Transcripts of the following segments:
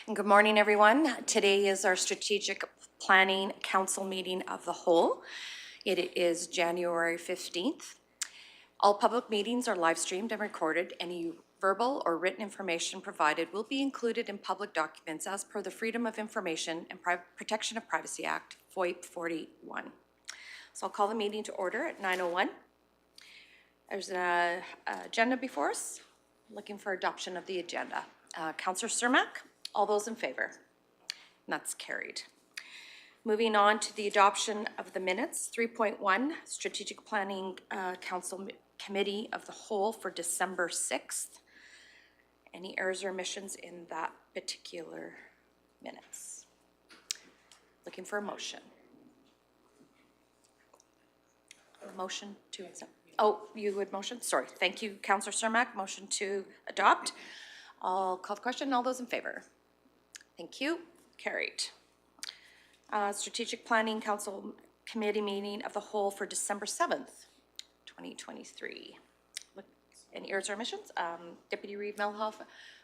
And good morning, everyone. Today is our Strategic Planning Council meeting of the whole. It is January 15th. All public meetings are live streamed and recorded. Any verbal or written information provided will be included in public documents as per the Freedom of Information and Protection of Privacy Act, FOIP 41. So I'll call the meeting to order at 9:01. There's an agenda before us. Looking for adoption of the agenda. Councillor Cermak, all those in favor? And that's carried. Moving on to the adoption of the minutes. 3.1, Strategic Planning Council Committee of the Whole for December 6th. Any errors or omissions in that particular minutes? Looking for a motion. A motion to accept. Oh, you would motion? Sorry. Thank you, Councillor Cermak. Motion to adopt. I'll call the question. All those in favor? Thank you. Carried. Strategic Planning Council Committee meeting of the whole for December 7th, 2023. Any errors or omissions? Deputy Reeve Melhoff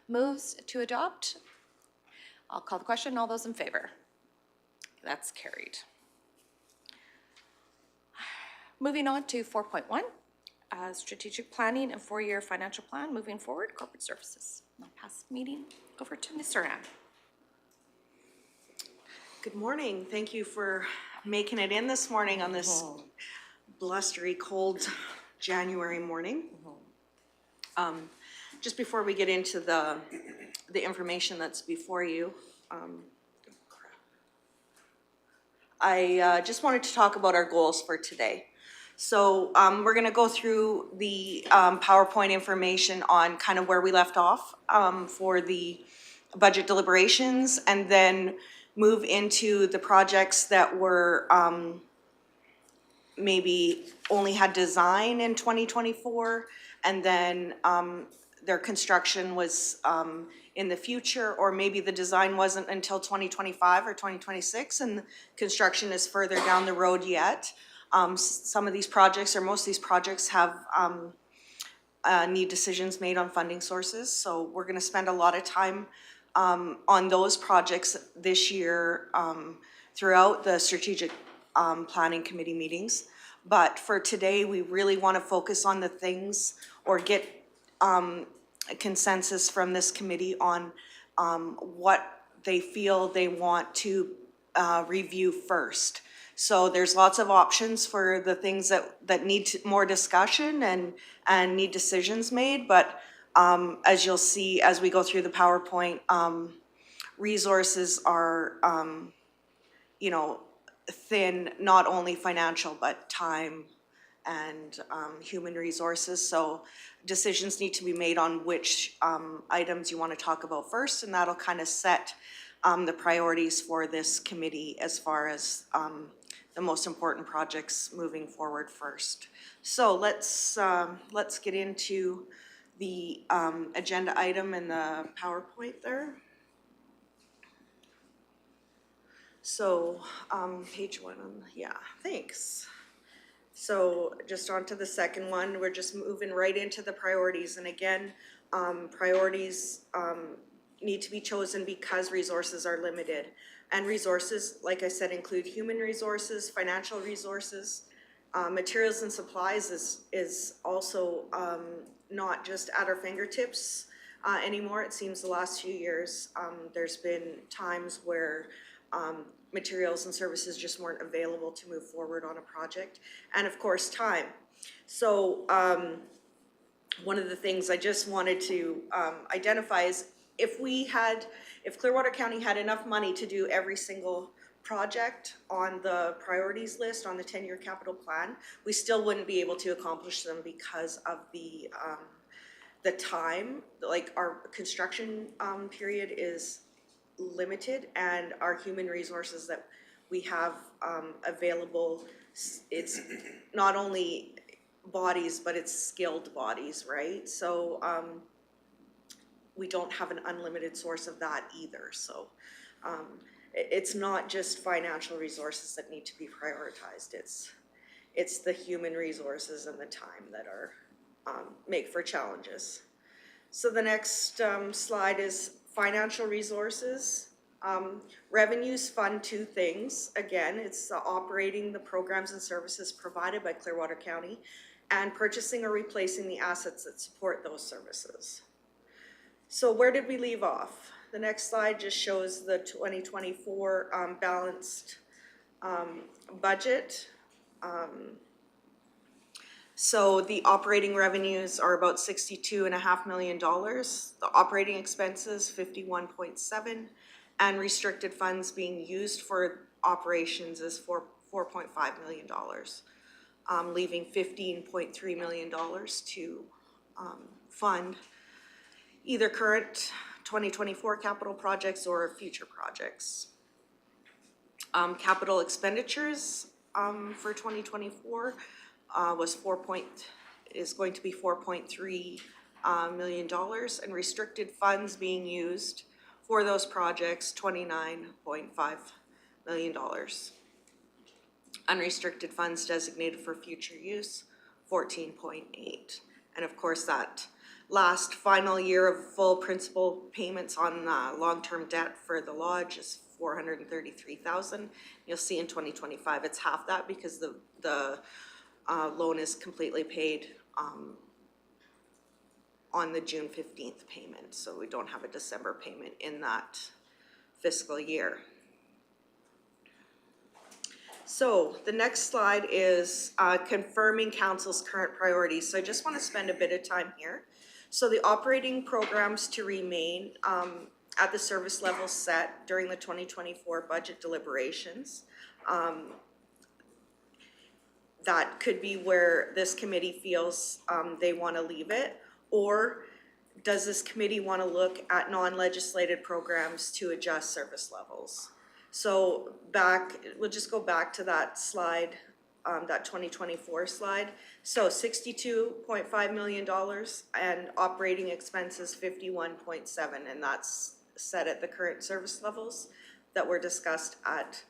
moves to adopt. I'll call the question. All those in favor? That's carried. Moving on to 4.1, Strategic Planning and 4-year Financial Plan moving forward, Corporate Services. I'll pass the meeting over to Ms. Saran. Good morning. Thank you for making it in this morning on this blustery, cold January morning. Just before we get into the information that's before you, I just wanted to talk about our goals for today. So we're going to go through the PowerPoint information on kind of where we left off for the budget deliberations, and then move into the projects that were maybe only had design in 2024, and then their construction was in the future, or maybe the design wasn't until 2025 or 2026, and construction is further down the road yet. Some of these projects, or most of these projects, have need decisions made on funding sources. So we're going to spend a lot of time on those projects this year throughout the Strategic Planning Committee meetings. But for today, we really want to focus on the things, or get a consensus from this committee on what they feel they want to review first. So there's lots of options for the things that need more discussion and need decisions made. But as you'll see as we go through the PowerPoint, resources are, thin, not only financial, but time and human resources. So decisions need to be made on which items you want to talk about first, and that'll kind of set the priorities for this committee as far as the most important projects moving forward first. So let's get into the agenda item in the PowerPoint there. So page 1, yeah, thanks. So just on to the second one, we're just moving right into the priorities. And again, priorities need to be chosen because resources are limited. And resources, like I said, include human resources, financial resources. Materials and supplies is also not just at our fingertips anymore. It seems the last few years there's been times where materials and services just weren't available to move forward on a project. And of course, time. So one of the things I just wanted to identify is if Clearwater County had enough money to do every single project on the priorities list on the 10-year capital plan, we still wouldn't be able to accomplish them because of the time. Like, our construction period is limited, and our human resources that we have available, it's not only bodies, but it's skilled bodies, right? So we don't have an unlimited source of that either. So it's not just financial resources that need to be prioritized. It's the human resources and the time that are make for challenges. So the next slide is Financial resources, revenues fund two things. Again, it's operating the programs and services provided by Clearwater County and purchasing or replacing the assets that support those services. So where did we leave off? The next slide just shows the 2024 balanced budget. So the operating revenues are about $62.5 million. The operating expenses, 51.7, and restricted funds being used for operations is $4.5 million, leaving $15.3 million to fund either current 2024 capital projects or future projects. Capital expenditures for 2024 is going to be $4.3 million, and restricted funds being used for those projects, $29.5 million. Unrestricted funds designated for future use, 14.8. And of course, that last final year of full principal payments on long-term debt for the lodge is $433,000. You'll see in 2025 it's half that because the loan is completely paid on the June 15th payment, so we don't have a December payment in that fiscal year. So the next slide is confirming council's current priorities. So I just want to spend a bit of time here. So the operating programs to remain at the service level set during the 2024 budget deliberations. That could be where this committee feels they want to leave it, or does this committee want to look at non-legislated programs to adjust service levels? So we'll just go back to that slide, that 2024 slide. So $62.5 million and operating expenses 51.7, and that's set at the current service levels that were discussed at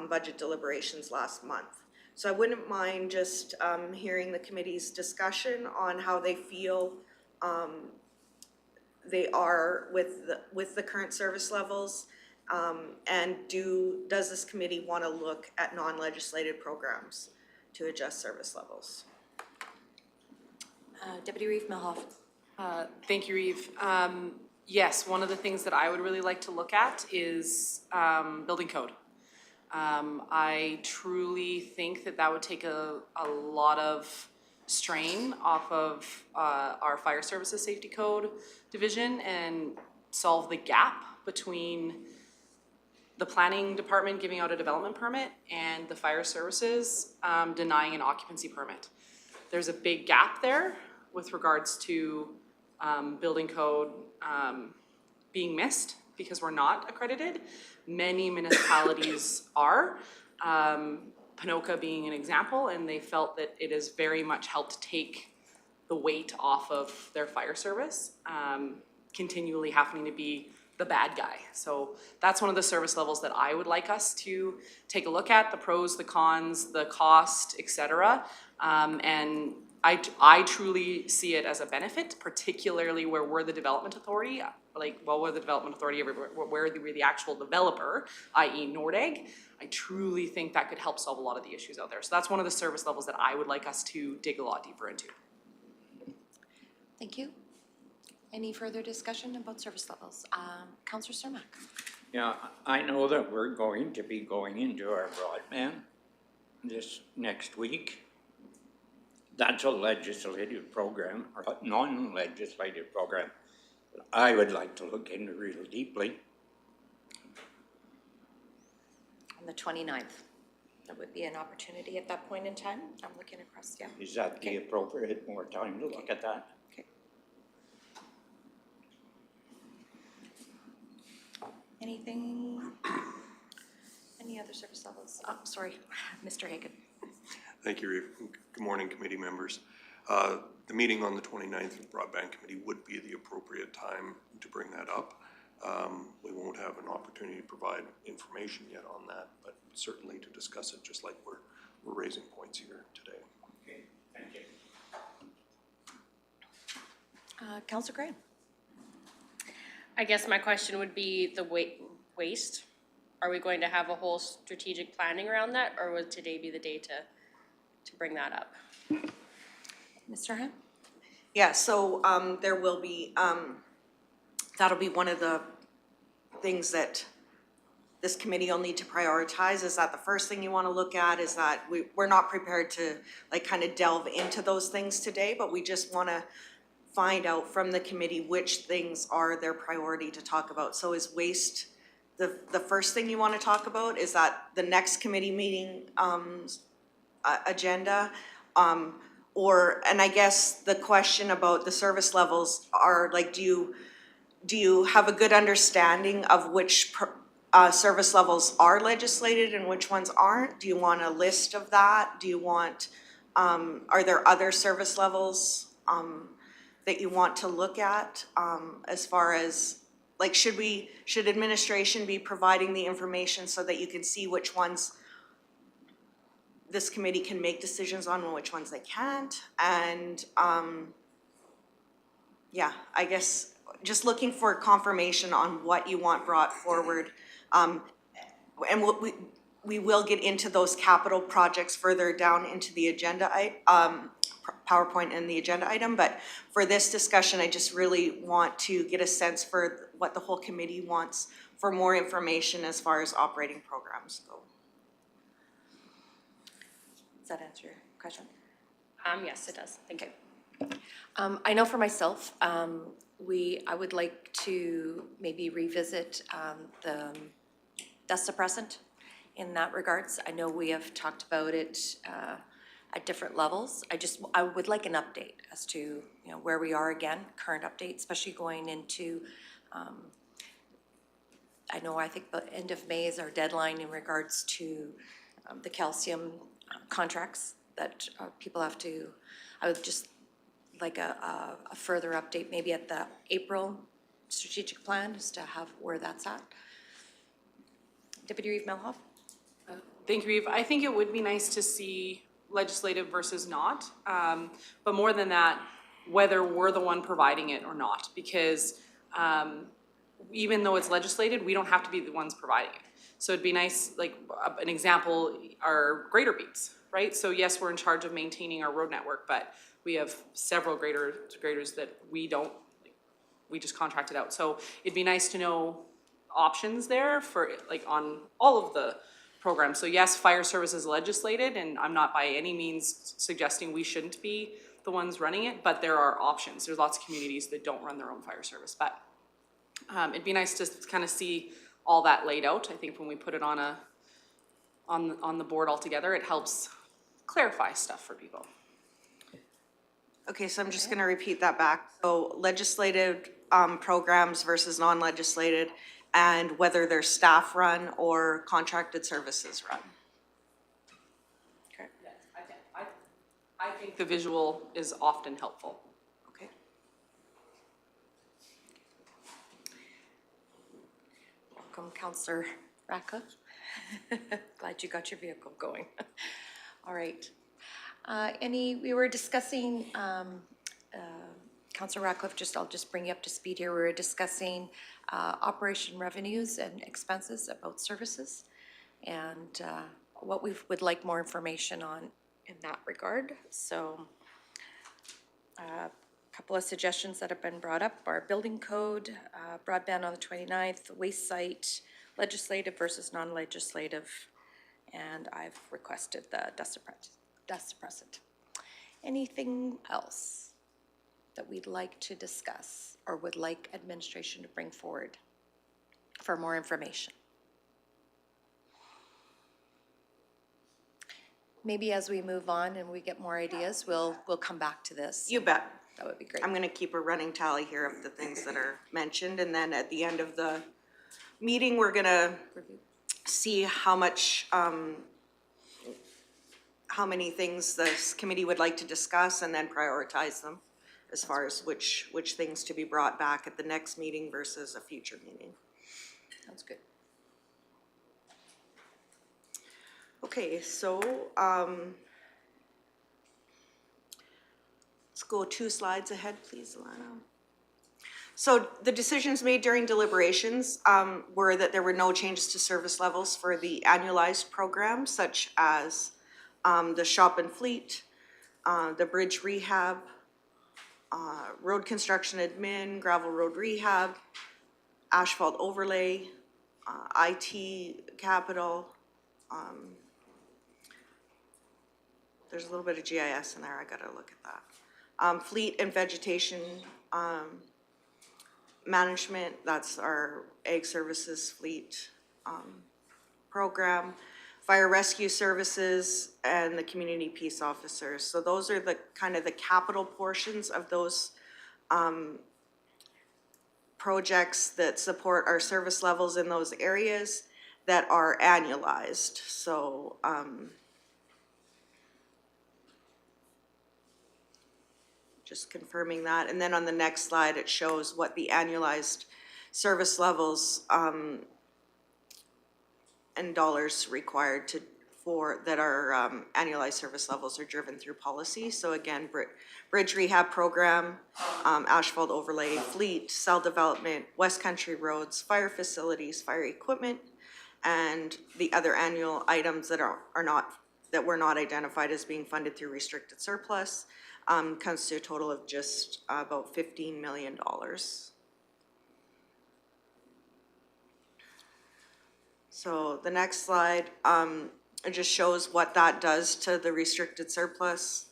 budget deliberations last month. So I wouldn't mind just hearing the committee's discussion on how they feel they are with the current service levels, and does this committee want to look at non-legislated programs to adjust service levels? Deputy Reeve Milhoff. Thank you, Reeve. Yes, one of the things that I would really like to look at is building code. I truly think that would take a lot of strain off of our fire services safety code division and solve the gap between the planning department giving out a development permit and the fire services denying an occupancy permit. There's a big gap there with regards to building code being missed because we're not accredited. Many municipalities are, Ponoka being an example, and they felt that it has very much helped take the weight off of their fire service, continually having to be the bad guy. So that's one of the service levels that I would like us to take a look at, the pros, the cons, the cost, et and I truly see it as a benefit, particularly where we're the development authority. We're the development authority everywhere, where we're the actual developer, i.e. Nordegg. I truly think that could help solve a lot of the issues out there. So that's one of the service levels that I would like us to dig a lot deeper into. Thank you. Any further discussion about service levels? Councillor Cermak. Yeah, I know that we're going to be going into our broadband this next week. That's a legislative program, or a non-legislative program, that I would like to look into really deeply. On the 29th, that would be an opportunity at that point in time. I'm looking across, yeah. Is that the appropriate more time to look at that? Okay. Anything, any other service levels? Oh, sorry, Mr. Hagan. Thank you, Reeve. Good morning, committee members. The meeting on the 29th of the Broadband Committee would be the appropriate time to bring that up. We won't have an opportunity to provide information yet on that, but certainly to discuss it just like we're raising points here today. Okay, thank you. Councillor Graham. I guess my question would be the waste. Are we going to have a whole strategic planning around that, or would today be the day to bring that up? Mr. Ham? Yeah, so, there will be, that'll be one of the things that this committee will need to prioritize. Is that the first thing you want to look at? Is that we're not prepared to like kind of delve into those things today, but we just want to find out from the committee which things are their priority to talk about. So is waste the first thing you want to talk about? Is that the next committee meeting agenda? And I guess the question about the service levels are like, do you have a good understanding of which service levels are legislated and which ones aren't? Do you want a list of that? Do you want, are there other service levels that you want to look at as far as, like, should administration be providing the information so that you can see which ones this committee can make decisions on and which ones they can't? And yeah, I guess just looking for confirmation on what you want brought forward. And we will get into those capital projects further down into the agenda, PowerPoint and the agenda item, but for this discussion, I just really want to get a sense for what the whole committee wants for more information as far as operating programs go. Does that answer your question? Yes, it does. Thank you. I know for myself, I would like to maybe revisit the dust suppressant in that regards. I know we have talked about it at different levels. I would like an update as to, where we are again, current update, especially going into, I think the end of May is our deadline in regards to the calcium contracts that people have to, I would just like a further update maybe at the April strategic plan as to have where that's at. Deputy Reeve Melhoff? Thank you, Reeve. I think it would be nice to see legislative versus not, but more than that, whether we're the one providing it or not, because even though it's legislated, we don't have to be the ones providing it. So it'd be nice, like an example are grader beats, right? So yes, we're in charge of maintaining our road network, but we have several graders that we just contracted out. So it'd be nice to know options there for like on all of the programs. So yes, fire service is legislated, and I'm not by any means suggesting we shouldn't be the ones running it, but there are options. There's lots of communities that don't run their own fire service, but it'd be nice to kind of see all that laid out. I think when we put it on the board altogether, it helps clarify stuff for people. Okay, so I'm just gonna repeat that back. So legislative programs versus non-legislated, and whether they're staff run or contracted services run. Okay. Yes, I think the visual is often helpful. Okay. Welcome, Councillor Ratcliffe. Glad you got your vehicle going. All right. We were discussing, Councillor Ratcliffe, I'll just bring you up to speed here. We were discussing operation revenues and expenses about services, and what we would like more information on in that regard. So a couple of suggestions that have been brought up are building code, broadband on the 29th, waste site, legislative versus non-legislative, and I've requested the dust suppressant. Anything else that we'd like to discuss or would like administration to bring forward for more information? Maybe as we move on and we get more ideas, we'll come back to this. You bet. That would be great. I'm gonna keep a running tally here of the things that are mentioned, and then at the end of the meeting, we're gonna see how much, how many things this committee would like to discuss, and then prioritize them as far as which things to be brought back at the next meeting versus a future meeting. Sounds good. Okay, so, let's go 2 slides ahead, please, Alana. So the decisions made during deliberations were that there were no changes to service levels for the annualized programs, such as the shop and fleet, the bridge rehab, road construction admin, gravel road rehab, asphalt overlay, IT capital. There's a little bit of GIS in there, I gotta look at that. Fleet and vegetation management, that's our ag services fleet program, fire rescue services, and the community peace officers. So those are the kind of the capital portions of those projects that support our service levels in those areas that are annualized. So just confirming that. And then on the next slide, it shows what the annualized service levels and dollars required that our annualized service levels are driven through policy. So again, bridge rehab program, asphalt overlay, fleet, cell development, West Country roads, fire facilities, fire equipment, and the other annual items that were not identified as being funded through restricted surplus comes to a total of just about $15 million. So the next slide, it just shows what that does to the restricted surplus.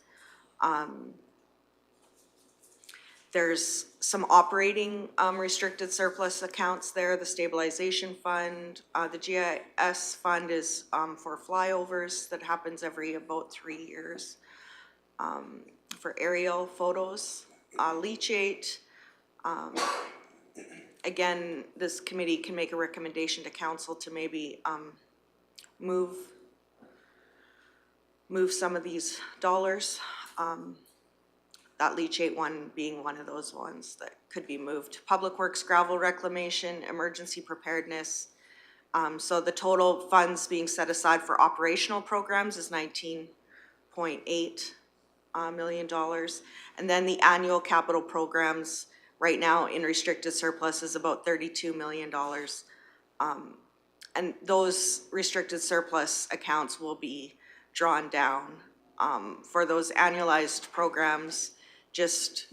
There's some operating restricted surplus accounts there, the stabilization fund. The GIS fund is for flyovers that happens every about 3 years. For aerial photos, leachate. Again, this committee can make a recommendation to council to maybe move some of these dollars. That leachate one being one of those ones that could be moved. Public Works gravel reclamation, emergency preparedness. So the total funds being set aside for operational programs is $19.8 million. And then the annual capital programs right now in restricted surplus is about $32 million. And those restricted surplus accounts will be drawn down for those annualized programs just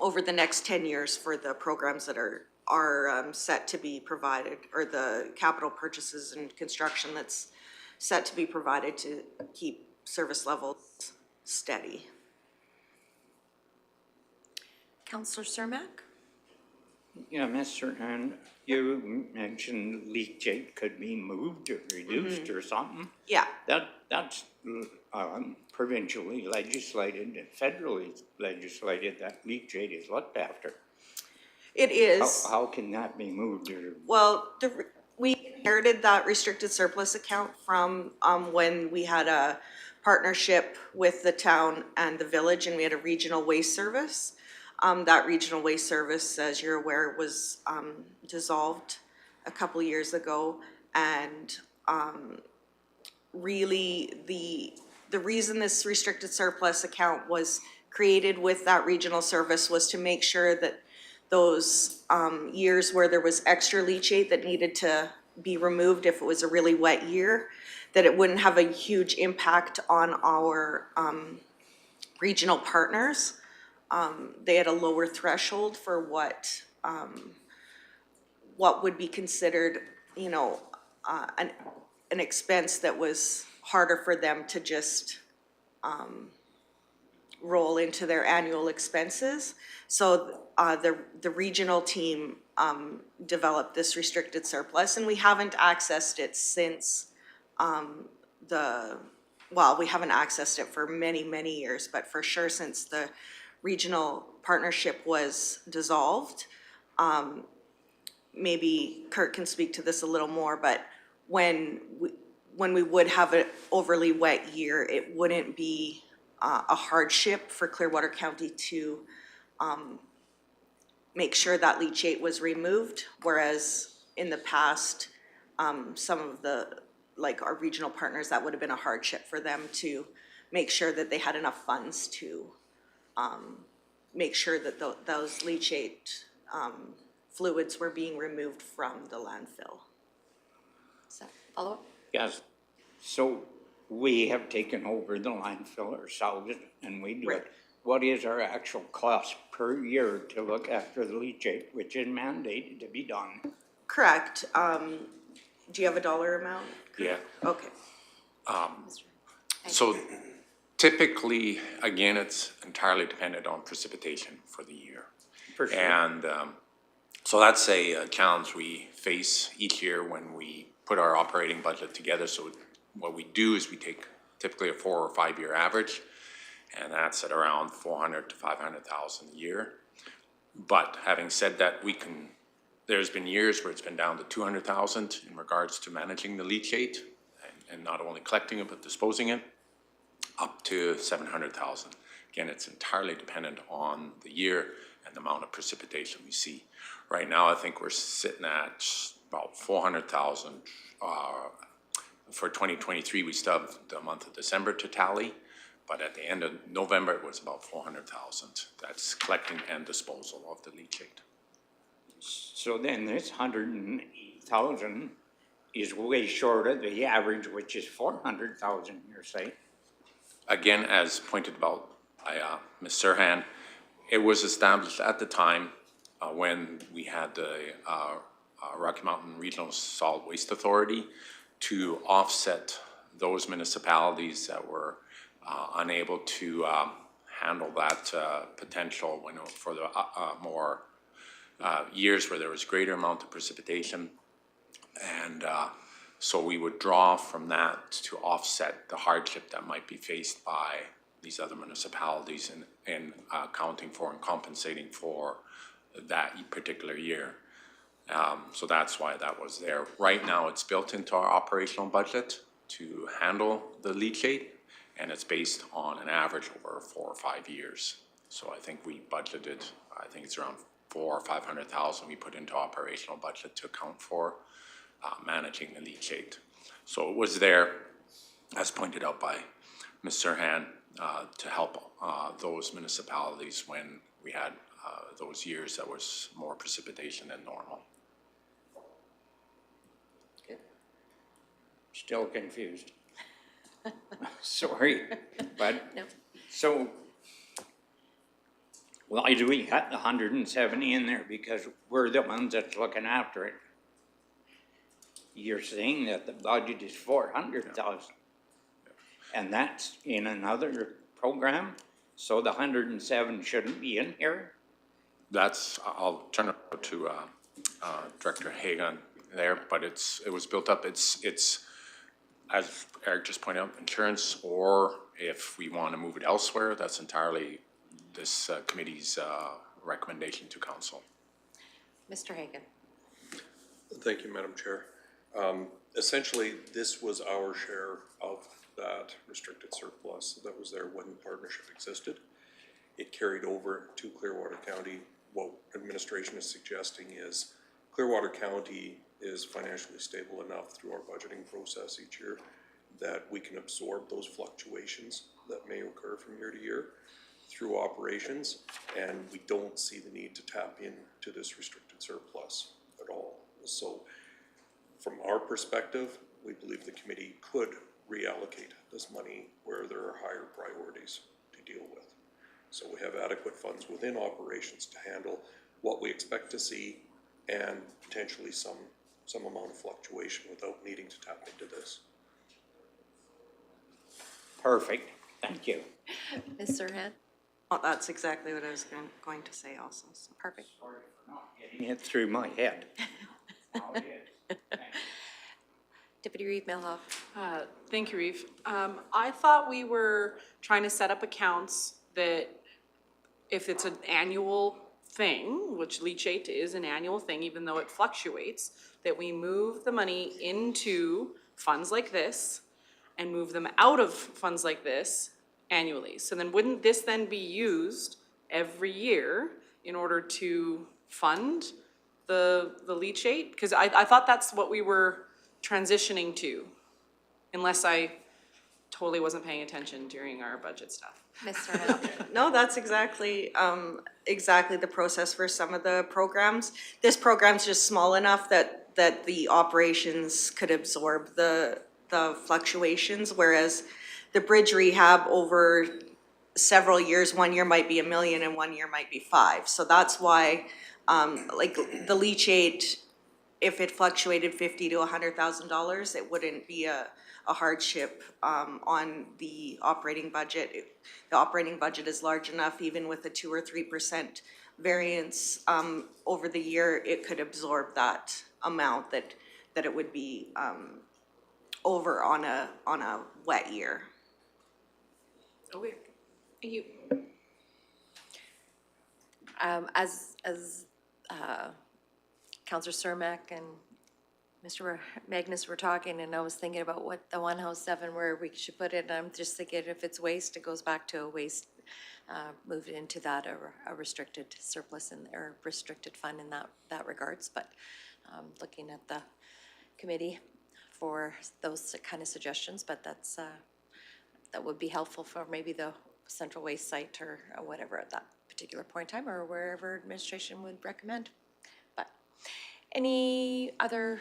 over the next 10 years for the programs that are set to be provided, or the capital purchases and construction that's set to be provided to keep service levels steady. Councillor Cermak? Yeah, Mr. Hand, you mentioned leachate could be moved or reduced or something. Yeah. That's provincially legislated and federally legislated that leachate is looked after. It is. How can that be moved or? Well, we inherited that restricted surplus account from when we had a partnership with the town and the village, and we had a regional waste service. That regional waste service, as you're aware, was dissolved a couple years ago, and really the reason this restricted surplus account was created with that regional service was to make sure that those years where there was extra leachate that needed to be removed if it was a really wet year, that it wouldn't have a huge impact on our regional partners. They had a lower threshold for what would be considered, you know, an expense that was harder for them to just roll into their annual expenses. So the regional team developed this restricted surplus, and we haven't accessed it since we haven't accessed it for many, many years, but for sure since the regional partnership was dissolved. Maybe Kurt can speak to this a little more, but when we would have an overly wet year, it wouldn't be a hardship for Clearwater County to make sure that leachate was removed, whereas in the past, some of our regional partners, that would have been a hardship for them to make sure that they had enough funds to make sure that those leachate, fluids were being removed from the landfill. Is that follow-up? Yes, so we have taken over the landfill ourselves and we do Right. it. What is our actual cost per year to look after the leachate, which is mandated to be done? Correct. Do you have a dollar amount? Yeah. Okay. So typically, again, it's entirely dependent on precipitation for the year. For sure. And so that's a challenge we face each year when we put our operating budget together. So what we do is we take typically a 4 or 5 year average, and that's at around 400 to 500,000 a year. But having said that, there's been years where it's been down to 200,000 in regards to managing the leachate and not only collecting it, but disposing it, up to 700,000. Again, it's entirely dependent on the year and the amount of precipitation we see. Right now, I think we're sitting at about 400,000. For 2023, we still have the month of December to tally, but at the end of November, it was about 400,000. That's collecting and disposal of the leachate. So then this 108,000 is way short of the average, which is 400,000, you're saying? Again, as pointed out by Ms. Serhan, it was established at the time when we had the Rocky Mountain Regional Solid Waste Authority to offset those municipalities that were unable to handle that potential for the more years where there was greater amount of precipitation. And so we would draw from that to offset the hardship that might be faced by these other municipalities in accounting for and compensating for that particular year. So that's why that was there. Right now, it's built into our operational budget to handle the leachate, and it's based on an average over 4 or 5 years. So I think we budgeted, I think it's around 400,000 or 500,000 we put into operational budget to account for managing the leachate. So it was there, as pointed out by Ms. Serhan, to help those municipalities when we had those years that was more precipitation than normal. Still confused. Sorry, but, No. so why do we got the 170 in there? Because we're the ones that's looking after it. You're saying that the budget is 400,000. And that's in another program, so the 107 shouldn't be in here? I'll turn it over to Director Hagan there, but it was built up. It's as Eric just pointed out, insurance, or if we want to move it elsewhere, that's entirely this committee's recommendation to council. Mr. Hagan? Thank you, Madam Chair. Essentially, this was our share of that restricted surplus that was there when the partnership existed. It carried over to Clearwater County. What administration is suggesting is Clearwater County is financially stable enough through our budgeting process each year that we can absorb those fluctuations that may occur from year to year through operations, and we don't see the need to tap into this restricted surplus at all. So from our perspective, we believe the committee could reallocate this money where there are higher priorities to deal with. So we have adequate funds within operations to handle what we expect to see and potentially some amount of fluctuation without needing to tap into this. Perfect, thank you. Ms. Serhan? Oh, that's exactly what I was going to say also. So. Perfect. Sorry for not getting it through my head. Now it is. Deputy Reeve Milhoff? Thank you, Reeve. I thought we were trying to set up accounts that if it's an annual thing, which leachate is an annual thing, even though it fluctuates, that we move the money into funds like this and move them out of funds like this annually. So then wouldn't this then be used every year in order to fund the leachate? Because I thought that's what we were transitioning to, unless I totally wasn't paying attention during our budget stuff. Ms. Serhan? No, that's exactly, exactly the process for some of the programs. This program's just small enough that the operations could absorb the fluctuations, whereas the bridge rehab over several years, 1 year might be 1 million and 1 year might be 5. So that's why, like the leachate, if it fluctuated $50,000 to $100,000, it wouldn't be a hardship on the operating budget. The operating budget is large enough, even with a 2 or 3% variance over the year, it could absorb that amount that it would be over on a wet year. Okay. Thank you. As Councillor Cermak and Mr. Magnus were talking, and I was thinking about what the 107 where we should put it, and I'm just thinking if it's waste, it goes back to a waste, move it into that, a restricted surplus or restricted fund in that regards, but looking at the committee for those kind of suggestions, but that's, that would be helpful for maybe the central waste site or whatever at that particular point in time, or wherever administration would recommend. But any other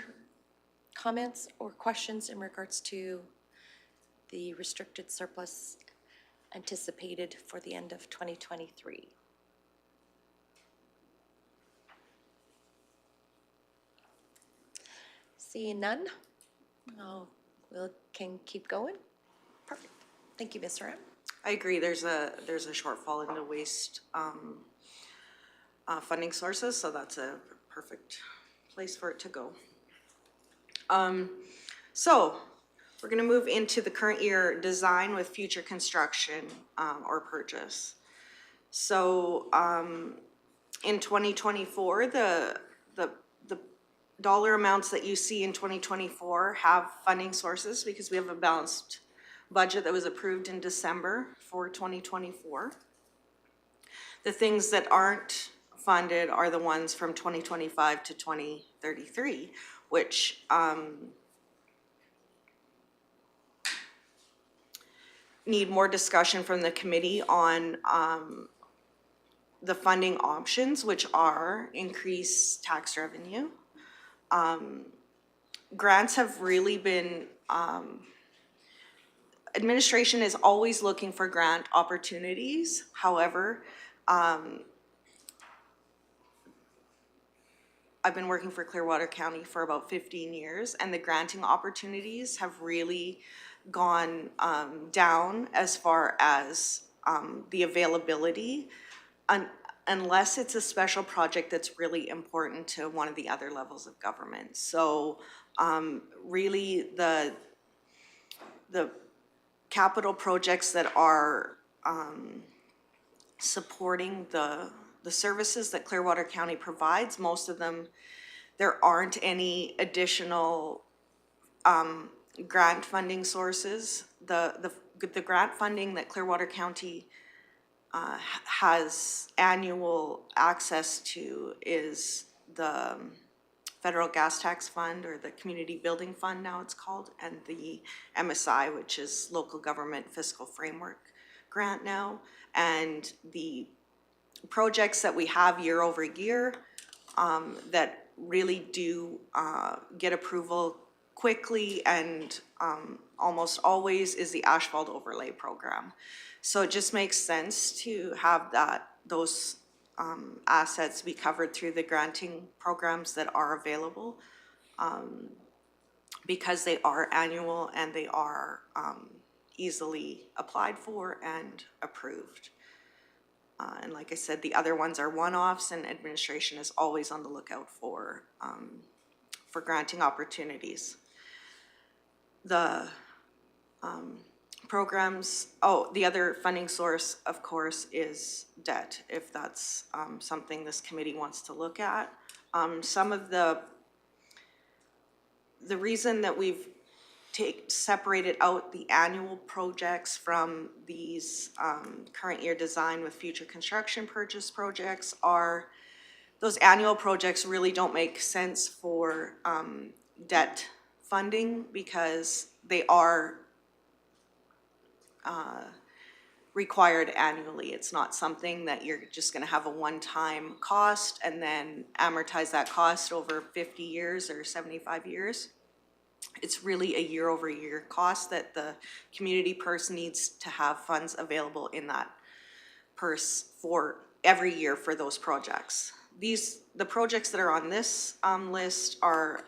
comments or questions in regards to the restricted surplus anticipated for the end of 2023? Seeing none, we can keep going. Perfect. Thank you, Ms. Saran. I agree, there's a shortfall in the waste funding sources, so that's a perfect place for it to go. So we're gonna move into the current year design with future construction or purchase. So in 2024, the dollar amounts that you see in 2024 have funding sources because we have a balanced budget that was approved in December for 2024. The things that aren't funded are the ones from 2025 to 2033, which need more discussion from the committee on the funding options, which are increased tax revenue. Grants have really been, administration is always looking for grant opportunities. However, I've been working for Clearwater County for about 15 years, and the granting opportunities have really gone down as far as the availability, unless it's a special project that's really important to one of the other levels of government. So really the capital projects that are supporting the services that Clearwater County provides, most of them, there aren't any additional grant funding sources. The grant funding that Clearwater County has annual access to is the Federal Gas Tax Fund, or the Community Building Fund now it's called, and the MSI, which is Local Government Fiscal Framework Grant now. And the projects that we have year over year that really do get approval quickly and almost always is the asphalt overlay program. So it just makes sense to have those assets be covered through the granting programs that are available because they are annual and they are easily applied for and approved. And like I said, the other ones are one-offs, and administration is always on the lookout for granting opportunities. The programs, the other funding source, of course, is debt, if that's something this committee wants to look at. Some of the reason that we've separated out the annual projects from these current year design with future construction purchase projects are those annual projects really don't make sense for debt funding because they are required annually. It's not something that you're just gonna have a one-time cost and then amortize that cost over 50 years or 75 years. It's really a year-over-year cost that the community purse needs to have funds available in that purse for every year for those projects. The projects that are on this list are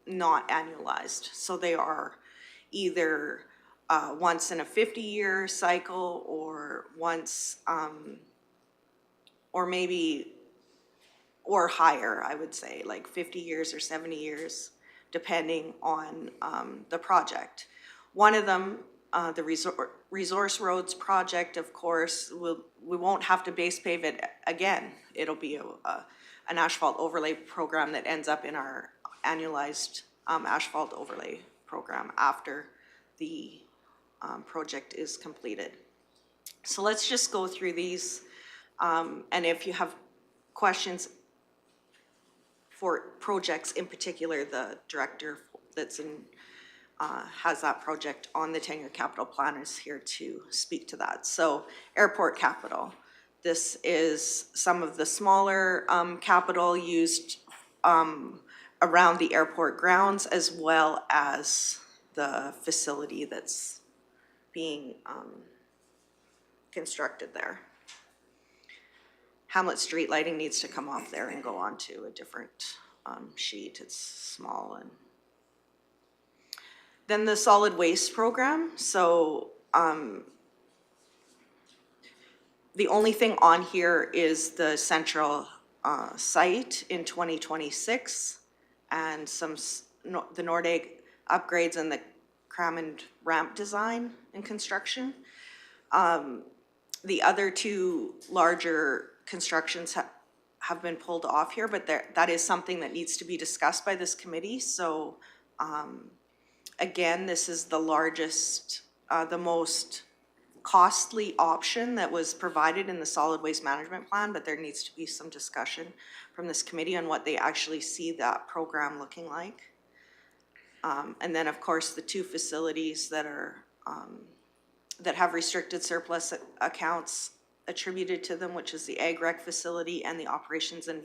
not annualized, so they are either once in a 50-year cycle or once, or maybe, or higher, I would say, like 50 years or 70 years, depending on the project. One of them, the Resource Roads project, of course, we won't have to base pave it again. It'll be an asphalt overlay program that ends up in our annualized asphalt overlay program after the project is completed. So let's just go through these, and if you have questions for projects in particular, the director that's in, has that project on the 10-year capital plan is here to speak to that. So airport capital. This is some of the smaller capital used around the airport grounds, as well as the facility that's being constructed there. Hamlet Street lighting needs to come off there and go onto a different sheet. It's small. And then the solid waste program. So the only thing on here is the central site in 2026 and the Nordag upgrades and the Crammond ramp design and construction. The other two larger constructions have been pulled off here, but that is something that needs to be discussed by this committee. So again, this is the largest, the most costly option that was provided in the solid waste management plan, but there needs to be some discussion from this committee on what they actually see that program looking like. And then, of course, the two facilities that are that have restricted surplus accounts attributed to them, which is the Ag Rec facility and the operations and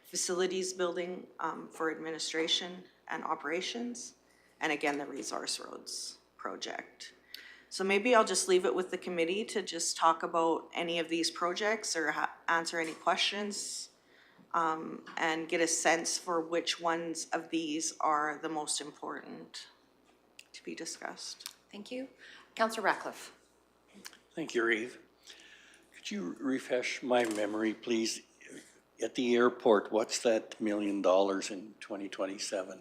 facilities building for administration and operations. And again, the Resource Roads project. So maybe I'll just leave it with the committee to just talk about any of these projects or answer any questions and get a sense for which ones of these are the most important to be discussed. Thank you. Councillor Ratcliffe. Thank you, Reeve. Could you refresh my memory, please? At the airport, what's that $1 million in 2027?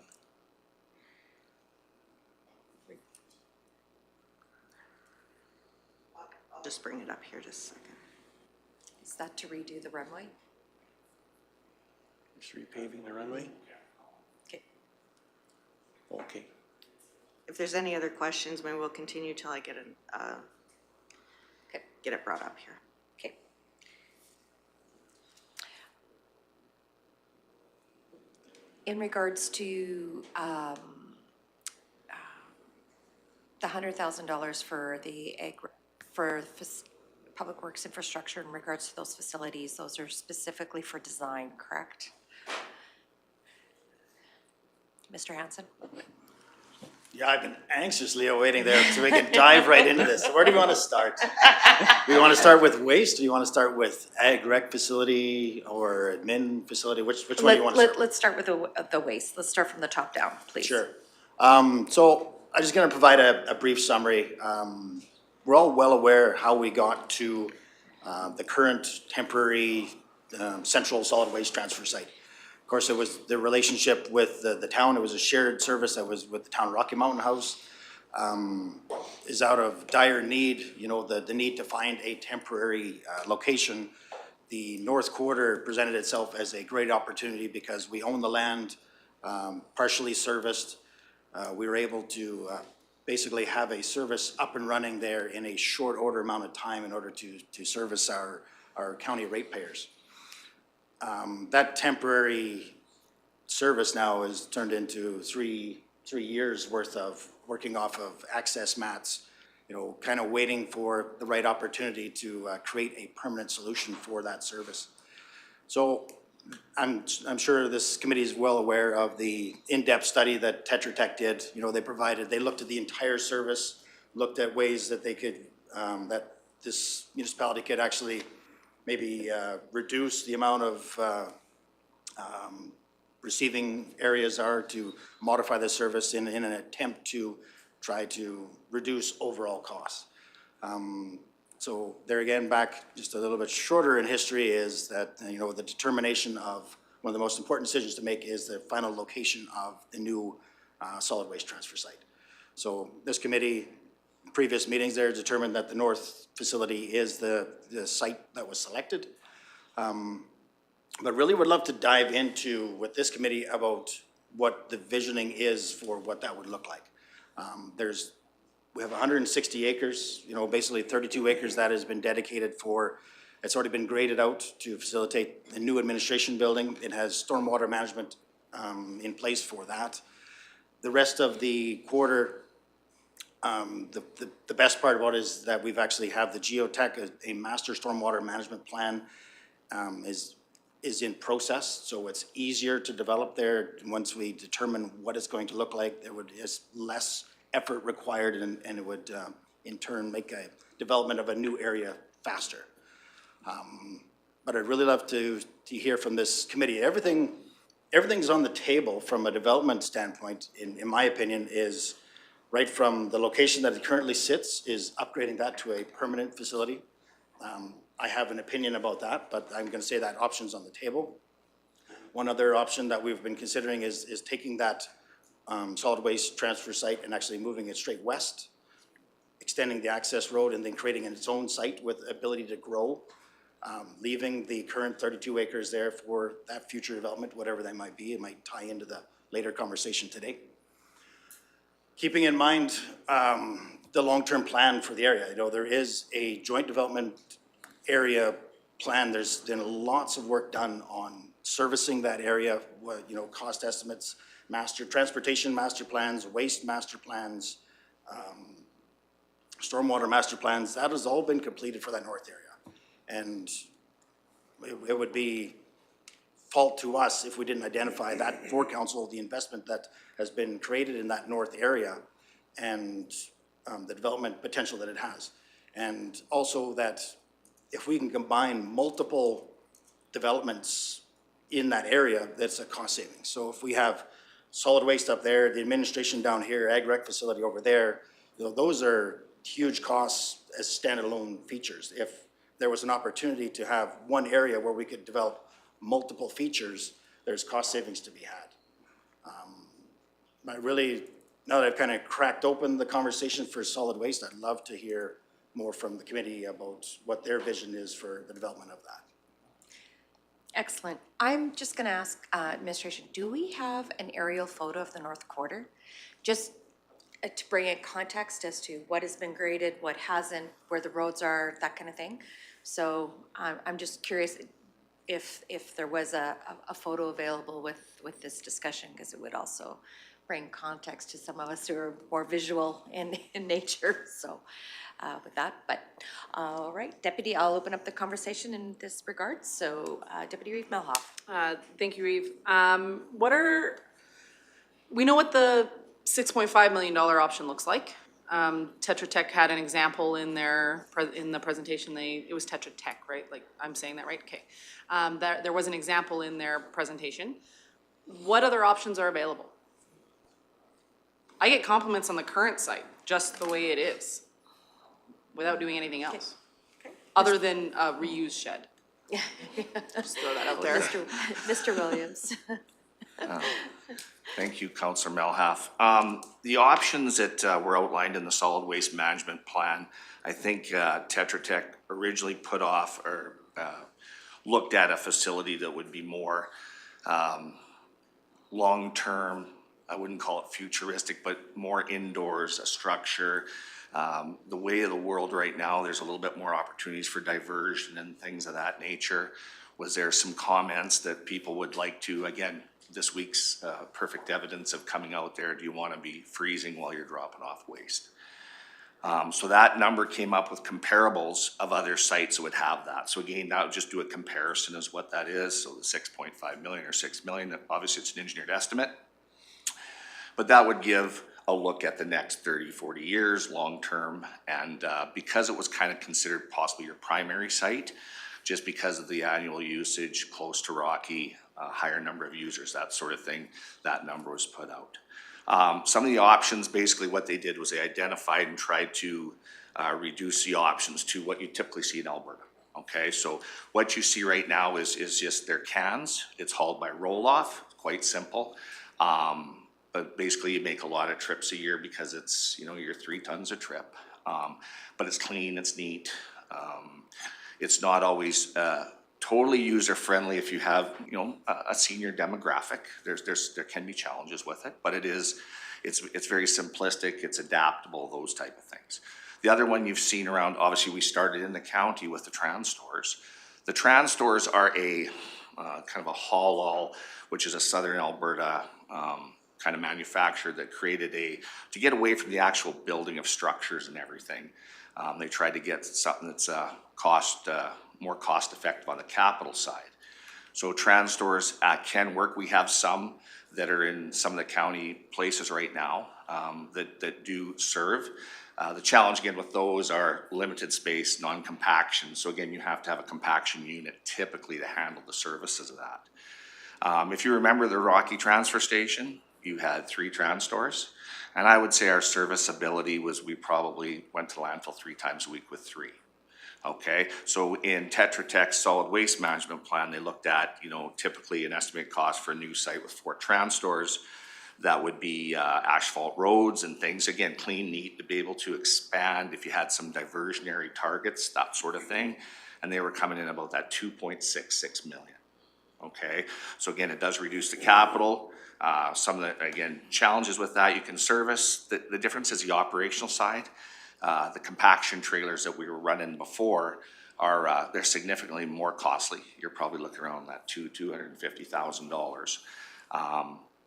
I'll just bring it up here just a second. Is that to redo the runway? Just repaving the runway? Okay. Okay. If there's any other questions, maybe we'll continue till I get get it brought up here. Okay. In regards to the $100,000 for the public works infrastructure in regards to those facilities, those are specifically for design, correct? Mr. Hanson? Yeah, I've been anxiously awaiting there so we can dive right into this. So where do you want to start? Do you want to start with waste? Do you want to start with ag rec facility or admin facility? Which one do you want to start with? Let's start with the waste. Let's start from the top down, please. Sure. So I'm just going to provide a brief summary. We're all well aware how we got to the current temporary central solid waste transfer site. Of course, it was the relationship with the town. It was a shared service that was with the town Rocky Mountain House. Is out of dire need, you know, the need to find a temporary location. The North Quarter presented itself as a great opportunity because we own the land, partially serviced. We were able to basically have a service up and running there in a short order amount of time in order to service our county ratepayers. That temporary service now is turned into three years worth of working off of access mats kind of waiting for the right opportunity to create a permanent solution for that service. So I'm sure this committee is well aware of the in-depth study that Tetra Tech did. They looked at the entire service, looked at ways that they could, that this municipality could actually maybe reduce the amount of receiving areas are, to modify the service in an attempt to try to reduce overall costs. So there again, back just a little bit shorter in history, is that, the determination of one of the most important decisions to make is the final location of the new solid waste transfer site. So this committee, previous meetings there, determined that the north facility is the site that was selected. But really would love to dive into with this committee about what the visioning is for what that would look like. We have 160 acres, basically 32 acres that has been dedicated for, it's already been graded out to facilitate a new administration building. It has stormwater management in place for that. The rest of the quarter, the best part about it is that we've actually have the geotech, a master stormwater management plan is in process, so it's easier to develop there. Once we determine what it's going to look like, there is less effort required, and it would in turn make a development of a new area faster. But I'd really love to hear from this committee. Everything's on the table from a development standpoint, in my opinion, is right from the location that it currently sits, is upgrading that to a permanent facility. I have an opinion about that, but I'm gonna say that option's on the table. One other option that we've been considering is taking that solid waste transfer site and actually moving it straight west, extending the access road, and then creating its own site with ability to grow, leaving the current 32 acres there for that future development, whatever that might be. It might tie into the later conversation today. Keeping in mind the long-term plan for the area, there is a joint development area plan. There's been lots of work done on servicing that area, cost estimates, transportation master plans, waste master plans, stormwater master plans. That has all been completed for that north area. And it would be fault to us if we didn't identify that for council, the investment that has been created in that north area and the development potential that it has. And also that if we can combine multiple developments in that area, that's a cost saving. So if we have solid waste up there, the administration down here, ag rec facility over there, those are huge costs as standalone features. If there was an opportunity to have one area where we could develop multiple features, there's cost savings to be had. I really, now that I've kind of cracked open the conversation for solid waste, I'd love to hear more from the committee about what their vision is for the development of that. Excellent. I'm just going to ask administration, do we have an aerial photo of the north quarter? Just to bring in context as to what has been graded, what hasn't, where the roads are, that kind of thing. So I'm just curious if there was a photo available with this discussion, because it would also bring context to some of us who are more visual in nature. So with that, but all right, Deputy, I'll open up the conversation in this regard. So Deputy Reeve Melhoff. Thank you, Reeve. We know what the $6.5 million option looks like. Tetra Tech had an example in the presentation. It was Tetra Tech, right? Like, I'm saying that right? Okay. There was an example in their presentation. What other options are available? I get compliments on the current site, just the way it is, without doing anything else, other than a reused shed. Just throw that out there. Mr. Williams. Thank you, Councillor Melhoff. The options that were outlined in the solid waste management plan, I think Tetra Tech originally put off or looked at a facility that would be more long-term. I wouldn't call it futuristic, but more indoors, a structure. The way of the world right now, there's a little bit more opportunities for diversion and things of that nature. Was there some comments that people would like to, again, this week's perfect evidence of coming out there, do you want to be freezing while you're dropping off waste? So that number came up with comparables of other sites that would have that. So again, that would just do a comparison as what that is. So the 6.5 million or 6 million, obviously it's an engineered estimate. But that would give a look at the next 30, 40 years, long-term. And because it was kind of considered possibly your primary site, just because of the annual usage, close to Rocky, higher number of users, that sort of thing, that number was put out. Some of the options, basically what they did was they identified and tried to reduce the options to what you typically see in Alberta. Okay, so what you see right now is just their cans. It's hauled by roll-off, quite simple. But basically you make a lot of trips a year because it's, you know, you're 3 tons a trip. But it's clean, it's neat. It's not always totally user-friendly if you have, you know, a senior demographic. There can be challenges with it, but it's very simplistic, it's adaptable, those type of things. The other one you've seen around, obviously we started in the county with the trans stores. The trans stores are a kind of a haul-all, which is a Southern Alberta kind of manufacturer that created to get away from the actual building of structures and everything. They tried to get something that's more cost effective on the capital side. So trans stores can work. We have some that are in some of the county places right now that do serve. The challenge again with those are limited space, non-compaction. So again, you have to have a compaction unit typically to handle the services of that. If you remember the Rocky transfer station, you had 3 trans stores. And I would say our serviceability was we probably went to landfill 3 times a week with 3. Okay, so in Tetra Tech's solid waste management plan, they looked at, you know, typically an estimated cost for a new site with 4 trans stores. That would be asphalt roads and things, again, clean, neat, to be able to expand if you had some diversionary targets, that sort of thing. And they were coming in about that 2.66 million. Okay, so again, it does reduce the capital. Some of the, again, challenges with that you can service. The difference is the operational side. The compaction trailers that we were running before are, they're significantly more costly. You're probably looking around that $250,000.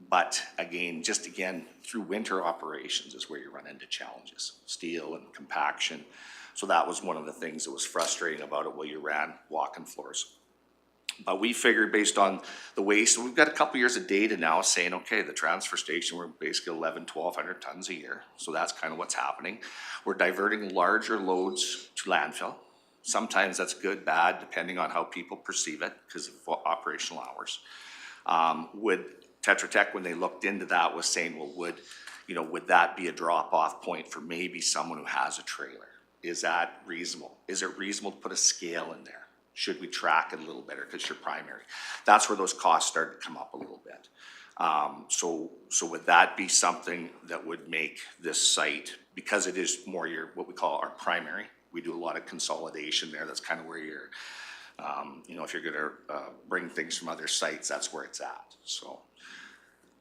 But again, through winter operations is where you run into challenges, steel and compaction. So that was one of the things that was frustrating about it while you ran walk-in floors. But we figured based on the waste, we've got a couple years of data now saying, okay, the transfer station, we're basically 1,100-1,200 tons a year. So that's kind of what's happening. We're diverting larger loads to landfill. Sometimes that's good, bad, depending on how people perceive it because of operational hours. Would Tetra Tech, when they looked into that, was saying, well, would that be a drop-off point for maybe someone who has a trailer? Is that reasonable? Is it reasonable to put a scale in there? Should we track it a little better because you're primary? That's where those costs start to come up a little bit. So would that be something that would make this site, because it is more what we call our primary, we do a lot of consolidation there. That's kind of where you're, if you're gonna bring things from other sites, that's where it's at, so.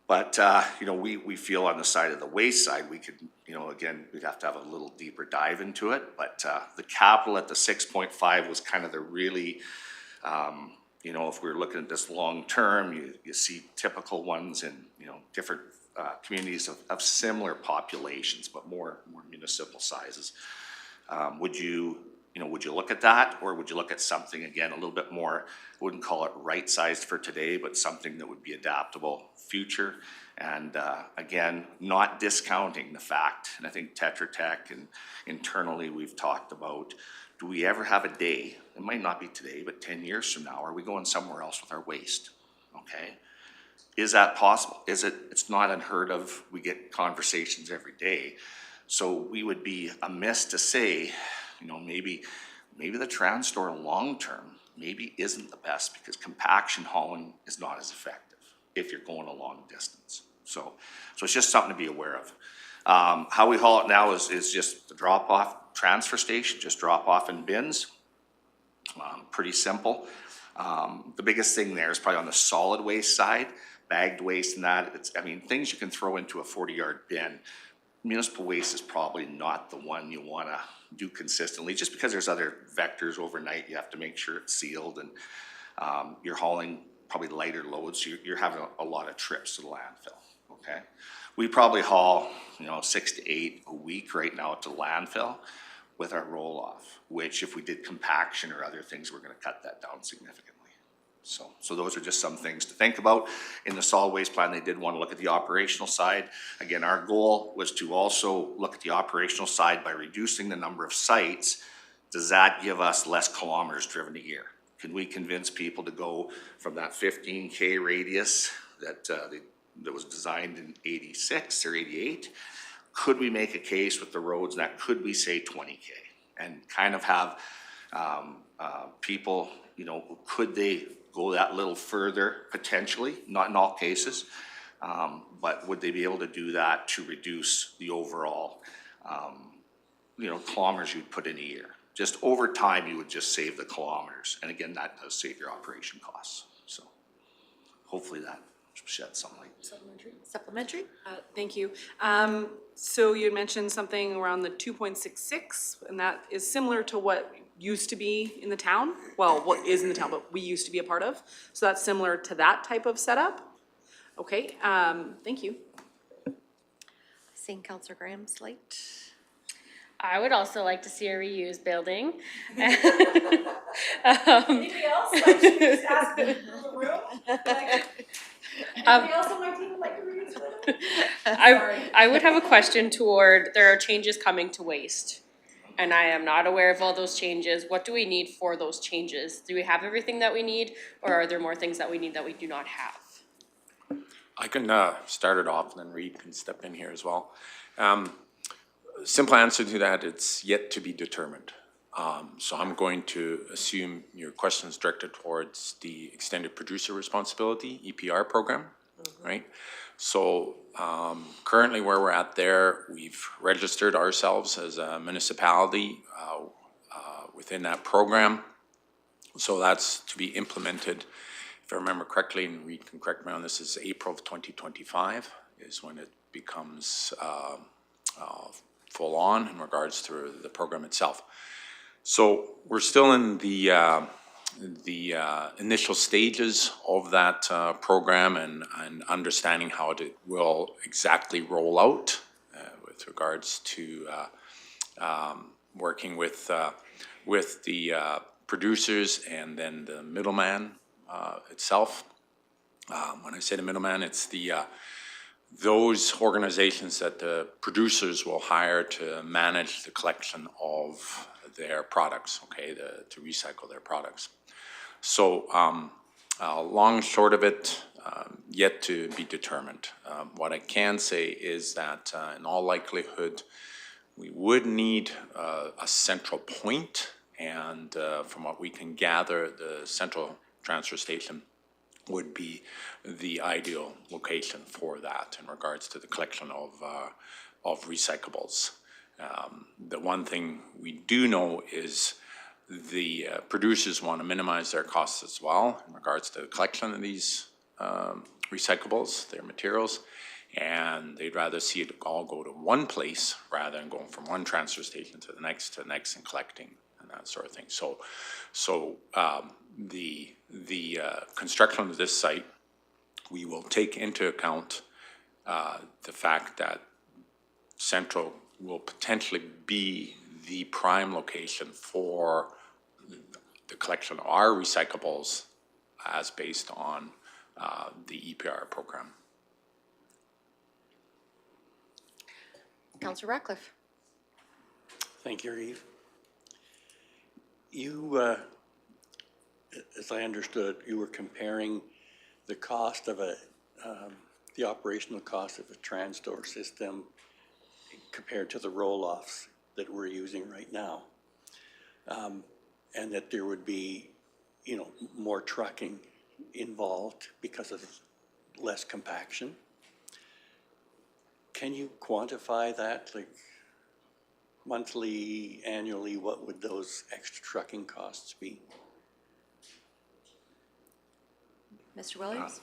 But, we feel on the side of the waste side, we could, again, we'd have to have a little deeper dive into it. But the capital at the 6.5 was kind of the really, if we're looking at this long term, you see typical ones in, different communities of similar populations, but more municipal sizes. Would you look at that, or would you look at something, again, a little bit more, I wouldn't call it right-sized for today, but something that would be adaptable future? And again, not discounting the fact, and I think Tetra Tech and internally we've talked about, do we ever have a day, it might not be today, but 10 years from now, are we going somewhere else with our waste? Okay, is that possible? It's not unheard of, we get conversations every day. So we would be amiss to say, maybe the trans store long-term maybe isn't the best because compaction hauling is not as effective if you're going a long distance. So it's just something to be aware of. How we haul it now is just the drop-off transfer station, just drop off in bins. Pretty simple. The biggest thing there is probably on the solid waste side, bagged waste and that. Things you can throw into a 40-yard bin. Municipal waste is probably not the one you want to do consistently, just because there's other vectors overnight. You have to make sure it's sealed, and you're hauling probably lighter loads. So you're having a lot of trips to the landfill. okay? We probably haul, 6 to 8 a week right now to landfill with our roll-off, which if we did compaction or other things, we're gonna cut that down significantly. So those are just some things to think about. In the solid waste plan, they did want to look at the operational side. Again, our goal was to also look at the operational side by reducing the number of sites. Does that give us less kilometers driven a year? Can we convince people to go from that 15K radius that was designed in 86 or 88? Could we make a case with the roads that could we say 20K and kind of have people, could they go that little further potentially, not in all cases, but would they be able to do that to reduce the overall, kilometers you'd put in a year? Just over time, you would just save the kilometers. And again, that does save your operation costs. So hopefully that sheds some light. Supplementary? Thank you. So you had mentioned something around the 2.66, and that is similar to what used to be in the town. Well, what is in the town, but we used to be a part of. So that's similar to that type of setup. Okay, thank you. Seeing Councillor Graham's light. I would also like to see a reused building. Anybody else? Like, should we just ask the room? Anybody else on my team would like to reuse building? I would have a question toward, there are changes coming to waste. And I am not aware of all those changes. What do we need for those changes? Do we have everything that we need, or are there more things that we need that we do not have? I can start it off and then Reid can step in here as well. Simple answer to that, it's yet to be determined. So I'm going to assume your question is directed towards the Extended Producer Responsibility, EPR program, right? So currently where we're at there, we've registered ourselves as a municipality within that program. So that's to be implemented, if I remember correctly, and Reid can correct me on this, is April of 2025 is when it becomes full on in regards to the program itself. So we're still in the initial stages of that program and understanding how it will exactly roll out with regards to working with the producers and then the middleman itself. When I say the middleman, it's those organizations that the producers will hire to manage the collection of their products, okay, to recycle their products. So long and short of it, yet to be determined. What I can say is that in all likelihood, we would need a central point, and from what we can gather, the central transfer station would be the ideal location for that in regards to the collection of recyclables. The one thing we do know is the producers want to minimize their costs as well in regards to the collection of these recyclables, their materials, and they'd rather see it all go to one place rather than going from one transfer station to the next and collecting and that sort of thing. So the construction of this site, we will take into account the fact that Central will potentially be the prime location for the collection of our recyclables as based on the EPR program. Councillor Ratcliffe. Thank you, Eve. You, as I understood, you were comparing the cost of the operational cost of a TransStore system compared to the roll-offs that we're using right now. And that there would be, more trucking involved because of less compaction. Can you quantify that, like monthly, annually, what would those extra trucking costs be? Mr. Williams?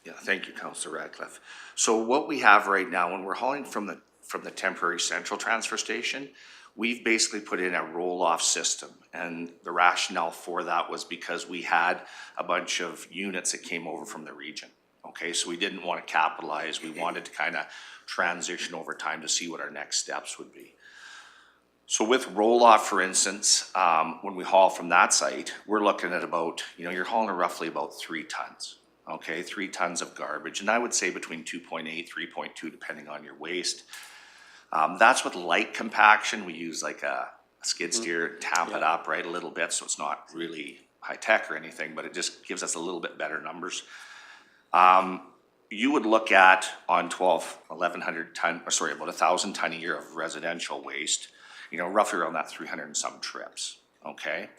Yeah, thank you, Councillor Radcliffe. So what we have right now, when we're hauling from the temporary central transfer station, we've basically put in a roll-off system. And the rationale for that was because we had a bunch of units that came over from the region, Okay, so we didn't want to capitalize, we wanted to kind of transition over time to see what our next steps would be. So with roll-off, for instance, when we haul from that site, we're looking at about, you're hauling roughly about 3 tons. Okay, 3 tons of garbage, and I would say between 2.8, 3.2, depending on your waste. That's with light compaction. We use like a skid steer, tap it up, right, a little bit, so it's not really high-tech or anything, but it just gives us a little bit better numbers. You would look at on 1,100 ton, or sorry, about 1,000 ton a year of residential waste, roughly around that 300 and some trips, okay?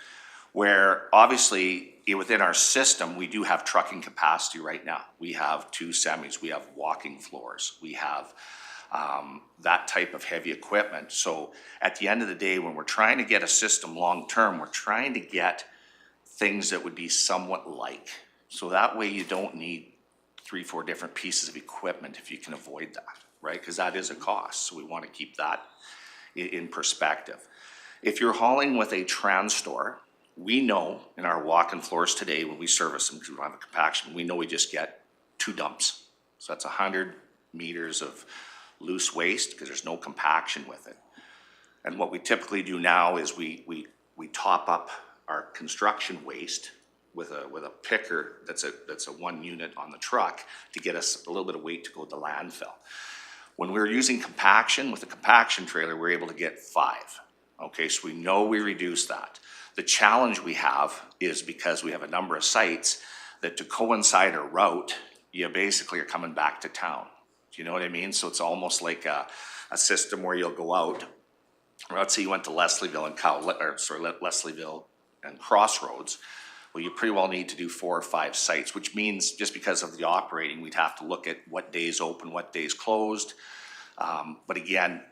Where obviously within our system, we do have trucking capacity right now. We have 2 semis, we have walking floors, we have that type of heavy equipment. So at the end of the day, when we're trying to get a system long-term, we're trying to get things that would be somewhat like. So that way you don't need 3, 4 different pieces of equipment if you can avoid that, right? Because that is a cost, so we want to keep that in perspective. If you're hauling with a TransStore, we know in our walk-in floors today, when we service them, because we don't have a compaction, we know we just get 2 dumps. So that's 100 meters of loose waste because there's no compaction with it. And what we typically do now is we top up our construction waste with a picker that's a 1 unit on the truck to get us a little bit of weight to go to landfill. When we're using compaction, with a compaction trailer, we're able to get 5. Okay, so we know we reduce that. The challenge we have is because we have a number of sites that to coincide a route, you basically are coming back to town. Do you know what I mean? So it's almost like a system where you'll go out. Let's say you went to Leslieville and Leslieville and Crossroads. Well, you pretty well need to do 4 or 5 sites, which means just because of the operating, we'd have to look at what days open, what days closed. But again,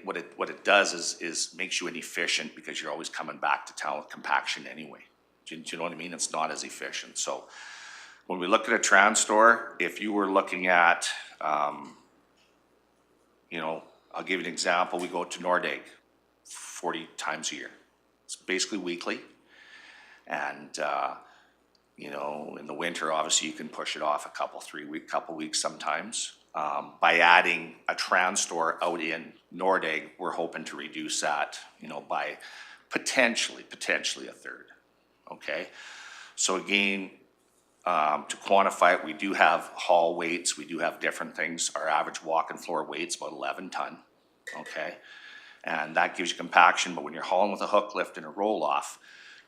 what it does is makes you inefficient because you're always coming back to town with compaction anyway. Do you know what I mean? It's not as efficient. So when we look at a TransStore, if you were looking at, I'll give you an example. We go to Nordegg 40 times a year. It's basically weekly. And, in the winter, obviously, you can push it off a couple weeks sometimes. By adding a TransStore out in Nordegg, we're hoping to reduce that, by potentially a third, okay? So again, to quantify it, we do have haul weights, we do have different things. Our average walk-in floor weight's about 11 ton, okay? And that gives you compaction, but when you're hauling with a hook lift and a roll-off,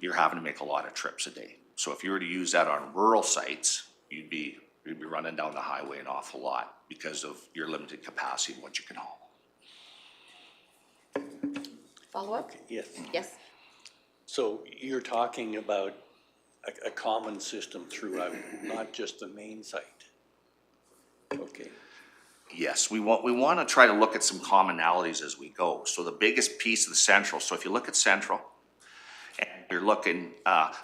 you're having to make a lot of trips a day. So if you were to use that on rural sites, you'd be running down the highway an awful lot because of your limited capacity of what you can haul. Follow up? Yes. Yes. So you're talking about a common system throughout, not just the main site? Okay. Yes, we want to try to look at some commonalities as we go. So the biggest piece of the Central, so if you look at Central, and you're looking,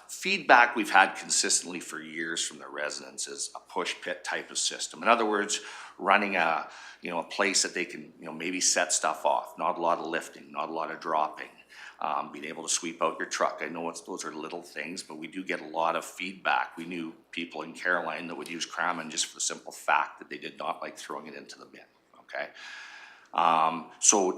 feedback we've had consistently for years from the residents is a push pit type of system. In other words, running a place that they can, maybe set stuff off, not a lot of lifting, not a lot of dropping, being able to sweep out your truck. I know those are little things, but we do get a lot of feedback. We knew people in Caroline that would use Crammon just for the simple fact that they did not like throwing it into the bin, okay? So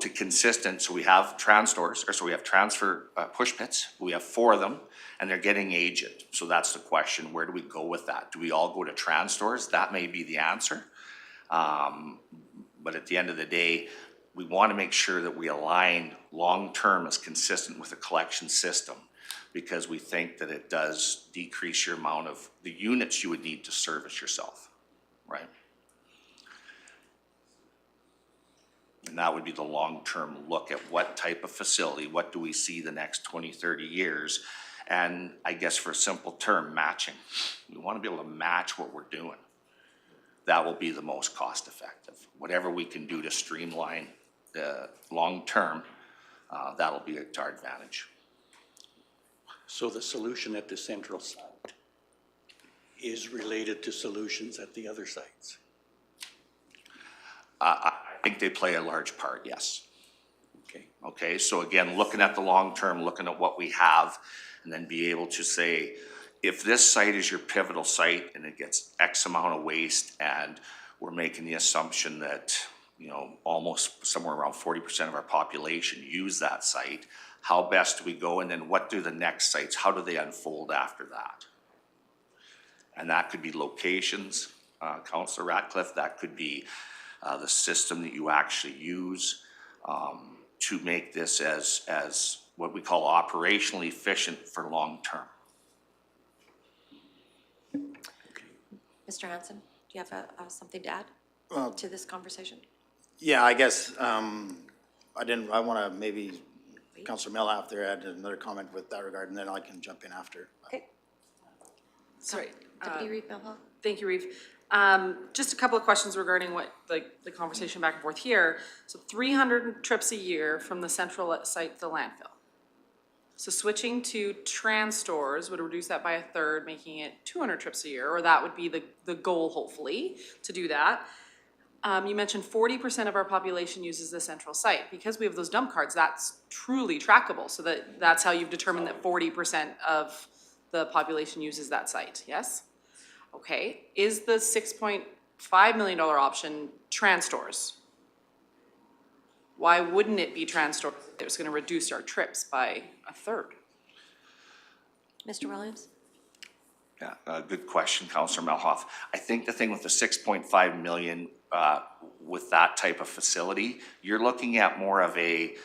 we have TransStores, we have transfer push pits, we have 4 of them, and they're getting aged. So that's the question, where do we go with that? Do we all go to TransStores? That may be the answer. But at the end of the day, we want to make sure that we align long-term as consistent with the collection system, because we think that it does decrease your amount of the units you would need to service yourself, right? And that would be the long-term look at what type of facility, what do we see the next 20, 30 years? And I guess for a simple term, matching. We want to be able to match what we're doing. That will be the most cost effective. Whatever we can do to streamline the long-term, that'll be to our advantage. So the solution at the Central site is related to solutions at the other sites? I think they play a large part, yes. Okay. Okay, so again, looking at the long term, looking at what we have, and then be able to say, if this site is your pivotal site and it gets X amount of waste, and we're making the assumption that, you know, almost somewhere around 40% of our population use that site, how best do we go, and then what do the next sites, how do they unfold after that? And that could be locations, Councillor Ratcliffe, that could be the system that you actually use to make this as what we call operationally efficient for long term. Mr. Hanson, do you have something to add to this conversation? Yeah, I guess, I wanna maybe, Councillor Melhoff there had another comment with that regard, and then I can jump in after. Okay. Sorry. Deputy Reeve Melhoff? Thank you, Reeve. Just a couple of questions regarding what, like, the conversation back and forth here. So 300 trips a year from the central site to the landfill. So switching to trans stores would reduce that by a third, making it 200 trips a year, or that would be the goal, hopefully, to do that. You mentioned 40% of our population uses the central site. Because we have those dump cards, that's truly trackable, so that's how you've determined that 40% of the population uses that site, yes? Okay, is the $6.5 million option trans stores? Why wouldn't it be trans stores? It was gonna reduce our trips by a third. Mr. Williams? Yeah, good question, Councillor Melhoff. I think the thing with the 6.5 million, with that type of facility, you're looking at more of a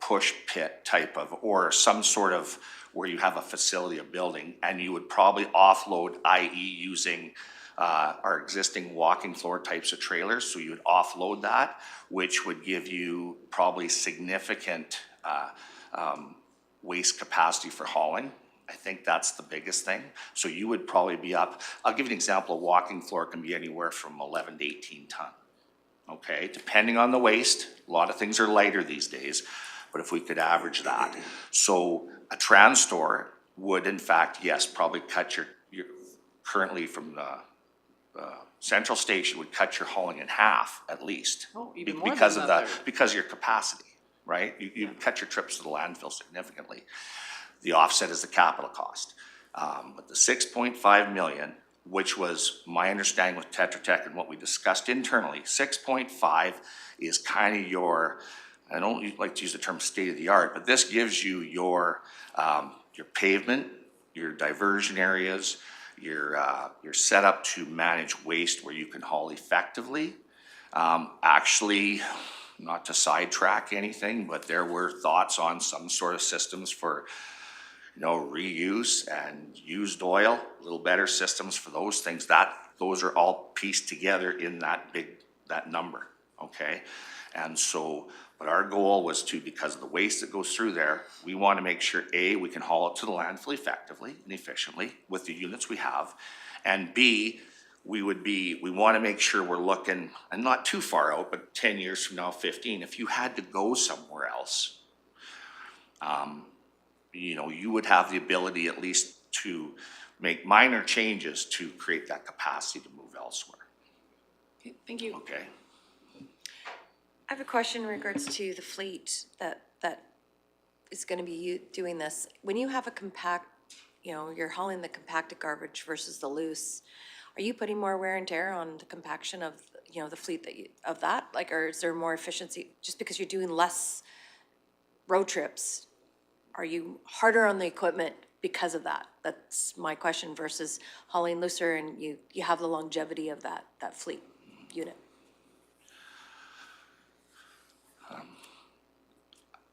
push pit type of, or some sort of where you have a facility, a building, and you would probably offload, i.e. using our existing walking floor types of trailers. So you would offload that, which would give you probably significant waste capacity for hauling. I think that's the biggest thing. So you would probably be up, I'll give you an example, a walking floor can be anywhere from 11 to 18 ton. Okay, depending on the waste, a lot of things are lighter these days, but if we could average that. So a trans store would in fact, yes, probably cut your currently from the central station would cut your hauling in half at least. Oh, even more because than of that. because of your capacity, right? You cut your trips to the landfill significantly. The offset is the capital cost. But the 6.5 million, which was my understanding with Tetra Tech and what we discussed internally, 6.5 is kind of your, I don't like to use the term state of the art, but this gives you your pavement, your diversion areas, your setup to manage waste where you can haul effectively. Actually, not to sidetrack anything, but there were thoughts on some sort of systems for, you know, reuse and used oil, a little better systems for those things. Those are all pieced together in that number, okay? And so, but our goal was to, because of the waste that goes through there, we want to make sure, A, we can haul it to the landfill effectively and efficiently with the units we have, and B, we want to make sure we're looking, and not too far out, but 10 years from now, 15, if you had to go somewhere else, you know, you would have the ability at least to make minor changes to create that capacity to move elsewhere. Okay, thank you. Okay. I have a question in regards to the fleet that is gonna be doing this. When you have a compact, you know, you're hauling the compacted garbage versus the loose, are you putting more wear and tear on the compaction of, you know, the fleet of that? Like, or is there more efficiency, just because you're doing less road trips? Are you harder on the equipment because of that? That's my question, versus hauling looser and you have the longevity of that fleet unit.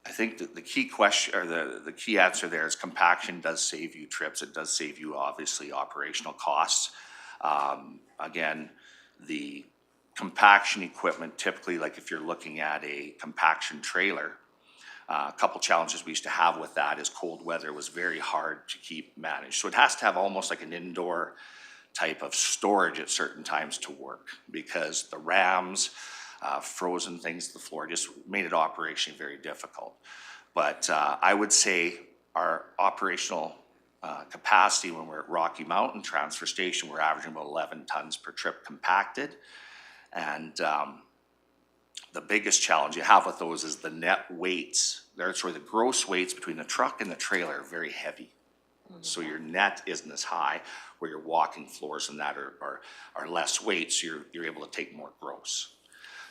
I think that the key question, or the key answer there is compaction does save you trips. It does save you obviously operational costs. Again, the compaction equipment typically, like if you're looking at a compaction trailer, a couple challenges we used to have with that is cold weather was very hard to keep managed. So it has to have almost like an indoor type of storage at certain times to work, because the rams, frozen things to the floor just made it operationally very difficult. But I would say our operational capacity when we're at Rocky Mountain Transfer Station, we're averaging about 11 tons per trip compacted. And the biggest challenge you have with those is the net weights. That's where the gross weights between the truck and the trailer are very heavy. So your net isn't as high, where your walking floors and that are less weight, so you're able to take more gross.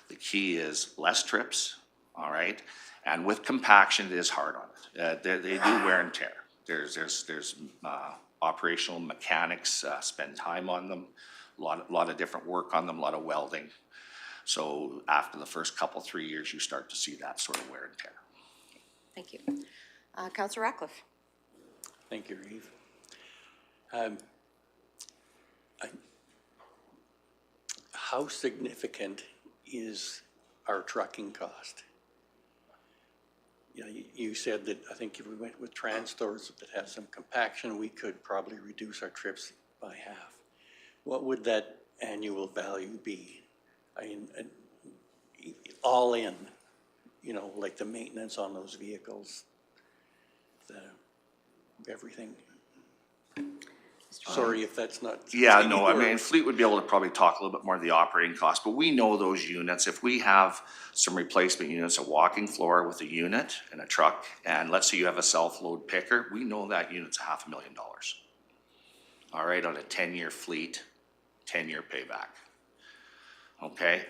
The key is less trips, all right? And with compaction, it is hard on it. They do wear and tear. There's operational mechanics, spend time on them, a lot of different work on them, a lot of welding. So after the first couple, 3 years, you start to see that sort of wear and tear. Thank you. Councillor Ratcliffe? Thank you, Reeve. How significant is our trucking cost? You know, you said that, I think if we went with Transstores that have some compaction, we could probably reduce our trips by half. What would that annual value be? I mean, all in, you know, like the maintenance on those vehicles, everything. Sorry if that's not. Yeah, no, I mean, Fleet would be able to probably talk a little bit more of the operating cost, but we know those units. If we have some replacement units, a walking floor with a unit and a truck, and let's say you have a self-load picker, we know that unit's $500,000. All right, on a 10-year fleet, 10-year payback. Okay,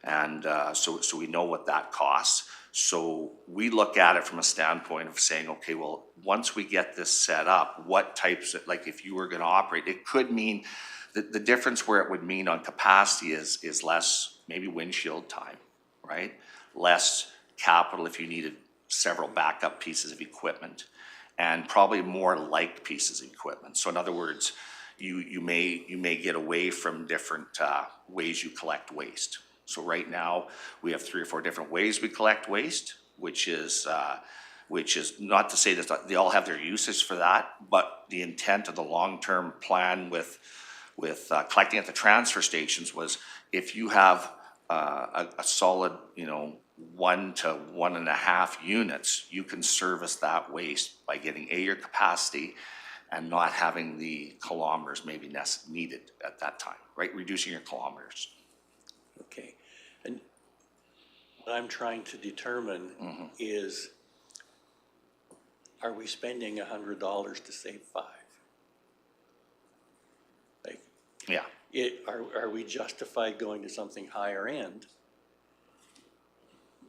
and so we know what that costs. So we look at it from a standpoint of saying, okay, well, once we get this set up, what types of, like if you were gonna operate, it could mean, the difference where it would mean on capacity is less maybe windshield time, right? Less capital if you needed several backup pieces of equipment, and probably more like pieces of equipment. So in other words, you may get away from different ways you collect waste. So right now, we have 3 or 4 different ways we collect waste, which is not to say that they all have their uses for that, but the intent of the long-term plan with collecting at the transfer stations was if you have a solid, 1 to 1.5 units, you can service that waste by getting your capacity and not having the kilometers maybe needed at that time, right? Reducing your kilometers. Okay, and what I'm trying to determine is, are we spending $100 to save 5? Like, Yeah. Are we justified going to something higher end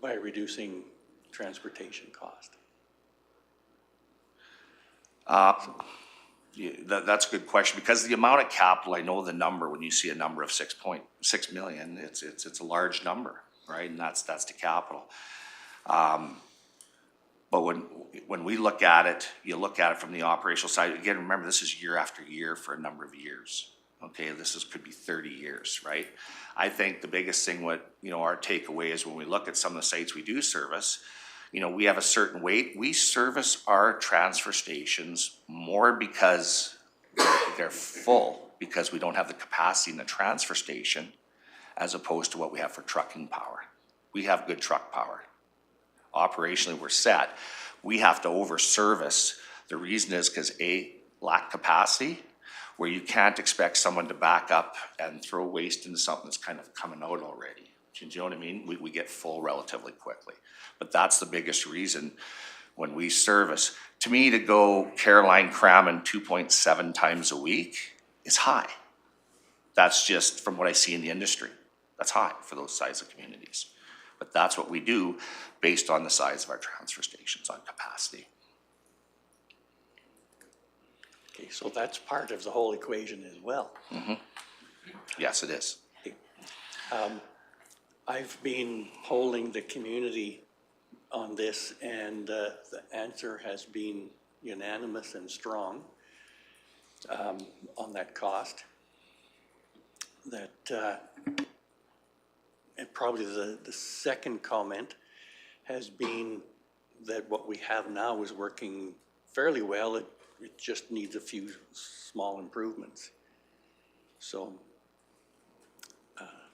by reducing transportation cost? Yeah, that's a good question, because the amount of capital, I know the number, when you see a number of 6.6 million, it's a large number, right? And that's the capital. But when we look at it, you look at it from the operational side, again, remember, this is year after year for a number of years. Okay, could be 30 years, right? I think the biggest thing, our takeaway is when we look at some of the sites we do service, we have a certain weight. We service our transfer stations more because they're full, because we don't have the capacity in the transfer station, as opposed to what we have for trucking power. We have good truck power. Operationally, we're set. We have to over-service. The reason is because lack capacity, where you can't expect someone to back up and throw waste into something that's kind of coming out already. Do you know what I mean? We get full relatively quickly. But that's the biggest reason when we service. To me, to go Caroline Crammon 2.7 times a week is high. That's just from what I see in the industry. That's high for those size of communities. But that's what we do based on the size of our transfer stations on capacity. Okay, so that's part of the whole equation as well. Yes, it is. I've been polling the community on this, and the answer has been unanimous and strong on that cost. And probably the second comment has been that what we have now is working fairly well. It just needs a few small improvements. So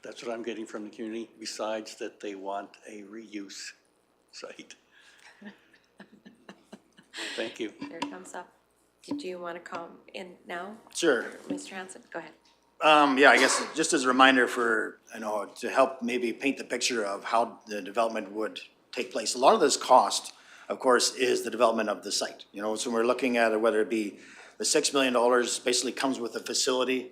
that's what I'm getting from the community, besides that they want a reuse site. Thank you. Here it comes up. Did you want to come in now? Sure. Mr. Hanson, go ahead. Yeah, I guess just as a reminder for, to help maybe paint the picture of how the development would take place. A lot of this cost, of course, is the development of the site. So we're looking at it, whether it be The $6 million basically comes with a facility.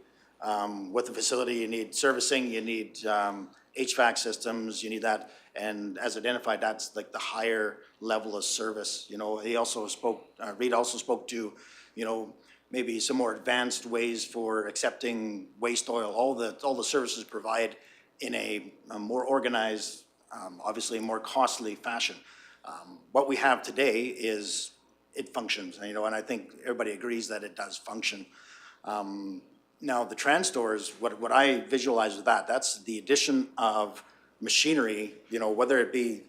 With the facility, you need servicing, you need HVAC systems, you need that. And as identified, that's like the higher level of service. You know, he also spoke, Reed also spoke to, you know, maybe some more advanced ways for accepting waste oil, all the services provide in a more organized, obviously more costly fashion. What we have today is, it functions, you know, and I think everybody agrees that it does function. Now, the trans stores, what I visualize with that, that's the addition of machinery, you know, whether it be,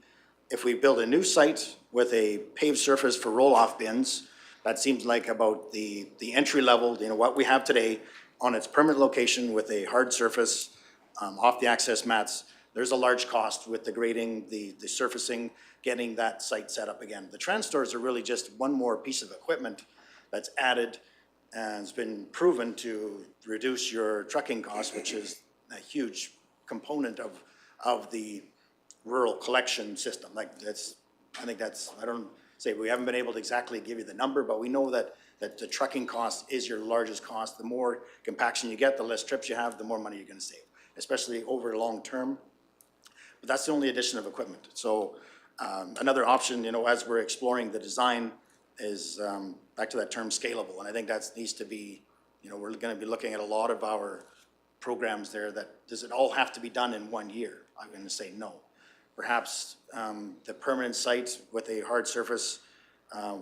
if we build a new site with a paved surface for roll-off bins, that seems like about the entry level, you know, what we have today on its permanent location with a hard surface, off the access mats. There's a large cost with the grading, the surfacing, getting that site set up again. The trans stores are really just one more piece of equipment that's added and has been proven to reduce your trucking costs, which is a huge component of the rural collection system. Like that's, I think that's, I don't say, we haven't been able to exactly give you the number, but we know that the trucking cost is your largest cost. The more compaction you get, the less trips you have, the more money you're gonna save, especially over long term. But that's the only addition of equipment. So another option, you know, as we're exploring the design is back to that term scalable. And I think that needs to be, you know, we're gonna be looking at a lot of our programs there that, does it all have to be done in 1 year? I'm gonna say no. Perhaps the permanent site with a hard surface,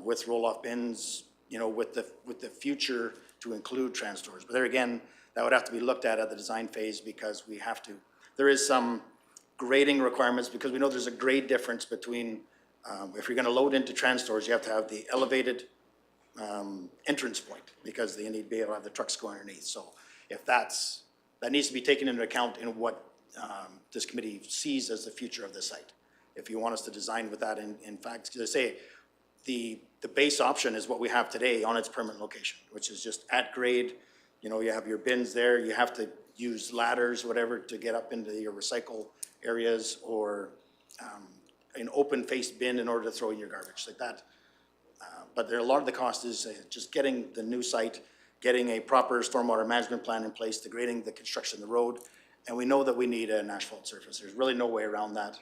with roll-off bins, you know, with the future to include trans stores. But there again, that would have to be looked at the design phase, because we have to, there is some grading requirements, because we know there's a grade difference between, if you're gonna load into trans stores, you have to have the elevated entrance point, because they need to be able to have the trucks go underneath. So if that needs to be taken into account in what this committee sees as the future of the site. If you want us to design with that, in fact, because I say, the base option is what we have today on its permanent location, which is just at grade. You know, you have your bins there, you have to use ladders, whatever, to get up into your recycle areas, or an open-faced bin in order to throw in your garbage, like that. But there, a lot of the cost is just getting the new site, getting a proper stormwater management plan in place, degrading the construction of the road, and we know that we need an asphalt surface. There's really no way around that.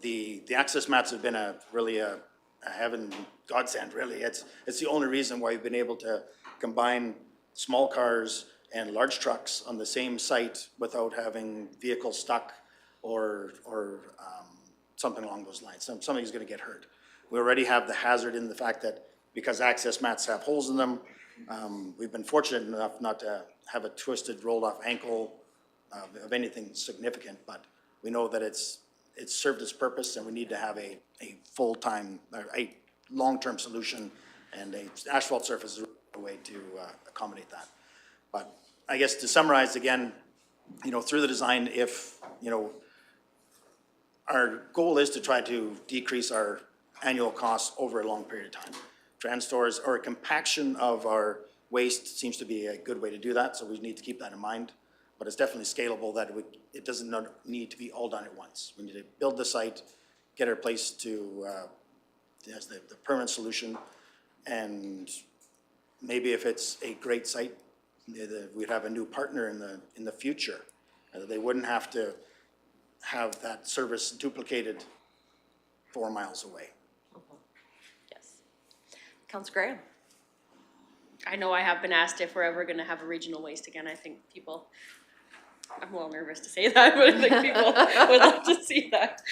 The access mats have been really a heaven godsend, really. It's the only reason why we've been able to combine small cars and large trucks on the same site without having vehicles stuck or something along those lines. Somebody's gonna get hurt. We already have the hazard in the fact that because access mats have holes in them, we've been fortunate enough not to have a twisted, rolled off ankle of anything significant, but we know that it's served its purpose, and we need to have a full-time, a long-term solution, and a asphalt surface is a way to accommodate that. But I guess to summarize again, you know, through the design, if, you know, our goal is to try to decrease our annual costs over a long period of time. Trans stores, or a compaction of our waste, seems to be a good way to do that, so we need to keep that in mind. But it's definitely scalable, that it doesn't need to be all done at once. We need to build the site, get our place to, as the permanent solution, and maybe if it's a great site, we'd have a new partner in the future. They wouldn't have to have that service duplicated 4 miles away. Yes. Councilor Graham? I know I have been asked if we're ever gonna have a regional waste again. I think people, I'm a little nervous to say that, but I think people would love to see that.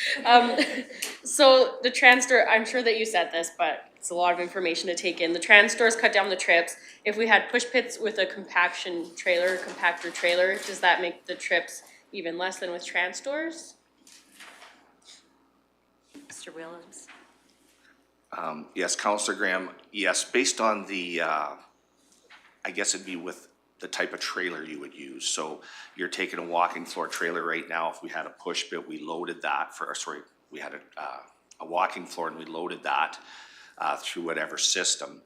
So the trans store, I'm sure that you said this, but it's a lot of information to take in. The trans stores cut down the trips. If we had push pits with a compactor trailer, does that make the trips even less than with trans stores? Mr. Williams? Yes, Councillor Graham, yes, based on the, I guess it'd be with the type of trailer you would use. So you're taking a walking floor trailer right now. If we had a push bit, we loaded that we had a walking floor and we loaded that through whatever system.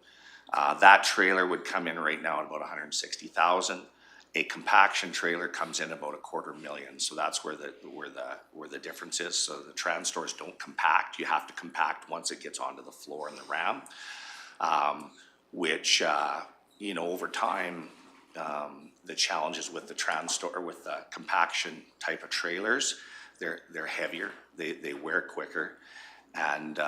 That trailer would come in right now at about 160,000. A compaction trailer comes in about $250,000. So that's where the difference is. So the trans stores don't compact. You have to compact once it gets onto the floor in the ram. which, you know, over time, the challenges with the or with the compaction type of trailers, they're heavier, they wear quicker, and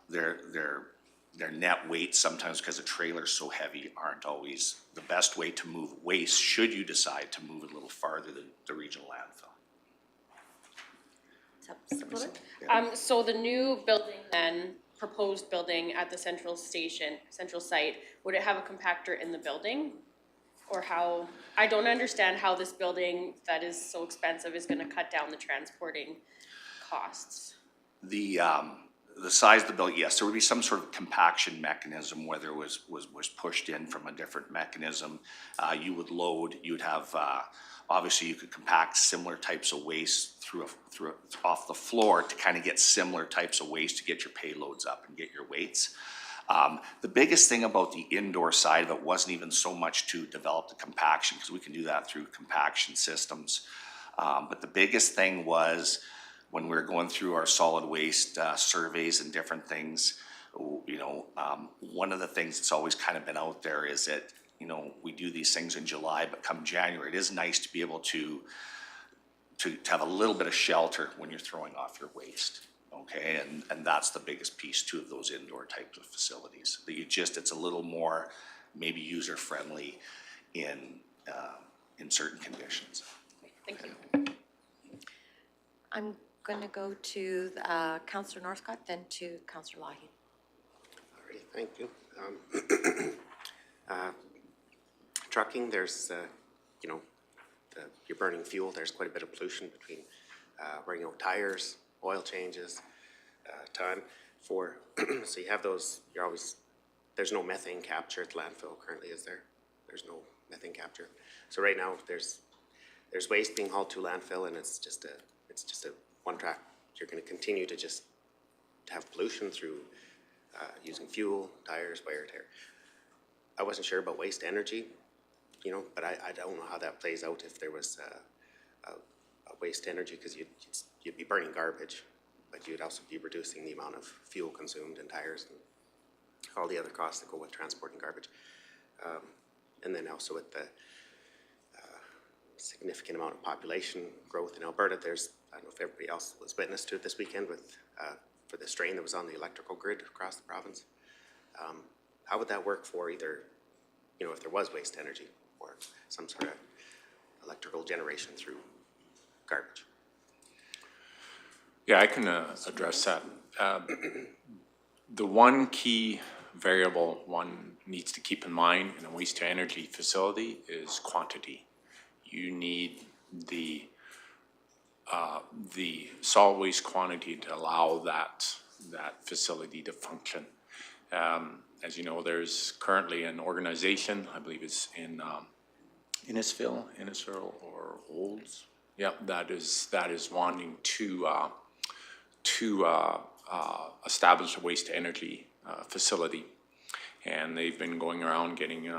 their net weight sometimes, because the trailer's so heavy, aren't always the best way to move waste, should you decide to move it a little farther than the regional landfill. So the new building then, proposed building at the central site, would it have a compactor in the building? Or how, I don't understand how this building that is so expensive is gonna cut down the transporting costs. The size of the building, yes, there would be some sort of compaction mechanism, whether it was pushed in from a different mechanism. You would load, you'd have, obviously you could compact similar types of waste off the floor to kind of get similar types of waste to get your payloads up and get your weights. The biggest thing about the indoor side of it wasn't even so much to develop the compaction, because we can do that through compaction systems. But the biggest thing was, when we were going through our solid waste surveys and different things, you know, one of the things that's always kind of been out there is that, you know, we do these things in July, but come January, it is nice to be able to have a little bit of shelter when you're throwing off your waste. Okay, and that's the biggest piece too of those indoor types of facilities. That it's a little more maybe user friendly in certain conditions. Thank you. I'm gonna go to Councillor Northcott, then to Councillor Lahi. All right, thank you. Trucking, there's, you know, you're burning fuel, there's quite a bit of pollution between wearing out tires, oil changes, time for, so you have those, there's no methane capture at the landfill currently, is there? There's no methane capture. So right now, there's waste being hauled to landfill, and it's just a one track. You're gonna continue to just have pollution through using fuel, tires, wear and tear. I wasn't sure about waste energy, you know, but I don't know how that plays out if there was a waste energy, because you'd be burning garbage, but you'd also be reducing the amount of fuel consumed in tires and all the other costs that go with transporting garbage. And then also with the significant amount of population growth in Alberta, I don't know if everybody else was witness to it this weekend with for the strain that was on the electrical grid across the province. How would that work for either, you know, if there was waste energy or some sort of electrical generation through garbage? Yeah, I can address that. The one key variable one needs to keep in mind in a waste to energy facility is quantity. You need the solid waste quantity to allow that facility to function. As you know, there's currently an organization, I believe it's in Innisfil or Olds. Yeah, that is wanting to establish a waste to energy facility, and they've been going around getting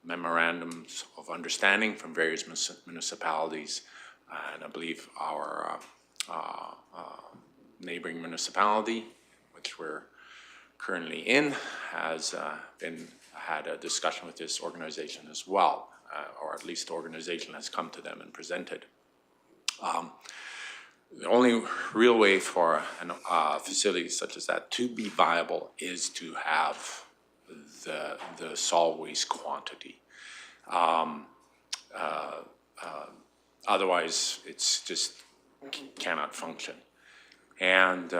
memorandums of understanding from various municipalities, and I believe our neighboring municipality, which we're currently in, has had a discussion with this organization as well, or at least the organization has come to them and presented. The only real way for a facility such as that to be viable is to have the solid waste quantity. Otherwise, it's just cannot function. And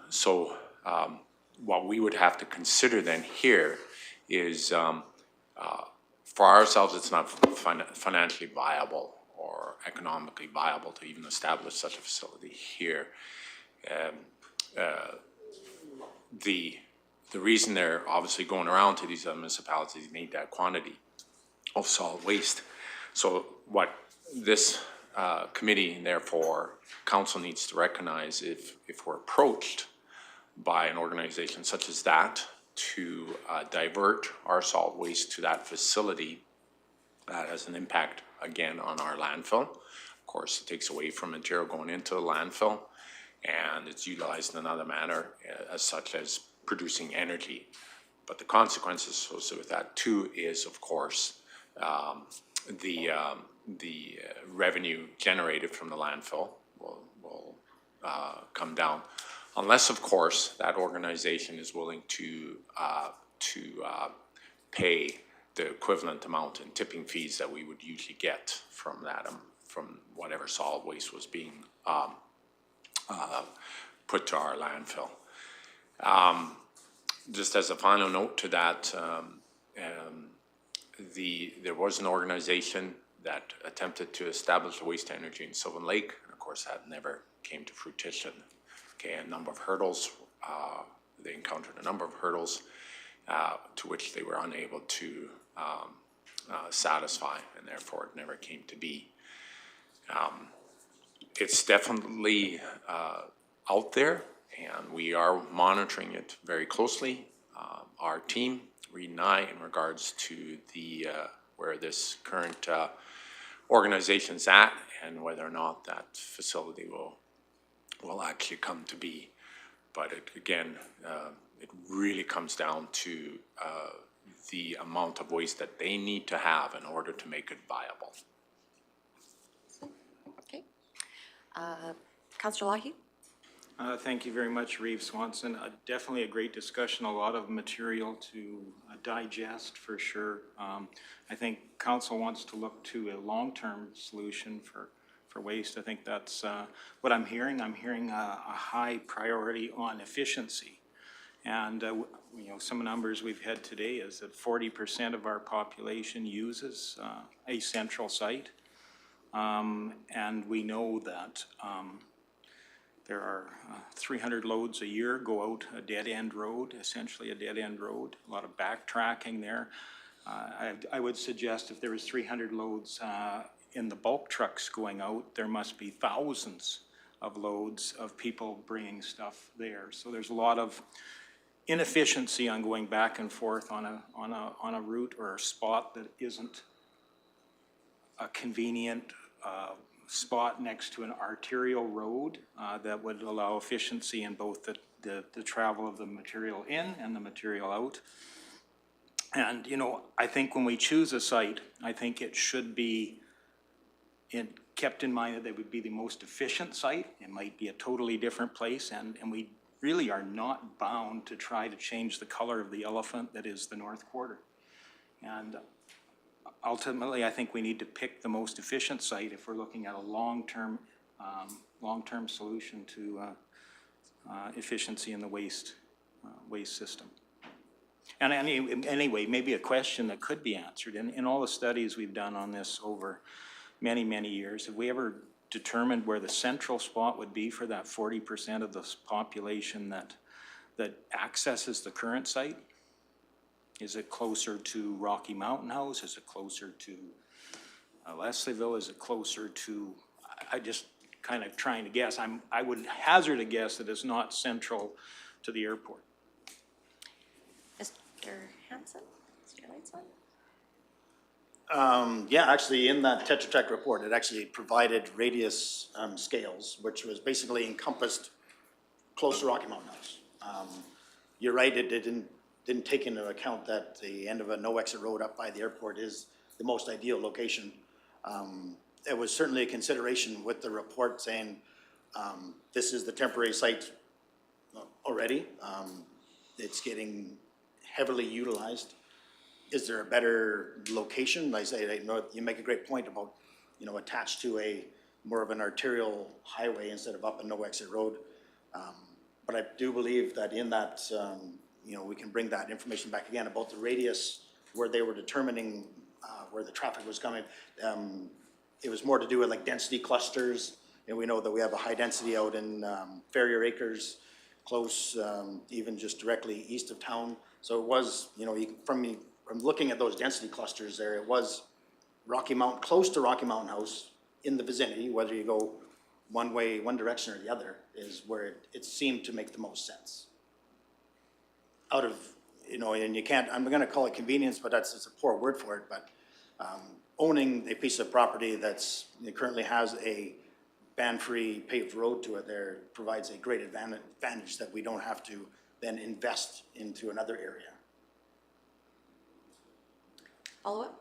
so what we would have to consider then here is for ourselves, it's not financially viable or economically viable to even establish such a facility here. The reason they're obviously going around to these other municipalities need that quantity of solid waste. So what this committee, and therefore council, needs to recognize, if we're approached by an organization such as that to divert our solid waste to that facility, that has an impact again on our landfill. Of course, it takes away from material going into the landfill, and it's utilized in another manner, as such as producing energy. But the consequences associated with that too is, of course, the revenue generated from the landfill will come down. Unless, of course, that organization is willing to pay the equivalent amount in tipping fees that we would usually get from that, from whatever solid waste was being put to our landfill. Just as a final note to that, there was an organization that attempted to establish waste energy in Sylvan Lake, and of course that never came to fruition. Okay, a number of hurdles, they encountered a number of hurdles to which they were unable to satisfy, and therefore it never came to be. It's definitely out there, and we are monitoring it very closely. Our team, Reed and I, in regards to the where this current organization's at and whether or not that facility will actually come to be. But again, it really comes down to the amount of waste that they need to have in order to make it viable. Okay. Councillor Lahey? Thank you very much, Reeve Swanson. Definitely a great discussion, a lot of material to digest for sure. I think council wants to look to a long-term solution for waste. I think that's what I'm hearing. I'm hearing a high priority on efficiency. And you know, some numbers we've had today is that 40% of our population uses a central site. And we know that there are 300 loads a year go out a dead-end road, essentially a dead-end road, a lot of backtracking there. I would suggest if there was 300 loads in the bulk trucks going out, there must be thousands of loads of people bringing stuff there. So there's a lot of inefficiency on going back and forth on a route or a spot that isn't a convenient spot next to an arterial road that would allow efficiency in both the travel of the material in and the material out. And, you know, I think when we choose a site, I think it should be kept in mind that it would be the most efficient site. It might be a totally different place, and we really are not bound to try to change the color of the elephant that is the North Quarter. And ultimately, I think we need to pick the most efficient site if we're looking at a long-term solution to efficiency in the waste system. And anyway, maybe a question that could be answered. In all the studies we've done on this over many, many years, have we ever determined where the central spot would be for that 40% of the population that accesses the current site? Is it closer to Rocky Mountain House? Is it closer to Leslieville? Is it closer to, I just kind of trying to guess. I would hazard a guess that it's not central to the airport. Mr. Hanson? Is your lights on? Yeah, actually in that Tetra Tech report, it actually provided radius scales, which was basically encompassed close to Rocky Mountain House. You're right, it didn't take into account that the end of a no exit road up by the airport is the most ideal location. It was certainly a consideration with the report saying this is the temporary site already. It's getting heavily utilized. Is there a better location? I say, I know you make a great point about, you know, attached to a more of an arterial highway instead of up a no exit road. But I do believe that in that, you know, we can bring that information back again about the radius where they were determining where the traffic was coming. It was more to do with like density clusters, and we know that we have a high density out in Farrier Acres, close, even just directly east of town. So it was, you know, from looking at those density clusters there, it was Rocky Mountain, close to Rocky Mountain House in the vicinity, whether you go one way, one direction or the other, is where it seemed to make the most sense. Out of, you know, and you can't, I'm gonna call it convenience, but it's a poor word for it, but owning a piece of property that's, it currently has a ban-free paved road to it there provides a great advantage that we don't have to then invest into another area. follow-up?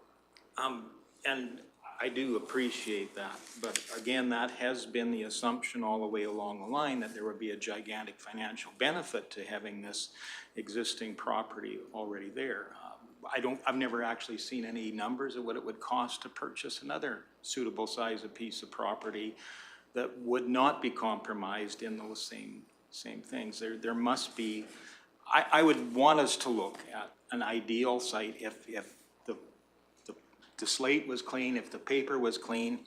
And I do appreciate that, but again, that has been the assumption all the way along the line, that there would be a gigantic financial benefit to having this existing property already there. I've never actually seen any numbers of what it would cost to purchase another suitable size of piece of property that would not be compromised in those same things. There must be, I would want us to look at an ideal site if the slate was clean, if the paper was clean,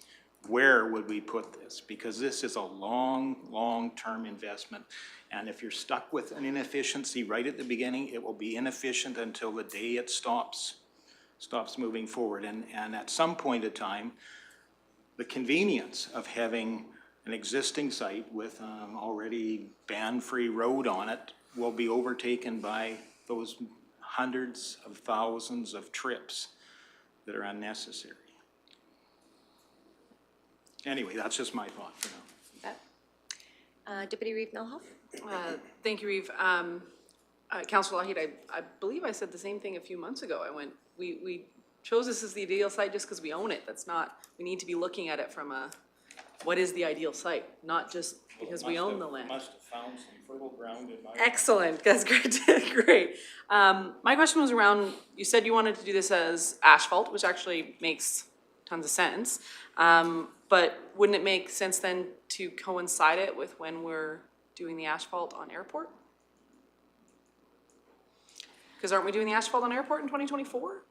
where would we put this? Because this is a long-term investment. And if you're stuck with an inefficiency right at the beginning, it will be inefficient until the day it stops moving forward. And at some point in time, the convenience of having an existing site with an already ban-free road on it will be overtaken by those hundreds of thousands of trips that are unnecessary. Anyway, that's just my thought for now. Deputy Reeve Nelhoff? Thank you, Reeve. Councilor Lougheed, I believe I said the same thing a few months ago. I went, we chose this as the ideal site just because we own it. That's not, we need to be looking at it from a, what is the ideal site? Not just because we own the land. Must have found some fertile ground in my. Excellent, that's great, great. My question was around, you said you wanted to do this as asphalt, which actually makes tons of sense. But wouldn't it make sense then to coincide it with when we're doing the asphalt on Airport? Because aren't we doing the asphalt on Airport in 2024?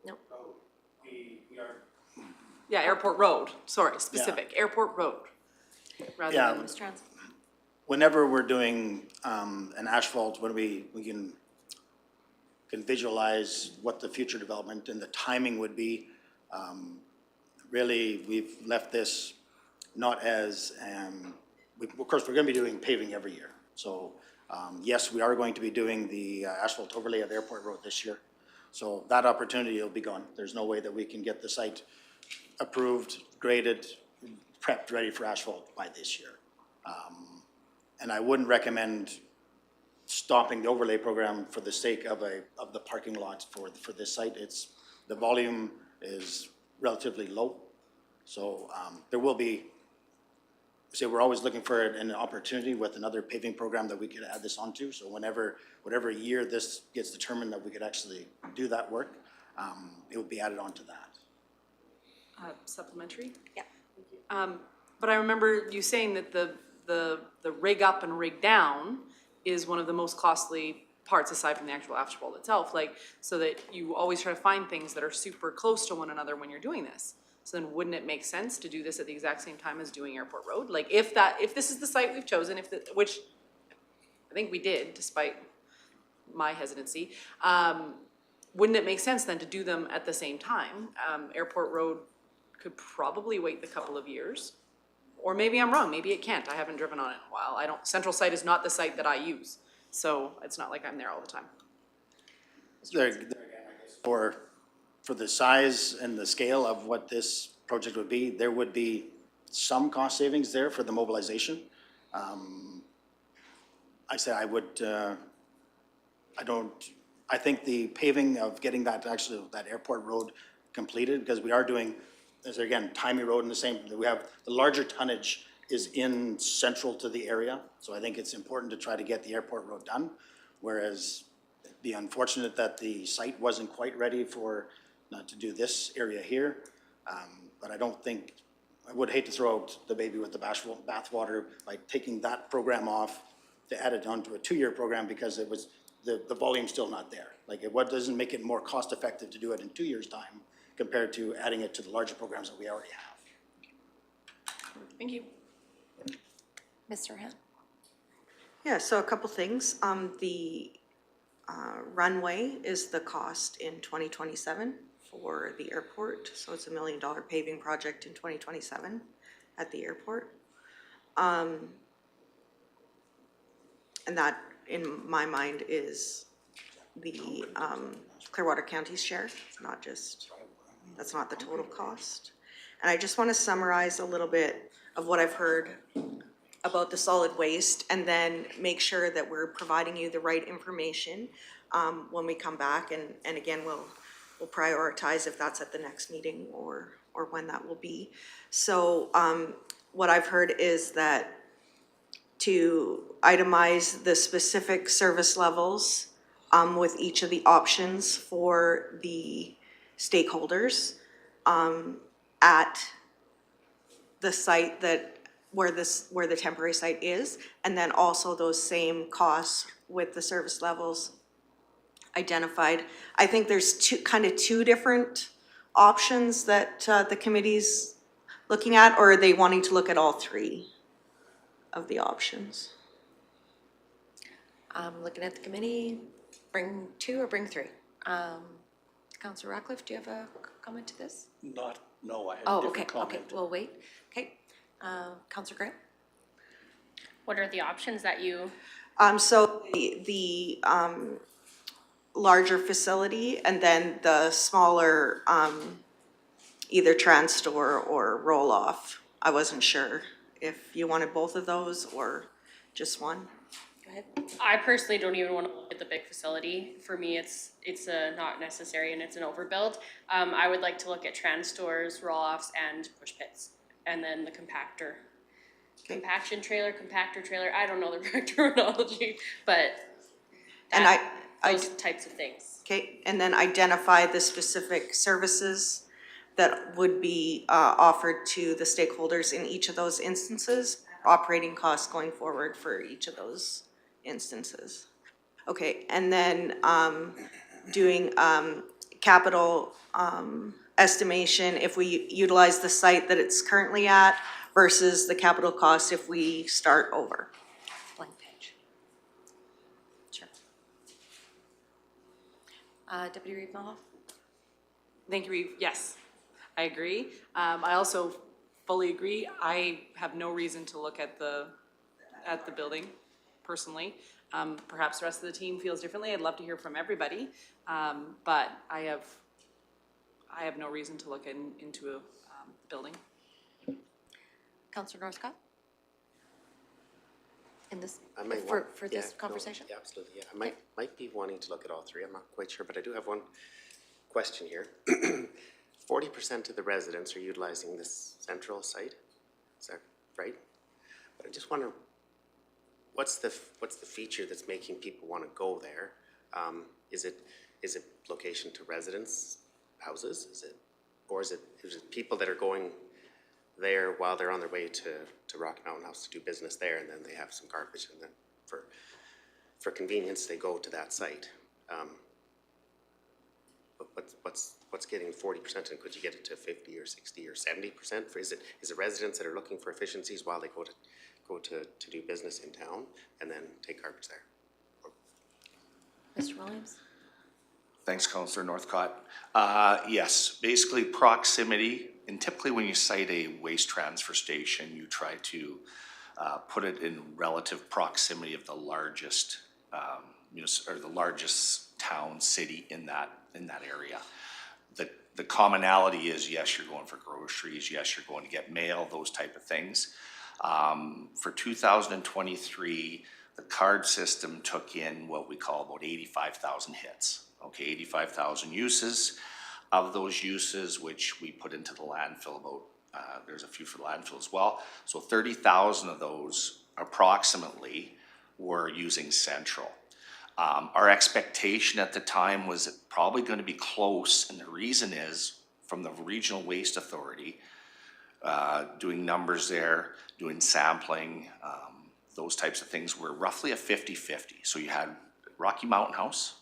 No. We are. Yeah, Airport Road, sorry, specific, Airport Road, rather Yeah. than. Ms. Trans? Whenever we're doing an asphalt, when we can visualize what the future development and the timing would be, really, we've left this not as, of course, we're gonna be doing paving every year. So, yes, we are going to be doing the asphalt overlay of Airport Road this year. So that opportunity will be gone. There's no way that we can get the site approved, graded, prepped, ready for asphalt by this year. And I wouldn't recommend stopping the overlay program for the sake of the parking lot for this site. The volume is relatively low. So, there will be, we're always looking for an opportunity with another paving program that we could add this onto. So whatever year this gets determined that we could actually do that work, it would be added onto that. Supplementary? Yeah. But I remember you saying that the rig up and rig down is one of the most costly parts aside from the actual asphalt itself, like, so that you always try to find things that are super close to one another when you're doing this. So then wouldn't it make sense to do this at the exact same time as doing Airport Road? Like if this is the site we've chosen, which I think we did despite my hesitancy, wouldn't it make sense then to do them at the same time? Airport Road could probably wait the couple of years. Or maybe I'm wrong, maybe it can't. I haven't driven on it in a while. Central Site is not the site that I use. So it's not like I'm there all the time. For the size and the scale of what this project would be, there would be some cost savings there for the mobilization. I said I would, I think the paving of getting that Airport Road completed, because we are doing, as again, Timey Road and the same, we have, the larger tonnage is in central to the area. So I think it's important to try to get the Airport Road done, whereas it'd be unfortunate that the site wasn't quite ready to do this area here. But I don't think, I would hate to throw out the baby with the bathwater by taking that program off to add it onto a 2-year program, because it was, the volume's still not there. Like, it doesn't make it more cost effective to do it in 2 years' time compared to adding it to the larger programs that we already have. Thank you. Ms. Serhan? Yeah, so a couple things. The runway is the cost in 2027 for the airport. So it's $1 million paving project in 2027 at the airport. And that, in my mind, is the Clearwater County's share, not just, that's not the total cost. And I just want to summarize a little bit of what I've heard about the solid waste, and then make sure that we're providing you the right information when we come back, and again, we'll prioritize if that's at the next meeting or when that will be. So what I've heard is that to itemize the specific service levels with each of the options for the stakeholders at the site where the temporary site is, and then also those same costs with the service levels identified. I think there's two different options that the committee's looking at, or are they wanting to look at all three of the options? Looking at the committee, bring two or bring three? Councillor Ratcliffe, do you have a comment to this? No, I had a Oh, different okay, okay, comment. we'll wait. Okay, Councillor Grant? What are the options that you, So the larger facility, and then the smaller either trans-store or roll-off. I wasn't sure if you wanted both of those or just one. Go ahead. I personally don't even want to look at the big facility. For me, it's not necessary and it's an overbuild. I would like to look at trans stores, roll-offs, and push pits, and then the compactor. Compaction trailer, compactor trailer, I don't know the correct terminology, but And those types of things. Okay, and then identify the specific services that would be offered to the stakeholders in each of those instances, operating costs going forward for each of those instances. Okay, and then doing capital estimation if we utilize the site that it's currently at versus the capital cost if we start over. Blank page. Sure. Deputy Reeve Malhoff? Thank you, Reeve. Yes, I agree. I also fully agree. I have no reason to look at the building personally. Perhaps the rest of the team feels differently. I'd love to hear from everybody. But I have no reason to look into a building. Councillor Northcott? In this, I might for want- this yeah, no, conversation? Yeah, absolutely, yeah. I might be wanting to look at all three, I'm not quite sure, but I do have one question here. 40% of the residents are utilizing this central site, is that right? But I just wonder, what's the feature that's making people want to go there? Is it location to residents' houses? Is it people that are going there while they're on their way to Rocky Mountain House to do business there, and then they have some garbage, and then for convenience they go to that site? But what's getting 40%, and could you get it to 50 or 60 or 70%? Is it residents that are looking for efficiencies while they go to do business in town and then take garbage there? Mr. Williams? Thanks, Councillor Northcott. Yes, basically proximity, and typically when you cite a waste transfer station, you try to put it in relative proximity of the largest or the largest town, city in that area. The commonality is, yes, you're going for groceries, yes, you're going to get mail, those type of things. For 2023, the card system took in what we call about 85,000 hits. Okay, 85,000 uses. Of those uses, which we put into the landfill, about there's a few for the landfill as well. So 30,000 of those approximately were using Central. Our expectation at the time was probably going to be close, and the reason is from the Regional Waste Authority, doing numbers there, doing sampling, those types of things were roughly a 50-50. So you had Rocky Mountain House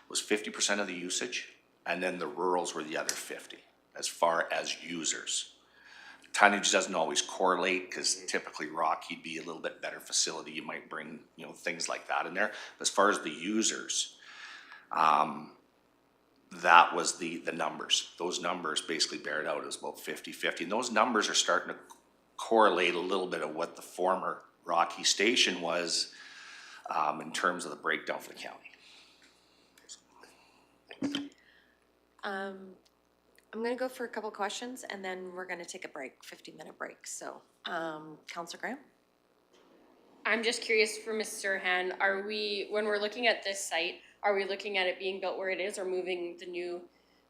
was 50% of the usage, and then the rurals were the other 50 as far as users. Tonnage doesn't always correlate because typically Rocky'd be a little bit better facility. You might bring, things like that in there. As far as the users, that was the numbers. Those numbers basically bear it out as about 50-50. And those numbers are starting to correlate a little bit of what the former Rocky station was in terms of the breakdown for the county. I'm gonna go for a couple questions and then we're gonna take a break, 15-minute break. So, Councillor Graham? I'm just curious for Ms. Serhan, are we, when we're looking at this site, are we looking at it being built where it is or moving the new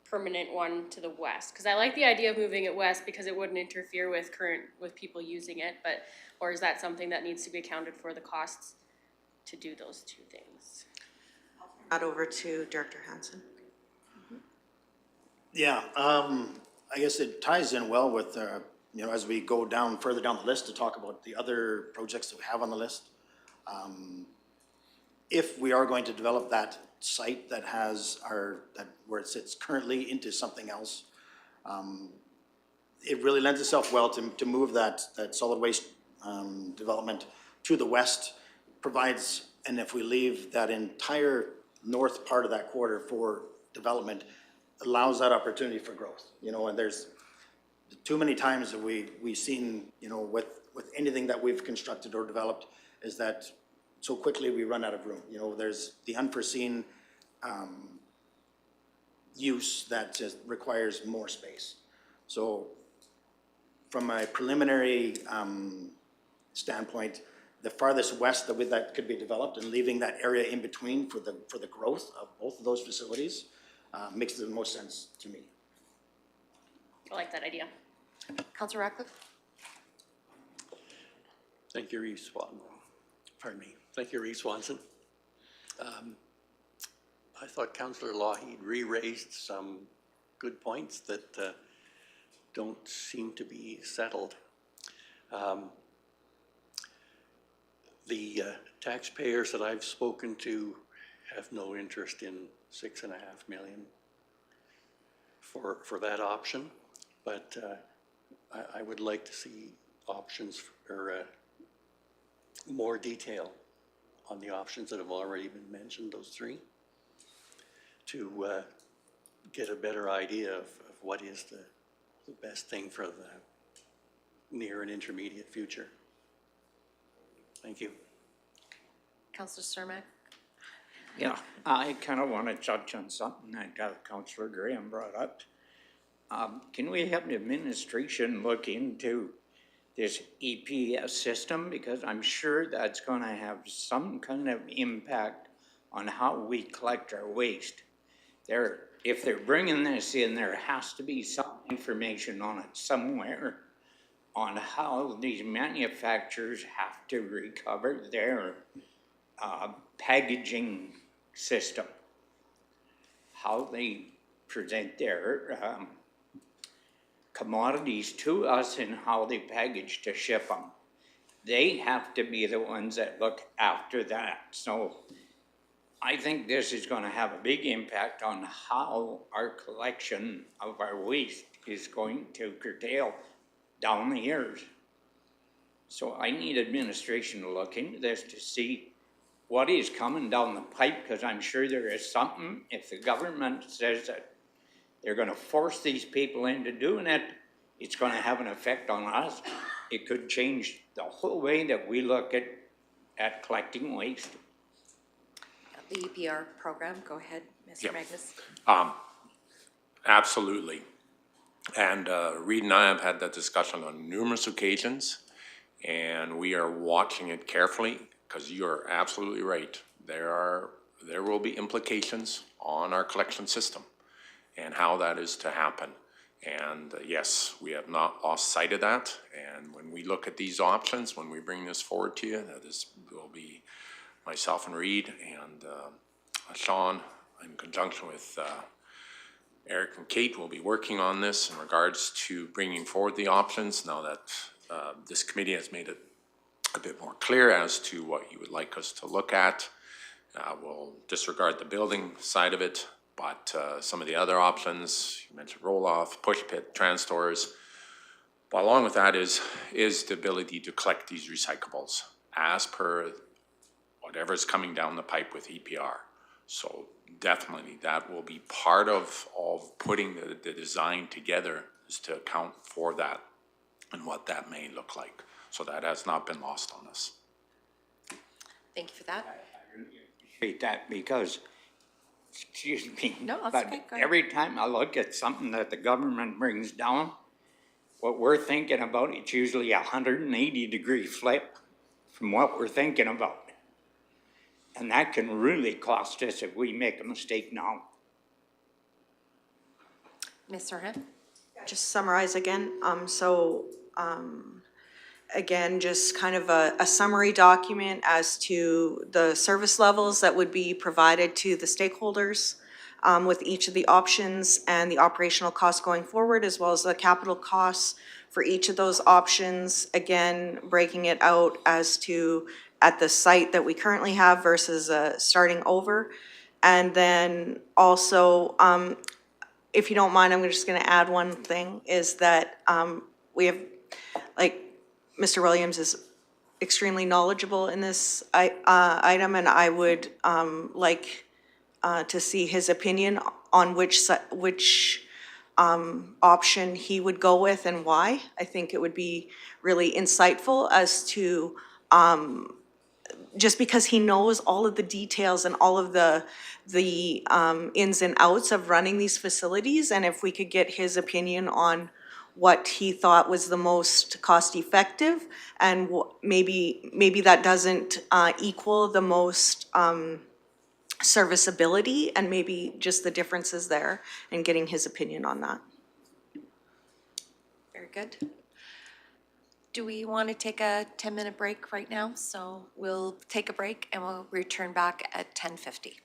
permanent one to the west? Because I like the idea of moving it west because it wouldn't interfere with with people using it, but, or is that something that needs to be accounted for, the costs to do those two things? That over to Director Hansen. Yeah, I guess it ties in well with, you know, as we go down, further down the list to talk about the other projects that we have on the list. If we are going to develop that site that has where it sits currently into something else, it really lends itself well to move that solid waste, development to the west, provides, and if we leave that entire north part of that quarter for development, allows that opportunity for growth, you know, and there's too many times that we've seen, you know, with anything that we've constructed or developed, is that so quickly we run out of room. You know, there's the unforeseen use that just requires more space. So from a preliminary standpoint, the farthest west that could be developed and leaving that area in between for the growth of both of those facilities makes the most sense to me. I like that idea. Councillor Ratcliffe? Thank you, Reeve Swanson. Pardon me. Thank you, Reeve Swanson. I thought Councillor Lougheed re-raised some good points that don't seem to be settled. The taxpayers that I've spoken to have no interest in $6.5 million for that option, but I would like to see options or more detail on the options that have already been mentioned, those three, to get a better idea of what is the best thing for the near and intermediate future. Thank you. Councillor Cermak? Yeah, I kind of want to touch on something that Councillor Graham brought up. Can we have the administration look into this EPS system? Because I'm sure that's going to have some kind of impact on how we collect our waste. If they're bringing this in, there has to be some information on it somewhere on how these manufacturers have to recover their packaging system, how they present their commodities to us and how they package to ship them. They have to be the ones that look after that. So I think this is going to have a big impact on how our collection of our waste is going to curtail down the years. So I need administration to look into this to see what is coming down the pipe, because I'm sure there is something. If the government says that they're going to force these people into doing it, it's going to have an effect on us. It could change the whole way that we look at collecting waste. The EPR program, go ahead, Mr. Yep. Magnus. Absolutely. And Reed and I have had that discussion on numerous occasions, and we are watching it carefully, because you are absolutely right. There will be implications on our collection system and how that is to happen. And yes, we have not lost sight of that. And when we look at these options, when we bring this forward to you, this will be myself and Reed and Sean, in conjunction with Eric and Kate, will be working on this in regards to bringing forward the options now that this committee has made it a bit more clear as to what you would like us to look at. We'll disregard the building side of it, but some of the other options, you mentioned roll-off, push pit, trans-stores, but along with that is the ability to collect these recyclables as per whatever's coming down the pipe with EPR. So definitely that will be part of putting the design together, is to account for that and what that may look like. So that has not been lost on us. Thank you for that. I really appreciate that, because, excuse me, No, that's but okay, go ahead. every time I look at something that the government brings down, what we're thinking about, it's usually a 180-degree flip from what we're thinking about. And that can really cost us if we make a mistake now. Ms. Serhan? Just summarize again, again, just kind of a summary document as to the service levels that would be provided to the stakeholders with each of the options and the operational costs going forward, as well as the capital costs for each of those options. Again, breaking it out as to at the site that we currently have versus starting over. And then also, if you don't mind, I'm just gonna add one thing, is that we have, like, Mr. Williams is extremely knowledgeable in this item, and I would like to see his opinion on which option he would go with and why. I think it would be really insightful as to, just because he knows all of the details and all of the ins and outs of running these facilities, and if we could get his opinion on what he thought was the most cost-effective, and maybe that doesn't equal the most serviceability, and maybe just the differences there, and getting his opinion on that. Very good. Do we want to take a 10-minute break right now? So we'll take a break and we'll return back at 10:50.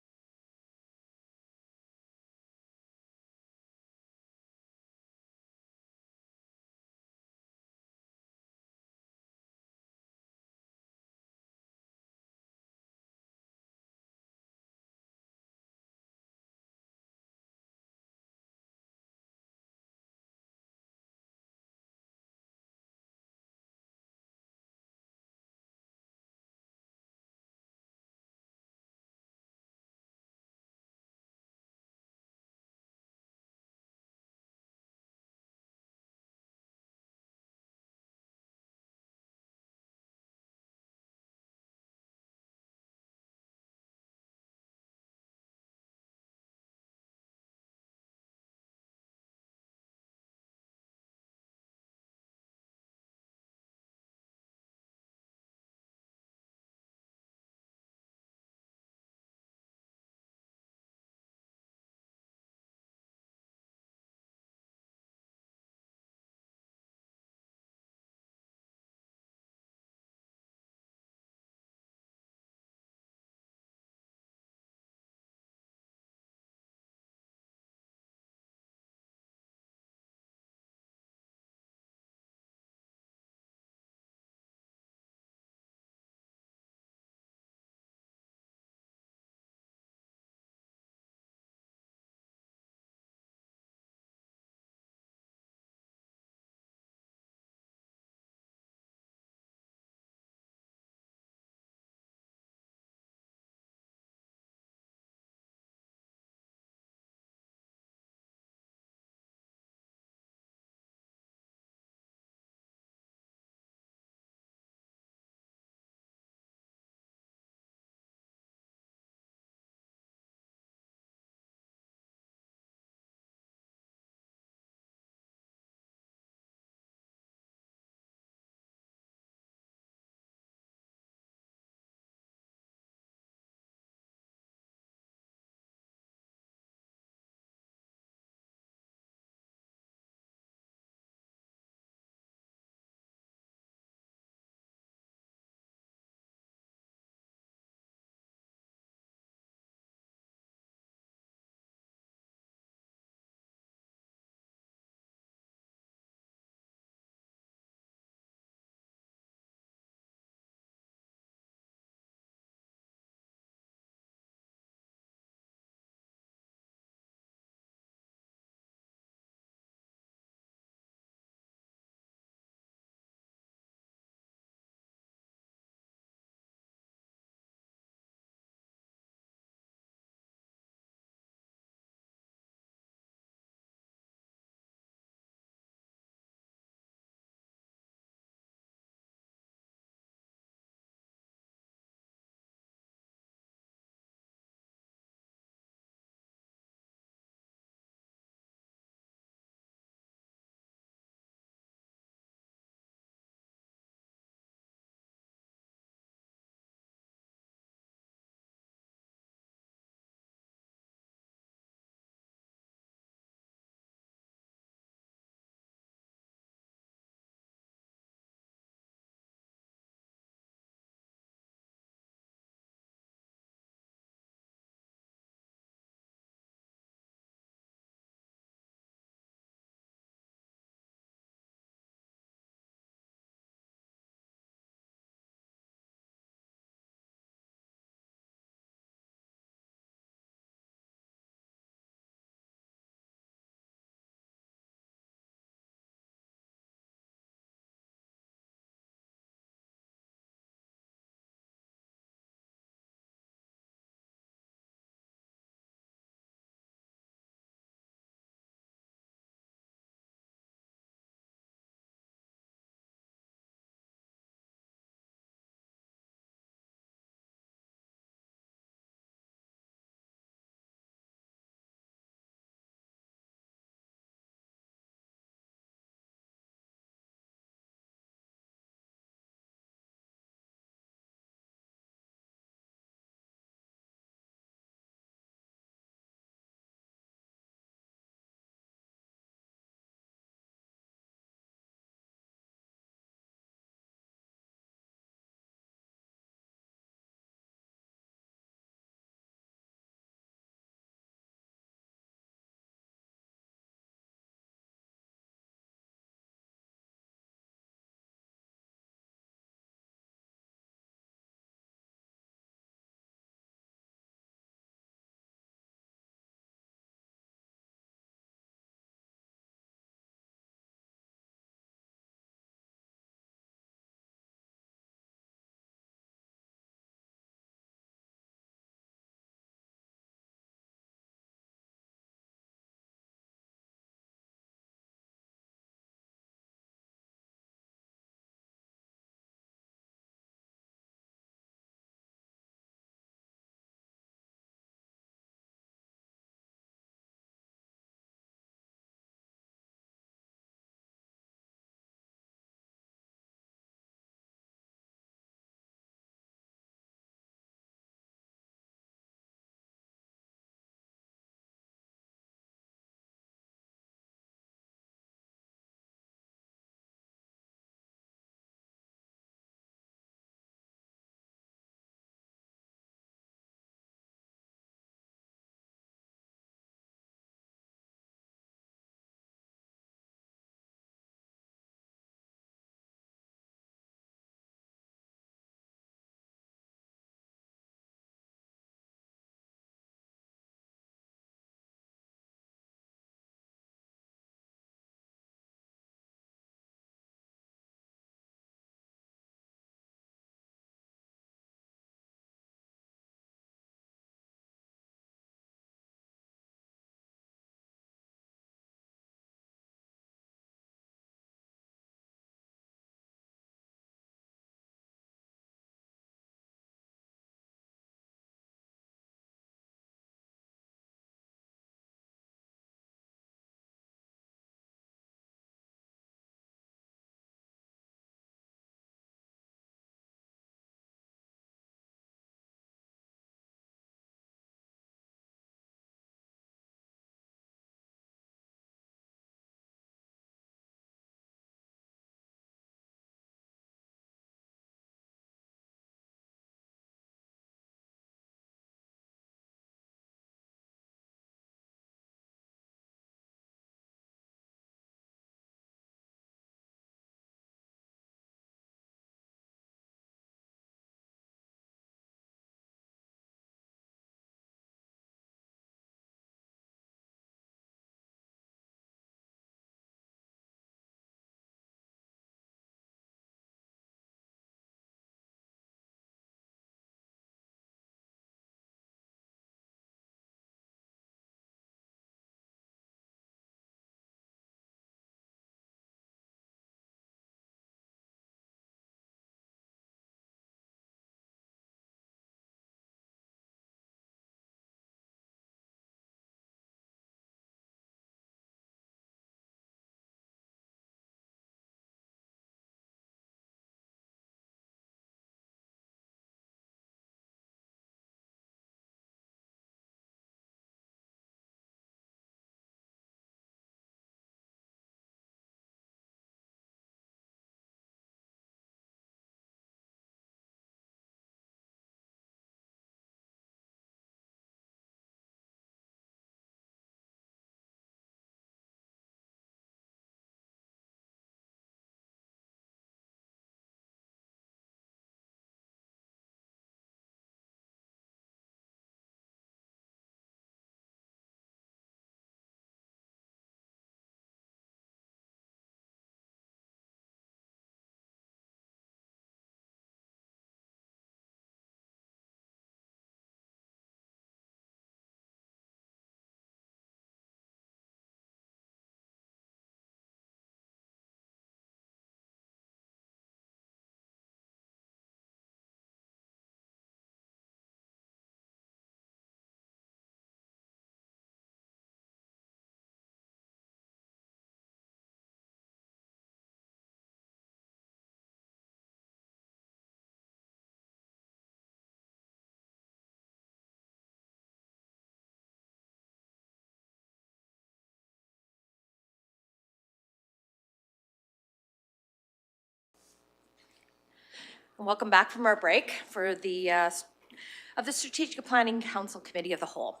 Welcome back from our break for the, of the Strategic Planning Council Committee of the Whole.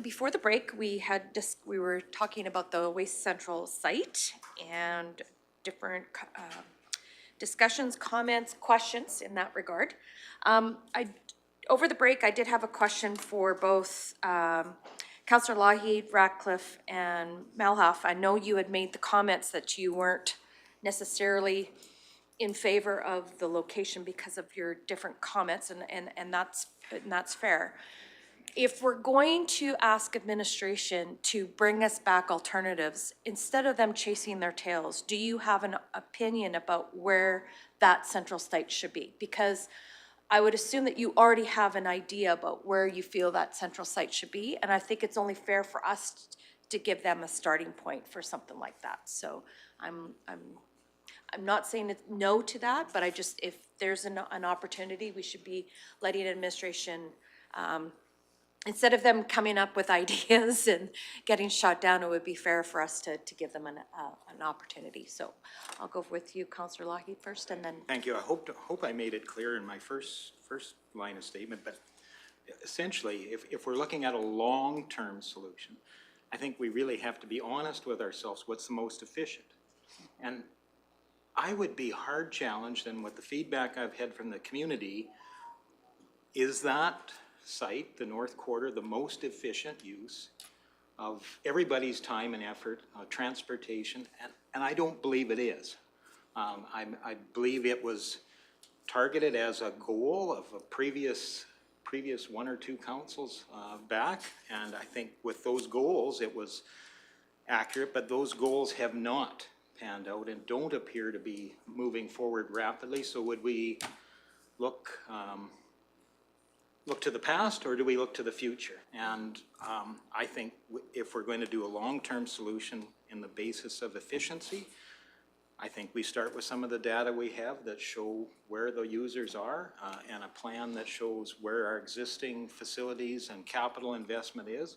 Before the break, we were talking about the Waste Central site and different discussions, comments, questions in that regard. Over the break, I did have a question for both Councillor Lougheed, Ratcliffe, and Malhoff. I know you had made the comments that you weren't necessarily in favor of the location because of your different comments, and that's fair. If we're going to ask administration to bring us back alternatives, instead of them chasing their tails, do you have an opinion about where that central site should be? Because I would assume that you already have an idea about where you feel that central site should be, and I think it's only fair for us to give them a starting point for something like that. So I'm not saying it's no to that, but I just, if there's an opportunity, we should be letting administration, instead of them coming up with ideas and getting shot down, it would be fair for us to give them an opportunity. So I'll go with you, Councillor Lougheed first, and then. Thank you. I hope I made it clear in my first line of statement, but essentially, if we're looking at a long-term solution, I think we really have to be honest with ourselves, what's the most efficient? And I would be hard challenged, and with the feedback I've had from the community, is that site, the North Quarter, the most efficient use of everybody's time and effort, transportation, and I don't believe it is. I believe it was targeted as a goal of a previous one or two councils back, and I think with those goals it was accurate, but those goals have not panned out and don't appear to be moving forward rapidly. So would we look to the past, or do we look to the future? And I think if we're going to do a long-term solution in the basis of efficiency, I think we start with some of the data we have that show where the users are, and a plan that shows where our existing facilities and capital investment is,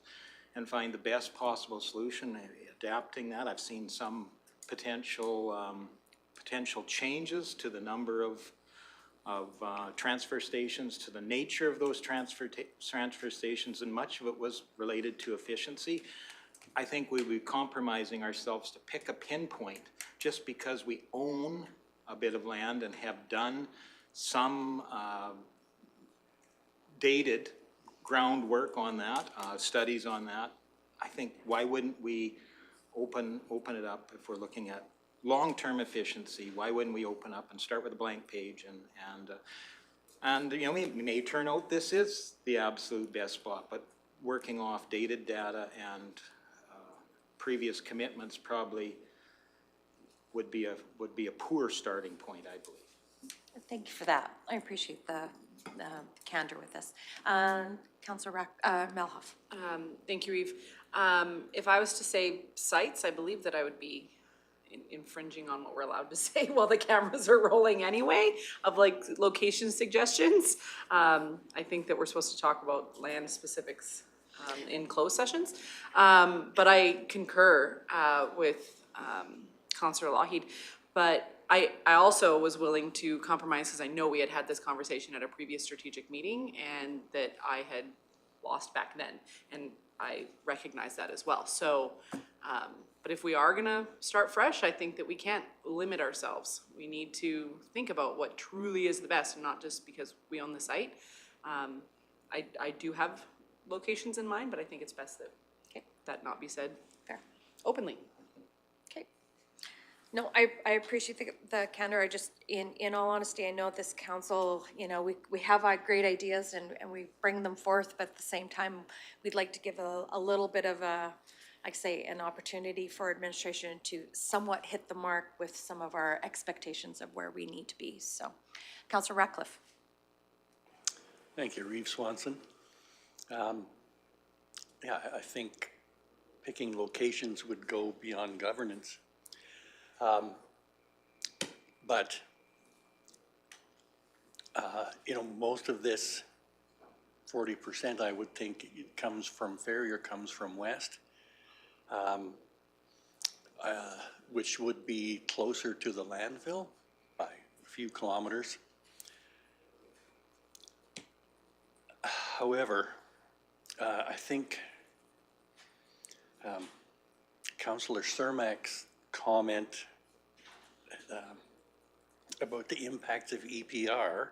and find the best possible solution, adapting that. I've seen some potential changes to the number of transfer stations, to the nature of those transfer stations, and much of it was related to efficiency. I think we would be compromising ourselves to pick a pinpoint just because we own a bit of land and have done some dated groundwork on that, studies on that. I think, why wouldn't we open it up if we're looking at long-term efficiency? Why wouldn't we open up and start with a blank page and you know, we may turn out this is the absolute best spot, but working off dated data and previous commitments probably would be a poor starting point, I believe. Thank you for that. I appreciate the candor with this. Councillor Malhoff. Thank you, Eve. If I was to say sites, I believe that I would be infringing on what we're allowed to say while the cameras are rolling anyway, of like location suggestions. I think that we're supposed to talk about land specifics in closed sessions. But I concur with Councillor Lougheed. But I also was willing to compromise because I know we had this conversation at a previous strategic meeting and that I had lost back then. And I recognize that as well. So, but if we are gonna start fresh, I think that we can't limit ourselves. We need to think about what truly is the best, and not just because we own the site. I do have locations in mind, but I think it's best that that not be said Fair. openly. Okay. No, I appreciate the candor. I just, in all honesty, I know this council, you know, we have great ideas and we bring them forth, but at the same time, we'd like to give a little bit of a, like say, an opportunity for administration to somewhat hit the mark with some of our expectations of where we need to be. So, Councillor Ratcliffe. Thank you, Reeve Swanson. Yeah, I think picking locations would go beyond governance. But you know, most of this 40%, I would think, it comes from Ferrier, comes from west, which would be closer to the landfill by a few kilometers. However, I think Councillor Cermak's comment about the impacts of EPR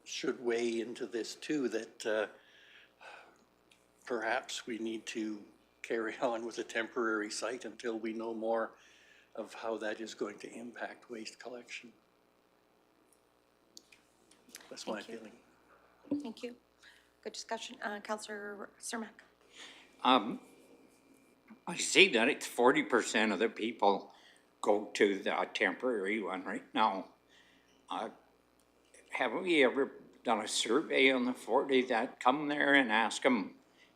should weigh into this too, that perhaps we need to carry on with a temporary site until we know more of how that is going to impact waste collection. That's my Thank you. feeling. Thank you. Good discussion. Councillor Cermak. I see that it's 40% of the people go to the temporary one right now. Have we ever done a survey on the 40 that come there and ask them,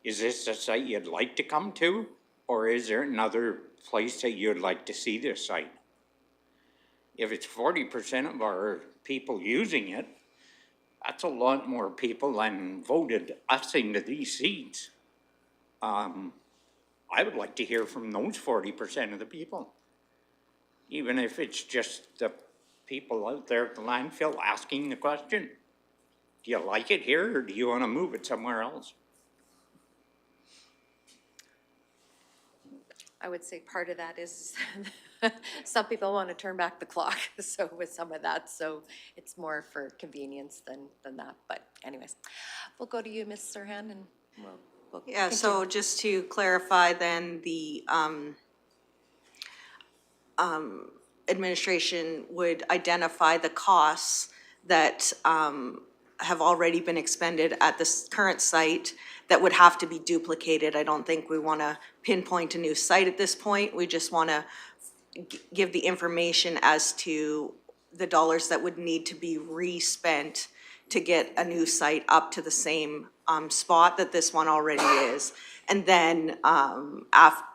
is this a site you'd like to come to? Or is there another place that you'd like to see this site? If it's 40% of our people using it, that's a lot more people than voted us into these seats. I would like to hear from those 40% of the people. Even if it's just the people out there at the landfill asking the question, do you like it here or do you want to move it somewhere else? I would say part of that is some people want to turn back the clock, so with some of that, so it's more for convenience than that, but anyways. We'll go to you, Ms. Serhan, and we'll Yeah, so continue. just to clarify then, the administration would identify the costs that have already been expended at this current site that would have to be duplicated. I don't think we want to pinpoint a new site at this point. We just want to give the information as to the dollars that would need to be re-spent to get a new site up to the same spot that this one already is. And then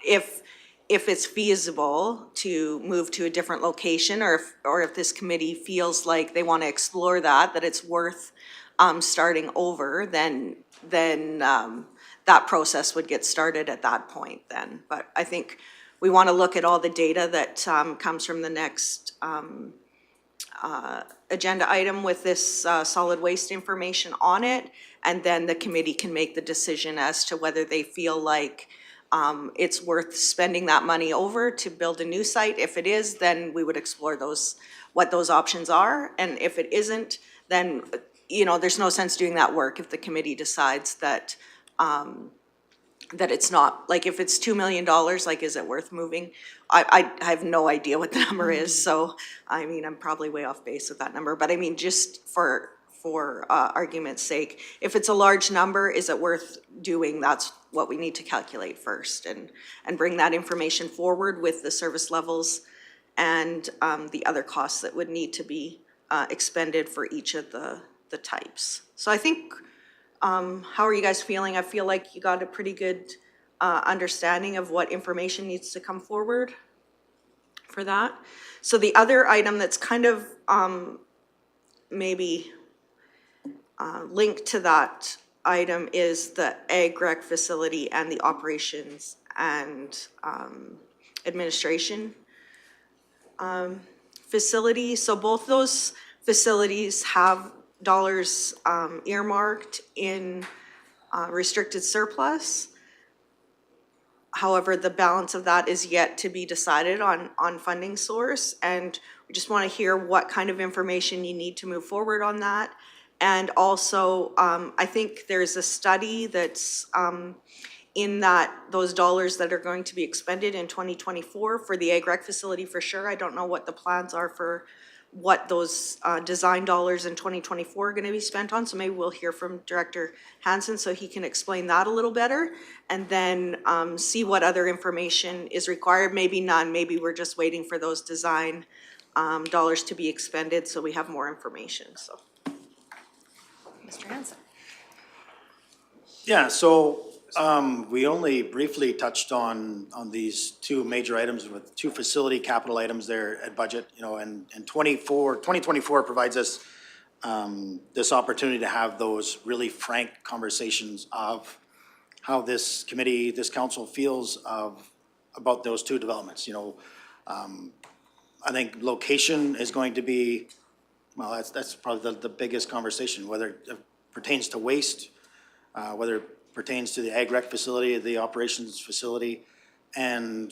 if it's feasible to move to a different location, or if this committee feels like they want to explore that it's worth starting over, then that process would get started at that point then. But I think we want to look at all the data that comes from the next agenda item with this solid waste information on it, and then the committee can make the decision as to whether they feel like it's worth spending that money over to build a new site. If it is, then we would explore what those options are, and if it isn't, then there's no sense doing that work if the committee decides that it's not, like, if it's $2 million, like, is it worth moving? I have no idea what the number is, so, I mean, I'm probably way off base with that number, but I mean, just for argument's sake, if it's a large number, is it worth doing? That's what we need to calculate first, and bring that information forward with the service levels and the other costs that would need to be expended for each of the types. So I think, how are you guys feeling? I feel like you got a pretty good understanding of what information needs to come forward for that. So the other item that's kind of maybe linked to that item is the ag rec facility and the operations and administration facility. So both those facilities have dollars earmarked in restricted surplus. However, the balance of that is yet to be decided on funding source, and we just want to hear what kind of information you need to move forward on that. And also, I think there's a study that's in those dollars that are going to be expended in 2024 for the ag rec facility for sure. I don't know what the plans are for what those design dollars in 2024 are going to be spent on. So maybe we'll hear from Director Hansen so he can explain that a little better, and then see what other information is required. Maybe none. Maybe we're just waiting for those design dollars to be expended so we have more information. So, Mr. Hansen. Yeah, so we only briefly touched on these two major items with two facility capital items there at budget, and 2024 provides us this opportunity to have those really frank conversations of how this committee, this council feels about those two developments. I think location is going to be, well, that's probably the biggest conversation, whether pertains to waste, whether it pertains to the ag rec facility, the operations facility, and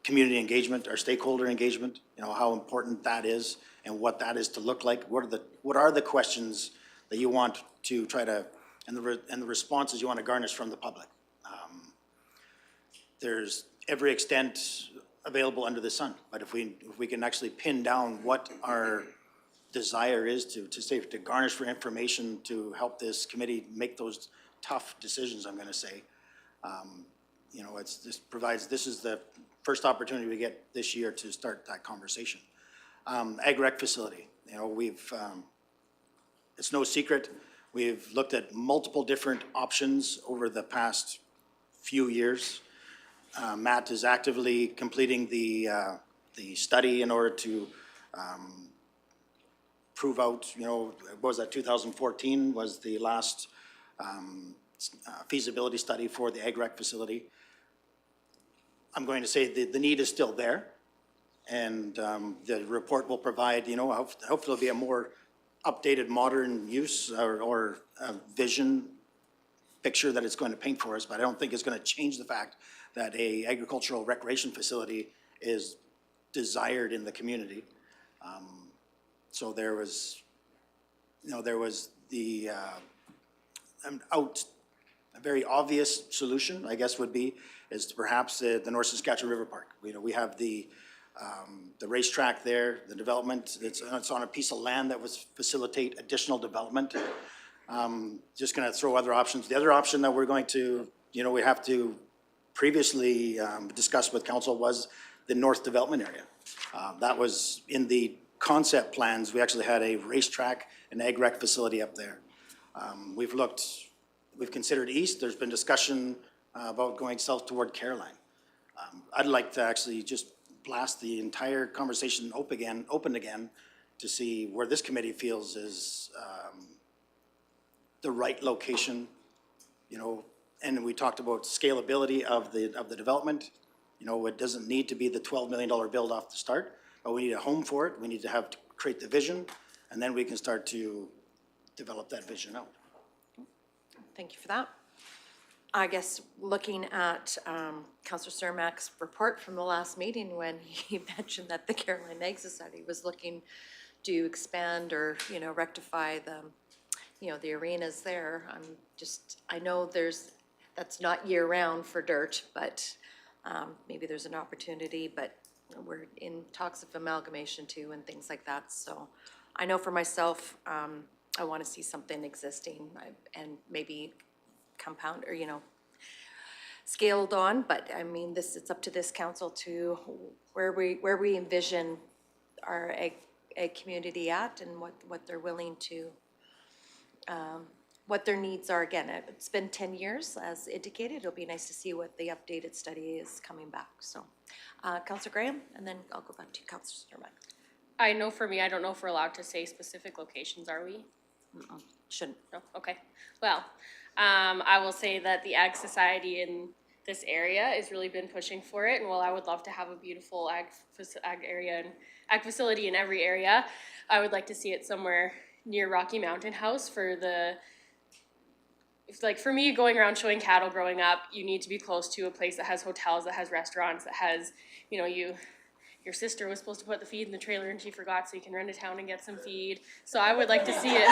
community engagement, our stakeholder engagement, you know, how important that is and what that is to look like. What are the questions that you want to try to, and the responses you want to garnish from the public? There's every extent available under the sun, but if we can actually pin down what our desire is to garnish for information to help this committee make those tough decisions, I'm gonna say. You know, this is the first opportunity we get this year to start that conversation. Ag rec facility, you know, it's no secret, we've looked at multiple different options over the past few years. Matt is actively completing the study in order to prove out, you know, what was that, 2014 was the last feasibility study for the ag rec facility. I'm going to say the need is still there, and the report will provide, you know, hopefully it'll be a more updated, modern use or vision picture that it's going to paint for us, but I don't think it's going to change the fact that a agricultural recreation facility is desired in the community. So there was, you know, a very obvious solution, I guess, would be, is perhaps the North Saskatchewan River Park. You know, we have the racetrack there, the development, it's on a piece of land that would facilitate additional development. Just gonna throw other options. The other option that we're going to, you know, we have to previously discuss with council was the North Development Area. That was in the concept plans. We actually had a racetrack and ag rec facility up there. We've considered east. There's been discussion about going south toward Caroline. I'd like to actually just blast the entire conversation open again to see where this committee feels is the right location, you know, and we talked about scalability of the development. You know, it doesn't need to be the $12 million build off the start, but we need a home for it. We need to create the vision, and then we can start to develop that vision out. Thank you for that. I guess looking at Councillor Cermak's report from the last meeting when he mentioned that the Caroline Egg Society was looking to expand or, you know, rectify the, you know, the arenas there. I know that's not year round for dirt, but maybe there's an opportunity, but we're in talks of amalgamation too and things like that. So I know for myself, I want to see something existing and maybe compound or, you know, scaled on, but I mean, it's up to this council to where we envision our egg community at and what they're willing to, what their needs are. Again, it's been 10 years as indicated. It'll be nice to see what the updated study is coming back. So, Councillor Graham, and then I'll go back to Councillor Sturman. I know for me, I don't know if we're allowed to say specific locations, are we? Shouldn't. No, okay. Well, I will say that the Ag Society in this area has really been pushing for it, and while I would love to have a beautiful ag area and ag facility in every area, I would like to see it somewhere near Rocky Mountain House for the, like for me, going around showing cattle growing up, you need to be close to a place that has hotels, that has restaurants, that has, you know, your sister was supposed to put the feed in the trailer and she forgot, so you can run to town and get some feed. So I would like to see it.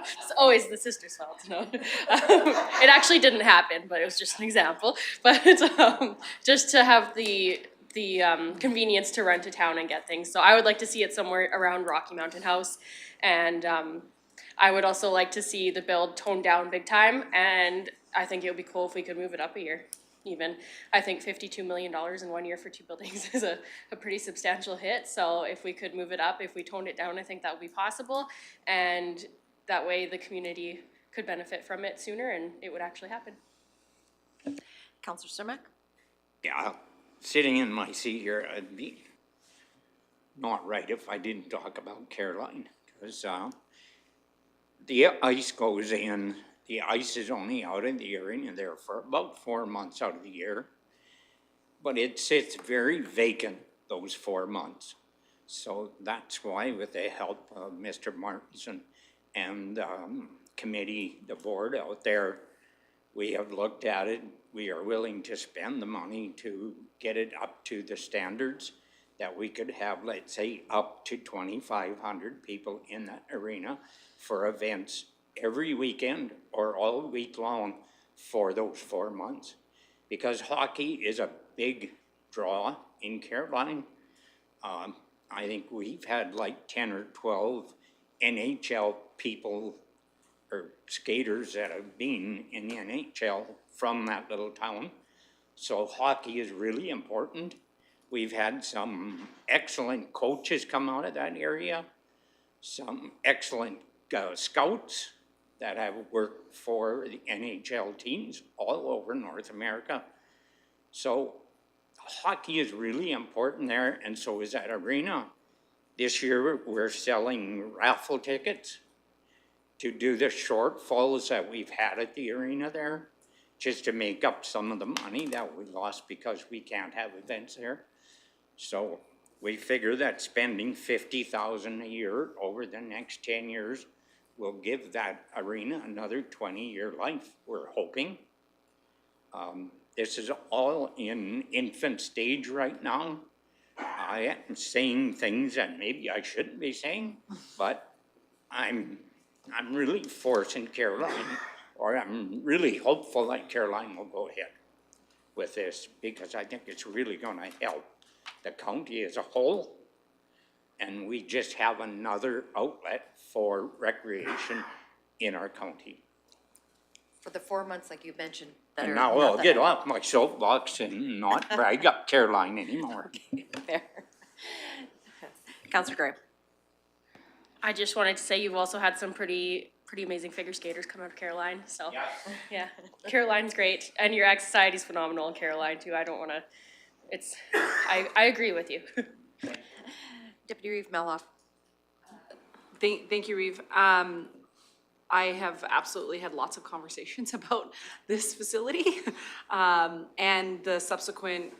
It's always the sister's fault, no. It actually didn't happen, but it was just an example. But just to have the convenience to run to town and get things. So I would like to see it somewhere around Rocky Mountain House. And I would also like to see the build toned down big time. And I think it would be cool if we could move it up a year. Even I think $52 million in 1 year for 2 buildings is a pretty substantial hit. So if we could move it up, if we toned it down, I think that would be possible. And that way the community could benefit from it sooner and it would actually happen. Councillor Cermak? Yeah, sitting in my seat here, I'd be not right if I didn't talk about Caroline, because the ice goes in. The ice is only out in the area there for about 4 months out of the year, but it sits very vacant those 4 months. So that's why, with the help of Mr. Martinson and committee, the board out there, we have looked at it. We are willing to spend the money to get it up to the standards that we could have, let's say, up to 2,500 people in that arena for events every weekend or all week long for those 4 months. Because hockey is a big draw in Caroline. I think we've had like 10 or 12 NHL people or skaters that have been in the NHL from that little town. So hockey is really important. We've had some excellent coaches come out of that area, some excellent scouts that have worked for the NHL teams all over North America. So hockey is really important there, and so is that arena. This year, we're selling raffle tickets to do the shortfalls that we've had at the arena there, just to make up some of the money that we lost because we can't have events there. So we figure that spending $50,000 a year over the next 10 years will give that arena another 20-year life, we're hoping. This is all in infant stage right now. I am saying things that maybe I shouldn't be saying, but I'm really forcing Caroline, or I'm really hopeful that Caroline will go ahead with this, because I think it's really gonna help the county as a whole. And we just have another outlet for recreation in our county. For the 4 months, like you mentioned, that And are now I'll nothing. get off my soapbox and not brag up Caroline anymore. There. Councillor Gray. I just wanted to say you've also had some pretty amazing figure skaters come out of Caroline, so. Yeah, Caroline's great, and your ex society's phenomenal in Caroline too. I don't wanna, I agree with you. Deputy Reeve Melhoff. Thank you, Reeve. I have absolutely had lots of conversations about this facility and the subsequent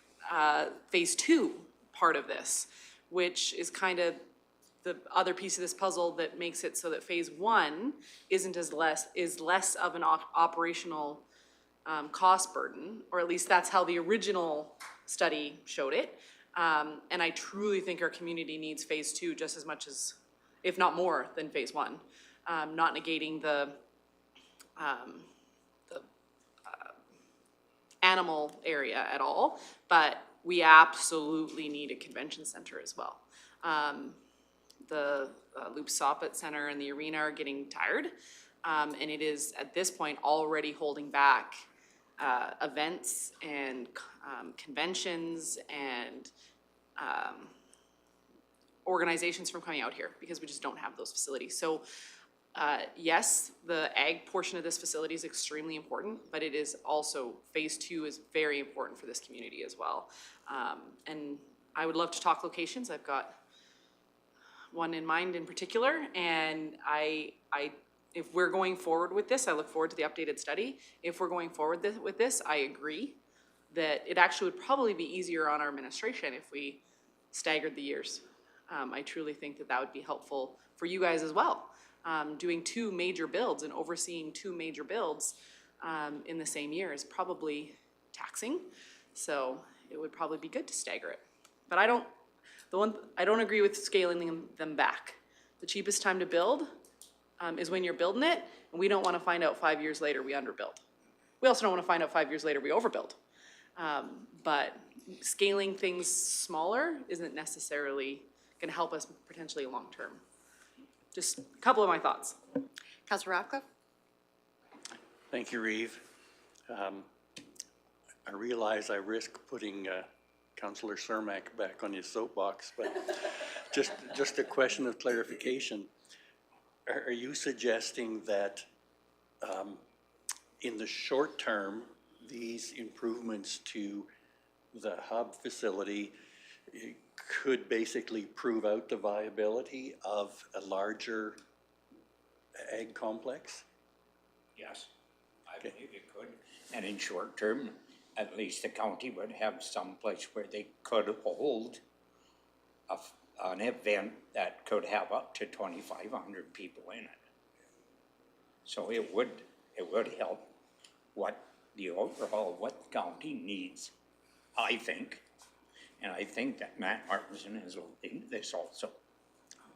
phase 2 part of this, which is kind of the other piece of this puzzle that makes it so that phase 1 is less of an operational cost burden, or at least that's how the original study showed it. And I truly think our community needs phase 2 just as much as, if not more than phase 1. Not negating the animal area at all, but we absolutely need a convention center as well. The Loop Soppet Center and the arena are getting tired, and it is at this point already holding back events and conventions and organizations from coming out here because we just don't have those facilities. So yes, the ag portion of this facility is extremely important, but it is also, phase 2 is very important for this community as well. And I would love to talk locations. I've got one in mind in particular, and if we're going forward with this, I look forward to the updated study. If we're going forward with this, I agree that it actually would probably be easier on our administration if we staggered the years. I truly think that that would be helpful for you guys as well. Doing 2 major builds and overseeing 2 major builds in the same year is probably taxing. So it would probably be good to stagger it. But I don't agree with scaling them back. The cheapest time to build is when you're building it, and we don't want to find out 5 years later we underbuild. We also don't want to find out 5 years later we overbuild. But scaling things smaller isn't necessarily going to help us potentially long term. Just a couple of my thoughts. Councillor Ratcliffe. Thank you, Reeve. I realize I risk putting Councillor Cermak back on his soapbox, but just a question of clarification. Are you suggesting that in the short term, these improvements to the hub facility could basically prove out the viability of a larger ag complex? Yes, I believe it could. And in short term, at least the county would have some place where they could hold an event that could have up to 2,500 people in it. So it would help what the overall, what the county needs, I think. And I think that Matt Martinson is looking into this also.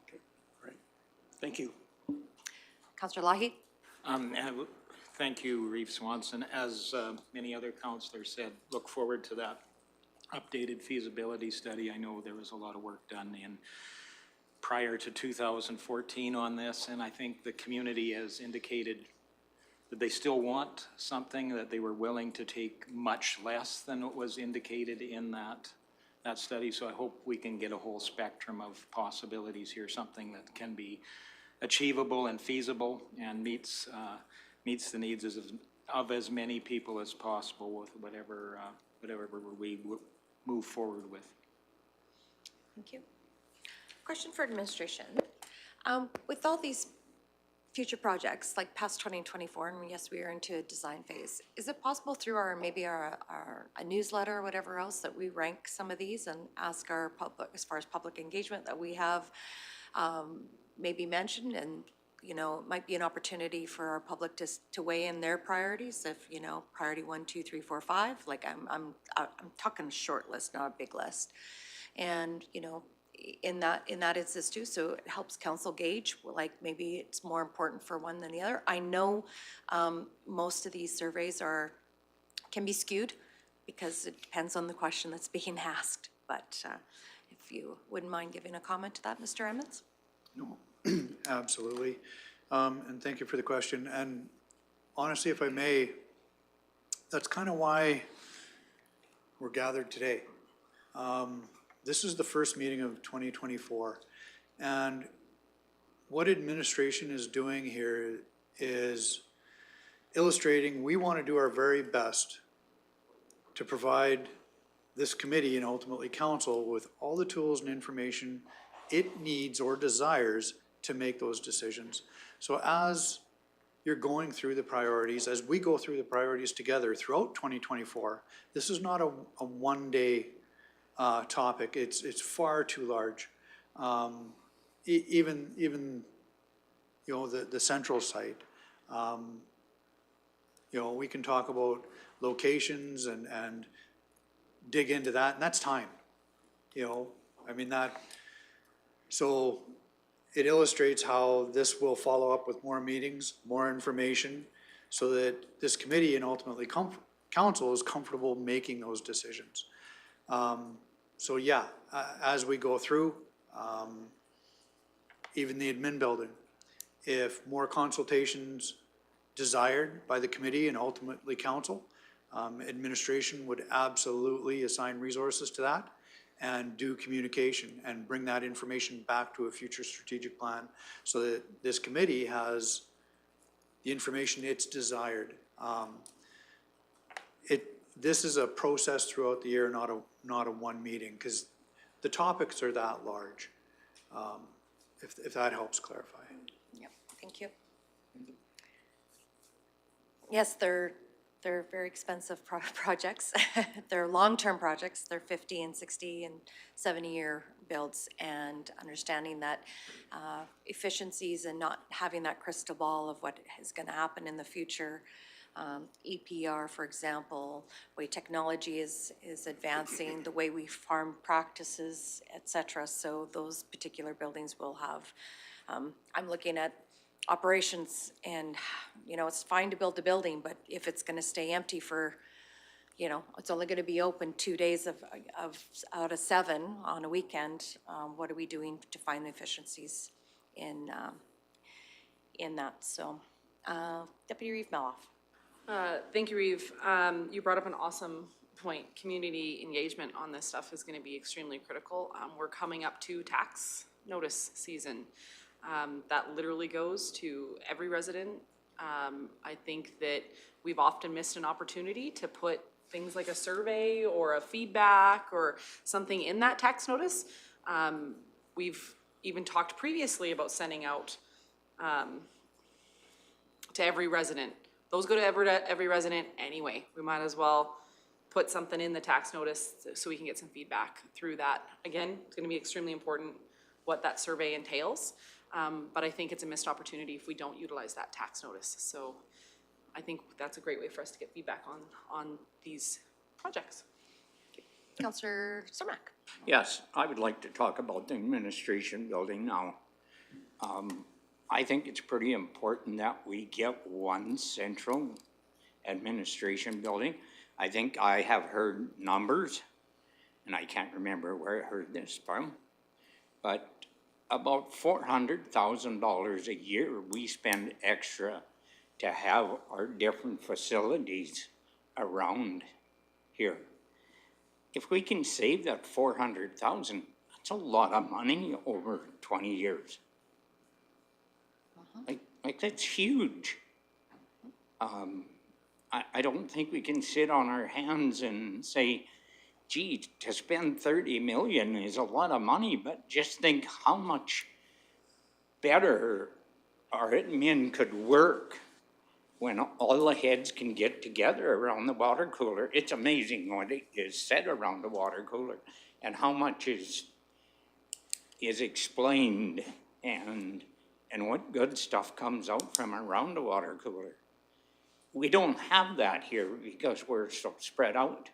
Okay, great. Thank you. Councillor Lahey? And thank you, Reeve Swanson. As many other councillors said, look forward to that updated feasibility study. I know there was a lot of work done prior to 2014 on this, and I think the community has indicated that they still want something, that they were willing to take much less than what was indicated in that study. So I hope we can get a whole spectrum of possibilities here, something that can be achievable and feasible and meets the needs of as many people as possible with whatever we move forward with. Thank you. Question for administration. With all these future projects, like past 2024, and yes, we are into a design phase, is it possible through a newsletter or whatever else that we rank some of these and ask our public, as far as public engagement, that we have maybe mentioned, and it might be an opportunity for our public to weigh in their priorities, if priority 1, 2, 3, 4, 5, like I'm talking a short list, not a big list, and in that instance too, so it helps council gauge, like maybe it's more important for one than the other. I know most of these surveys can be skewed because it depends on the question that's being asked, but if you wouldn't mind giving a comment to that, Mr. Emmons? No, absolutely. And thank you for the question. And honestly, if I may, that's kind of why we're gathered today. This is the first meeting of 2024. And what administration is doing here is illustrating we want to do our very best to provide this committee and ultimately council with all the tools and information it needs or desires to make those decisions. So as you're going through the priorities, as we go through the priorities together throughout 2024, this is not a one-day topic. It's far too large. Even the central site. We can talk about locations and dig into that, and that's time. So it illustrates how this will follow up with more meetings, more information, so that this committee and ultimately council is comfortable making those decisions. So yeah, as we go through, even the admin building, if more consultations desired by the committee and ultimately council, administration would absolutely assign resources to that and do communication and bring that information back to a future strategic plan so that this committee has the information it's desired. This is a process throughout the year, not a one meeting, because the topics are that large, if that helps clarify. Yeah, thank you. Yes, they're very expensive projects. They're long-term projects. They're 50 and 60 and 70-year builds, and understanding that efficiencies and not having that crystal ball of what is going to happen in the future. EPR, for example, way technology is advancing, the way we farm practices, et cetera. So those particular buildings will have, I'm looking at operations, and it's fine to build the building, but if it's going to stay empty for, it's only going to be open 2 days out of 7 on a weekend, what are we doing to find the efficiencies in that? So, Deputy Reeve Meloff. Thank you, Reeve. You brought up an awesome point. Community engagement on this stuff is going to be extremely critical. We're coming up to tax notice season. That literally goes to every resident. I think that we've often missed an opportunity to put things like a survey or a feedback or something in that tax notice. We've even talked previously about sending out to every resident. Those go to every resident anyway. We might as well put something in the tax notice so we can get some feedback through that. Again, it's going to be extremely important what that survey entails. But I think it's a missed opportunity if we don't utilize that tax notice. So I think that's a great way for us to get feedback on these projects. Councillor Cermak. Yes, I would like to talk about the administration building now. I think it's pretty important that we get one central administration building. I think I have heard numbers, and I can't remember where I heard this from, but about $400,000 a year we spend extra to have our different facilities around here. If we can save that 400,000, that's a lot of money over 20 years. Like that's huge. I don't think we can sit on our hands and say, gee, to spend 30 million is a lot of money, but just think how much better our admin could work when all the heads can get together around the water cooler. It's amazing what is said around the water cooler and how much is explained and what good stuff comes out from around the water cooler. We don't have that here because we're so spread out.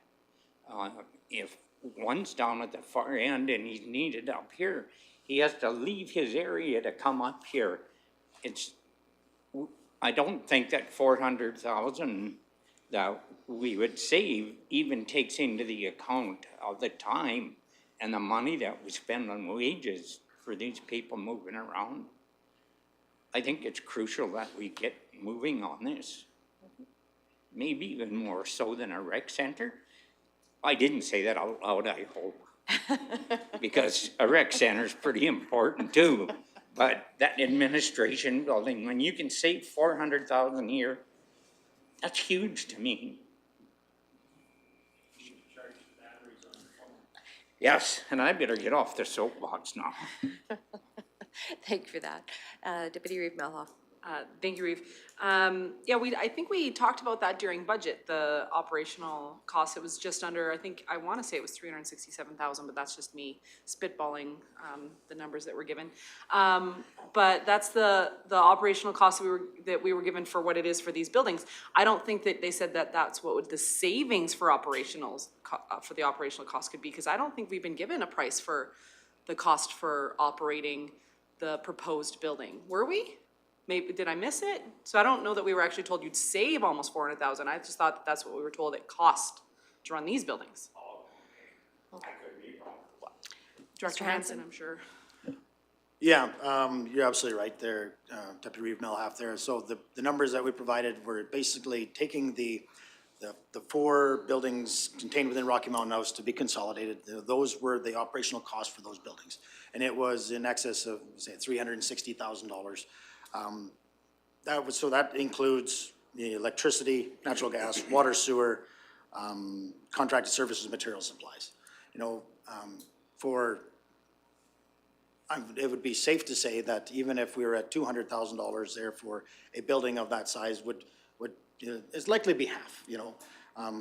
If one's down at the far end and he's needed up here, he has to leave his area to come up here. I don't think that 400,000 that we would save even takes into the account of the time and the money that we spend on wages for these people moving around. I think it's crucial that we get moving on this. Maybe even more so than a rec center. I didn't say that out loud, I hope. Because a rec center is pretty important too. But that administration building, when you can save 400,000 a year, that's huge to me. Yes, and I better get off the soapbox now. Thank you for that. Deputy Reeve Melhoff. Thank you, Reeve. Yeah, I think we talked about that during budget, the operational costs. It was just under, I want to say it was 367,000, but that's just me spitballing the numbers that were given. But that's the operational cost that we were given for what it is for these buildings. I don't think that they said that that's what the savings for operationals for the operational cost could be, because I don't think we've been given a price for the cost for operating the proposed building. Were we? Maybe, did I miss it? So I don't know that we were actually told you'd save almost 400,000. I just thought that's what we were told it cost to run these buildings. Director Hansen, I'm sure. Yeah, you're absolutely right there, Deputy Reeve Melhoff there. So the numbers that we provided were basically taking the four buildings contained within Rocky Mountain House to be consolidated. Those were the operational costs for those buildings. And it was in excess of, say, $360,000. That includes the electricity, natural gas, water, sewer, contracted services, material supplies. You know, it would be safe to say that even if we were at $200,000 there for a building of that size would it's likely be half, you know.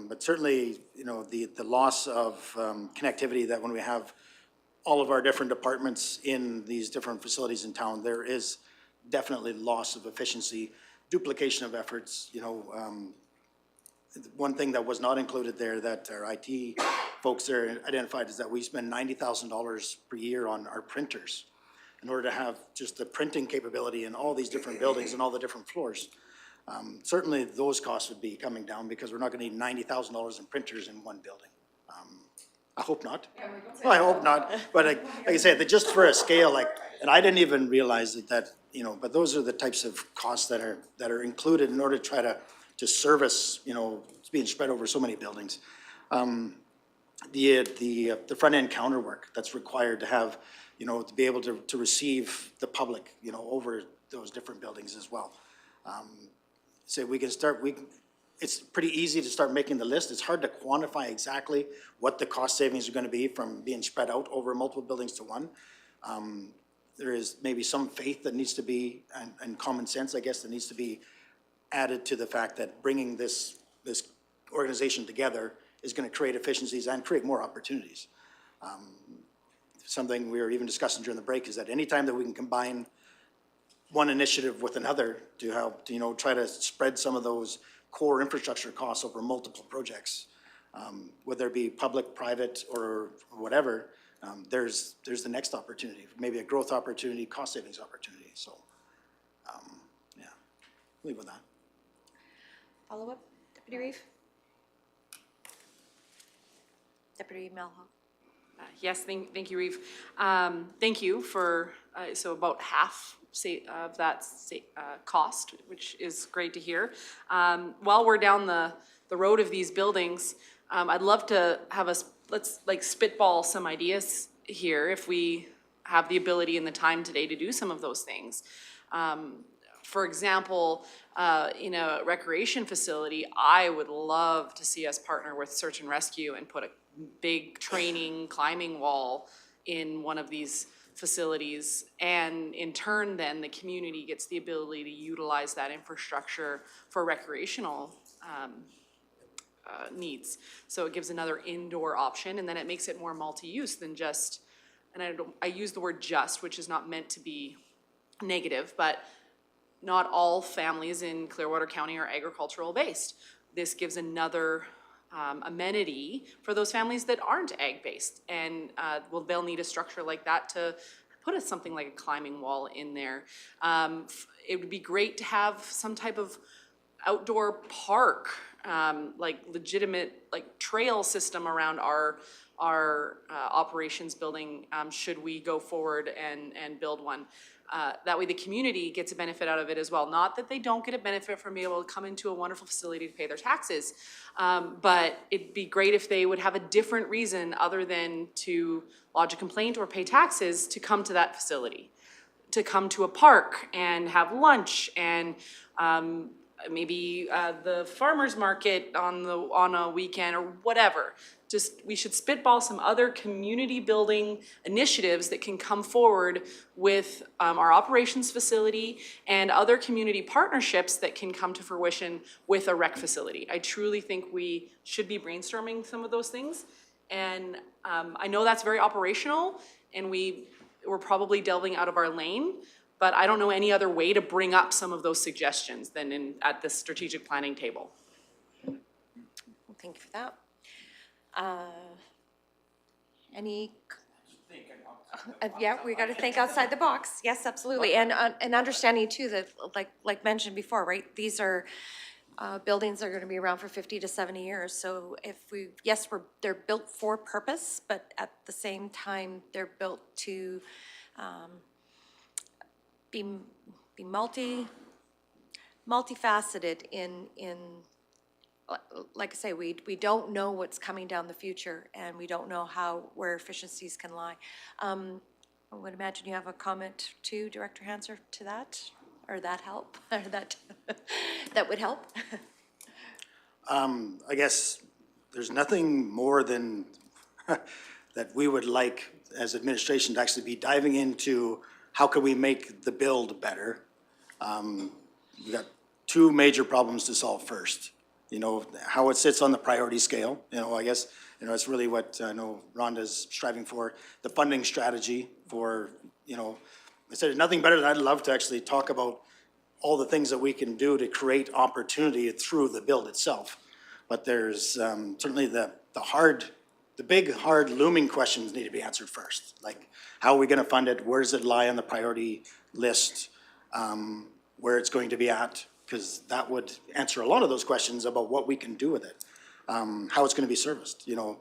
But certainly, you know, the loss of connectivity that when we have all of our different departments in these different facilities in town, there is definitely loss of efficiency, duplication of efforts, you know. One thing that was not included there that our IT folks there identified is that we spend $90,000 per year on our printers in order to have just the printing capability in all these different buildings and all the different floors. Certainly those costs would be coming down because we're not gonna need $90,000 in printers in one building. I hope not. Well, I hope not, but like I said, just for a scale, and I didn't even realize that, you know, but those are the types of costs that are included in order to try to service, you know, it's being spread over so many buildings. The front end counter work that's required to have, you know, to be able to receive the public, you know, over those different buildings as well. So it's pretty easy to start making the list. It's hard to quantify exactly what the cost savings are gonna be from being spread out over multiple buildings to one. There is maybe some faith that needs to be, and common sense, I guess, that needs to be added to the fact that bringing this organization together is gonna create efficiencies and create more opportunities. something we were even discussing during the break, is that anytime that we can combine one initiative with another to help, you know, try to spread some of those core infrastructure costs over multiple projects, whether it be public, private, or whatever, there's the next opportunity, maybe a growth opportunity, cost savings opportunity, so, yeah, leave with that. Follow-up, Deputy Reeve? Deputy Melhoff? Yes, thank you, Reeve. Thank you for, so about half of that cost, which is great to hear. While we're down the road of these buildings, I'd love to have us, let's like spitball some ideas here if we have the ability and the time today to do some of those things. For example, in a recreation facility, I would love to see us partner with search and rescue and put a big training climbing wall in one of these facilities. And in turn, then the community gets the ability to utilize that infrastructure for recreational needs. So it gives another indoor option, and then it makes it more multi-use than just, and I use the word just, which is not meant to be negative, but not all families in Clearwater County are agricultural based. This gives another amenity for those families that aren't ag based, and well, they'll need a structure like that to put something like a climbing wall in there. It would be great to have some type of outdoor park, like legitimate like trail system around our operations building, should we go forward and build one. That way the community gets a benefit out of it as well. Not that they don't get a benefit from being able to come into a wonderful facility to pay their taxes, but it'd be great if they would have a different reason other than to lodge a complaint or pay taxes to come to that facility, to come to a park and have lunch and maybe the farmer's market on a weekend or whatever. Just, we should spitball some other community building initiatives that can come forward with our operations facility and other community partnerships that can come to fruition with a rec facility. I truly think we should be brainstorming some of those things. And I know that's very operational, and we're probably delving out of our lane, but I don't know any other way to bring up some of those suggestions than at the strategic planning table. Thank you for that. Yeah, we got to think outside the box. Yes, absolutely. And understanding too that, like mentioned before, right? These are buildings that are going to be around for 50 to 70 years. So if they're built for purpose, but at the same time, they're built to be multifaceted in like I say, we don't know what's coming down the future, and we don't know where efficiencies can lie. I would imagine you have a comment too, Director Hanser, to that, or that help, or that would help. I guess there's nothing more than that we would like as administration to actually be diving into how can we make the build better. We got two major problems to solve first. You know, how it sits on the priority scale. You know, I guess, you know, it's really what I know Rhonda's striving for, the funding strategy for, you know, I said nothing better than I'd love to actually talk about all the things that we can do to create opportunity through the build itself. But there's certainly the big, hard looming questions need to be answered first. Like, how are we gonna fund it? Where does it lie on the priority list? Where it's going to be at? Because that would answer a lot of those questions about what we can do with it, how it's going to be serviced, you know.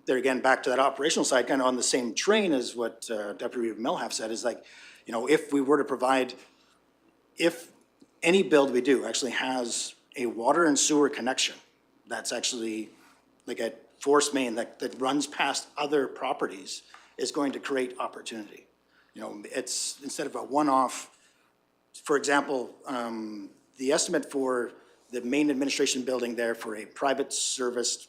There again, back to that operational side, kind of on the same train as what Deputy Melhoff said, is like, you know, if we were to provide, if any build we do actually has a water and sewer connection, that's actually like a force main that runs past other properties, is going to create opportunity. You know, it's instead of a one-off. For example, the estimate for the main administration building there for a private service,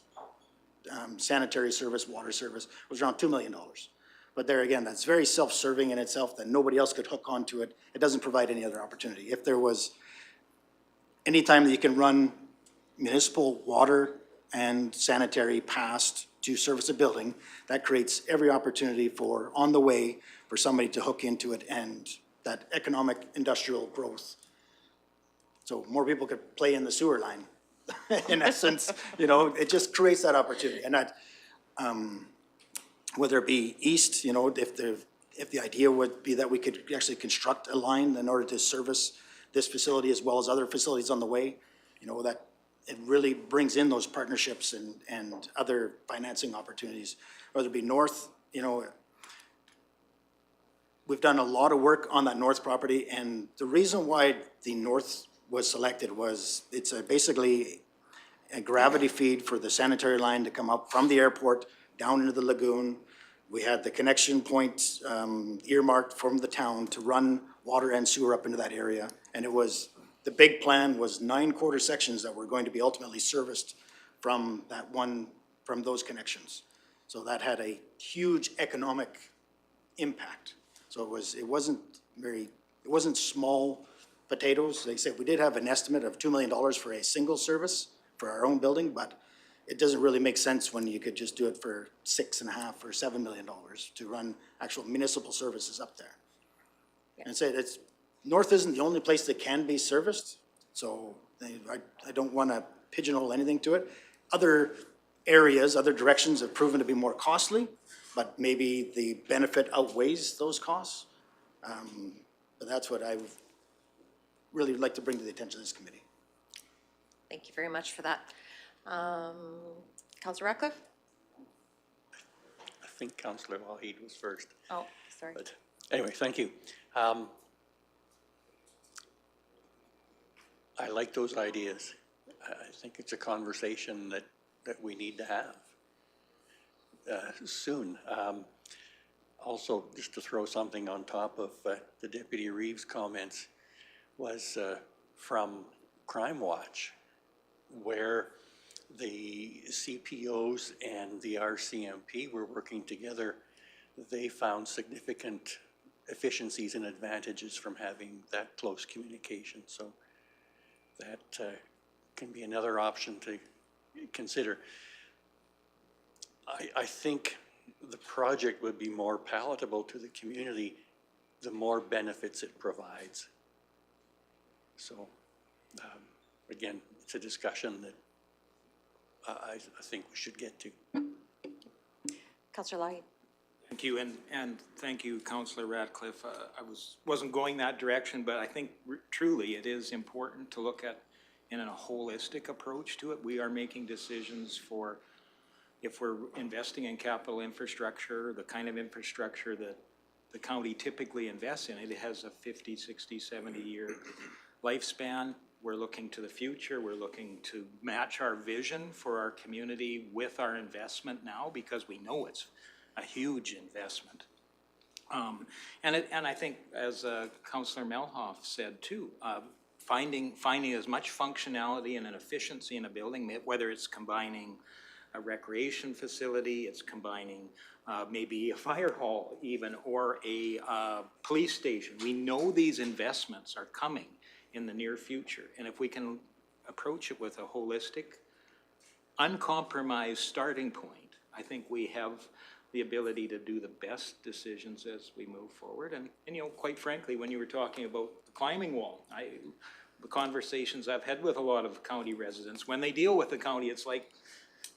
sanitary service, water service, was around $2 million. But there again, that's very self-serving in itself, that nobody else could hook onto it. It doesn't provide any other opportunity. If there was any time that you can run municipal water and sanitary past to service a building, that creates every opportunity for, on the way, for somebody to hook into it and that economic industrial growth. So more people could play in the sewer line, in essence, you know, it just creates that opportunity. And that, whether it be east, you know, if the idea would be that we could actually construct a line in order to service this facility as well as other facilities on the way, you know, that it really brings in those partnerships and other financing opportunities. Whether it be north, you know, we've done a lot of work on that north property, and the reason why the north was selected was it's basically a gravity feed for the sanitary line to come up from the airport down into the lagoon. We had the connection point earmarked from the town to run water and sewer up into that area. And it was, the big plan was 9 quarter sections that were going to be ultimately serviced from that one, from those connections. So that had a huge economic impact. So it wasn't small potatoes. They said we did have an estimate of $2 million for a single service for our own building, but it doesn't really make sense when you could just do it for $6.5 or $7 million to run actual municipal services up there. And say it's, north isn't the only place that can be serviced, so I don't want to pigeonhole anything to it. Other areas, other directions have proven to be more costly, but maybe the benefit outweighs those costs. But that's what I would really like to bring to the attention of this committee. Thank you very much for that. Councillor Ratcliffe? I think Councillor Wahid was first. Oh, sorry. But anyway, thank you. I like those ideas. I think it's a conversation that we need to have soon. Also, just to throw something on top of the Deputy Reeves' comments, was from Crime Watch, where the CPOs and the RCMP were working together. They found significant efficiencies and advantages from having that close communication. So that can be another option to consider. I think the project would be more palatable to the community the more benefits it provides. So again, it's a discussion that I think we should get to. Councillor Lai? Thank you, and thank you, Councillor Ratcliffe. I wasn't going that direction, but I think truly it is important to look at in a holistic approach to it. We are making decisions for, if we're investing in capital infrastructure, the kind of infrastructure that the county typically invests in. It has a 50, 60, 70-year lifespan. We're looking to the future. We're looking to match our vision for our community with our investment now, because we know it's a huge investment. And I think, as Councillor Melhoff said too, finding as much functionality and an efficiency in a building, whether it's combining a recreation facility, it's combining maybe a fire hall even, or a police station. We know these investments are coming in the near future. And if we can approach it with a holistic, uncompromised starting point, I think we have the ability to do the best decisions as we move forward. And you know, quite frankly, when you were talking about the climbing wall, the conversations I've had with a lot of county residents, when they deal with the county, it's like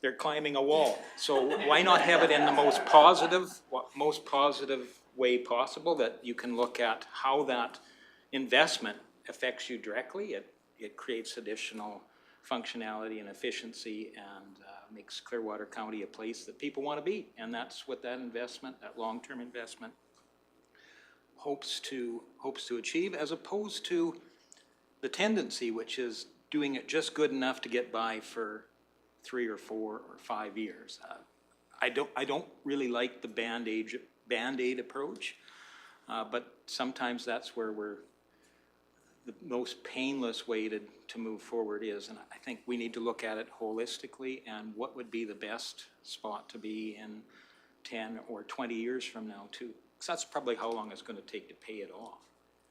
they're climbing a wall. So why not have it in the most positive way possible, that you can look at how that investment affects you directly. It creates additional functionality and efficiency, and makes Clearwater County a place that people want to be. And that's what that investment, that long-term investment, hopes to achieve, as opposed to the tendency, which is doing it just good enough to get by for 3 or 4 or 5 years. I don't really like the Band-Aid approach, but sometimes that's where the most painless way to move forward is. And I think we need to look at it holistically, and what would be the best spot to be in 10 or 20 years from now too. Because that's probably how long it's going to take to pay it off.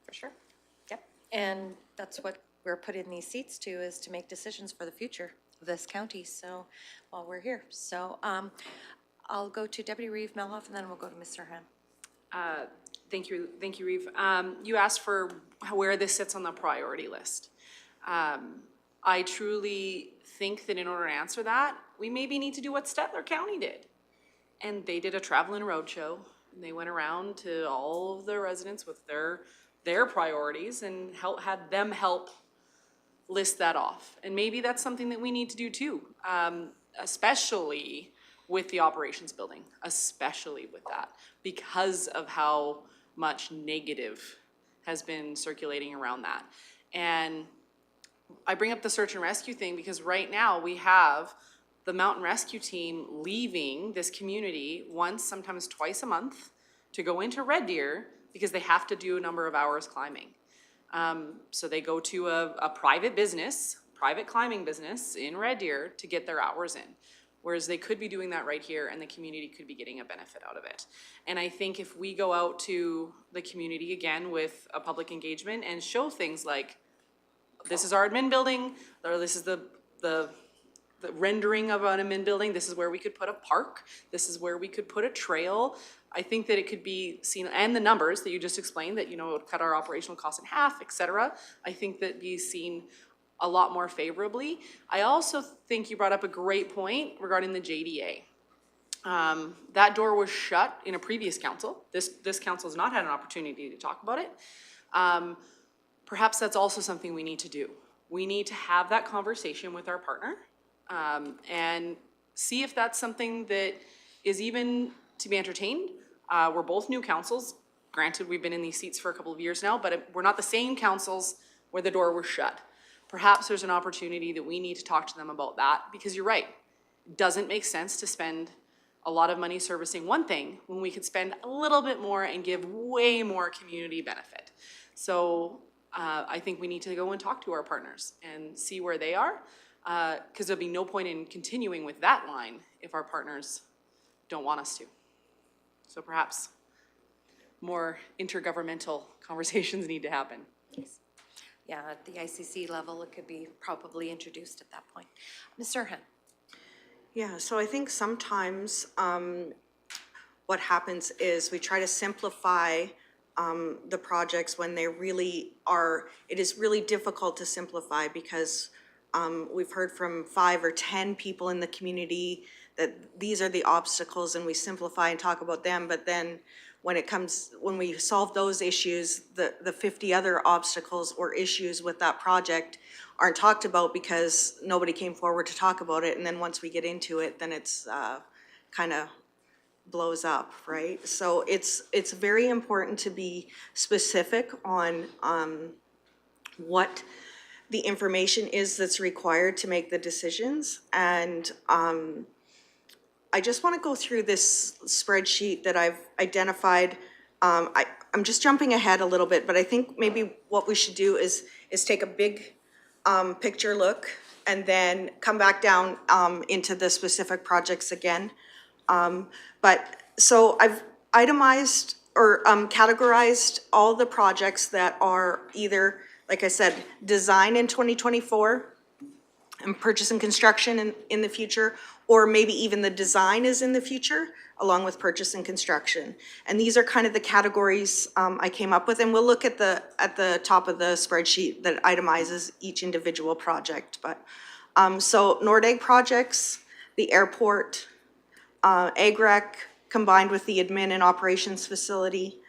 For sure. Yep. And that's what we're put in these seats to, is to make decisions for the future. this county, so, while we're here. So, I'll go to Deputy Reeve Melhoff, and then we'll go to Mr. Han. Thank you, Reeve. You asked for where this sits on the priority list. I truly think that in order to answer that, we maybe need to do what Stettler County did. And they did a travel and road show, and they went around to all of the residents with their priorities and had them help list that off. And maybe that's something that we need to do too, especially with the operations building, especially with that, because of how much negative has been circulating around that. And I bring up the search and rescue thing because right now we have the mountain rescue team leaving this community once, sometimes twice a month to go into Red Deer because they have to do a number of hours climbing. So they go to a private climbing business in Red Deer to get their hours in. Whereas they could be doing that right here and the community could be getting a benefit out of it. And I think if we go out to the community again with a public engagement and show things like, this is our admin building, or this is the rendering of an admin building, this is where we could put a park, this is where we could put a trail. I think that it could be seen, and the numbers that you just explained, that, you know, it would cut our operational costs in half, et cetera. I think that be seen a lot more favorably. I also think you brought up a great point regarding the JDA. That door was shut in a previous council. This council has not had an opportunity to talk about it. Perhaps that's also something we need to do. We need to have that conversation with our partner and see if that's something that is even to be entertained. We're both new councils. Granted, we've been in these seats for a couple of years now, but we're not the same councils where the door was shut. Perhaps there's an opportunity that we need to talk to them about that, because you're right. It doesn't make sense to spend a lot of money servicing one thing when we could spend a little bit more and give way more community benefit. So I think we need to go and talk to our partners and see where they are, because there'll be no point in continuing with that line if our partners don't want us to. So perhaps more intergovernmental conversations need to happen. Yeah, at the ICC level, it could be probably introduced at that point. Mr. Han. Yeah, so I think sometimes what happens is we try to simplify the projects when they really are, it is really difficult to simplify because we've heard from 5 or 10 people in the community that these are the obstacles, and we simplify and talk about them, but then when we solve those issues, the 50 other obstacles or issues with that project aren't talked about because nobody came forward to talk about it, and then once we get into it, then it's kind of blows up, right? So it's very important to be specific on what the information is that's required to make the decisions. And I just want to go through this spreadsheet that I've identified. I'm just jumping ahead a little bit, but I think maybe what we should do is take a big picture look and then come back down into the specific projects again. So I've itemized or categorized all the projects that are either, like I said, design in 2024 and purchase and construction in the future, or maybe even the design is in the future along with purchase and construction. And these are kind of the categories I came up with, and we'll look at the top of the spreadsheet that itemizes each individual project. But so Nordegg projects, the airport, AgRec combined with the admin and operations facility,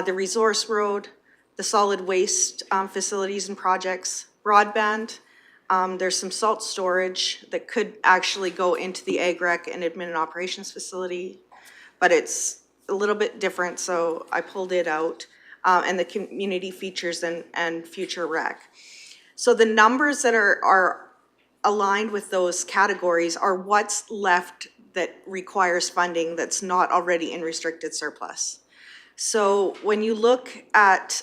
the resource road, the solid waste facilities and projects, broadband. There's some salt storage that could actually go into the AgRec and admin and operations facility, but it's a little bit different, so I pulled it out, and the community features and future rec. So the numbers that are aligned with those categories are what's left that requires funding that's not already in restricted surplus. So when you look at,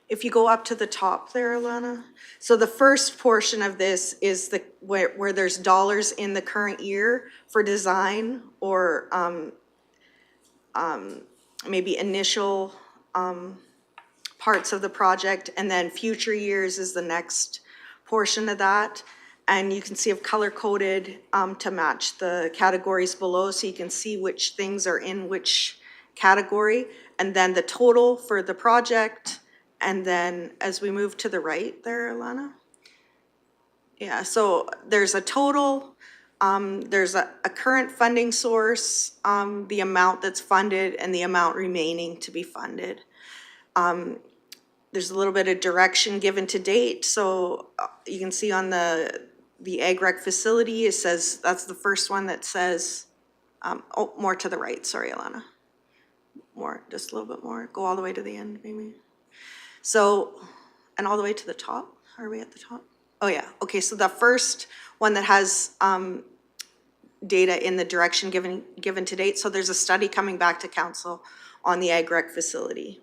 if you go up to the top there, Alana, so the first portion of this is where there's dollars in the current year for design or maybe initial parts of the project, and then future years is the next portion of that. And you can see I've color coded to match the categories below, so you can see which things are in which category. And then the total for the project, and then as we move to the right there, Alana. Yeah, so there's a total, there's a current funding source, the amount that's funded and the amount remaining to be funded. There's a little bit of direction given to date, so you can see on the ag rec facility, it says, that's the first one that says, oh, more to the right, sorry, Alana. More, just a little bit more, go all the way to the end, maybe. So, and all the way to the top, are we at the top? Oh yeah, okay, so the first one that has data in the direction given to date, so there's a study coming back to council on the ag rec facility.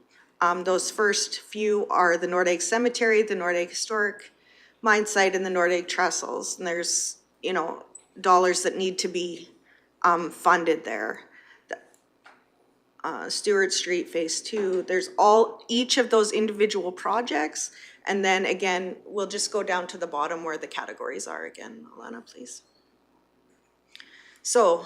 Those first few are the Nordegg Cemetery, the Nordegg Historic Mine Site, and the Nordegg Trestles. And there's, you know, dollars that need to be funded there. Stewart Street Phase 2, there's each of those individual projects. And then again, we'll just go down to the bottom where the categories are again. Alana, please. So,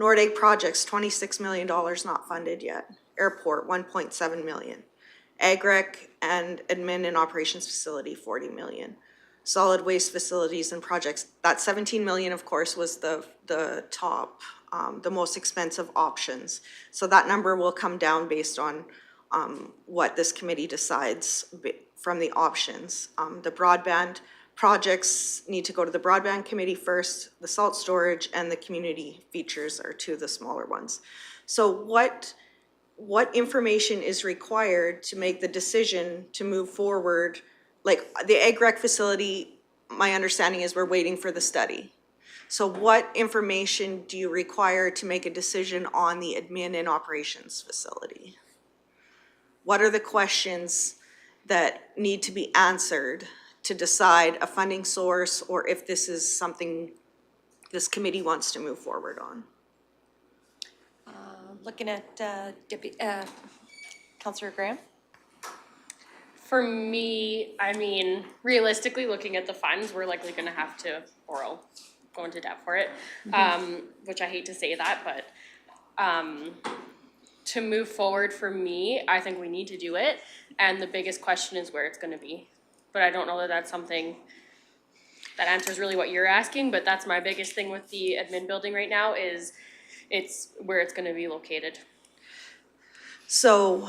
Nordegg projects, $26 million not funded yet. Airport, 1.7 million. AgRec and admin and operations facility, 40 million. Solid waste facilities and projects, that 17 million, of course, was the top, the most expensive options. So that number will come down based on what this committee decides from the options. The broadband projects need to go to the broadband committee first. The salt storage and the community features are two of the smaller ones. So what information is required to make the decision to move forward? Like the ag rec facility, my understanding is we're waiting for the study. So what information do you require to make a decision on the admin and operations facility? What are the questions that need to be answered to decide a funding source or if this is something this committee wants to move forward on? Looking at Councillor Graham. For me, I mean, realistically, looking at the funds, we're likely gonna have to go into debt for it, which I hate to say that, but to move forward for me, I think we need to do it. And the biggest question is where it's gonna be. But I don't know that that's something that answers really what you're asking, but that's my biggest thing with the admin building right now is it's where it's gonna be located. So,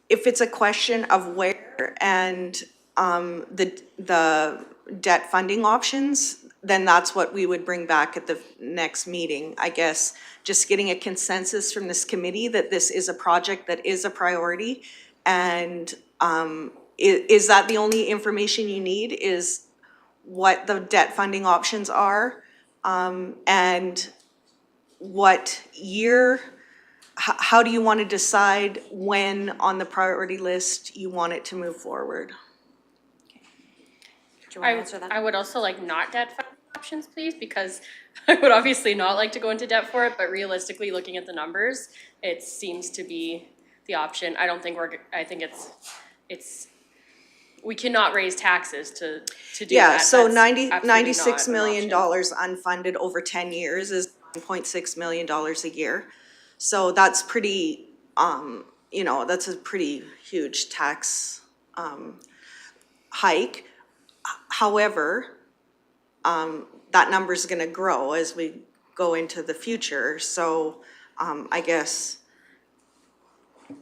if it's a question of where and the debt funding options, then that's what we would bring back at the next meeting. I guess just getting a consensus from this committee that this is a project that is a priority. And is that the only information you need, is what the debt funding options are? And what year, how do you want to decide when on the priority list you want it to move forward? Do you want to answer that? I would also like not debt funding options, please, because I would obviously not like to go into debt for it, but realistically, looking at the numbers, it seems to be the option. I don't think I think it's, we cannot raise taxes to do that. Yeah, so That's absolutely $96 not an million option. unfunded over 10 years is $1.6 million a year. So that's pretty, you know, that's a pretty huge tax hike. However, that number's gonna grow as we go into the future. So I guess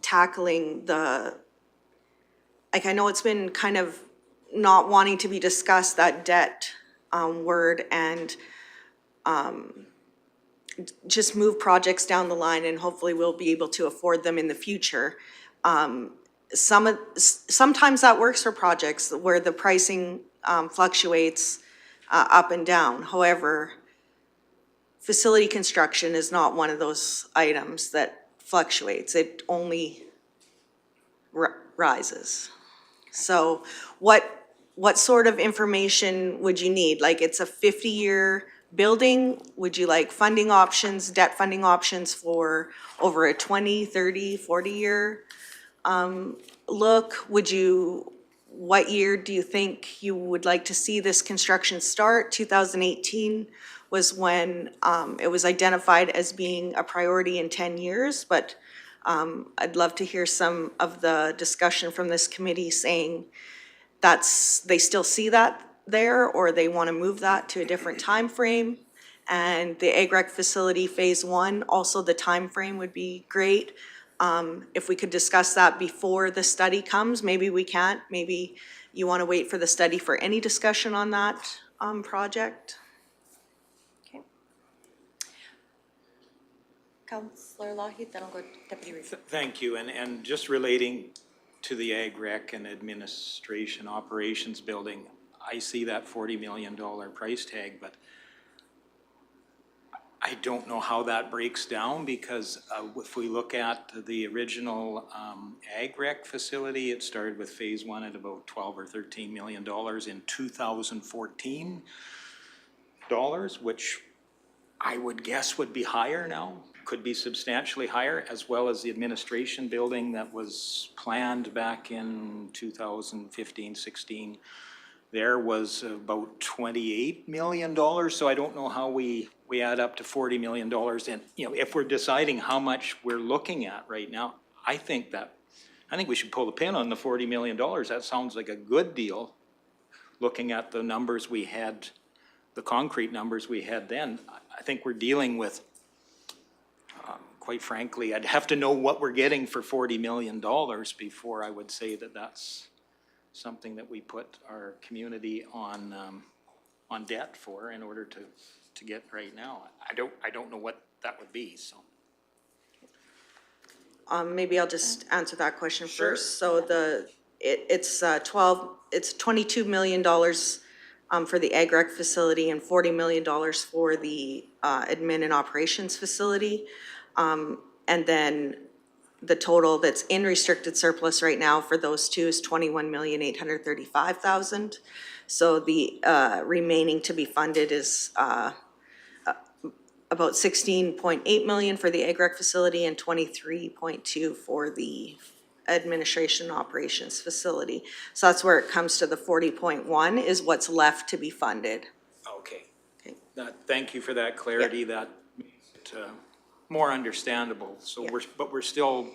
tackling like I know it's been kind of not wanting to be discussed, that debt word, and just move projects down the line and hopefully we'll be able to afford them in the future. Sometimes that works for projects where the pricing fluctuates up and down. However, facility construction is not one of those items that fluctuates. It only rises. So what sort of information would you need? Like it's a 50-year building? Would you like funding options, debt funding options for over a 20, 30, 40-year look? Would you what year do you think you would like to see this construction start? 2018 was when it was identified as being a priority in 10 years, but I'd love to hear some of the discussion from this committee saying they still see that there, or they want to move that to a different time frame. And the ag rec facility phase one, also the time frame would be great. If we could discuss that before the study comes, maybe we can't, maybe you want to wait for the study for any discussion on that project. Okay. Councillor Lougheed, then I'll go to Deputy Reeve. Thank you, and just relating to the Ag Rec and Administration Operations Building, I see that $40 million price tag, but I don't know how that breaks down, because if we look at the original Ag Rec facility, it started with phase one at about 12 or $13 million in 2014 dollars, which I would guess would be higher now, could be substantially higher, as well as the administration building that was planned back in 2015, 16. There was about $28 million, so I don't know how we add up to $40 million. And, you know, if we're deciding how much we're looking at right now, I think we should pull the pin on the $40 million. That sounds like a good deal, looking at the numbers we had, the concrete numbers we had then. I think we're dealing with, quite frankly, I'd have to know what we're getting for $40 million before I would say that that's something that we put our community on debt for in order to get right now. I don't know what that would be, so. Maybe I'll just answer that question Sure. first. So it's $22 million for the ag rec facility and $40 million for the admin and operations facility. And then the total that's in restricted surplus right now for those two is $21,835,000. So the remaining to be funded is about $16.8 million for the ag rec facility and $23.2 for the administration and operations facility. So that's where it comes to the 40.1 is what's left to be funded. Okay. Okay. Thank you for that clarity. Yeah. That makes it more understandable. So Yeah. we're still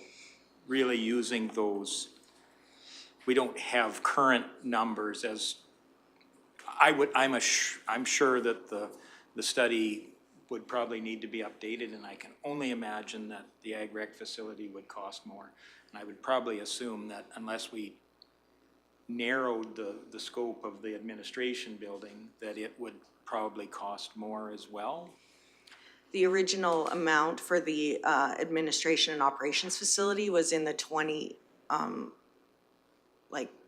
really using those. We don't have current numbers as I'm sure that the study would probably need to be updated, and I can only imagine that the ag rec facility would cost more. And I would probably assume that unless we narrowed the scope of the administration building, that it would probably cost more as well. The original amount for the administration and operations facility was in the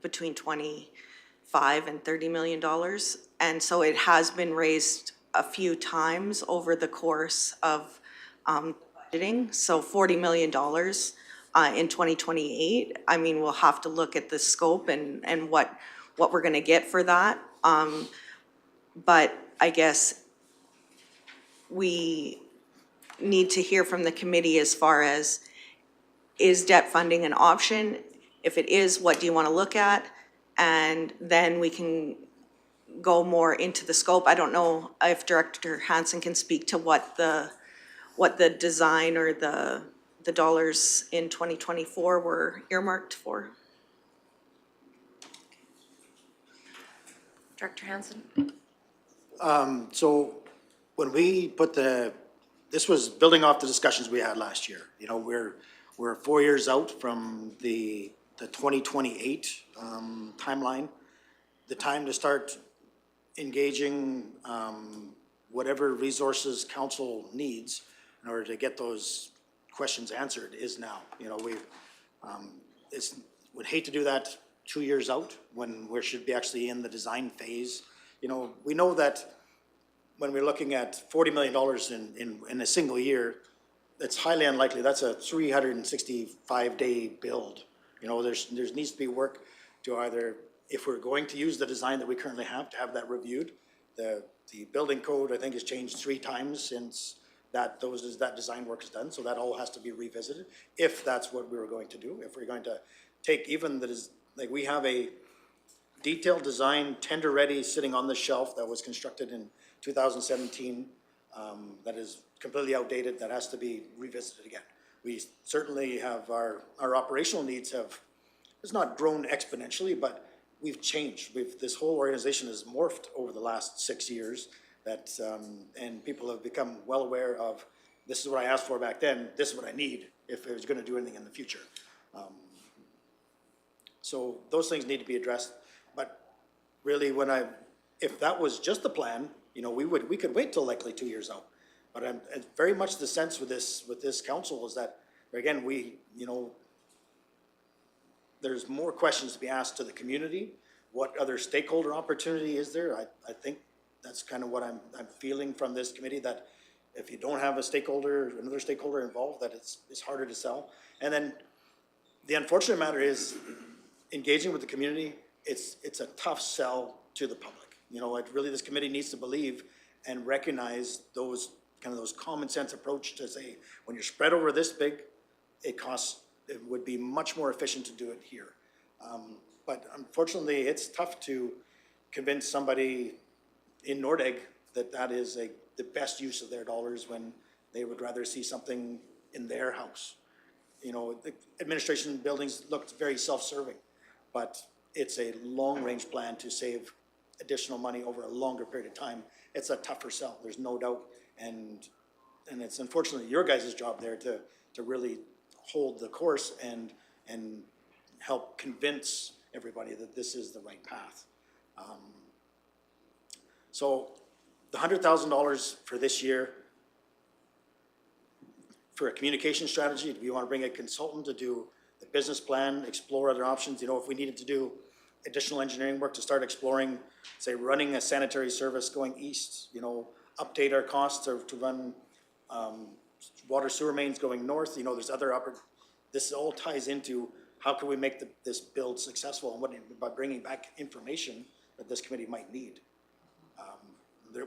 between $25 and $30 million. And so it has been raised a few times over the course of budgeting. So $40 million in 2028. I mean, we'll have to look at the scope and what we're gonna get for that. But I guess we need to hear from the committee as far as, is debt funding an option? If it is, what do you want to look at? And then we can go more into the scope. I don't know if Director Hansen can speak to what the design or the dollars in 2024 were earmarked for. Director Hansen? So when we put this was building off the discussions we had last year. You know, we're 4 years out from the 2028 timeline. The time to start engaging whatever resources council needs in order to get those questions answered is now. You know, would hate to do that 2 years out when we should be actually in the design phase. You know, we know that when we're looking at $40 million in a single year, it's highly unlikely. That's a 365-day build. You know, there needs to be work to either, if we're going to use the design that we currently have, to have that reviewed. The building code, I think, has changed 3 times since that design work is done, so that all has to be revisited, if that's what we were going to do. If we're going to take even we have a detailed design, tender-ready, sitting on the shelf that was constructed in 2017, that is completely outdated, that has to be revisited again. We certainly have, our operational needs have, it's not grown exponentially, but we've changed. This whole organization has morphed over the last 6 years, that, and people have become well aware of, this is what I asked for back then, this is what I need if I was gonna do anything in the future. So those things need to be addressed, but really if that was just the plan, you know, we could wait till likely 2 years out. But it's very much the sense with this council is that, again, you know, there's more questions to be asked to the community. What other stakeholder opportunity is there? I think that's kind of what I'm feeling from this committee, that if you don't have another stakeholder involved, that it's harder to sell. And then the unfortunate matter is, engaging with the community, it's a tough sell to the public. You know, really this committee needs to believe and recognize those common sense approach to say, when you're spread over this big, it would be much more efficient to do it here. But unfortunately, it's tough to convince somebody in Nordegg that is the best use of their dollars when they would rather see something in their house. You know, the administration buildings looked very self-serving, but it's a long-range plan to save additional money over a longer period of time. It's a tougher sell, there's no doubt. And it's unfortunately your guys' job there to really hold the course and help convince everybody that this is the right path. So the $100,000 for this year, for a communication strategy, do we want to bring a consultant to do the business plan, explore other options? You know, if we needed to do additional engineering work to start exploring, say, running a sanitary service going east, you know, update our costs to run water sewer mains going north, you know, there's other this all ties into how can we make this build successful, and by bringing back information that this committee might need.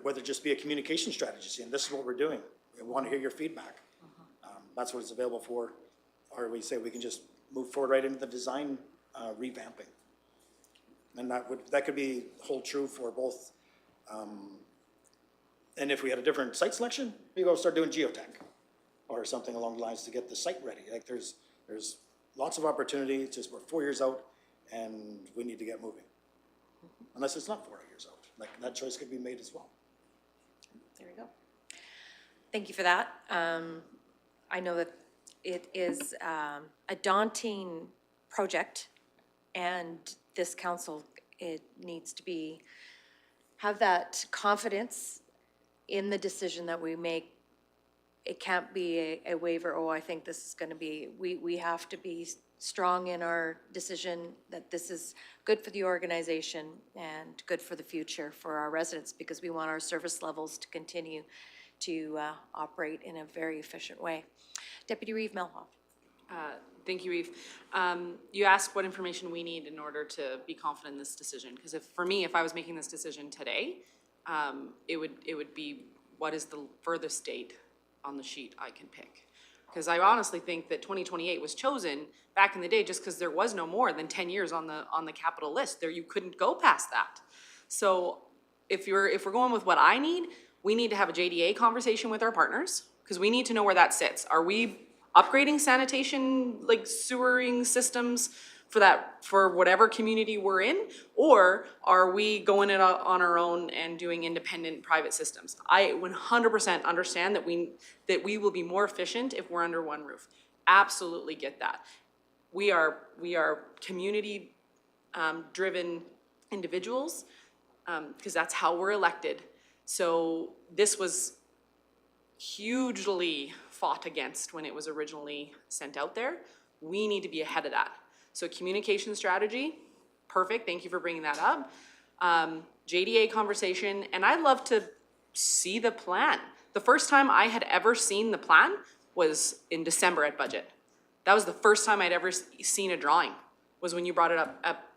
Whether it just be a communication strategy, saying this is what we're doing, we want to hear your feedback. That's what it's available for, or we say we can just move forward right into the design revamping. And that could be hold true for both. And if we had a different site selection, we go start doing geotech or something along the lines to get the site ready. Like there's lots of opportunity. It's just we're 4 years out and we need to get moving. Unless it's not 4 years out, like that choice could be made as well. There we go. Thank you for that. I know that it is a daunting project, and this council, it needs to have that confidence in the decision that we make. It can't be a waiver, oh, I think this is gonna be, we have to be strong in our decision that this is good for the organization and good for the future for our residents, because we want our service levels to continue to operate in a very efficient way. Deputy Reeve Melhoff. Thank you, Reeve. You asked what information we need in order to be confident in this decision. Because for me, if I was making this decision today, it would be what is the furthest date on the sheet I can pick. Because I honestly think that 2028 was chosen back in the day just because there was no more than 10 years on the capital list. There, you couldn't go past that. So if we're going with what I need, we need to have a JDA conversation with our partners, because we need to know where that sits. Are we upgrading sanitation, like sewering systems for whatever community we're in? Or are we going it on our own and doing independent private systems? I 100% understand that we will be more efficient if we're under one roof. Absolutely get that. We are community driven individuals, because that's how we're elected. So this was hugely fought against when it was originally sent out there. We need to be ahead of that. So communication strategy, perfect, thank you for bringing that up. JDA conversation, and I'd love to see the plan. The first time I had ever seen the plan was in December at budget. That was the first time I'd ever seen a drawing, was when you brought it up,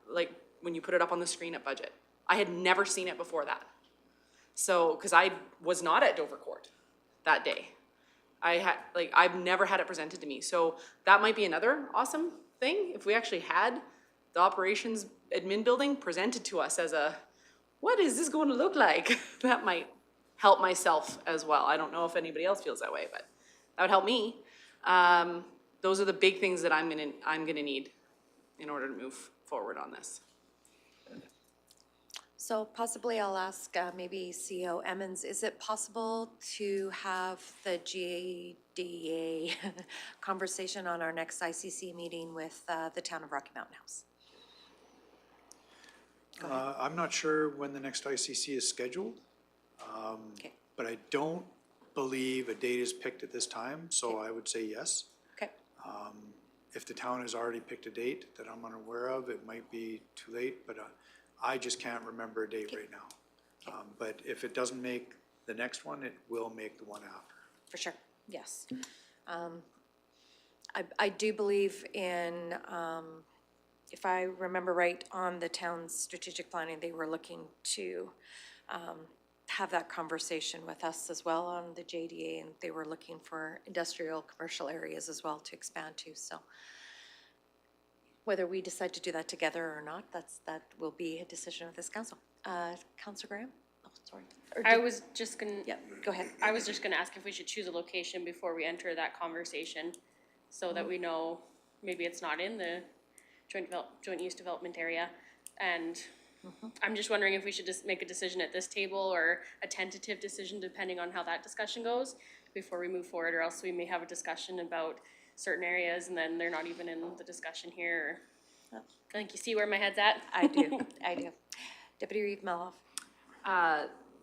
when you put it up on the screen at budget. I had never seen it before that. So, because I was not at Dover Court that day. I've never had it presented to me. So that might be another awesome thing, if we actually had the operations admin building presented to us as a, what is this going to look like? That might help myself as well. I don't know if anybody else feels that way, but that would help me. Those are the big things that I'm gonna need in order to move forward on this. So possibly I'll ask maybe CEO Emmons, is it possible to have the GADA conversation on our next ICC meeting with the town of Rocky Mountain House? I'm not sure when the next ICC is scheduled, Okay, but I don't believe a date is picked at this time, so I would say yes. okay, If the town has already picked a date that I'm unaware of, it might be too late, but I just can't remember a date right now. But if it doesn't make the next one, it will make the one after. for sure, yes. I do believe in, if I remember right, on the town's strategic planning, they were looking to have that conversation with us as well on the JDA, and they were looking for industrial, commercial areas as well to expand to, so. Whether we decide to do that together or not, that will be a decision of this council. Councilor Graham? Oh, sorry. Or I did- was just gonna. Yeah, go ahead. I was just gonna ask if we should choose a location before we enter that conversation, so that we know maybe it's not in the joint use development area. And I'm just wondering if we should just make a decision at this table or a tentative decision, depending on how that discussion goes, before we move forward, or else we may have a discussion about certain areas and then they're not even in the discussion here. I think you see where my head's at. I do, I do. Deputy Reeve Melhoff?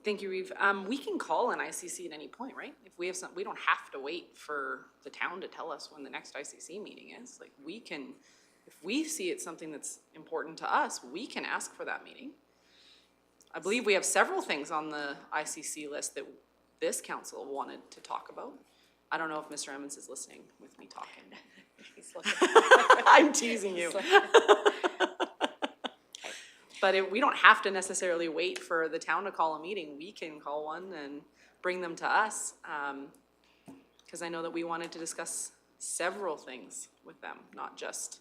Thank you, Reeve. We can call an ICC at any point, right? If we have some, we don't have to wait for the town to tell us when the next ICC meeting is. Like, we can, if we see it's something that's important to us, we can ask for that meeting. I believe we have several things on the ICC list that this council wanted to talk about. I don't know if Mr. Emmons is listening with me talking. He's looking. I'm teasing you. But we don't have to necessarily wait for the town to call a meeting. We can call one and bring them to us. Because I know that we wanted to discuss several things with them, not just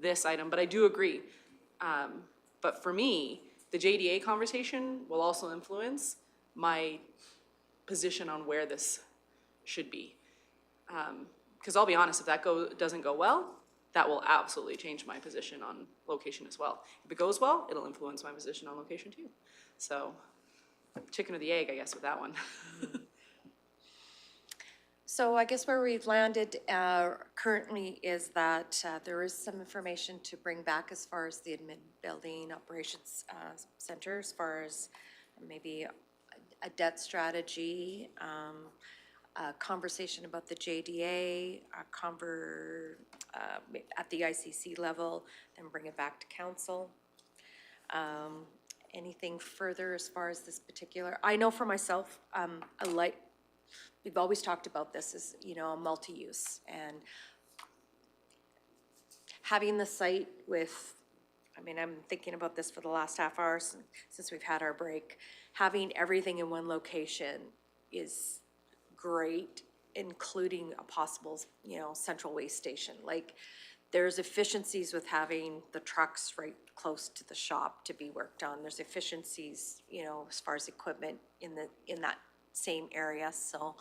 this item, but I do agree. But for me, the JDA conversation will also influence my position on where this should be. Because I'll be honest, if that doesn't go well, that will absolutely change my position on location as well. If it goes well, it'll influence my position on location too. So, chicken or the egg, I guess, with that one. So I guess where we've landed currently is that there is some information to bring back as far as the admin building operations center, as far as maybe a debt strategy, a conversation about the JDA, at the ICC level, then bring it back to council. Anything further as far as this particular? I know for myself, we've always talked about this as, you know, a multi-use, and having the site with, I mean, I'm thinking about this for the last half hour since we've had our break. Having everything in one location is great, including a possible, you know, central waste station. Like, there's efficiencies with having the trucks right close to the shop to be worked on. There's efficiencies, you know, as far as equipment in that same area. So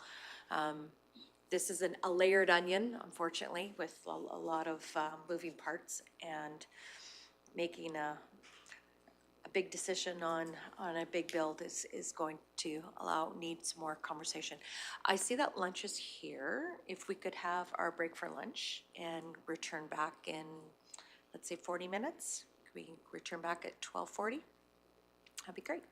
this is a layered onion, unfortunately, with a lot of moving parts, and making a big decision on a big build is going to need some more conversation. I see that lunch is here. If we could have our break for lunch and return back in, let's say 40 minutes, we can return back at 12:40. That'd be great.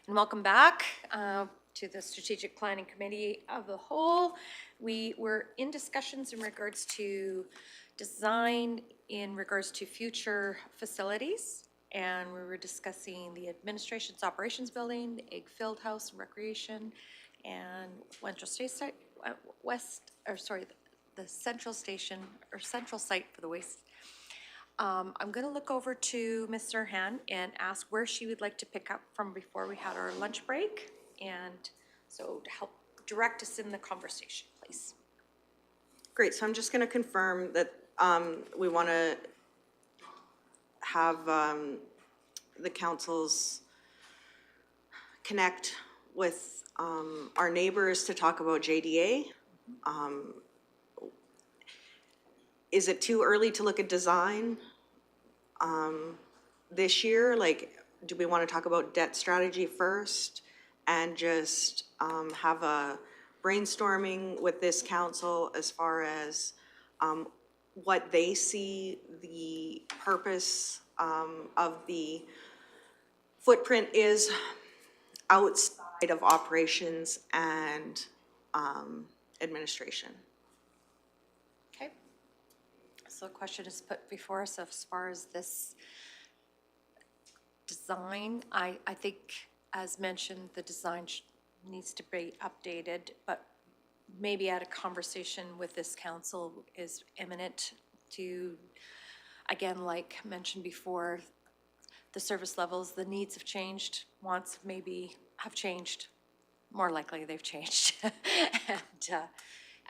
And welcome back to the Strategic Planning Committee of the Whole. We were in discussions in regards to design in regards to future facilities. And we were discussing the administration's operations building, the egg filled house and recreation, and the central station or central site for the waste. I'm gonna look over to Ms. Serhan and ask where she would like to pick up from before we had our lunch break. And so to help direct us in the conversation, please. Great, so I'm just gonna confirm that, we wanna have, the councils connect with, our neighbors to talk about JDA. Is it too early to look at design, this year? Like, do we wanna talk about debt strategy first? And just, have a brainstorming with this council as far as, what they see the purpose, of the footprint is outside of operations and, administration? Okay. So the question is put before us as far as this design. I think, as mentioned, the design needs to be updated, but maybe at a conversation with this council is imminent to, again, like mentioned before, the service levels, the needs have changed, wants maybe have changed. More likely they've changed.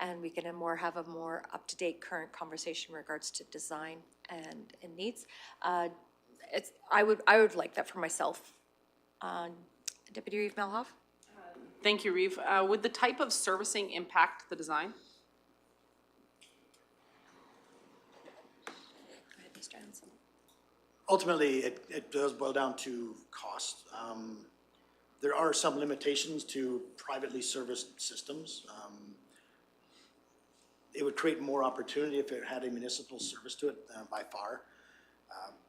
And we can have a more up-to-date current conversation in regards to design and needs. I would like that for myself. Deputy Reeve Melhoff? Thank you, Reeve. Would the type of servicing impact the design? Go ahead, Mr. Hanson. Ultimately, it does boil down to cost. There are some limitations to privately serviced systems. It would create more opportunity if it had a municipal service to it, by far.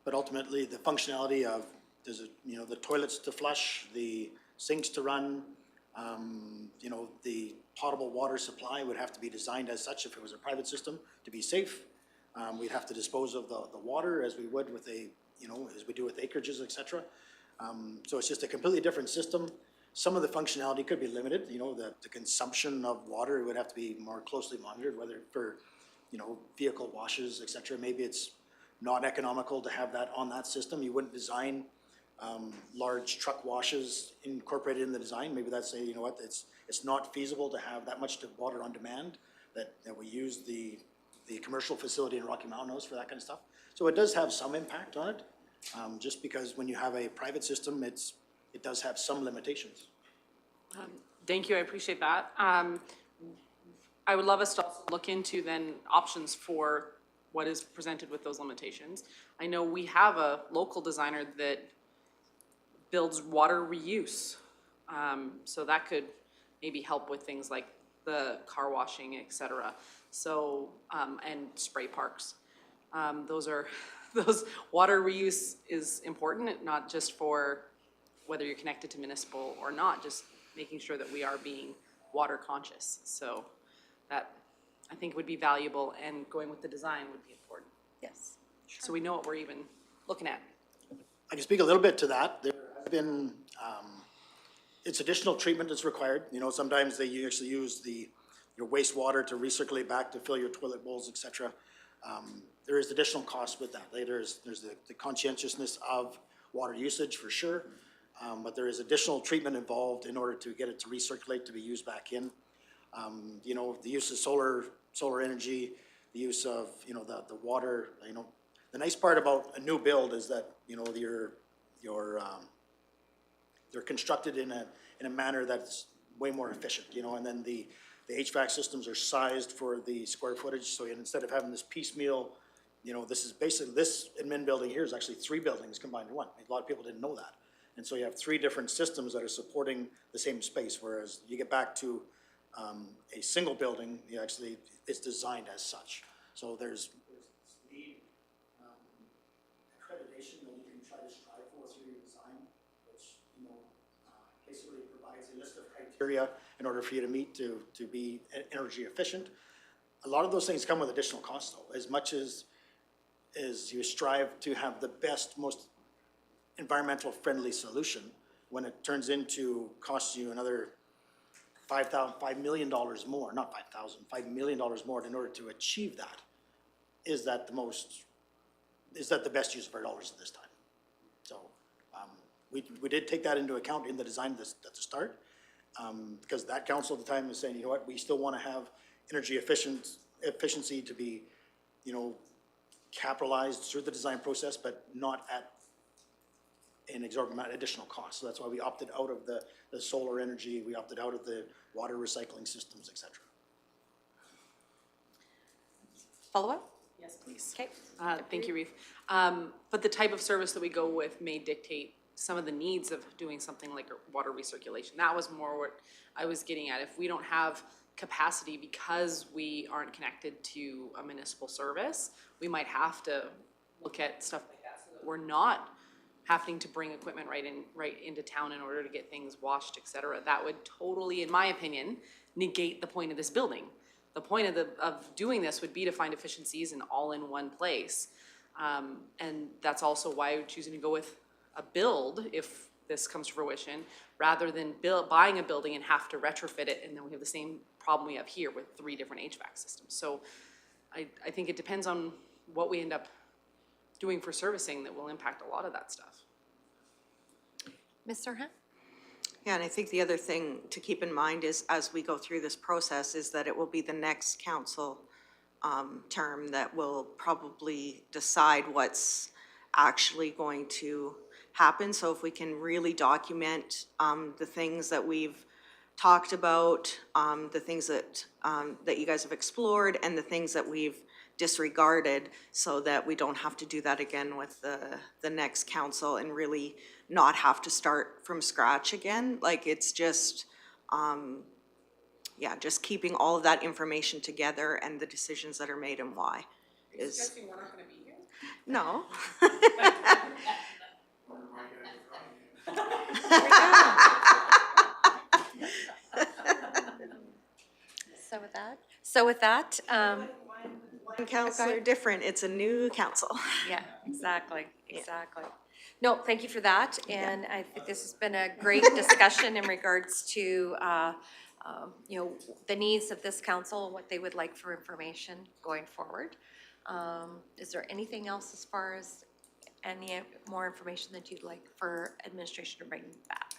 But ultimately, the functionality of, the toilets to flush, the sinks to run, the potable water supply would have to be designed as such if it was a private system to be safe. We'd have to dispose of the water as we would with as we do with acreages, et cetera. So it's just a completely different system. Some of the functionality could be limited, the consumption of water would have to be more closely monitored, whether for, vehicle washes, et cetera. Maybe it's not economical to have that on that system. You wouldn't design large truck washes incorporated in the design. Maybe that's it's not feasible to have that much water on demand, that we use the commercial facility in Rocky Mountain House for that kind of stuff. So it does have some impact on it, just because when you have a private system, it does have some limitations. Thank you, I appreciate that. I would love us to also look into then options for what is presented with those limitations. I know we have a local designer that builds water reuse. So that could maybe help with things like the car washing, et cetera. So, and spray parks. Those water reuse is important, not just for whether you're connected to municipal or not, just making sure that we are being water conscious. So that I think would be valuable, and going with the design would be important. Yes. So we know what we're even looking at. I can speak a little bit to that. There has been, it's additional treatment that's required. Sometimes they actually use your wastewater to recirculate back to fill your toilet bowls, et cetera. There is additional cost with that. There's the conscientiousness of water usage for sure, but there is additional treatment involved in order to get it to recirculate, to be used back in. The use of solar energy, the use of, the water, the nice part about a new build is that, they're constructed in a manner that's way more efficient, and then the HVAC systems are sized for the square footage, so instead of having this piecemeal, this is basically, this admin building here is actually 3 buildings combined in one. A lot of people didn't know that. And so you have 3 different systems that are supporting the same space, whereas you get back to a single building, it's designed as such. So there's LEED accreditation that you can try to strive for through your design, which, criteria in order for you to meet to be energy efficient. A lot of those things come with additional costs though, as much as you strive to have the best, most environmental friendly solution, when it turns into costing you another $5 million more, not 5,000, $5 million more in order to achieve that, is that the best use of our dollars at this time? So, we did take that into account in the design at the start, because that council at the time was saying, you know what, we still wanna have energy efficiency to be, you know, capitalized through the design process, but not at an exorbitant additional cost. So that's why we opted out of the solar energy, we opted out of the water recycling systems, et cetera. Follow-up? Yes, please. Okay. Thank you, Reeve. But the type of service that we go with may dictate some of the needs of doing something like water recirculation. That was more what I was getting at. If we don't have capacity because we aren't connected to a municipal service, we might have to look at stuff like that so that we're not having to bring equipment right into town in order to get things washed, et cetera. That would totally, in my opinion, negate the point of this building. The point of doing this would be to find efficiencies and all in one place. And that's also why we're choosing to go with a build, if this comes to fruition, rather than buying a building and have to retrofit it, and then we have the same problem we have here with 3 different HVAC systems. So I think it depends on what we end up doing for servicing that will impact a lot of that stuff. Ms. Serhan? Yeah, and I think the other thing to keep in mind is, as we go through this process, is that it will be the next council term that will probably decide what's actually going to happen. So if we can really document the things that we've talked about, the things that you guys have explored, and the things that we've disregarded, so that we don't have to do that again with the next council and really not have to start from scratch again. Like, it's just, yeah, just keeping all of that information together and the decisions that are made and why is. Suggesting we're not gonna be here? No. So with that, One councilor different, it's a new council. yeah, exactly. No, thank you for that, and I think this has been a great discussion in regards to, you know, the needs of this council, what they would like for information going forward. Is there anything else as far as any more information that you'd like for administration to bring back?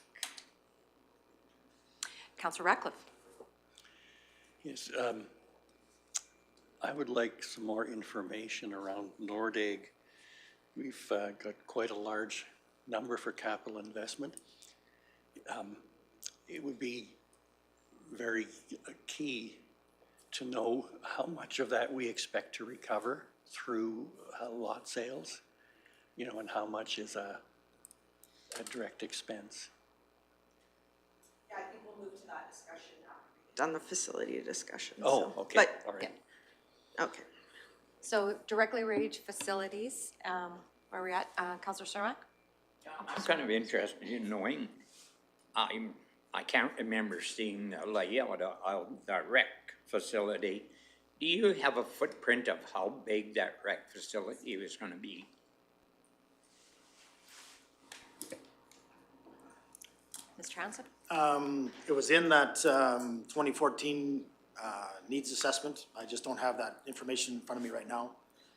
Councillor Ratcliffe. Yes, I would like some more information around Nordegg. We've got quite a large number for capital investment. It would be very key to know how much of that we expect to recover through lot sales, you know, and how much is a direct expense. Yeah, I think we'll move to that discussion after. On the facility discussion. Oh, so. okay, But, all right. okay. So directly related to facilities, where are we at? Councillor Cermak? I'm kind of interested in knowing, I can't remember seeing the layout of the rec facility. Do you have a footprint of how big that rec facility was gonna be? Mr. Hanson? It was in that 2014 needs assessment. I just don't have that information in front of me right now.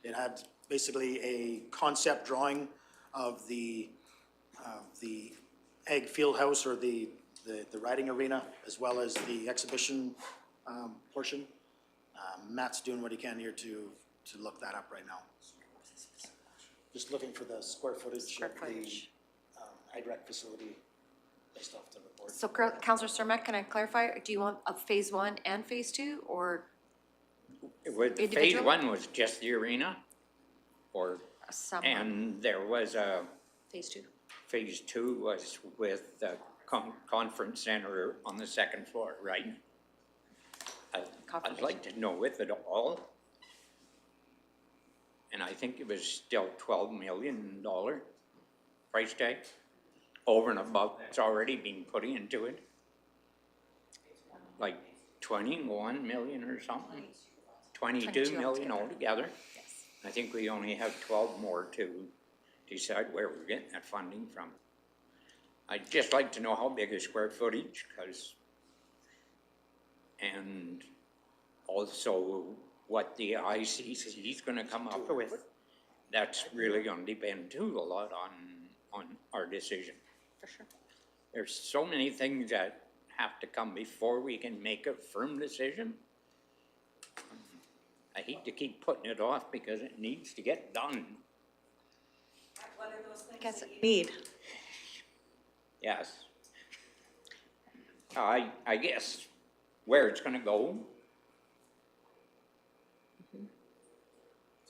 It had basically a concept drawing of the Ag Field House, or the riding arena, as well as the exhibition portion. Matt's doing what he can here to look that up right now. Just looking for the square footage of the Ag Rec facility based off the report. So Councillor Cermak, can I clarify? Do you want a phase 1 and phase 2, or Phase individual? 1 was just the arena, or, some and there was a, phase 2? phase 2 was with the conference center on the second floor, right? I'd like to know if at all. And I think it was still $12 million price tag, over and above that's already been put into it. like 21 million or something? 22 22 million altogether. altogether? I think we only have 12 more to decide where we're getting that funding from. I'd just like to know how big is square footage, and also what the ICC is gonna come up with. That's really gonna depend too a lot on our decision. For sure. There's so many things that have to come before we can make a firm decision. I hate to keep putting it off because it needs to get done. What are those things Guess- that you need? Yes. I guess where it's gonna go.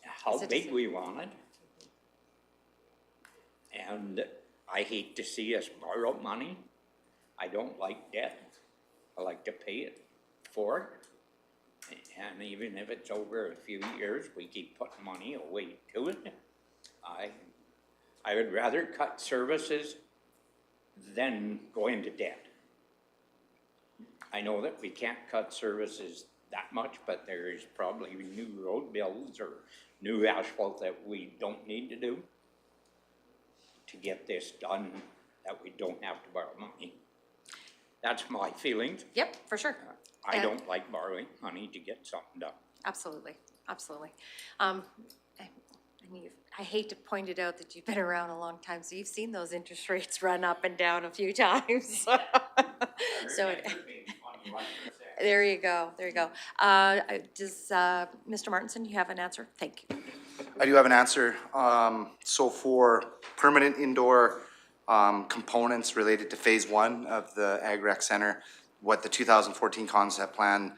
How Is it- big we want it. And I hate to see us borrow money. I don't like debt. I like to pay it forward. And even if it's over a few years, we keep putting money away to it. I would rather cut services than go into debt. I know that we can't cut services that much, but there is probably new road builds or new asphalt that we don't need to do to get this done, that we don't have to borrow money. That's my feelings. Yep, for sure. I And- don't like borrowing money to get something done. Absolutely, absolutely. I hate to point it out that you've been around a long time, so you've seen those interest rates run up and down a few times. So, there you go, there you go. Does, Mr. Martinson, you have an answer? Thank you. I do have an answer. So for permanent indoor components related to phase one of the Ag Rec Center, what the 2014 concept plan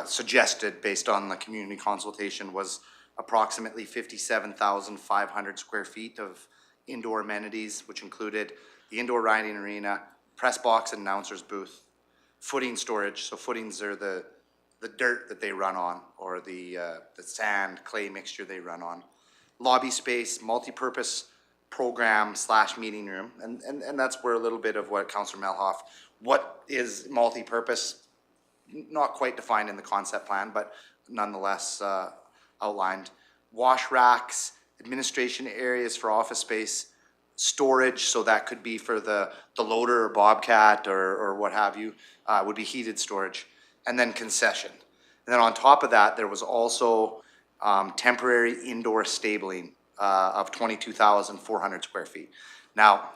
suggested based on the community consultation was approximately 57,500 square feet of indoor amenities, which included the indoor riding arena, press box and announcer's booth, footing storage. So footings are the dirt that they run on, or the sand, clay mixture they run on. Lobby space, multi-purpose program / meeting room, and that's where a little bit of what Councillor Melhoff, what is multi-purpose, not quite defined in the concept plan, but nonetheless outlined. Wash racks, administration areas for office space, storage, so that could be for the loader or Bobcat or what have you, would be heated storage, and then concession. And then on top of that, there was also temporary indoor stabling of 22,400 square feet. Now,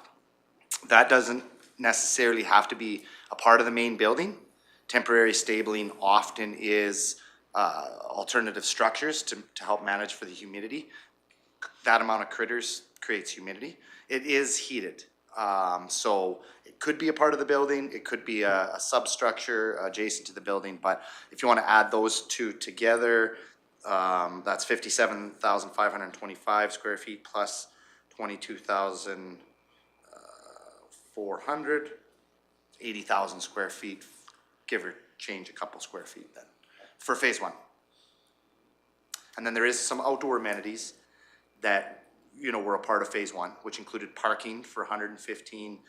that doesn't necessarily have to be a part of the main building. Temporary stabling often is alternative structures to help manage for the humidity. That amount of critters creates humidity. It is heated, so it could be a part of the building, it could be a substructure adjacent to the building, but if you want to add those two together, that's 57,525 square feet plus 22,400, 80,000 square feet, give or change a couple square feet then, for phase one. And then there is some outdoor amenities that, you know, were a part of phase one, which included parking for 115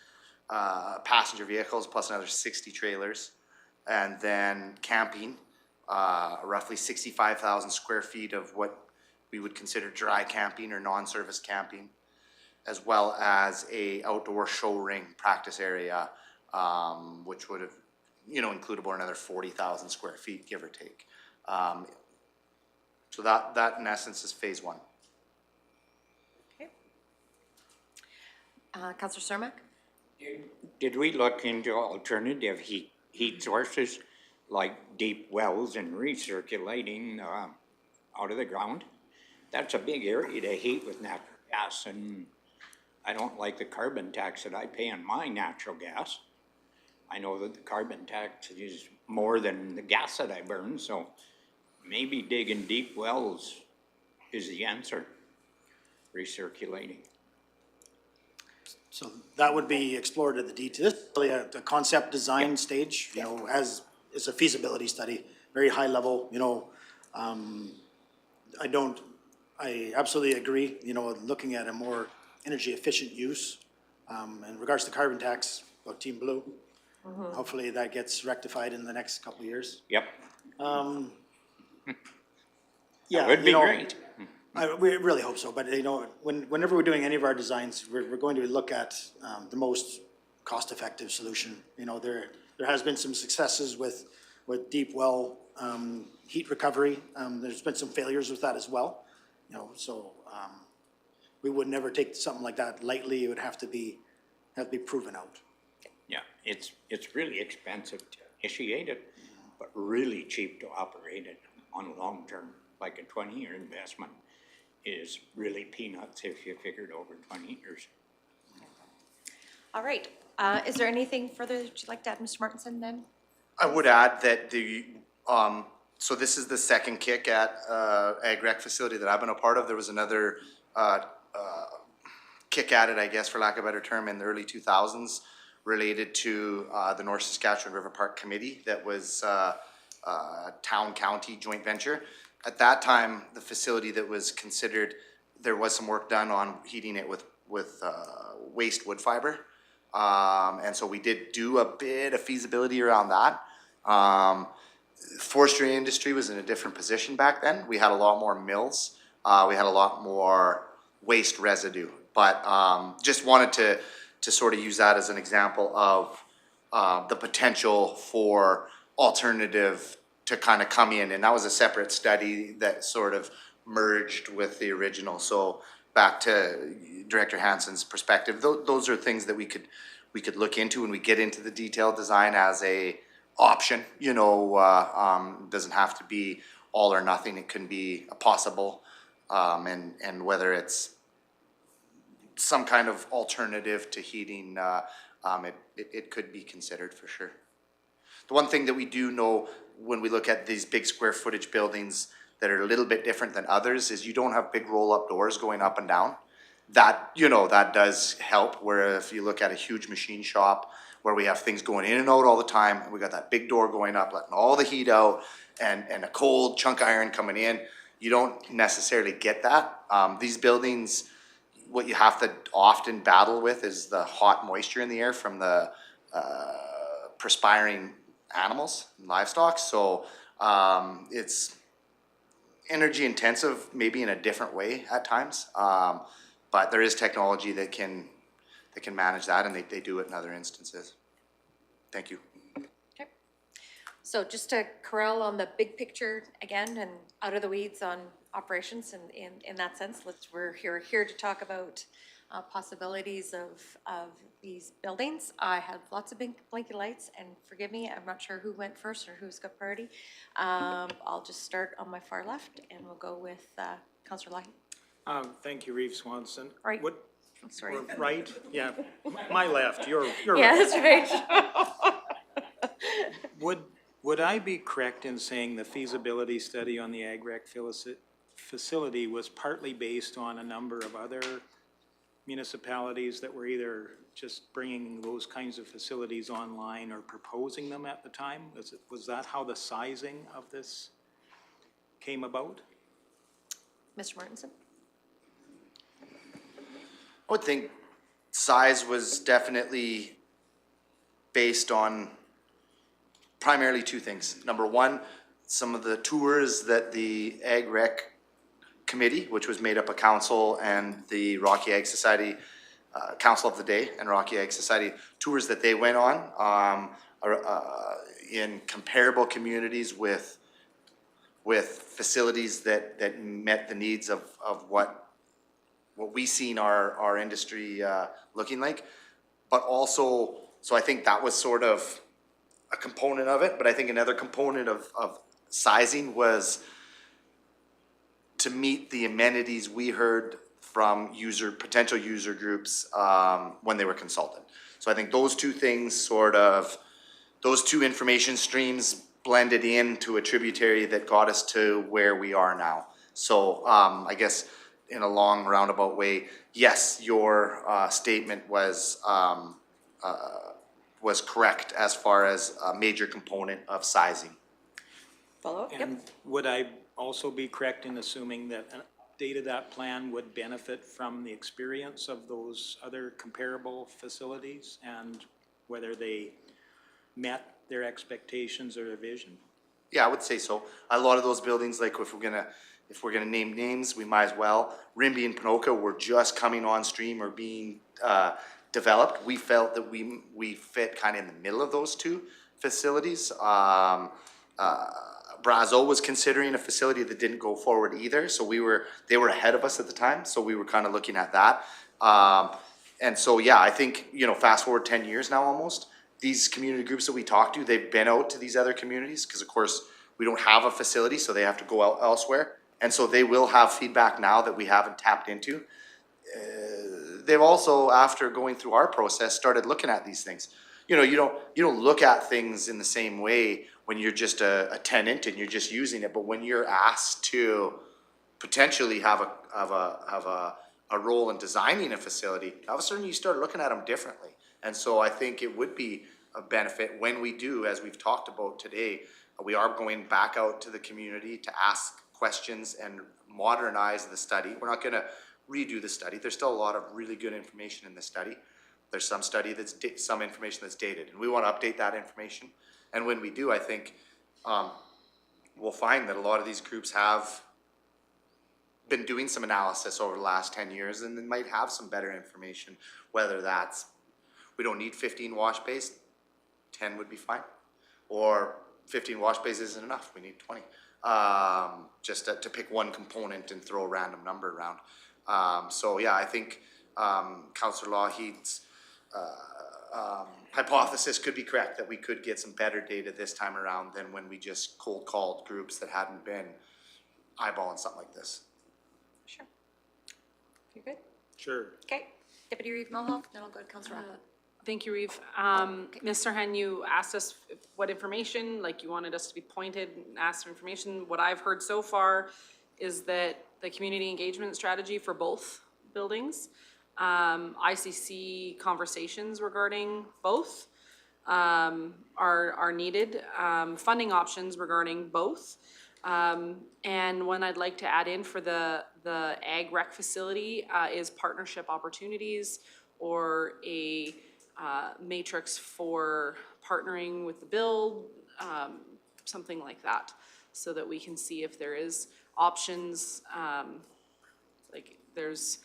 passenger vehicles plus another 60 trailers. And then camping, roughly 65,000 square feet of what we would consider dry camping or non-service camping, as well as a outdoor show ring practice area, which would have, you know, include about another 40,000 square feet, give or take. So that in essence is phase one. Okay. Councillor Cermak? Did we look into alternative heat sources like deep wells and recirculating out of the ground? That's a big area to heat with natural gas, and I don't like the carbon tax that I pay on my natural gas. I know that the carbon tax is more than the gas that I burn, so maybe digging deep wells is the answer, recirculating. So that would be explored at the detail. This is really a concept design stage, you know, as it's a feasibility study, very high level, you know. I absolutely agree, you know, looking at a more energy efficient use. In regards to carbon tax, about Team Blue, Hopefully that gets rectified in the next couple of years. Yep, Yeah, would be you know, great. we really hope so, but you know, whenever we're doing any of our designs, we're going to look at, the most cost-effective solution. You know, there has been some successes with deep well, heat recovery. There's been some failures with that as well, you know, so, we would never take something like that lightly. It would have to be proven out. Yeah, it's really expensive to initiate it, but really cheap to operate it on long term. Like a 20-year investment is really peanuts if you figured over 20 years. All right. Is there anything further that you'd like to add, Mr. Martinson, then? I would add that so this is the second kick at Ag Rec facility that I've been a part of. There was another kick at it, I guess, for lack of a better term, in the early 2000s related to the North Saskatchewan River Park Committee that was town-county joint venture. At that time, the facility that was considered, there was some work done on heating it with waste wood fiber. And so we did do a bit of feasibility around that. Forestry industry was in a different position back then. We had a lot more mills. We had a lot more waste residue. But just wanted to sort of use that as an example of the potential for alternative to kind of come in. And that was a separate study that sort of merged with the original. So back to Director Hansen's perspective, those are things that we could look into when we get into the detailed design as a option. You know, doesn't have to be all or nothing. It can be a possible, and whether it's some kind of alternative to heating, it could be considered for sure. The one thing that we do know when we look at these big square footage buildings that are a little bit different than others is you don't have big roll-up doors going up and down. That, you know, that does help, where if you look at a huge machine shop where we have things going in and out all the time, and we got that big door going up, letting all the heat out, and a cold chunk iron coming in, you don't necessarily get that. These buildings, what you have to often battle with is the hot moisture in the air from the perspiring animals and livestock. So it's energy intensive, maybe in a different way at times. But there is technology that can manage that, and they do it in other instances. Thank you. Okay. So just to corral on the big picture again and out of the weeds on operations, and in that sense, we're here to talk about possibilities of these buildings. I have lots of big blinky lights, and forgive me, I'm not sure who went first or who's got priority. I'll just start on my far left, and we'll go with Councillor Lahey. Thank you, Reeve Swanson. Right. What, Sorry. right? Yeah, my left, you're Yeah, right. that's right. Would I be correct in saying the feasibility study on the Ag Rec facility was partly based on a number of other municipalities that were either just bringing those kinds of facilities online or proposing them at the time? Was that how the sizing of this came about? Mr. Martinson? I would think size was definitely based on primarily two things. Number one, some of the tours that the Ag Rec Committee, which was made up of council and the Rocky Ag Society, Council of the Day and Rocky Ag Society, tours that they went on in comparable communities with facilities that met the needs of what we seen our industry looking like. But also, so I think that was sort of a component of it, but I think another component of sizing was to meet the amenities we heard from potential user groups when they were consulted. So I think those two things those two information streams blended into a tributary that got us to where we are now. So I guess in a long roundabout way, yes, your statement was correct as far as a major component of sizing. Follow up? Yep. And would I also be correct in assuming that an update of that plan would benefit from the experience of those other comparable facilities, and whether they met their expectations or their vision. Yeah, I would say so. A lot of those buildings, like if we're gonna name names, we might as well. Rimby and Pinoka were just coming on stream or being developed. We felt that we fit kind of in the middle of those two facilities. Brazo was considering a facility that didn't go forward either, so they were ahead of us at the time, so we were kind of looking at that. And so, yeah, I think, fast forward 10 years now almost, these community groups that we talk to, they've been out to these other communities, because of course, we don't have a facility, so they have to go out elsewhere. And so they will have feedback now that we haven't tapped into. They've also, after going through our process, started looking at these things. You don't look at things in the same way when you're just a tenant and you're just using it, but when you're asked to potentially have a role in designing a facility, all of a sudden you start looking at them differently. And so I think it would be a benefit when we do, as we've talked about today, we are going back out to the community to ask questions and modernize the study. We're not gonna redo the study. There's still a lot of really good information in the study. There's some some information that's dated, and we wanna update that information. And when we do, I think we'll find that a lot of these groups have been doing some analysis over the last 10 years and then might have some better information, whether that's, we don't need 15 wash bays, 10 would be fine. Or 15 wash bays isn't enough, we need 20. Just to pick one component and throw a random number around. So yeah, I think Councillor Lougheed's hypothesis could be correct, that we could get some better data this time around than when we just cold called groups that hadn't been eyeballing something like this. Sure. You're good? Sure. Okay. Deputy Reeve Mohawk, then I'll go to Councillor Rappa. Thank you, Reeve. Ms. Serhan, you asked us what information, like you wanted us to be pointed and asked for information. What I've heard so far is that the community engagement strategy for both buildings, ICC conversations regarding both are needed, funding options regarding both. And one I'd like to add in for the ag rec facility is partnership opportunities, or a matrix for partnering with the build, something like that, so that we can see if there is options, like there's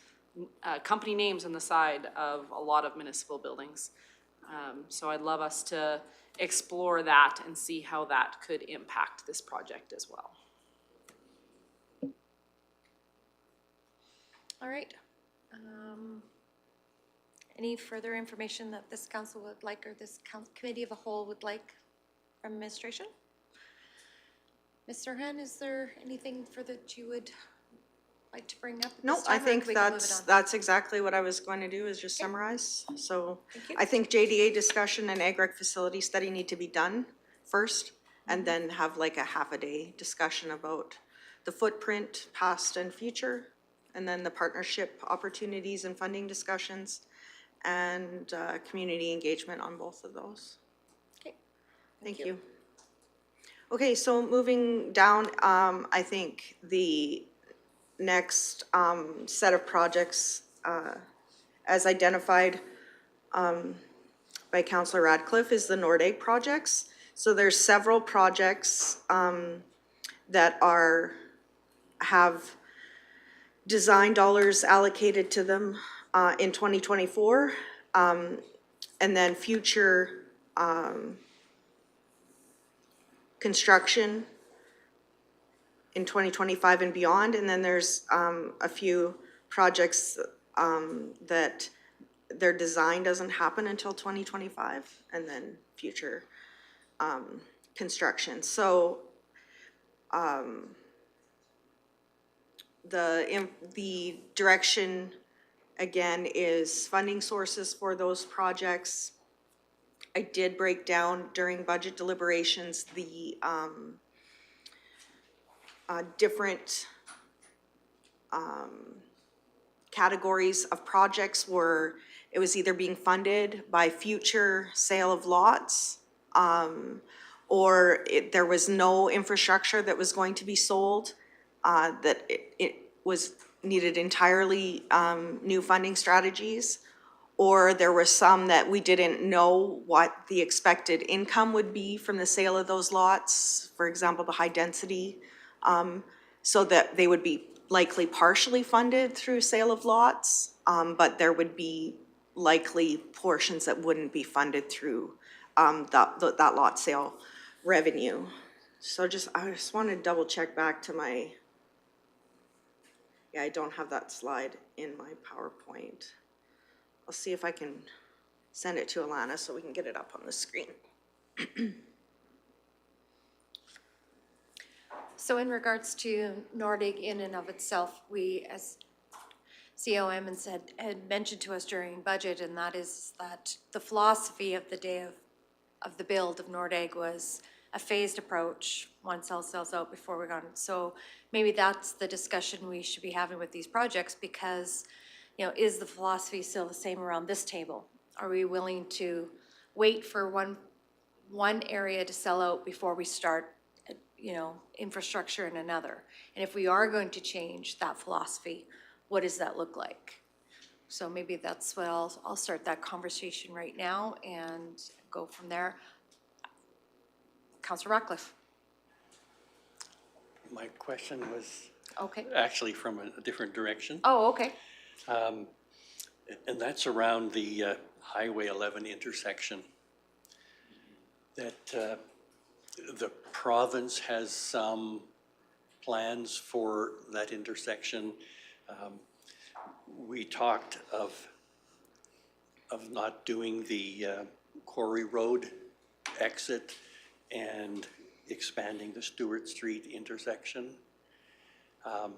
company names on the side of a lot of municipal buildings. So I'd love us to explore that and see how that could impact this project as well. All right. Any further information that this council would like, or this committee of the whole would like from administration? Ms. Serhan, is there anything further that you would like to bring up at No, this time? I think we can move it on? that's exactly what I was going to do, is just summarize. So I think JDA discussion and ag rec facility study need to be done first, and then have like a half a day discussion about the footprint, past and future, and then the partnership opportunities and funding discussions, and community engagement on both of those. Okay. Thank you. Okay, so moving down, I think the next set of projects as identified by Councillor Radcliffe is the Nord-Egg projects. So there's several projects that have design dollars allocated to them in 2024, and then future construction in 2025 and beyond. And then there's a few projects that their design doesn't happen until 2025, and then future construction. So the direction again is funding sources for those projects. I did break down during budget deliberations the different categories of projects where it was either being funded by future sale of lots, or there was no infrastructure that was going to be sold, that it was needed entirely new funding strategies, or there were some that we didn't know what the expected income would be from the sale of those lots, for example, the high density, so that they would be likely partially funded through sale of lots, but there would be likely portions that wouldn't be funded through that lot sale revenue. So I just want to double check back to my, yeah, I don't have that slide in my PowerPoint. I'll see if I can send it to Alana so we can get it up on the screen. So in regards to Nordic in and of itself, we, as COM had mentioned to us during budget, and that is that the philosophy of the day of the build of Nordegg was a phased approach, one cell sells out before we got it. So maybe that's the discussion we should be having with these projects, because, you know, is the philosophy still the same around this table? Are we willing to wait for one area to sell out before we start, you know, infrastructure in another? And if we are going to change that philosophy, what does that look like? So maybe that's what I'll start that conversation right now and go from there. Councillor Ratcliffe. My question was Okay. actually from a different direction. Oh, okay. And that's around the Highway 11 intersection. That the province has some plans for that intersection. We talked of not doing the Quarry Road exit and expanding the Stewart Street intersection. I'm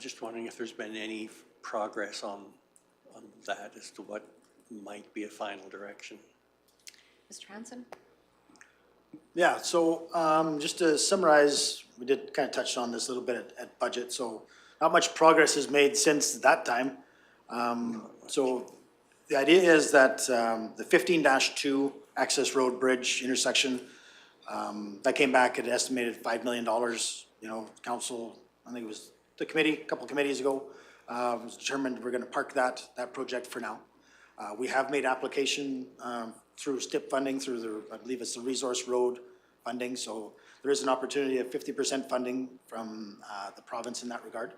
just wondering if there's been any progress on that as to what might be a final direction. Mr. Hanson? Yeah, so just to summarize, we did kind of touch on this a little bit at budget, so not much progress is made since that time. So the idea is that the 15-2 access road bridge intersection, that came back at estimated $5 million. You know, council, I think it was the committee, a couple of committees ago, was determined we're gonna park that project for now. We have made application through STIP funding, through the, I believe it's the Resource Road funding, so there is an opportunity of 50% funding from the province in that regard.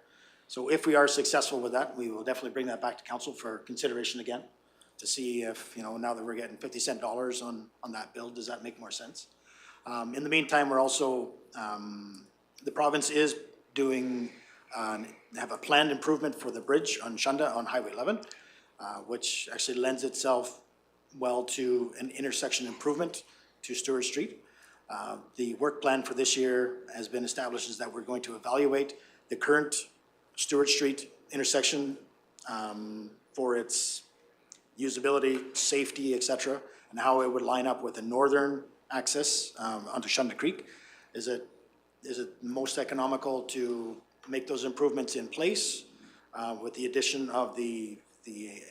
So if we are successful with that, we will definitely bring that back to council for consideration again, to see if, you know, now that we're getting 50-cent dollars on that bill, does that make more sense? In the meantime, we're also, the province is doing, have a planned improvement for the bridge on Shunda on Highway 11, which actually lends itself well to an intersection improvement to Stewart Street. The work plan for this year has been established is that we're going to evaluate the current Stewart Street intersection for its usability, safety, et cetera, and how it would line up with the northern access onto Shunda Creek. Is it most economical to make those improvements in place with the addition of the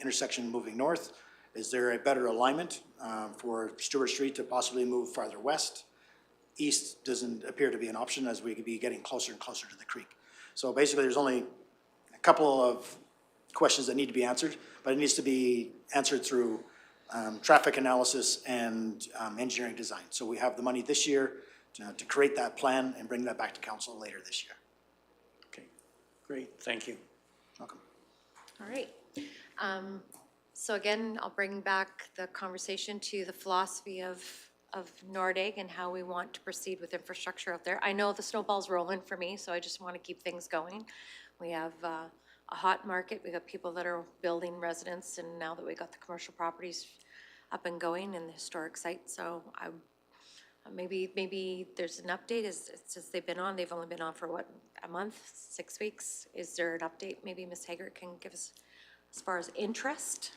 intersection moving north? Is there a better alignment for Stewart Street to possibly move farther west? East doesn't appear to be an option as we could be getting closer and closer to the creek. So basically, there's only a couple of questions that need to be answered, but it needs to be answered through traffic analysis and engineering design. So we have the money this year to create that plan and bring that back to council later this year. Okay, great, thank you. Welcome. All right. So again, I'll bring back the conversation to the philosophy of Nordegg and how we want to proceed with infrastructure out there. I know the snowball's rolling for me, so I just want to keep things going. We have a hot market. We got people that are building residents, and now that we got the commercial properties up and going in the historic site, so maybe there's an update since they've been on. They've only been on for what, a month, 6 weeks? Is there an update? Maybe Ms. Haggart can give us as far as interest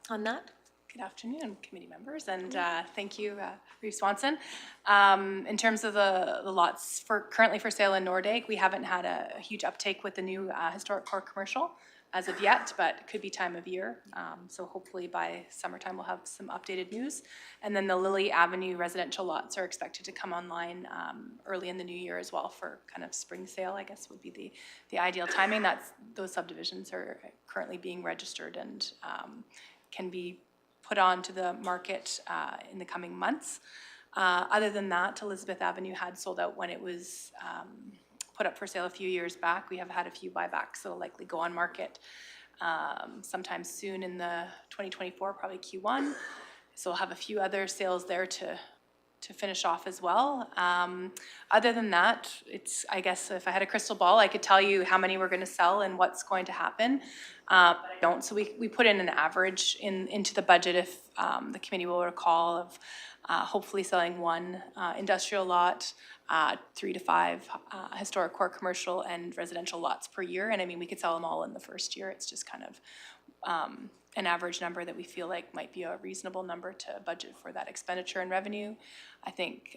on that? Good afternoon, committee members, and thank you, Reeve Swanson. In terms of the lots currently for sale in Nordegg, we haven't had a huge uptake with the new historic core commercial. as of yet, but it could be time of year. So hopefully by summertime, we'll have some updated news. And then the Lily Avenue residential lots are expected to come online early in the new year as well for kind of spring sale, I guess would be the ideal timing. Those subdivisions are currently being registered and can be put onto the market in the coming months. Other than that, Elizabeth Avenue had sold out when it was put up for sale a few years back. We have had a few buybacks that'll likely go on market sometime soon in the 2024, probably Q1. So we'll have a few other sales there to finish off as well. Other than that, I guess if I had a crystal ball, I could tell you how many we're going to sell and what's going to happen. But I don't. So we put in an average into the budget, if the committee will recall, of hopefully selling 1 industrial lot, 3 to 5 historic core commercial and residential lots per year. And I mean, we could sell them all in the first year. It's just kind of an average number that we feel like might be a reasonable number to budget for that expenditure and revenue. I think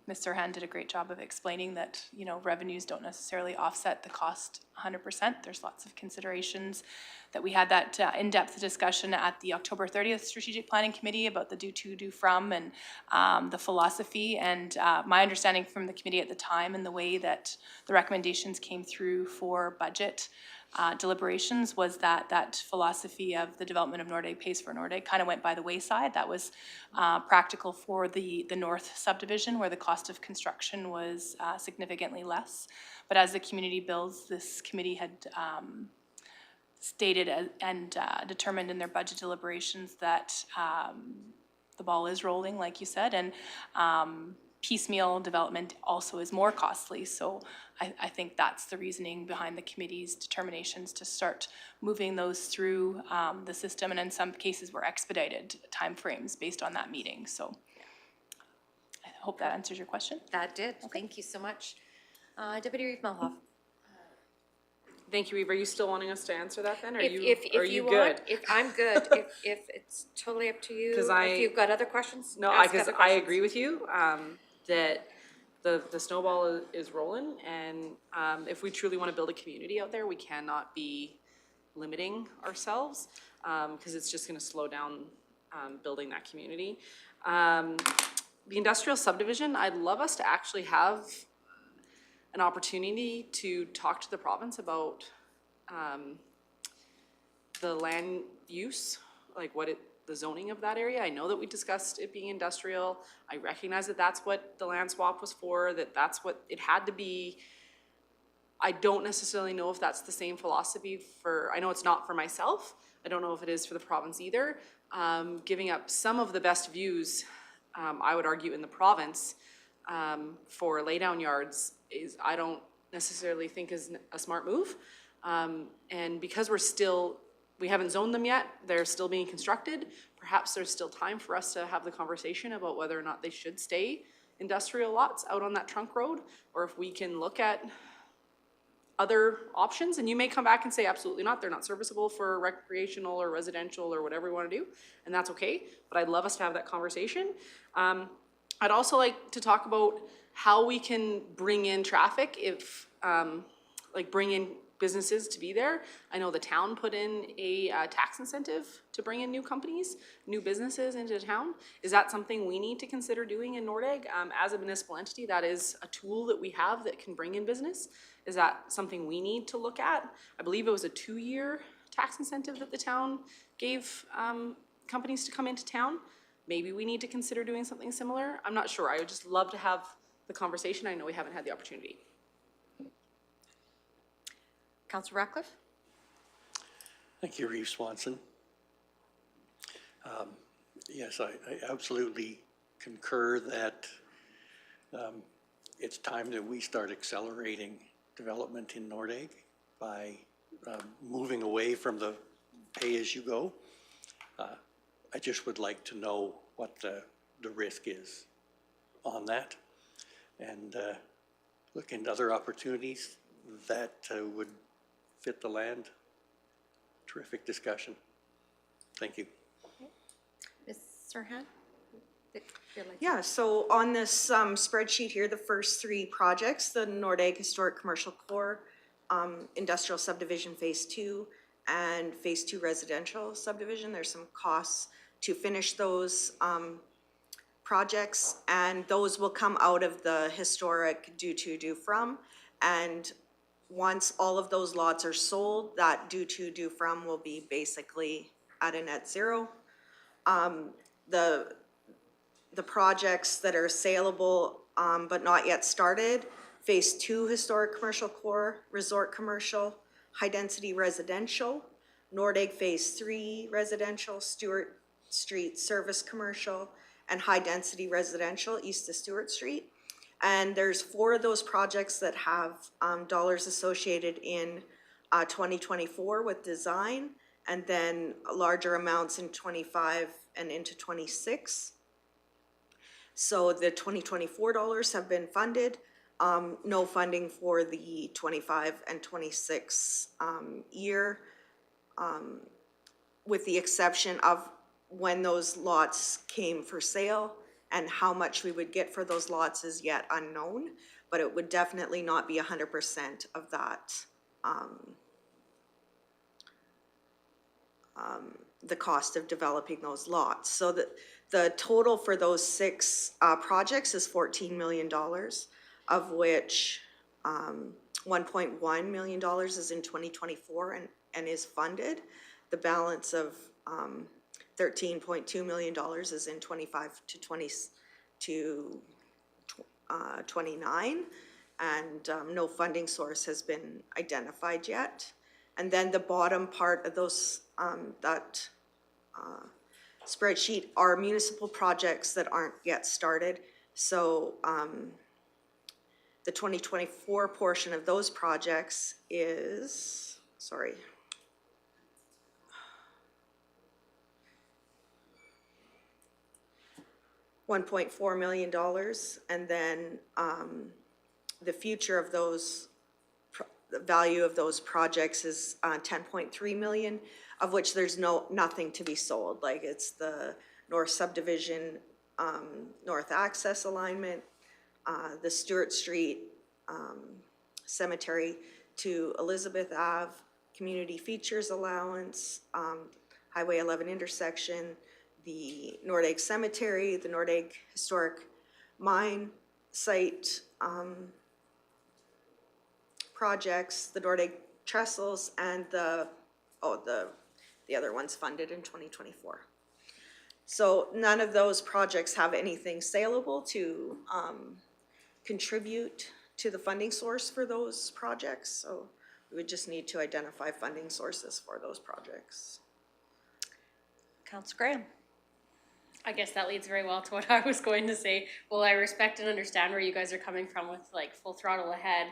Ms. Sirhan did a great job of explaining that, you know, revenues don't necessarily offset the cost 100%. There's lots of considerations that we had that in-depth discussion at the October 30th Strategic Planning Committee about the do to, do from, and the philosophy. And my understanding from the committee at the time and the way that the recommendations came through for budget deliberations was that philosophy of the development of Nordegg pays for Nordegg kind of went by the wayside. That was practical for the north subdivision, where the cost of construction was significantly less. But as the community builds, this committee had stated and determined in their budget deliberations that the ball is rolling, like you said, and piecemeal development also is more costly. So I think that's the reasoning behind the committee's determinations to start moving those through the system, and in some cases were expedited timeframes based on that meeting. So I hope that answers your question. That did. Thank you so much. Deputy Reeve Melhoff. Thank you, Eve. Are you still wanting us to answer that then? Are If you good? want, I'm good. If it's totally up to you. 'Cause if you've got other questions, No, ask because other I questions. agree with you that the snowball is rolling, and if we truly want to build a community out there, we cannot be limiting ourselves because it's just going to slow down building that community. The industrial subdivision, I'd love us to actually have an opportunity to talk to the province about the land use, like the zoning of that area. I know that we discussed it being industrial. I recognize that that's what the land swap was for, that's what it had to be. I don't necessarily know if that's the same philosophy I know it's not for myself. I don't know if it is for the province either. Giving up some of the best views, I would argue, in the province for laydown yards I don't necessarily think is a smart move. And because we haven't zoned them yet, they're still being constructed, perhaps there's still time for us to have the conversation about whether or not they should stay industrial lots out on that trunk road, or if we can look at other options. And you may come back and say, absolutely not, they're not serviceable for recreational or residential or whatever we want to do, and that's okay, but I'd love us to have that conversation. I'd also like to talk about how we can bring in traffic bring in businesses to be there. I know the town put in a tax incentive to bring in new companies, new businesses into town. Is that something we need to consider doing in Nordegg? As a municipal entity, that is a tool that we have that can bring in business. Is that something we need to look at? I believe it was a 2-year tax incentive that the town gave companies to come into town. Maybe we need to consider doing something similar. I'm not sure. I would just love to have the conversation. I know we haven't had the opportunity. Councillor Ratcliffe? Thank you, Reeve Swanson. Yes, I absolutely concur that it's time that we start accelerating development in Nordegg by moving away from the pay-as-you-go. I just would like to know what the risk is on that, and look into other opportunities that would fit the land. Terrific discussion. Thank you. Ms. Sirhan? Yeah, so on this spreadsheet here, the first 3 projects, the Nordegg Historic Commercial Core, Industrial Subdivision Phase 2, and Phase 2 residential subdivision. There's some costs to finish those projects, and those will come out of the historic due to, due from. And once all of those lots are sold, that due to, due from will be basically at a net zero. The projects that are saleable but not yet started, Phase 2 historic commercial core, resort commercial, high-density residential, Nordegg Phase 3 residential, Stewart Street service commercial, and high-density residential east of Stewart Street. And there's 4 of those projects that have dollars associated in 2024 with design, and then larger amounts in 25 and into 26. So the 2024 dollars have been funded, no funding for the 25 and 26 year, with the exception of when those lots came for sale, and how much we would get for those lots is yet unknown, but it would definitely not be 100% of that, the cost of developing those lots. So the total for those 6 projects is $14 million, of which $1.1 million is in 2024 and is funded. The balance of $13.2 million is in 25 to 29, and no funding source has been identified yet. And then the bottom part of those, spreadsheet are municipal projects that aren't yet started. So the 2024 portion of those projects is, sorry, $1.4 million, and then the future of those, the value of those projects is $10.3 million, of which there's nothing to be sold. Like, it's the North Subdivision, North Access Alignment, the Stewart Street Cemetery to Elizabeth Ave, Community Features Allowance, Highway 11 intersection, the Nordegg Cemetery, the Nordegg Historic Mine Site projects, the Nordegg Trestles, and the other ones funded in 2024. So none of those projects have anything saleable to contribute to the funding source for those projects. So we would just need to identify funding sources for those projects. Councilor Graham. I guess that leads very well to what I was going to say. Well, I respect and understand where you guys are coming from with like full throttle ahead.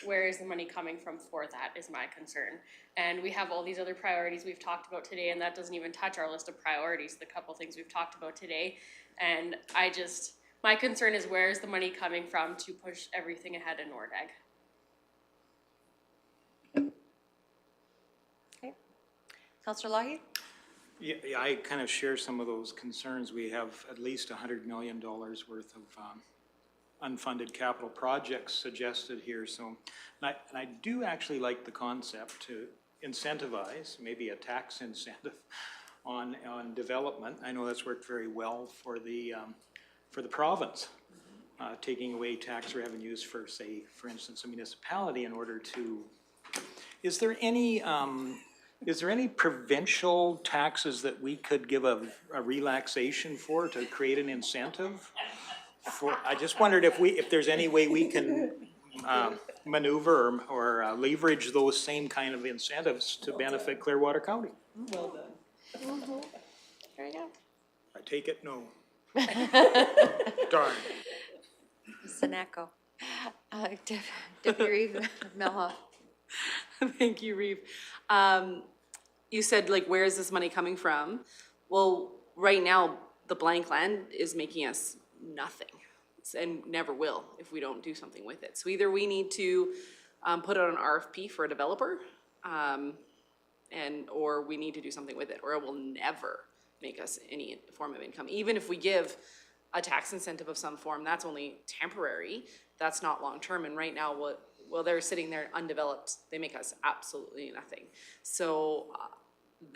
Where is the money coming from for that is my concern. And we have all these other priorities we've talked about today, and that doesn't even touch our list of priorities, the couple things we've talked about today. And my concern is, where is the money coming from to push everything ahead in Nordegg? Okay. Councilor Lahi? Yeah, I kind of share some of those concerns. We have at least $100 million worth of unfunded capital projects suggested here. So, and I do actually like the concept to incentivize, maybe a tax incentive on development. I know that's worked very well for the province, taking away tax revenues for, say, for instance, a municipality in order to. Is there any provincial taxes that we could give a relaxation for to create an incentive? I just wondered if there's any way we can maneuver or leverage those same kind of incentives to benefit Clearwater County. Well done. There you go. I take it no. Darn. Sanako. Deputy Reeve Melhoff. Thank you, Reeve. You said, like, where is this money coming from? Well, right now, the blank land is making us nothing, and never will if we don't do something with it. So either we need to put out an RFP for a developer, or we need to do something with it, or it will never make us any form of income. Even if we give a tax incentive of some form, that's only temporary. That's not long-term. And right now, well, they're sitting there undeveloped, they make us absolutely nothing. So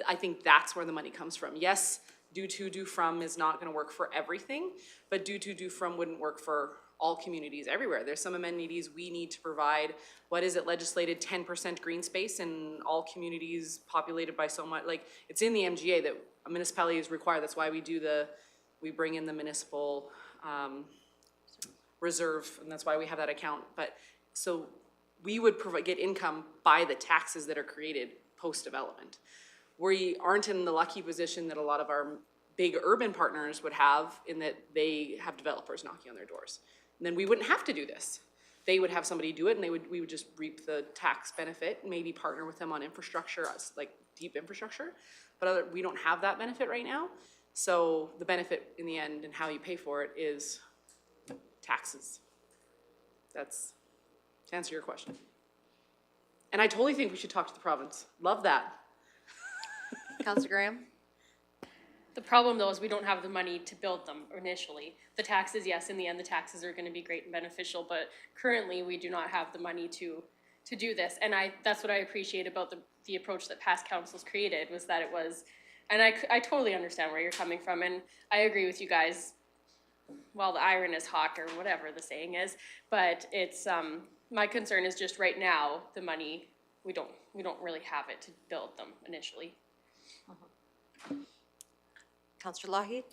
I think that's where the money comes from. Yes, due to, due from is not gonna work for everything, but due to, due from wouldn't work for all communities everywhere. There's some amenities we need to provide. What is it, legislated 10% green space in all communities populated by so much, like, it's in the MGA that a municipality is required. That's why we bring in the municipal reserve, and that's why we have that account. But, so we would get income by the taxes that are created post-development. We aren't in the lucky position that a lot of our big urban partners would have, in that they have developers knocking on their doors. And then we wouldn't have to do this. They would have somebody do it, and we would just reap the tax benefit, maybe partner with them on infrastructure, like deep infrastructure. But we don't have that benefit right now. So the benefit in the end and how you pay for it is taxes. That's to answer your question. And I totally think we should talk to the province. Love that. Councillor Graham? The problem though is we don't have the money to build them initially. The taxes, yes, in the end, the taxes are gonna be great and beneficial, but currently we do not have the money to do this. And that's what I appreciate about the approach that past councils created, was that it was, and I totally understand where you're coming from, and I agree with you guys. Well, the iron is hot, or whatever the saying is, but it's, my concern is just right now, the money, we don't really have it to build them initially. Councillor Lougheed?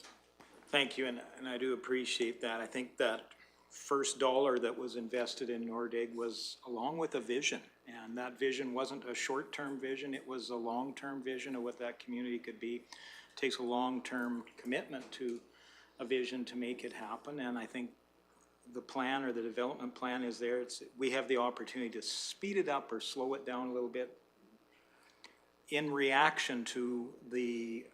Thank you, and I do appreciate that. I think that first dollar that was invested in Nordeg was along with a vision. And that vision wasn't a short-term vision, it was a long-term vision of what that community could be. It takes a long-term commitment to a vision to make it happen, and I think the plan or the development plan is there. We have the opportunity to speed it up or slow it down a little bit in reaction to the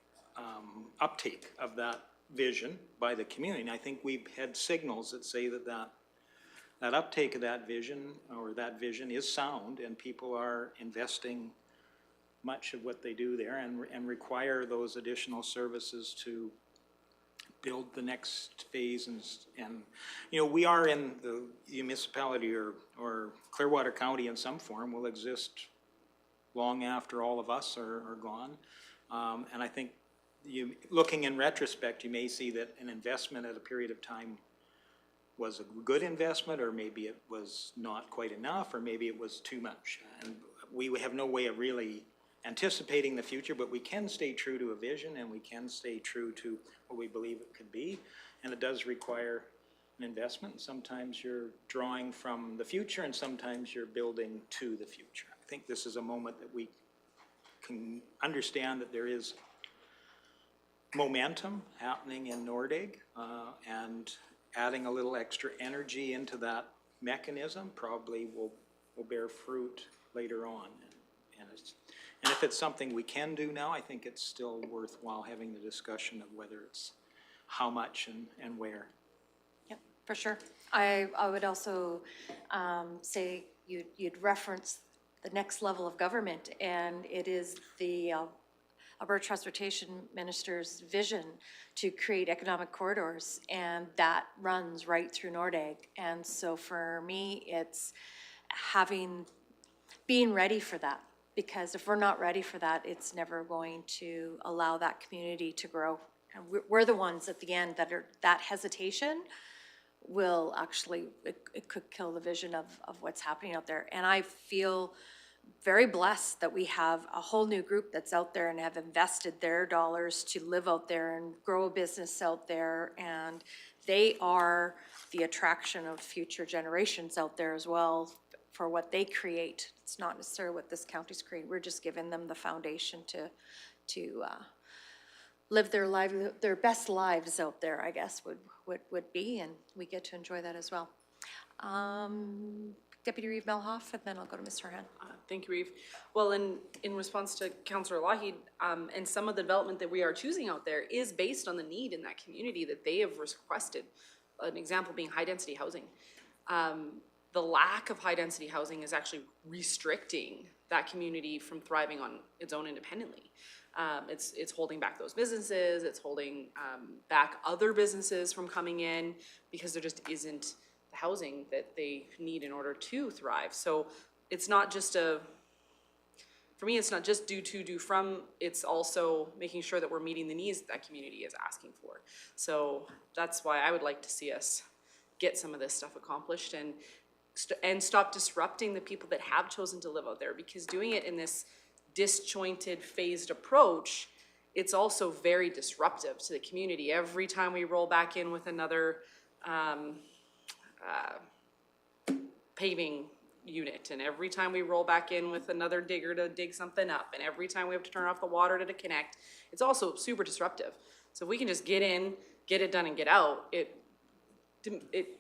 uptake of that vision by the community. And I think we've had signals that say that uptake of that vision, or that vision, is sound, and people are investing much of what they do there and require those additional services to build the next phase. And you know, we are in the municipality, or Clearwater County in some form will exist long after all of us are gone. And I think looking in retrospect, you may see that an investment at a period of time was a good investment, or maybe it was not quite enough, or maybe it was too much. And we have no way of really anticipating the future, but we can stay true to a vision, and we can stay true to what we believe it could be. And it does require an investment. Sometimes you're drawing from the future, and sometimes you're building to the future. I think this is a moment that we can understand that there is momentum happening in Nordeg, and adding a little extra energy into that mechanism probably will bear fruit later on. And if it's something we can do now, I think it's still worthwhile having the discussion of whether it's how much and where. Yep, for sure. I would also say you'd reference the next level of government, and it is the Alberta Transportation Minister's vision to create economic corridors, and that runs right through Nordeg. And so for me, it's being ready for that, because if we're not ready for that, it's never going to allow that community to grow. And we're the ones at the end that hesitation will actually, it could kill the vision of what's happening out there. And I feel very blessed that we have a whole new group that's out there and have invested their dollars to live out there and grow a business out there, and they are the attraction of future generations out there as well for what they create. It's not necessarily what this county's creating. We're just giving them the foundation to live their best lives out there, I guess would be, and we get to enjoy that as well. Deputy Reeve Melhoff, and then I'll go to Mr. Han. Thank you, Reeve. Well, in response to Councillor Lougheed, and some of the development that we are choosing out there is based on the need in that community that they have requested. An example being high-density housing. The lack of high-density housing is actually restricting that community from thriving on its own independently. It's holding back those businesses, it's holding back other businesses from coming in, because there just isn't housing that they need in order to thrive. So it's not just for me, it's not just do from, it's also making sure that we're meeting the needs that community is asking for. So that's why I would like to see us get some of this stuff accomplished and stop disrupting the people that have chosen to live out there, because doing it in this disjointed, phased approach, it's also very disruptive to the community. Every time we roll back in with another paving unit, and every time we roll back in with another digger to dig something up, and every time we have to turn off the water to connect, it's also super disruptive. So if we can just get in, get it done, and get out, it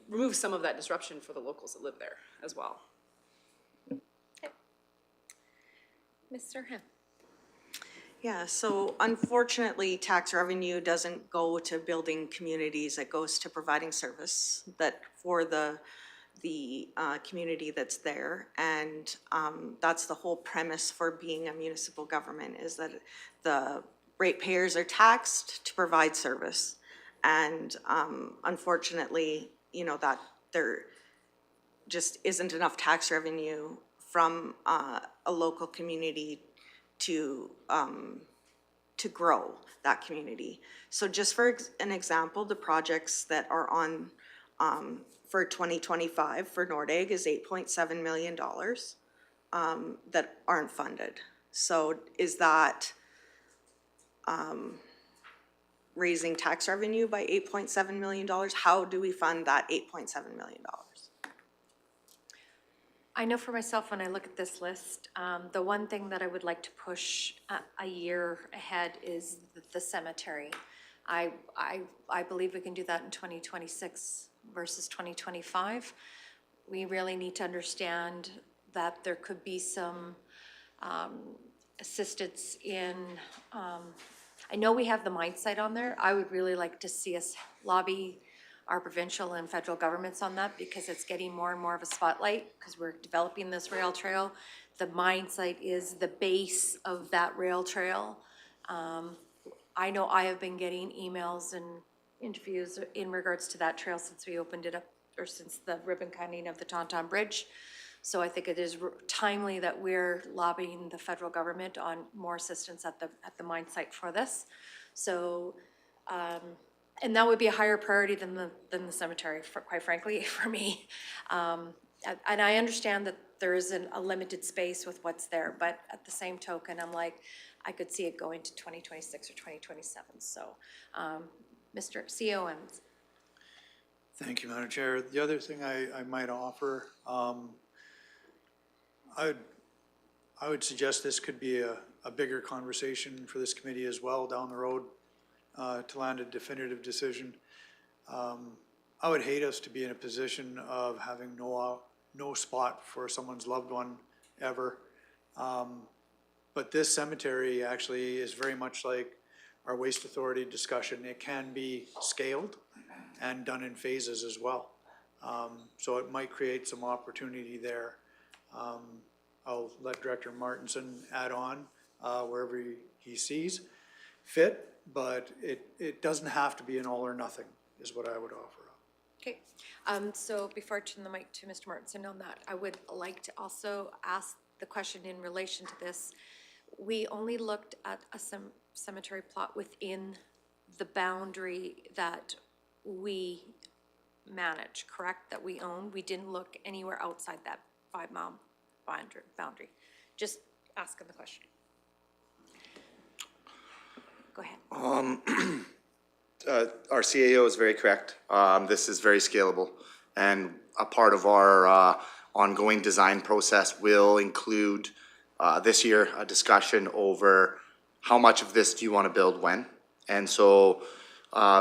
removes some of that disruption for the locals that live there as well. Mr. Ham? Yeah, so unfortunately, tax revenue doesn't go to building communities, it goes to providing service that for the community that's there. And that's the whole premise for being a municipal government, is that the ratepayers are taxed to provide service. And unfortunately, you know, that there just isn't enough tax revenue from a local community to grow that community. So just for an example, the projects that are on for 2025 for Nordeg is $8.7 million that aren't funded. So is that raising tax revenue by $8.7 million? How do we fund that $8.7 million? I know for myself, when I look at this list, the one thing that I would like to push a year ahead is the cemetery. I believe we can do that in 2026 versus 2025. We really need to understand that there could be some assistance in, I know we have the mine site on there. I would really like to see us lobby our provincial and federal governments on that, because it's getting more and more of a spotlight, because we're developing this rail trail. The mine site is the base of that rail trail. I know I have been getting emails and interviews in regards to that trail since we opened it up, or since the ribbon cutting of the Taunton Bridge. So I think it is timely that we're lobbying the federal government on more assistance at the mine site for this. So, and that would be a higher priority than the cemetery, quite frankly, for me. And I understand that there isn't a limited space with what's there, but at the same token, I'm like, I could see it going to 2026 or 2027. So, Mr. CEO Owens. Thank you, Madam Chair. The other thing I might offer, I would suggest this could be a bigger conversation for this committee as well down the road to land a definitive decision. I would hate us to be in a position of having no spot for someone's loved one ever. But this cemetery actually is very much like our waste authority discussion. It can be scaled and done in phases as well. So it might create some opportunity there. I'll let Director Martinson add on wherever he sees fit, but it doesn't have to be an all or nothing, is what I would offer. Okay, so before I turn the mic to Mr. Martinson on that, I would like to also ask the question in relation to this. We only looked at a cemetery plot within the boundary that we manage, correct? That we own. We didn't look anywhere outside that 5-mile boundary. Just asking the question. Go ahead. Our CAO is very correct. This is very scalable, and a part of our ongoing design process will include this year a discussion over how much of this do you want to build when. And so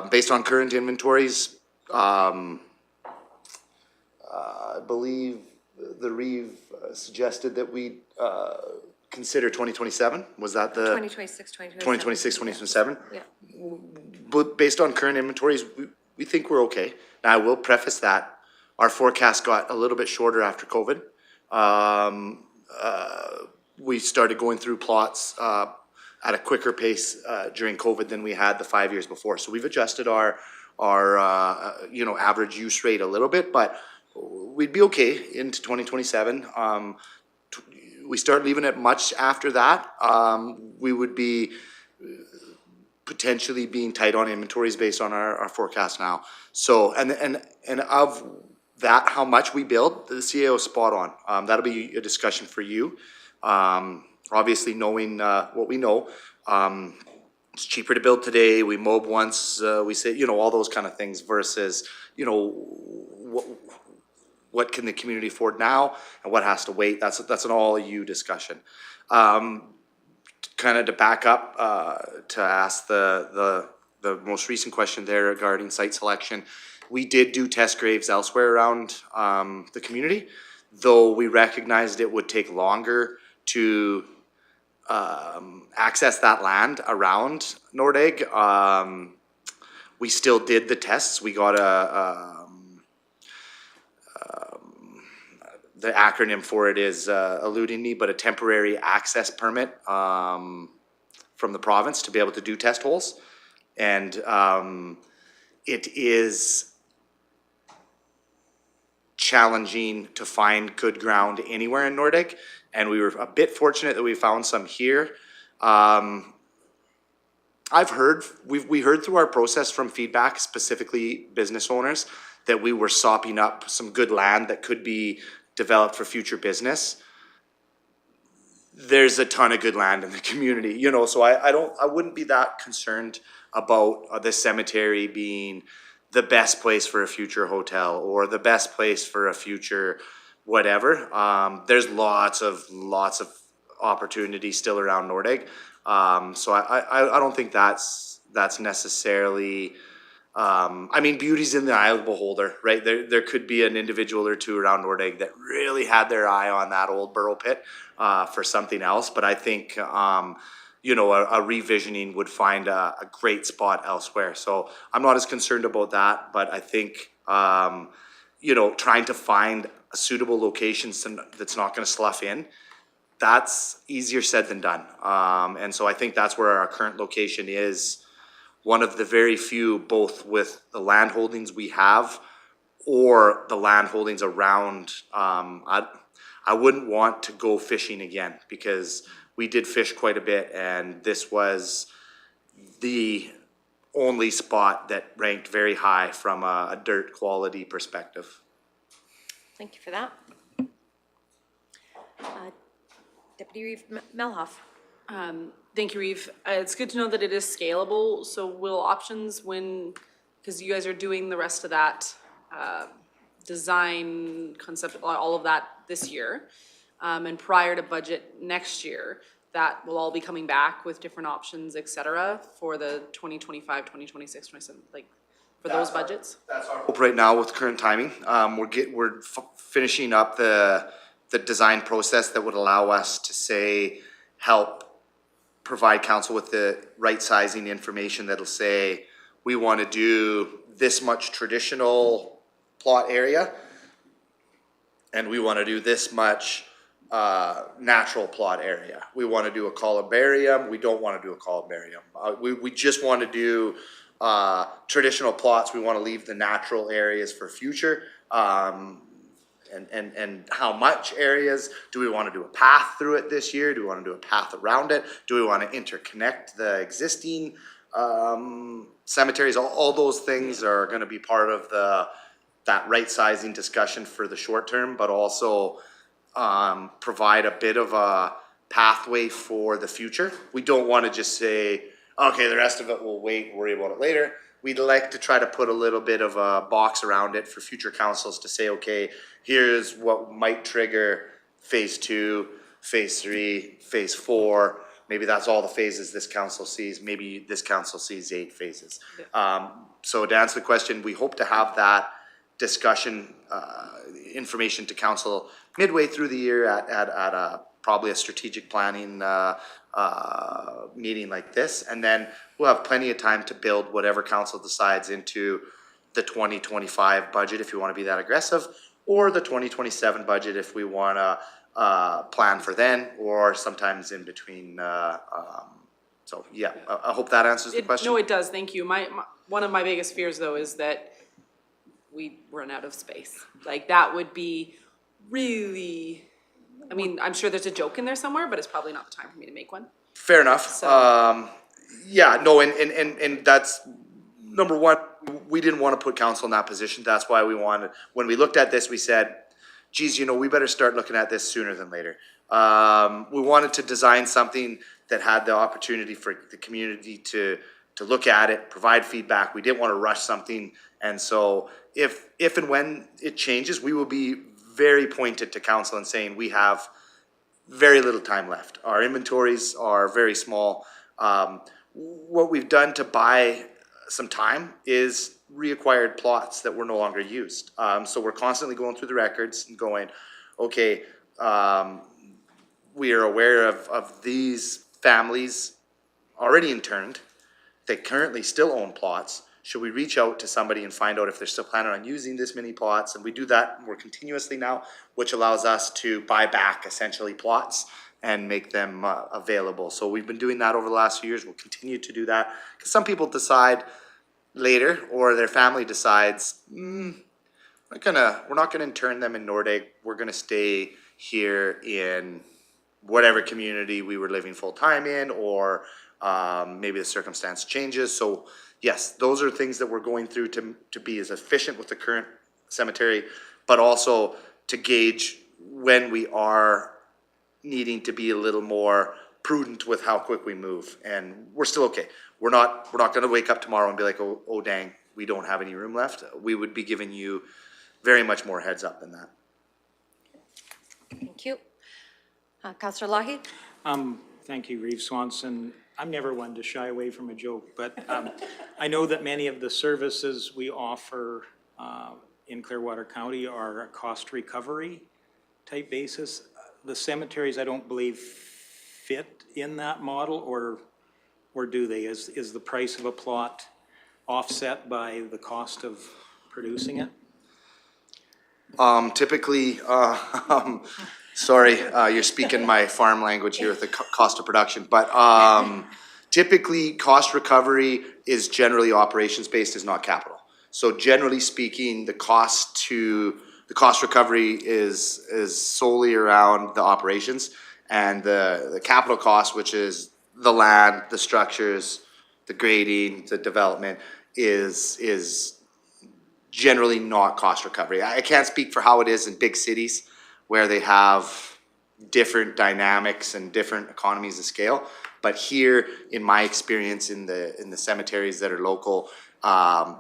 based on current inventories, I believe the Reeve suggested that we consider 2027. Was that the? 2026, 2026, 2027? Yeah. But based on current inventories, we think we're okay. Now, I will preface that our forecast got a little bit shorter after COVID. We started going through plots at a quicker pace during COVID than we had the 5 years before. So we've adjusted our average use rate a little bit, but we'd be okay into 2027. We start leaving it much after that, we would be potentially being tight on inventories based on our forecast now. So, and of that, how much we build, the CAO is spot on. That'll be a discussion for you. Obviously knowing, what we know, it's cheaper to build today, we mob once, we say, you know, all those kind of things versus, you know, what can the community afford now and what has to wait? That's an all you discussion. Kind of to back up, to ask the most recent question there regarding site selection. We did do test graves elsewhere around, the community, though we recognized it would take longer to, access that land around Nordegg. We still did the tests. We got the acronym for it is eluding me, but a temporary access permit from the province to be able to do test holes. And it is challenging to find good ground anywhere in Nordegg. And we were a bit fortunate that we found some here. I've heard, we heard through our process from feedback, specifically business owners, that we were sopping up some good land that could be developed for future business. There's a ton of good land in the community, you know, so I wouldn't be that concerned about the cemetery being the best place for a future hotel or the best place for a future whatever. There's lots of opportunity still around Nordegg. So I don't think that's necessarily, I mean, beauty's in the eye of the beholder, right? There could be an individual or two around Nordegg that really had their eye on that old burrow pit, for something else. But I think, you know, a revisioning would find a great spot elsewhere. So I'm not as concerned about that, but I think, you know, trying to find a suitable location that's not gonna slough in, that's easier said than done. And so I think that's where our current location is, one of the very few, both with the land holdings we have or the land holdings around. I wouldn't want to go fishing again because we did fish quite a bit and this was the only spot that ranked very high from a dirt quality perspective. Thank you for that. Deputy Reeve Melhoff. Thank you, Reeve. It's good to know that it is scalable, so will options when, because you guys are doing the rest of that design concept, all of that this year, and prior to budget next year, that will all be coming back with different options, et cetera, for the 2025, 2026, 27, like, for those budgets? That's our hope right now with current timing. We're finishing up the design process that would allow us to say, help provide council with the right sizing information that'll say, we want to do this much traditional plot area, and we want to do this much natural plot area. We want to do a columbarium, we don't want to do a columbarium. We just want to do traditional plots, we want to leave the natural areas for future. And how much areas, do we want to do a path through it this year? Do we want to do a path around it? Do we want to interconnect the existing cemeteries? All those things are going to be part of that right sizing discussion for the short term, but also provide a bit of a pathway for the future. We don't want to just say, okay, the rest of it we'll wait, worry about it later. We'd like to try to put a little bit of a box around it for future councils to say, okay, here's what might trigger phase 2, phase 3, phase 4. Maybe that's all the phases this council sees. Maybe this council sees 8 phases. So to answer the question, we hope to have that discussion information to council midway through the year at probably a strategic planning meeting like this, and then we'll have plenty of time to build whatever council decides into the 2025 budget if you want to be that aggressive, or the 2027 budget if we want to plan for then, or sometimes in between. So yeah, I hope that answers the question. No, it does, thank you. One of my biggest fears though is that we run out of space. Like, that would be really, I mean, I'm sure there's a joke in there somewhere, but it's probably not the time for me to make one. Fair enough. So- Yeah, no, and that's, number one, we didn't want to put council in that position. That's why we wanted, when we looked at this, we said, geez, you know, we better start looking at this sooner than later. We wanted to design something that had the opportunity for the community to look at it, provide feedback. We didn't want to rush something. And so if and when it changes, we will be very pointed to council and saying we have very little time left. Our inventories are very small. What we've done to buy some time is reacquired plots that were no longer used. So we're constantly going through the records and going, okay, we are aware of these families already interned. They currently still own plots. Should we reach out to somebody and find out if they're still planning on using this many plots? And we do that more continuously now, which allows us to buy back essentially plots and make them available. So we've been doing that over the last few years. We'll continue to do that. Because some people decide later, or their family decides, we're not gonna intern them in Nordegg. We're gonna stay here in whatever community we were living full-time in, or maybe the circumstance changes. So yes, those are things that we're going through to be as efficient with the current cemetery, but also to gauge when we are needing to be a little more prudent with how quick we move. And we're still okay. We're not gonna wake up tomorrow and be like, oh dang, we don't have any room left. We would be giving you very much more heads up than that. Thank you. Councillor Lougheed? Thank you, Reeve Swanson. I'm never one to shy away from a joke, but I know that many of the services we offer in Clearwater County are a cost recovery type basis. The cemeteries, I don't believe, fit in that model, or do they? Is the price of a plot offset by the cost of producing it? Typically, sorry, you're speaking my farm language here with the cost of production, but typically cost recovery is generally operations based, is not capital. So generally speaking, the cost recovery is solely around the operations, and the capital cost, which is the land, the structures, the grading, the development, is generally not cost recovery. I can't speak for how it is in big cities where they have different dynamics and different economies of scale. But here, in my experience in the cemeteries that are local,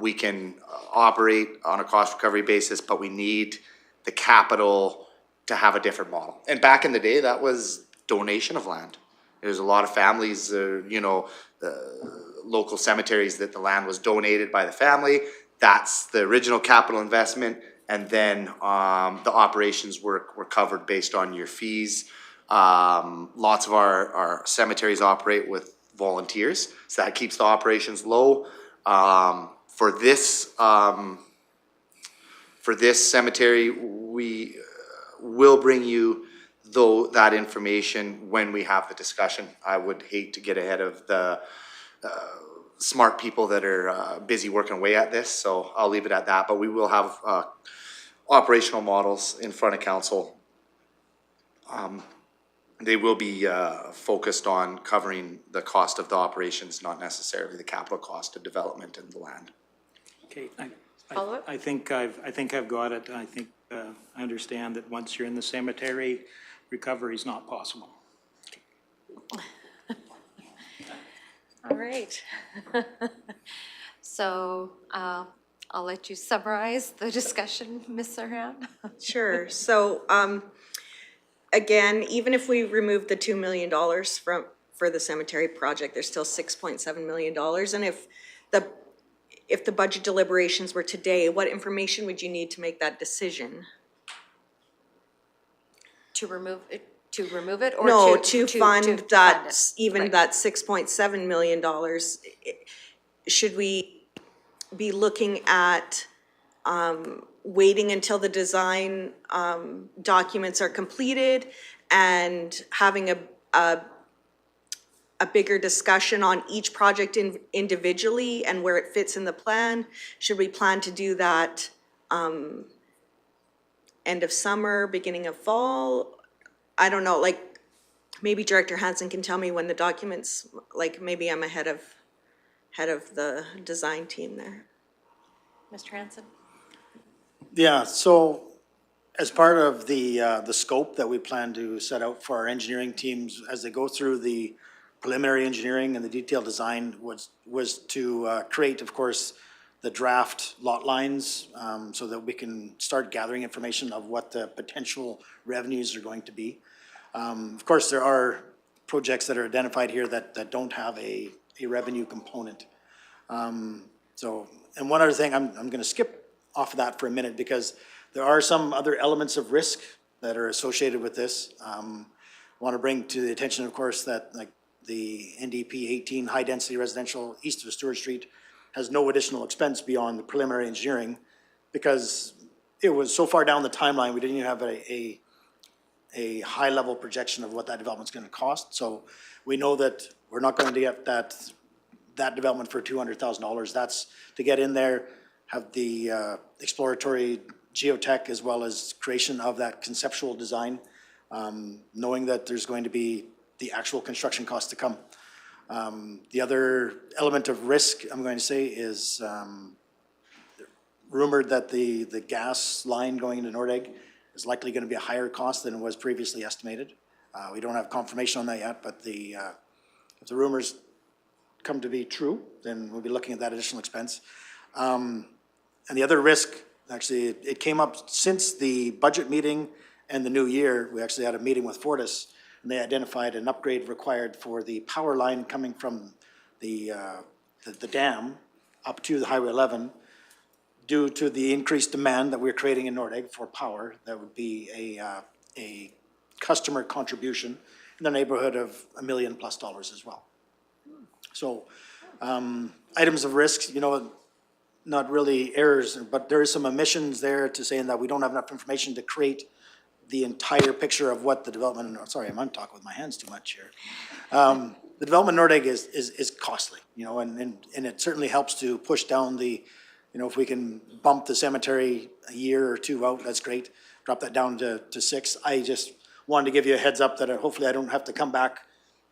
we can operate on a cost recovery basis, but we need the capital to have a different model. And back in the day, that was donation of land. There's a lot of families, local cemeteries that the land was donated by the family. That's the original capital investment, and then the operations were covered based on your fees. Lots of our cemeteries operate with volunteers, so that keeps the operations low. For this cemetery, we will bring you that information when we have the discussion. I would hate to get ahead of the smart people that are busy working away at this, so I'll leave it at that. But we will have operational models in front of council. They will be focused on covering the cost of the operations, not necessarily the capital cost of development and the land. Okay, Follow-up? I think I've got it. I think I understand that once you're in the cemetery, recovery is not possible. All right. So I'll let you summarize the discussion, Ms. Serhan. Sure, so, again, even if we remove the $2 million for the cemetery project, there's still $6.7 million. And if the budget deliberations were today, what information would you need to make that decision? To remove it, or No, to fund fund that, it? even Right. that $6.7 million. Should we be looking at waiting until the design documents are completed and having a bigger discussion on each project individually and where it fits in the plan? Should we plan to do that end of summer, beginning of fall? I don't know, like, maybe Director Hansen can tell me when the documents, like, maybe I'm ahead of the design team there. Mr. Hanson? Yeah, so as part of the scope that we plan to set out for our engineering teams, as they go through the preliminary engineering and the detailed design, was to create, of course, the draft lot lines, so that we can start gathering information of what the potential revenues are going to be. Of course, there are projects that are identified here that don't have a revenue component. So, and one other thing, I'm gonna skip off of that for a minute because there are some other elements of risk that are associated with this. Want to bring to the attention, of course, that like the NDP 18 high-density residential east of Stewart Street has no additional expense beyond the preliminary engineering because it was so far down the timeline, we didn't even have a high-level projection of what that development's gonna cost. So we know that we're not going to get that development for $200,000. That's to get in there, have the exploratory geotech as well as creation of that conceptual design, knowing that there's going to be the actual construction cost to come. The other element of risk, I'm going to say, is rumored that the gas line going into Nordegg is likely going to be a higher cost than it was previously estimated. We don't have confirmation on that yet, but if the rumors come to be true, then we'll be looking at that additional expense. And the other risk, actually, it came up since the budget meeting and the new year. We actually had a meeting with Fortis, and they identified an upgrade required for the power line coming from the dam up to the Highway 11. Due to the increased demand that we're creating in Nordegg for power, that would be a customer contribution in the neighborhood of $1 million+ as well. So, items of risk, not really errors, but there is some omissions there to saying that we don't have enough information to create the entire picture of what the development, sorry, I'm talking with my hands too much here. The development in Nordegg is costly, and it certainly helps to push down the, if we can bump the cemetery a year or two out, that's great. Drop that down to 6. I just wanted to give you a heads up that hopefully I don't have to come back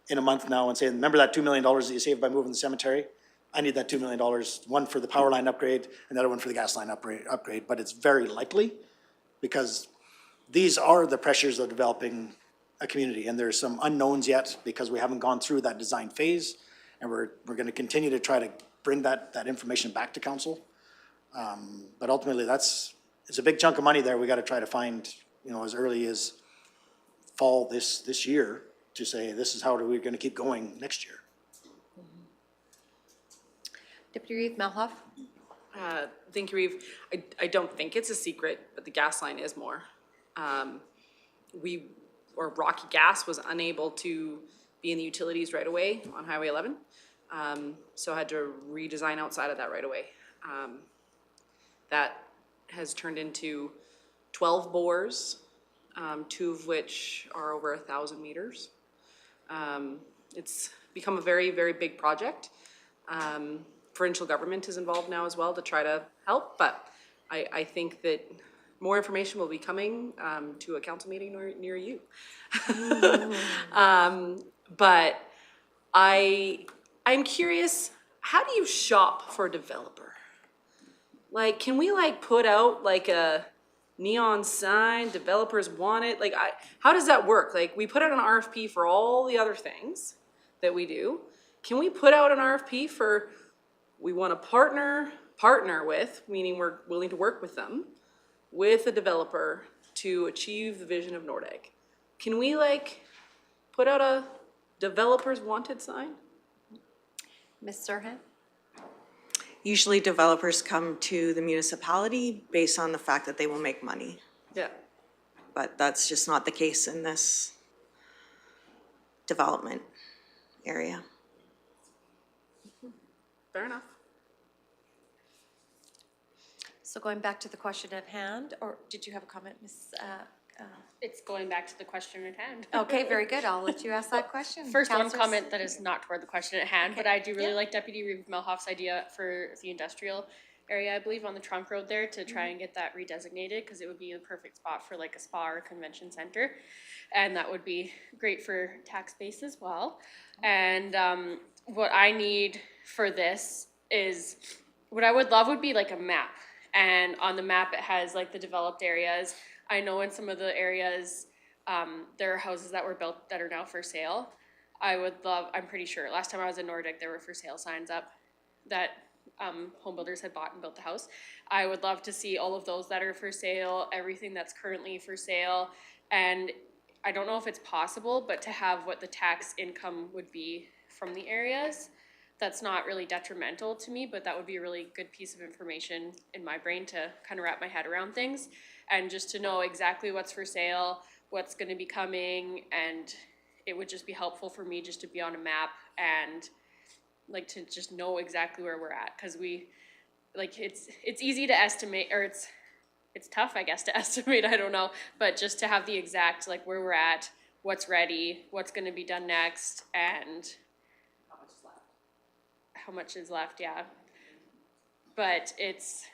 in a month now and say, remember that $2 million that you saved by moving the cemetery? I need that $2 million, one for the power line upgrade, and the other one for the gas line upgrade. But it's very likely because these are the pressures of developing a community, and there's some unknowns yet because we haven't gone through that design phase, and we're going to continue to try to bring that information back to council. But ultimately, it's a big chunk of money there. We got to try to find, as early as fall this year to say this is how we're going to keep going next year. Deputy Reeve Melhoff? Thank you, Reeve. I don't think it's a secret, but the gas line is more. Rocky Gas was unable to be in the utilities right away on Highway 11. So I had to redesign outside of that right away. That has turned into 12 bores, 2 of which are over 1,000 meters. It's become a very, very big project. Provincial government is involved now as well to try to help, but I think that more information will be coming to a council meeting near you. But I'm curious, how do you shop for a developer? Like, can we put out a neon sign, developers want it? How does that work? We put out an RFP for all the other things that we do. Can we put out an RFP for, we want to partner with, meaning we're willing to work with them, with a developer to achieve the vision of Nordegg? Can we put out a developers wanted sign? Ms. Sirhan? Usually developers come to the municipality based on the fact that they will make money. Yeah. But that's just not the case in this development area. Fair enough. So going back to the question at hand, or did you have a comment, Ms.? It's going back to the question at hand. Okay, very good. I'll let you ask that question. First, one Councillors? comment that is not toward the question at hand, but I do really Yeah. like Deputy Reeve Melhoff's idea for the industrial. area, I believe, on the trunk road there to try and get that redesignated, because it would be the perfect spot for like a spa or convention center. And that would be great for tax base as well. And what I need for this is, what I would love would be like a map. And on the map, it has like the developed areas. I know in some of the areas, there are houses that were built that are now for sale. I would love, I'm pretty sure, last time I was in Nordic, there were for sale signs up that home builders had bought and built the house. I would love to see all of those that are for sale, everything that's currently for sale. And I don't know if it's possible, but to have what the tax income would be from the areas. That's not really detrimental to me, but that would be a really good piece of information in my brain to kind of wrap my head around things. And just to know exactly what's for sale, what's gonna be coming, and it would just be helpful for me just to be on a map and like to just know exactly where we're at. Cause we, like, it's easy to estimate, or it's tough, I guess, to estimate, I don't know, but just to have the exact, like, where we're at, what's ready, what's gonna be done next, and how much is left, yeah. But it's,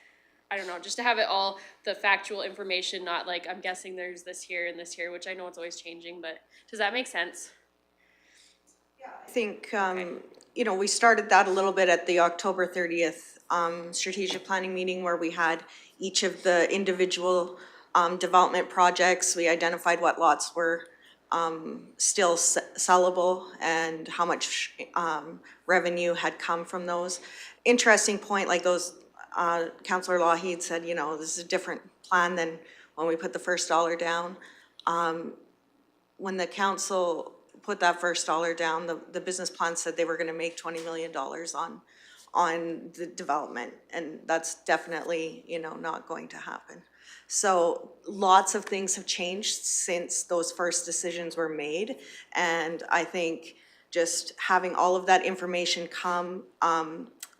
I don't know, just to have it all, the factual information, not like, I'm guessing there's this here and this here, which I know it's always changing, but does that make sense? I think, you know, we started that a little bit at the October 30th strategic planning meeting, where we had each of the individual development projects. We identified what lots were still sellable and how much revenue had come from those. Interesting point, like those, Councillor Lougheed said, you know, this is a different plan than when we put the first dollar down. When the council put that first dollar down, the business plan said they were gonna make $20 million on the development, and that's definitely, you know, not going to happen. So lots of things have changed since those first decisions were made, and I think just having all of that information come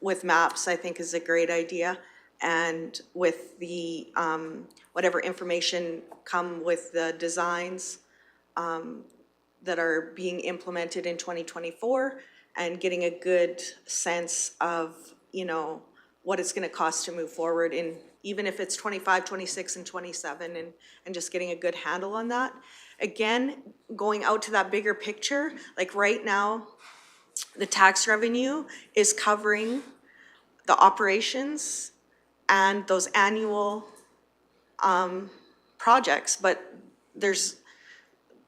with maps, I think is a great idea. And with the, whatever information come with the designs that are being implemented in 2024, and getting a good sense of, you know, what it's gonna cost to move forward in, even if it's 25, 26, and 27, and just getting a good handle on that. Again, going out to that bigger picture, like right now, the tax revenue is covering the operations and those annual projects, but there's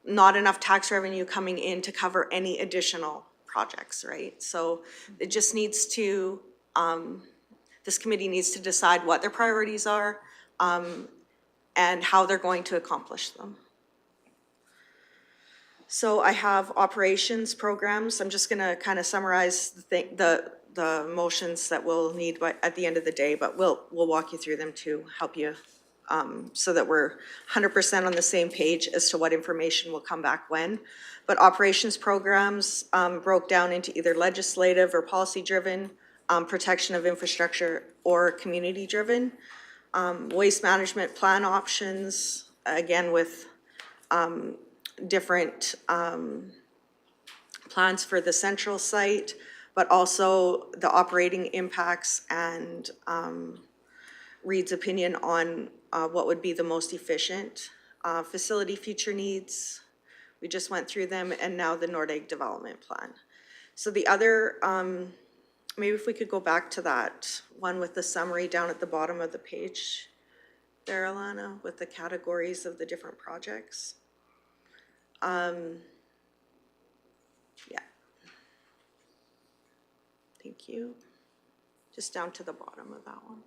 not enough tax revenue coming in to cover any additional projects, right? So it just needs to, this committee needs to decide what their priorities are and how they're going to accomplish them. So I have operations programs. I'm just gonna kind of summarize the motions that we'll need at the end of the day, but we'll walk you through them to help you so that we're 100% on the same page as to what information will come back when. But operations programs broke down into either legislative or policy-driven, protection of infrastructure, or community-driven. Waste management plan options, again with different plans for the central site, but also the operating impacts and Reed's opinion on what would be the most efficient. Facility future needs, we just went through them, and now the Nordic development plan. So the other, maybe if we could go back to that one with the summary down at the bottom of the page there, Alana, with the categories of the different projects. Yeah. Thank you. Just down to the bottom of that one.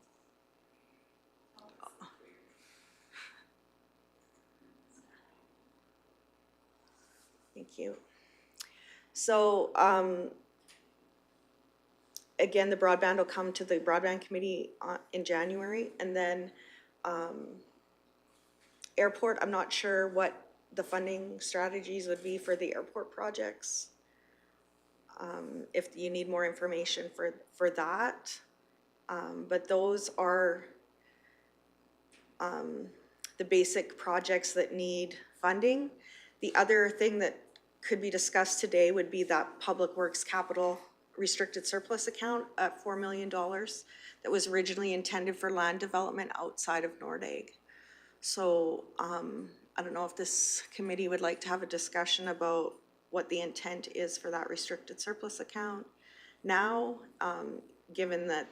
Thank you. So, again, the broadband will come to the broadband committee in January, and then airport, I'm not sure what the funding strategies would be for the airport projects. If you need more information for that. But those are the basic projects that need funding. The other thing that could be discussed today would be that Public Works capital restricted surplus account at $4 million that was originally intended for land development outside of Nordegg. So, I don't know if this committee would like to have a discussion about what the intent is for that restricted surplus account now, given that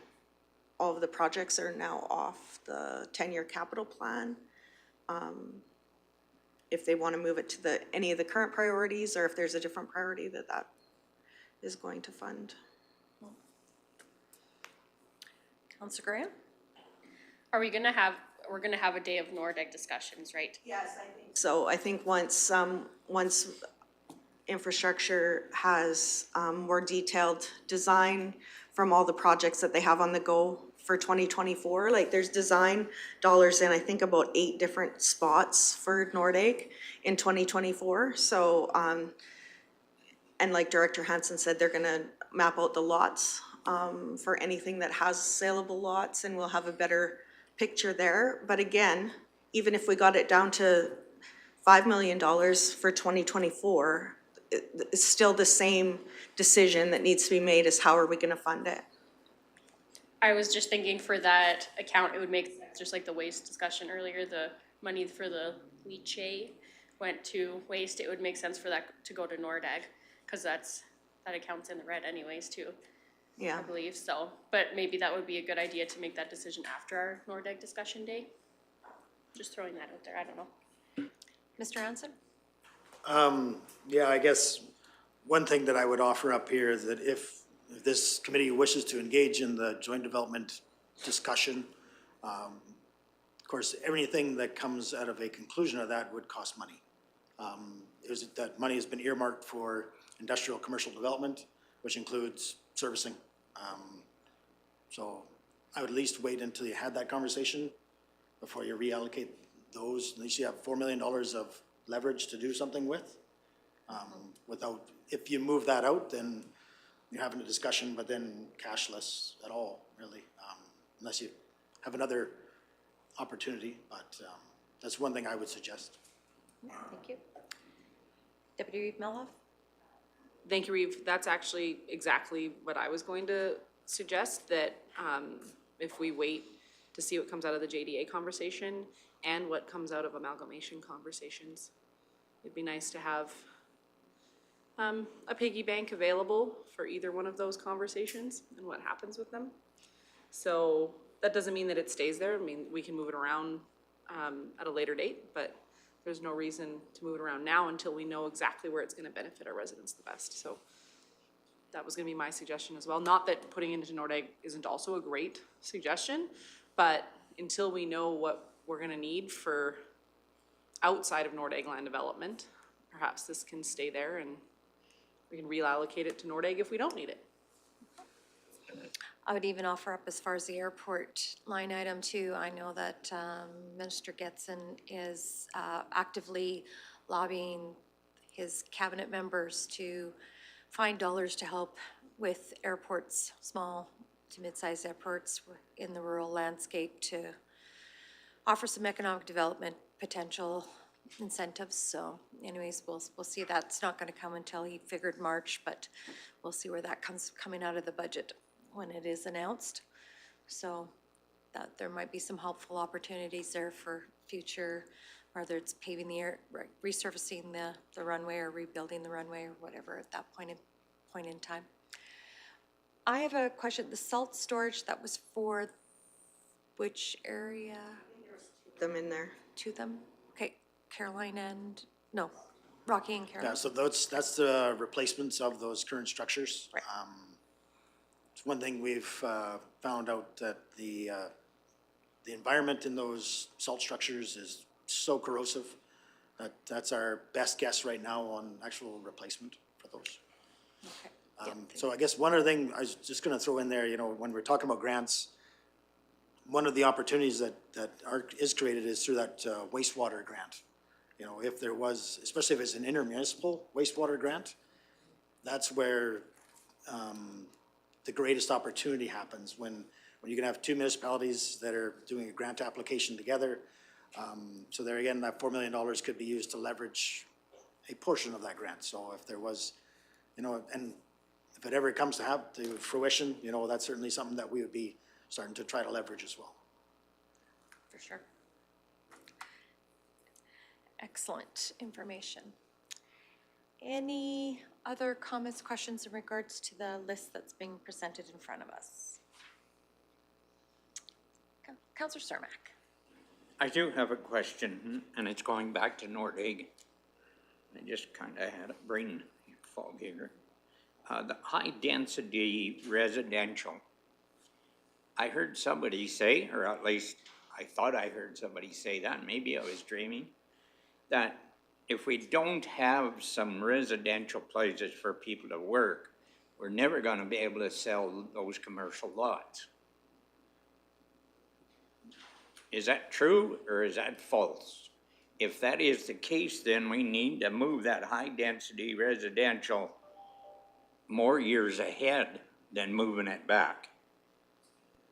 all of the projects are now off the 10-year capital plan. If they want to move it to any of the current priorities, or if there's a different priority that is going to fund. Councillor Graham? Are we we're gonna have a day of Nordegg discussions, right? Yes, I think. So I think once infrastructure has more detailed design from all the projects that they have on the go for 2024, like there's design dollars in, I think, about 8 different spots for Nordegg in 2024. So, and like Director Hansen said, they're gonna map out the lots for anything that has saleable lots, and we'll have a better picture there. But again, even if we got it down to $5 million for 2024, it's still the same decision that needs to be made, is how are we gonna fund it? I was just thinking for that account, it would make sense, just like the waste discussion earlier, the money for the leachate went to waste, it would make sense for that to go to Nordegg, because that account's in the red anyways too, Yeah. I believe, so. But maybe that would be a good idea to make that decision after our Nordegg discussion day. Just throwing that out there, I don't know. Mr. Hansen? Yeah, I guess one thing that I would offer up here is that if this committee wishes to engage in the joint development discussion, of course, everything that comes out of a conclusion of that would cost money. That money has been earmarked for industrial commercial development, which includes servicing. So I would at least wait until you had that conversation before you reallocate those. At least you have $4 million of leverage to do something with. If you move that out, then you're having a discussion, but then cashless at all, really, unless you have another opportunity. But that's one thing I would suggest. Thank you. Deputy Reeve Melhoff? Thank you, Reeve. That's actually exactly what I was going to suggest, that if we wait to see what comes out of the JDA conversation and what comes out of amalgamation conversations, it'd be nice to have a piggy bank available for either one of those conversations and what happens with them. So that doesn't mean that it stays there. I mean, we can move it around at a later date, but there's no reason to move it around now until we know exactly where it's gonna benefit our residents the best. So that was gonna be my suggestion as well. Not that putting it into Nordegg isn't also a great suggestion, but until we know what we're gonna need for outside of Nordegg land development, perhaps this can stay there and we can reallocate it to Nordegg if we don't need it. I would even offer up as far as the airport line item too. I know that Minister Getson is actively lobbying his cabinet members to find dollars to help with airports, small to mid-sized airports in the rural landscape, to offer some economic development potential incentives. So anyways, we'll see. That's not going to come until he figured March, but we'll see where that comes coming out of the budget when it is announced. So that there might be some helpful opportunities there for future, whether it's paving the air, resurfacing the runway, or rebuilding the runway, or whatever at that point in time. I have a question. The salt storage, that was for which area? Them in there. To them? Okay, Caroline and, no, Rocky and Caroline. Yeah, so that's the replacements of those current structures. Right. It's one thing we've found out, that the environment in those salt structures is so corrosive that that's our best guess right now on actual replacement for those. Okay. So I guess one other thing I was just gonna throw in there, when we're talking about grants, one of the opportunities that is created is through that wastewater grant. If there was, especially if it's an intermunicipal wastewater grant, that's where the greatest opportunity happens, when you can have two municipalities that are doing a grant application together. So there again, that $4 million could be used to leverage a portion of that grant. So if there was, and if it ever comes to fruition, you know, that's certainly something that we would be starting to try to leverage as well. For sure. Excellent information. Any other comments, questions in regards to the list that's being presented in front of us? Councillor Cermak. I do have a question, and it's going back to Nordegg. I just kind of had a brain fog here. The high-density residential. I heard somebody say, or at least I thought I heard somebody say that, maybe I was dreaming, that if we don't have some residential places for people to work, we're never going to be able to sell those commercial lots. Is that true or is that false? If that is the case, then we need to move that high-density residential more years ahead than moving it back.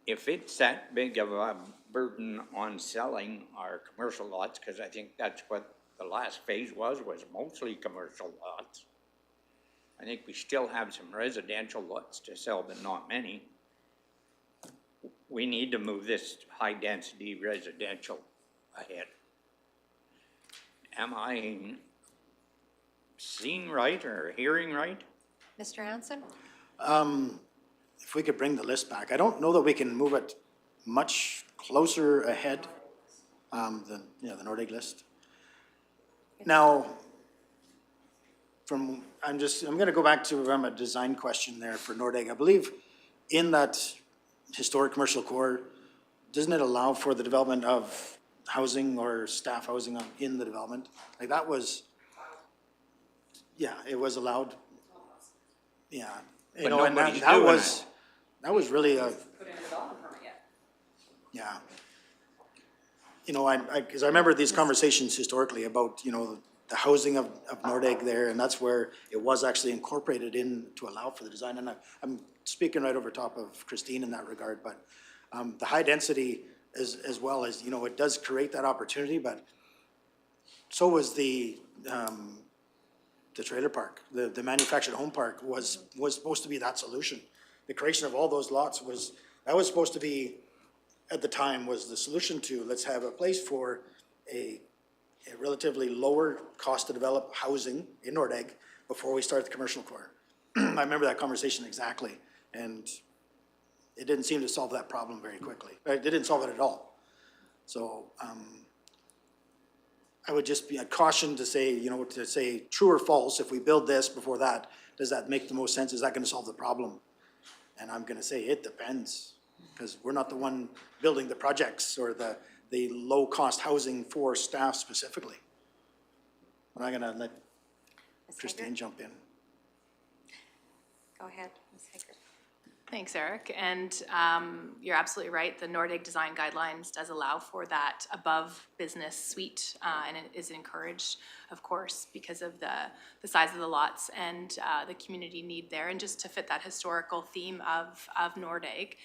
If it's that big of a burden on selling our commercial lots, because I think that's what the last phase was mostly commercial lots. I think we still have some residential lots to sell, but not many. We need to move this high-density residential ahead. Am I seeing right or hearing right? Mr. Hanson? If we could bring the list back, I don't know that we can move it much closer ahead, than, you know, the Nordegg list. Now, I'm gonna go back to, a design question there for Nordegg. I believe in that historic commercial core, doesn't it allow for the development of housing or staff housing in the development? Like that was, yeah, it was allowed. Yeah, you But know, and nobody's that doing was really a, Put in a development permit yet. yeah. You know, because I remember these conversations historically about, you know, the housing of Nordegg there, and that's where it was actually incorporated in to allow for the design. And I'm speaking right over top of Christine in that regard, but the high density as well as, you know, it does create that opportunity, but so was the trailer park, the manufactured home park was supposed to be that solution. The creation of all those lots was supposed to be, at the time, was the solution to, let's have a place for a relatively lower cost to develop housing in Nordegg before we start the commercial core. I remember that conversation exactly, and it didn't seem to solve that problem very quickly. It didn't solve it at all. So, I would just be a caution to say, you know, to say true or false, if we build this before that, does that make the most sense? Is that gonna solve the problem? And I'm gonna say it depends, because we're not the one building the projects or the low-cost housing for staff specifically. But I'm gonna let Ms. Christine Hager? jump in. Go ahead, Ms. Hager. Thanks, Eric. And you're absolutely right. The Nordegg design guidelines does allow for that above business suite, and it is encouraged, of course, because of the size of the lots and the community need there, and just to fit that historical theme of Nordegg.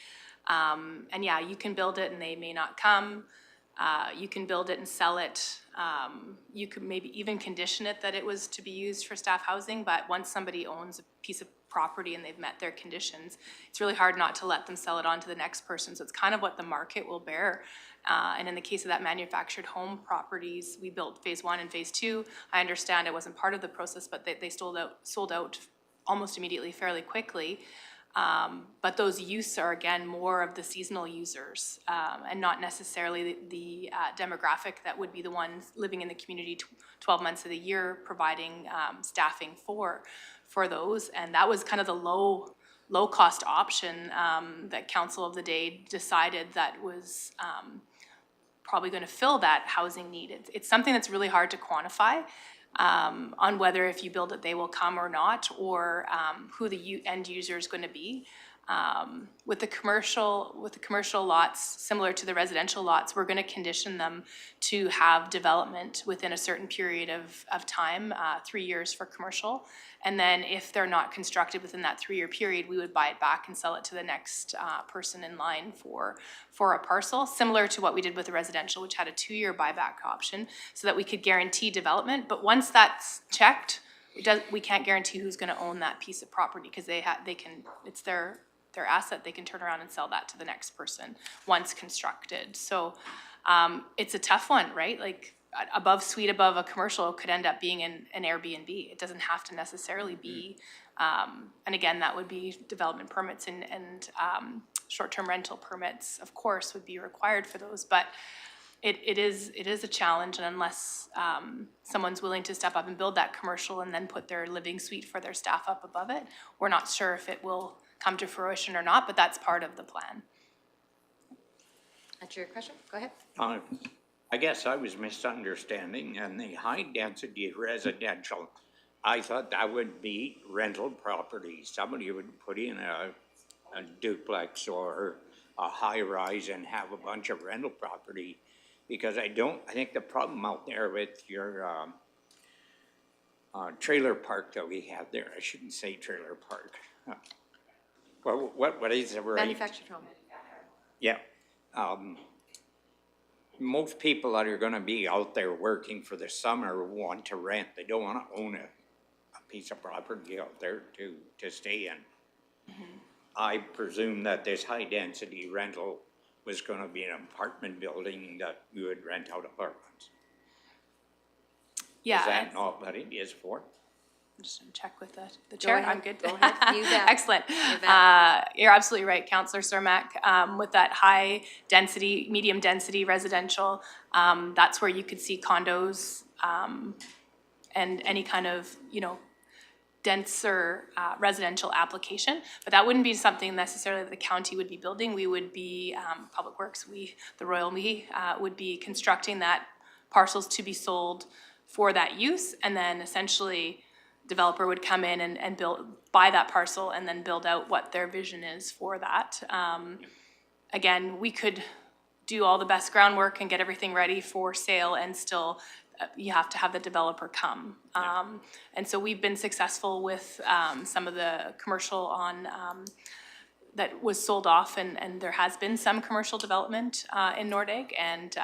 And yeah, you can build it and they may not come. You can build it and sell it. You could maybe even condition it that it was to be used for staff housing, but once somebody owns a piece of property and they've met their conditions, it's really hard not to let them sell it on to the next person. So it's kind of what the market will bear. And in the case of that manufactured home properties, we built phase 1 and phase 2. I understand it wasn't part of the process, but they sold out almost immediately, fairly quickly. But those use are, again, more of the seasonal users, and not necessarily the demographic that would be the ones living in the community 12 months of the year, providing staffing for those. And that was kind of the low-cost option that Council of the Day decided that was probably going to fill that housing need. It's something that's really hard to quantify. On whether if you build it, they will come or not, or who the end user is going to be. With the commercial lots, similar to the residential lots, we're going to condition them to have development within a certain period of time, 3 years for commercial. And then if they're not constructed within that 3-year period, we would buy it back and sell it to the next person in line for a parcel, similar to what we did with the residential, which had a 2-year buyback option, so that we could guarantee development. But once that's checked, we can't guarantee who's gonna own that piece of property, because it's their asset, they can turn around and sell that to the next person once constructed. So, it's a tough one, right? Like, suite above a commercial could end up being an Airbnb. It doesn't have to necessarily be, and again, that would be development permits and short-term rental permits, of course, would be required for those, but it is a challenge, and unless someone's willing to step up and build that commercial and then put their living suite for their staff up above it, we're not sure if it will come to fruition or not, but that's part of the plan. That's your question? Go ahead. I guess I was misunderstanding, and the high-density residential, I thought that would be rental property. Somebody would put in a duplex or a high-rise and have a bunch of rental property, because I think the problem out there with your trailer park that we have there, I shouldn't say trailer park. Well, what is it, right? Manufactured home. Yeah. Most people that are gonna be out there working for the summer want to rent. They don't wanna own a piece of property out there to stay in. Mm-hmm. I presume that this high-density rental was gonna be an apartment building that you would rent out apartments. Yeah. Is that not what it is for? I'm just gonna check with the chair. ahead. I'm good. Go ahead. You bet. Excellent. You bet. You're absolutely right, Councillor Cermak. With that high density, medium density residential, that's where you could see condos and any kind of, denser residential application. But that wouldn't be something necessarily that the county would be building. We would be, Public Works, the Royal We, would be constructing that parcels to be sold for that use, and then essentially developer would come in and buy that parcel and then build out what their vision is for that. Again, we could do all the best groundwork and get everything ready for sale, and still you have to have the developer come. And so we've been successful with some of the commercial on that was sold off, and there has been some commercial development in Nordegg. And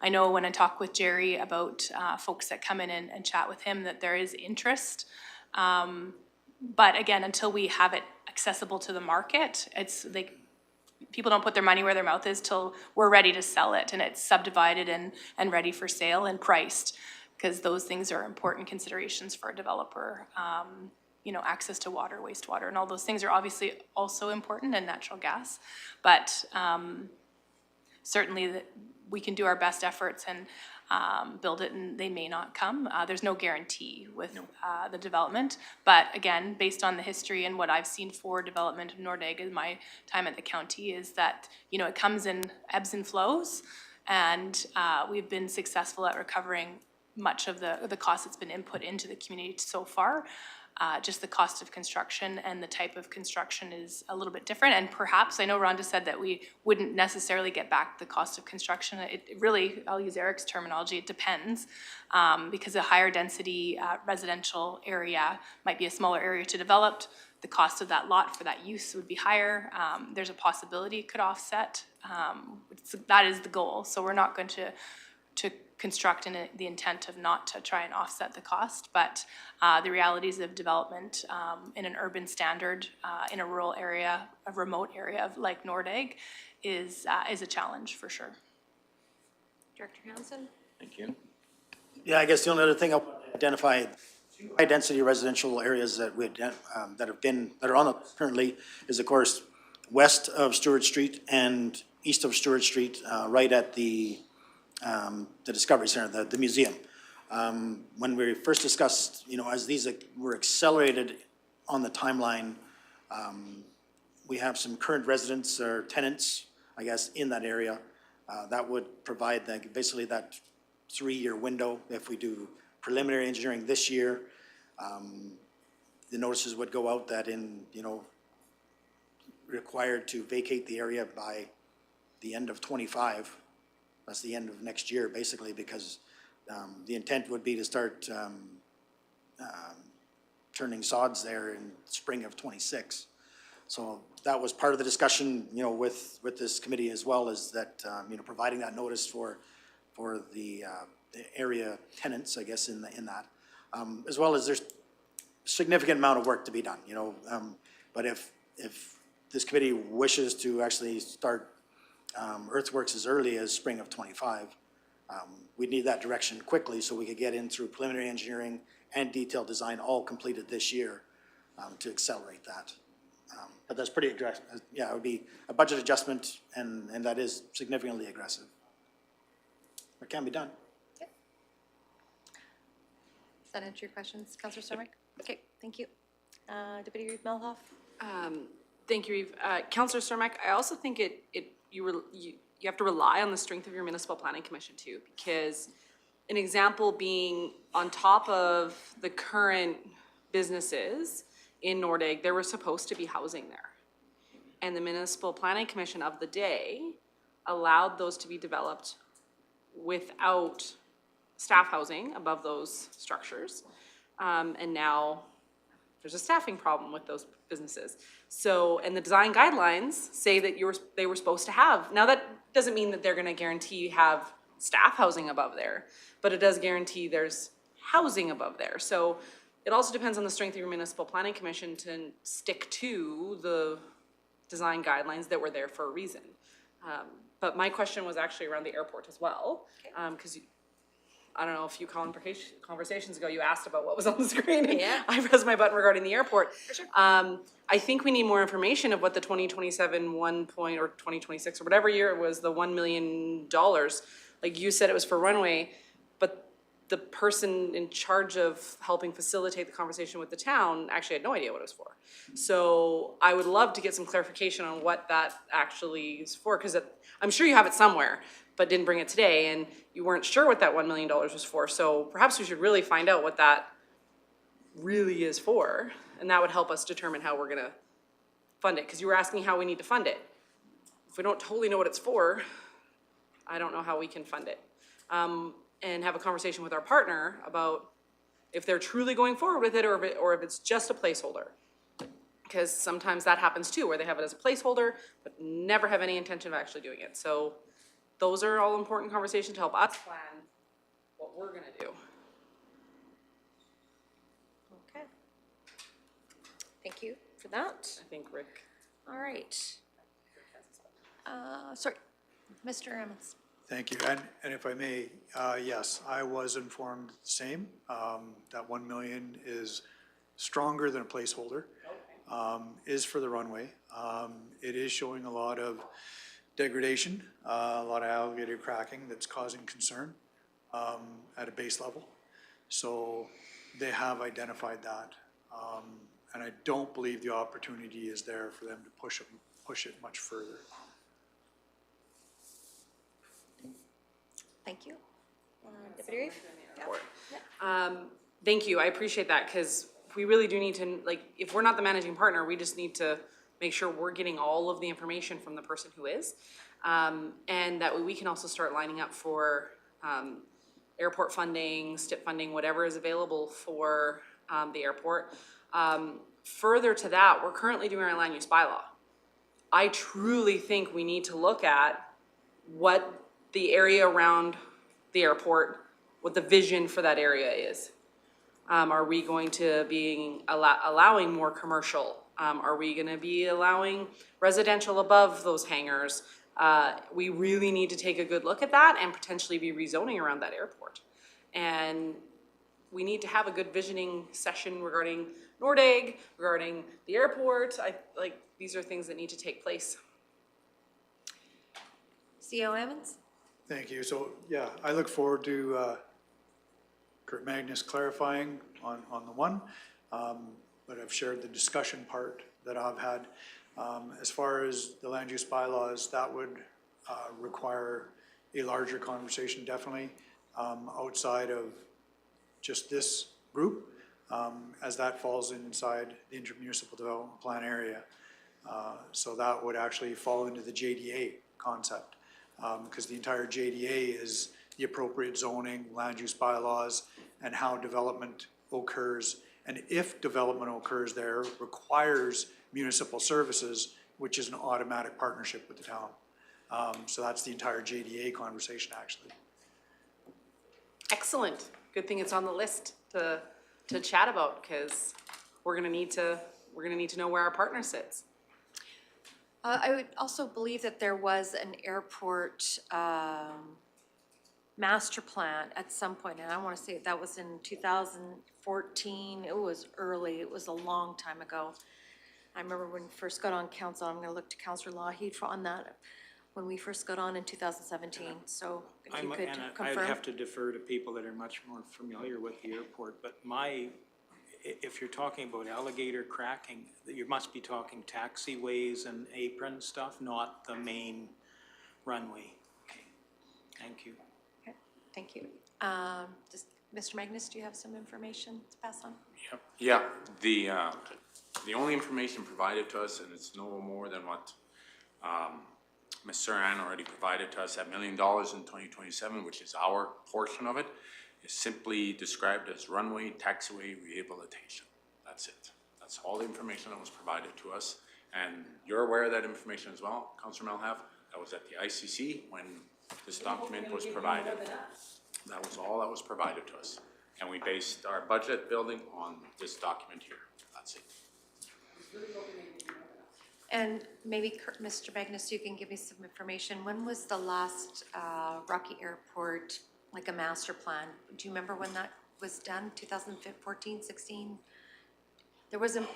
I know when I talk with Jerry about folks that come in and chat with him, that there is interest. But again, until we have it accessible to the market, people don't put their money where their mouth is till we're ready to sell it and it's subdivided and ready for sale and priced, because those things are important considerations for a developer. Access to water, wastewater, and all those things are obviously also important, and natural gas. But certainly we can do our best efforts and build it, and they may not come. There's no guarantee with the development. But again, based on the history and what I've seen for development of Nordegg in my time at the county, is that, it comes in ebbs and flows, and we've been successful at recovering much of the cost that's been input into the community so far. Just the cost of construction and the type of construction is a little bit different. And perhaps, I know Rhonda said that we wouldn't necessarily get back the cost of construction. It really, I'll use Eric's terminology, it depends. Because a higher density residential area might be a smaller area to develop. The cost of that lot for that use would be higher. There's a possibility it could offset. That is the goal. So we're not going to construct in the intent of not to try and offset the cost, but the realities of development in an urban standard in a rural area, a remote area like Nordegg, is a challenge for sure. Director Hansen? Thank you. Yeah, I guess the only other thing I'll identify, high-density residential areas that are on the currently is, of course, west of Stewart Street and east of Stewart Street, right at the Discovery Center, the museum. When we first discussed, as these were accelerated on the timeline, we have some current residents or tenants, I guess, in that area. That would provide basically that 3-year window. If we do preliminary engineering this year, the notices would go out that required to vacate the area by the end of 25. That's the end of next year, basically, because the intent would be to start turning sods there in spring of 26. So that was part of the discussion, with this committee as well, is that, providing that notice for the area tenants, I guess, in that. As well as there's significant amount of work to be done, you know. But if this committee wishes to actually start earthworks as early as spring of '25, we need that direction quickly so we could get in through preliminary engineering and detailed design all completed this year to accelerate that. But that's pretty aggressive. Yeah, it would be a budget adjustment, and that is significantly aggressive. It can be done. Does that answer your questions, Councillor Sturmick? Okay, thank you. Deputy Reeve Melhoff? Thank you, Eve. Councillor Sturmick, I also think you have to rely on the strength of your municipal planning commission too, because an example being on top of the current businesses in Nordegg, there was supposed to be housing there. And the municipal planning commission of the day allowed those to be developed without staff housing above those structures. And now there's a staffing problem with those businesses. So, and the design guidelines say that they were supposed to have. Now that doesn't mean that they're gonna guarantee you have staff housing above there, but it does guarantee there's housing above there. So it also depends on the strength of your municipal planning commission to stick to the design guidelines that were there for a reason. But my question was actually around the airport as well, because I don't know, a few conversations ago, you asked about what was on the screen. Yeah. I pressed my button regarding the airport. For sure. I think we need more information of what the 2027 or 2026 or whatever year it was, the $1 million. Like you said, it was for runway, but the person in charge of helping facilitate the conversation with the town actually had no idea what it was for. So I would love to get some clarification on what that actually is for, because I'm sure you have it somewhere, but didn't bring it today, and you weren't sure what that $1 million was for. So perhaps we should really find out what that really is for, and that would help us determine how we're gonna fund it, because you were asking how we need to fund it. If we don't totally know what it's for, I don't know how we can fund it. And have a conversation with our partner about if they're truly going forward with it, or if it's just a placeholder. Because sometimes that happens too, where they have it as a placeholder, but never have any intention of actually doing it. So those are all important conversations to help us plan what we're gonna do. Okay. Thank you for that. I think Rick. All right. Sorry, Mr. Emmons. Thank you, and if I may, yes, I was informed the same, that 1 million is stronger than a placeholder, is for the runway. It is showing a lot of degradation, a lot of alligator cracking that's causing concern, at a base level. So they have identified that, and I don't believe the opportunity is there for them to push it much further. Thank you. Deputy Reeve? Thank you, I appreciate that, because we really do need to, like, if we're not the managing partner, we just need to make sure we're getting all of the information from the person who is. And that way we can also start lining up for airport funding, STIP funding, whatever is available for the airport. Further to that, we're currently doing our land use bylaw. I truly think we need to look at what the area around the airport, what the vision for that area is. Are we going to be allowing more commercial? Are we gonna be allowing residential above those hangars? We really need to take a good look at that and potentially be rezoning around that airport. And we need to have a good visioning session regarding Nordegg, regarding the airport. These are things that need to take place. CO Emmons? Thank you. So, yeah, I look forward to Kurt Magnus clarifying on the one, but I've shared the discussion part that I've had. As far as the land use bylaws, that would require a larger conversation, definitely, outside of just this group, as that falls inside the intermunicipal development plan area. So that would actually fall into the JDA concept. Because the entire JDA is the appropriate zoning, land use bylaws, and how development occurs. And if development occurs there, requires municipal services, which is an automatic partnership with the town. So that's the entire JDA conversation, actually. Excellent. Good thing it's on the list to chat about, because we're gonna need to know where our partner sits. I would also believe that there was an airport master plan at some point, and I want to say that was in 2014. It was early, it was a long time ago. I remember when we first got on council, I'm going to look to Councillor Lougheed on that, when we first got on in 2017, so if you could I'd confirm. have to defer to people that are much more familiar with the airport, but if you're talking about alligator cracking, you must be talking taxiways and apron stuff, not the main runway. Okay, thank you. Okay, thank you. Mr. Magnus, do you have some information to pass on? Yeah, the only information provided to us, and it's no more than what Ms. Sirhan already provided to us, $1 million in 2027, which is our portion of it, is simply described as runway taxiway rehabilitation. That's it. That's all the information that was provided to us. And you're aware of that information as well, Councillor Melhave. That was at the ICC when this document was provided. That was all that was provided to us. And we based our budget building on this document here. That's it. And maybe, Mr. Magnus, you can give me some information. When was the last Rocky Airport, like a master plan? Do you remember when that was done? 2014, 16? There was a...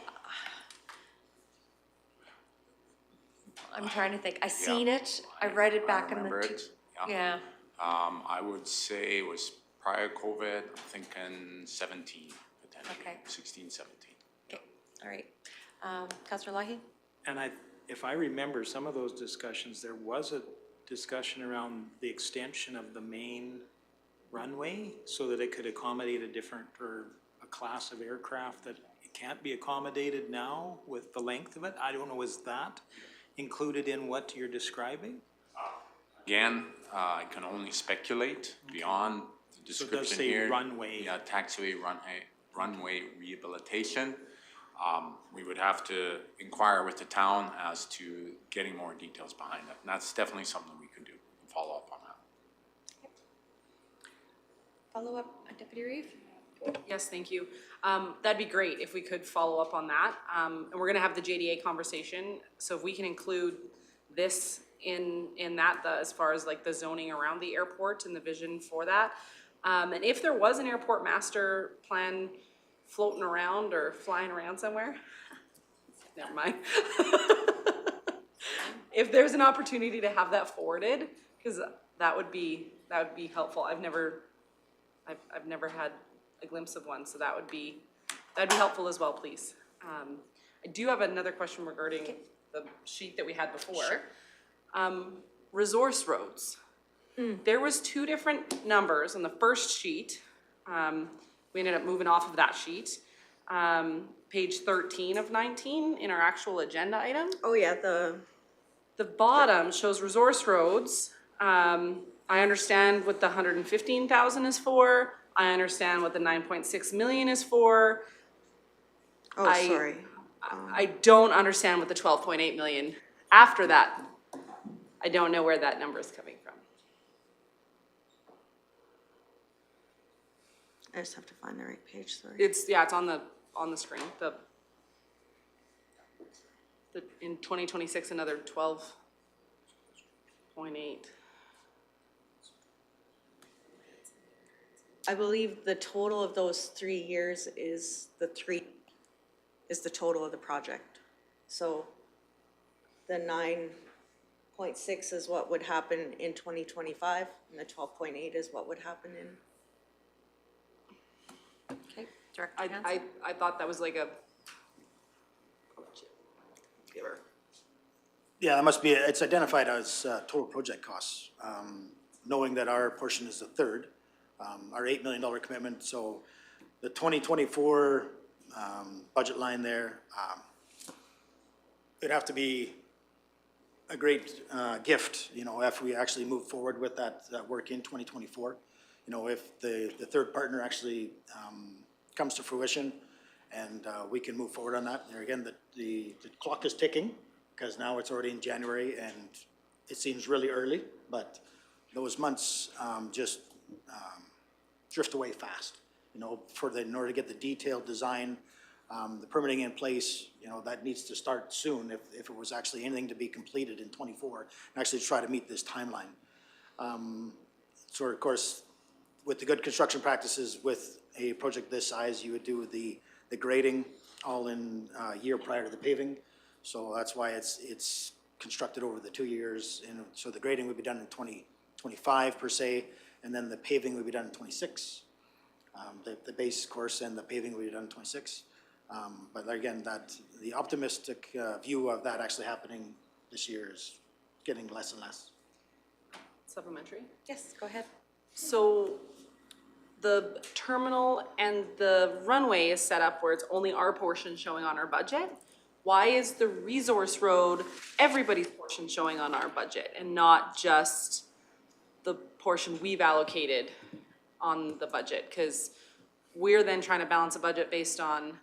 I'm trying to think. I seen it. I read it back in the... remember it, Yeah. I would say it was prior COVID, I'm thinking 17, potentially. Okay. 16, 17. Okay, all right. Councillor Lougheed? And if I remember some of those discussions, there was a discussion around the extension of the main runway so that it could accommodate a different, or a class of aircraft that it can't be accommodated now with the length of it. I don't know, is that included in what you're describing? Again, I can only speculate beyond the So it does description say here. runway. Yeah, taxiway runway rehabilitation. We would have to inquire with the town as to getting more details behind it. And that's definitely something we could do, follow up on that. Follow up, Deputy Reeve? Yes, thank you. That'd be great if we could follow up on that. And we're gonna have the JDA conversation, so if we can include this in that, as far as like the zoning around the airport and the vision for that. And if there was an airport master plan floating around or flying around somewhere, never mind. If there's an opportunity to have that forwarded, because that would be helpful. I've never had a glimpse of one, so that'd be helpful as well, please. I do have another question regarding the sheet that we had before. Sure. Resource roads. There was two different numbers on the first sheet. We ended up moving off of that sheet. Page 13 of 19 in our actual agenda item. Oh, yeah, The bottom shows resource roads. I understand what the 115,000 is for. I understand what the 9.6 million is for. sorry. I don't understand what the 12.8 million after that. I don't know where that number is coming from. I just have to find the right page, sorry. It's on the screen. The in 2026 another 12.8. I believe the total of those 3 years is the total of the project. So the 9.6 is what would happen in 2025, and the 12.8 is what would happen in. Okay, Director Hansen? I thought that was like a. I'll let you give her. Yeah, that must be, it's identified as total project costs, knowing that our portion is the third, our $8 million commitment. So the 2024 budget line there, it'd have to be a great gift, you know, if we actually move forward with that work in 2024. You know, if the third partner actually comes to fruition and we can move forward on that. There again, the clock is ticking, because now it's already in January and it seems really early, but those months just drift away fast. You know, in order to get the detailed design The permitting in place, that needs to start soon if it was actually anything to be completed in '24, and actually try to meet this timeline. So of course, with the good construction practices with a project this size, you would do the grading all in a year prior to the paving. So that's why it's constructed over the 2 years, and so the grading would be done in 2025 per se, and then the paving would be done in '26. The base course and the paving will be done in '26. But again, the optimistic view of that actually happening this year is getting less and less. Supplementary? Yes, go ahead. So the terminal and the runway is set up where it's only our portion showing on our budget. Why is the resource road everybody's portion showing on our budget and not just the portion we've allocated on the budget? Because we're then trying to balance a budget based on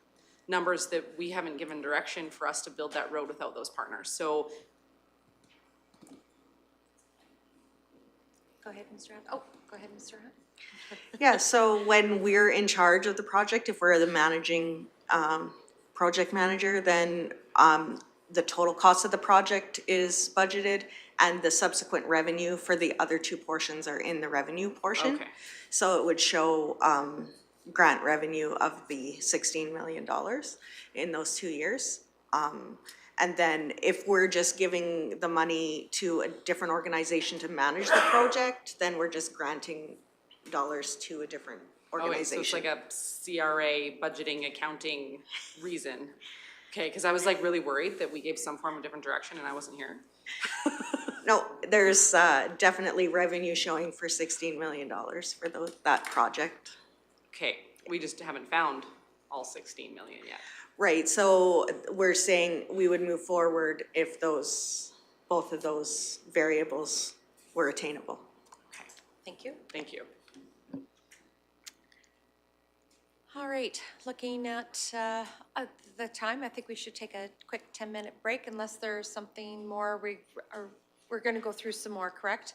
numbers that we haven't given direction for us to build that road without those partners. So Go ahead, Mr. Hunt. Oh, go ahead, Mr. Hunt. Yeah, so when we're in charge of the project, if we're the managing project manager, then the total cost of the project is budgeted and the subsequent revenue for the other two portions are in the revenue portion. Okay. So it would show grant revenue of the $16 million in those 2 years. And then if we're just giving the money to a different organization to manage the project, then we're just granting dollars to a different oh, wait, so it's organization. like a CRA budgeting accounting reason. Okay, because I was like really worried that we gave some form of different direction and I wasn't here. No, there's definitely revenue showing for $16 million for that project. Okay, we just haven't found all 16 million yet. Right, so we're saying we would move forward if both of those variables were attainable. Okay, Thank you. thank you. All right, looking at the time, I think we should take a quick 10-minute break unless there's something more. We're going to go through some more, correct?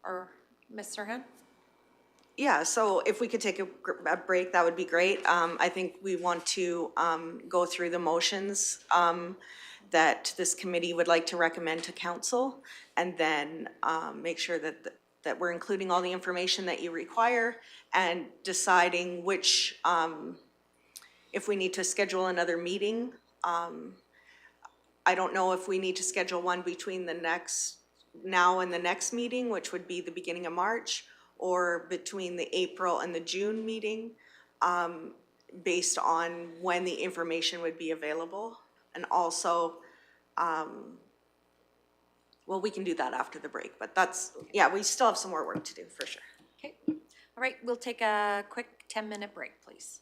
Or Ms. Serhan? Yeah, so if we could take a break, that would be great. I think we want to go through the motions that this committee would like to recommend to council, and then make sure that we're including all the information that you require and deciding which, if we need to schedule another meeting. I don't know if we need to schedule one between now and the next meeting, which would be the beginning of March, or between the April and the June meeting, based on when the information would be available. And also, well, we can do that after the break, but yeah, we still have some more work to do, for sure. Okay. All right, we'll take a quick 10-minute break, please.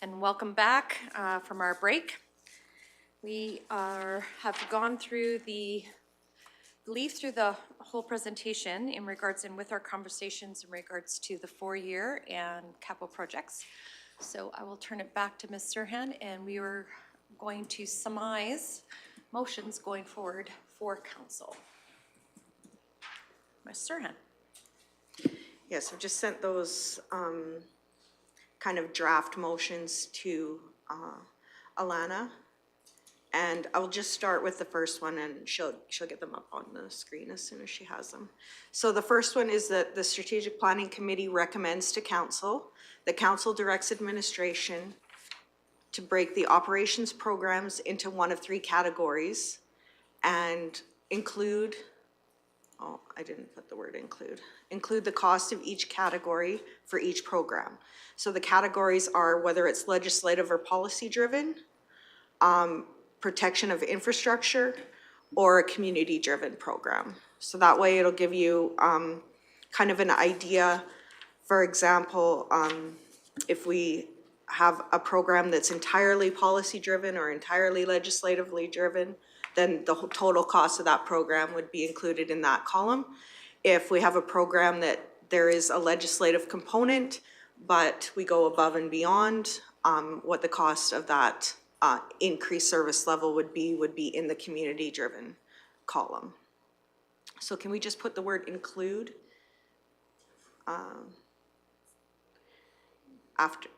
And welcome back from our break. We have gone through the whole presentation in regards and with our conversations in regards to the 4-year and capital projects. So I will turn it back to Ms. Serhan, and we are going to surmise motions going forward for council. Ms. Serhan. Yes, I've just sent those kind of draft motions to Alana. And I'll just start with the first one, and she'll get them up on the screen as soon as she has them. So the first one is that the Strategic Planning Committee recommends to council, the council directs administration to break the operations programs into one of 3 categories and include, oh, I didn't put the word include the cost of each category for each program. So the categories are whether it's legislative or policy driven, protection of infrastructure, or a community-driven program. So that way it'll give you kind of an idea. For example, if we have a program that's entirely policy-driven or entirely legislatively driven, then the total cost of that program would be included in that column. If we have a program that there is a legislative component, but we go above and beyond, what the cost of that increased service level would be in the community-driven column. So can we just put the word include after?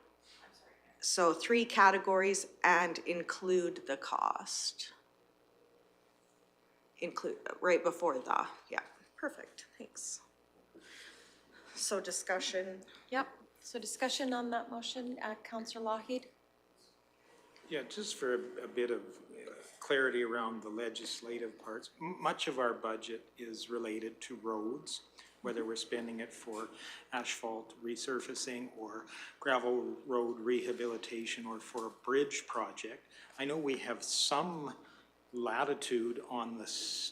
So 3 categories and include the cost. Include right before the, yeah, perfect, thanks. So discussion. Yep. So discussion on that motion, Councillor Lougheed. Yeah, just for a bit of clarity around the legislative parts, much of our budget is related to roads, whether we're spending it for asphalt resurfacing or gravel road rehabilitation or for a bridge project. I know we have some latitude on the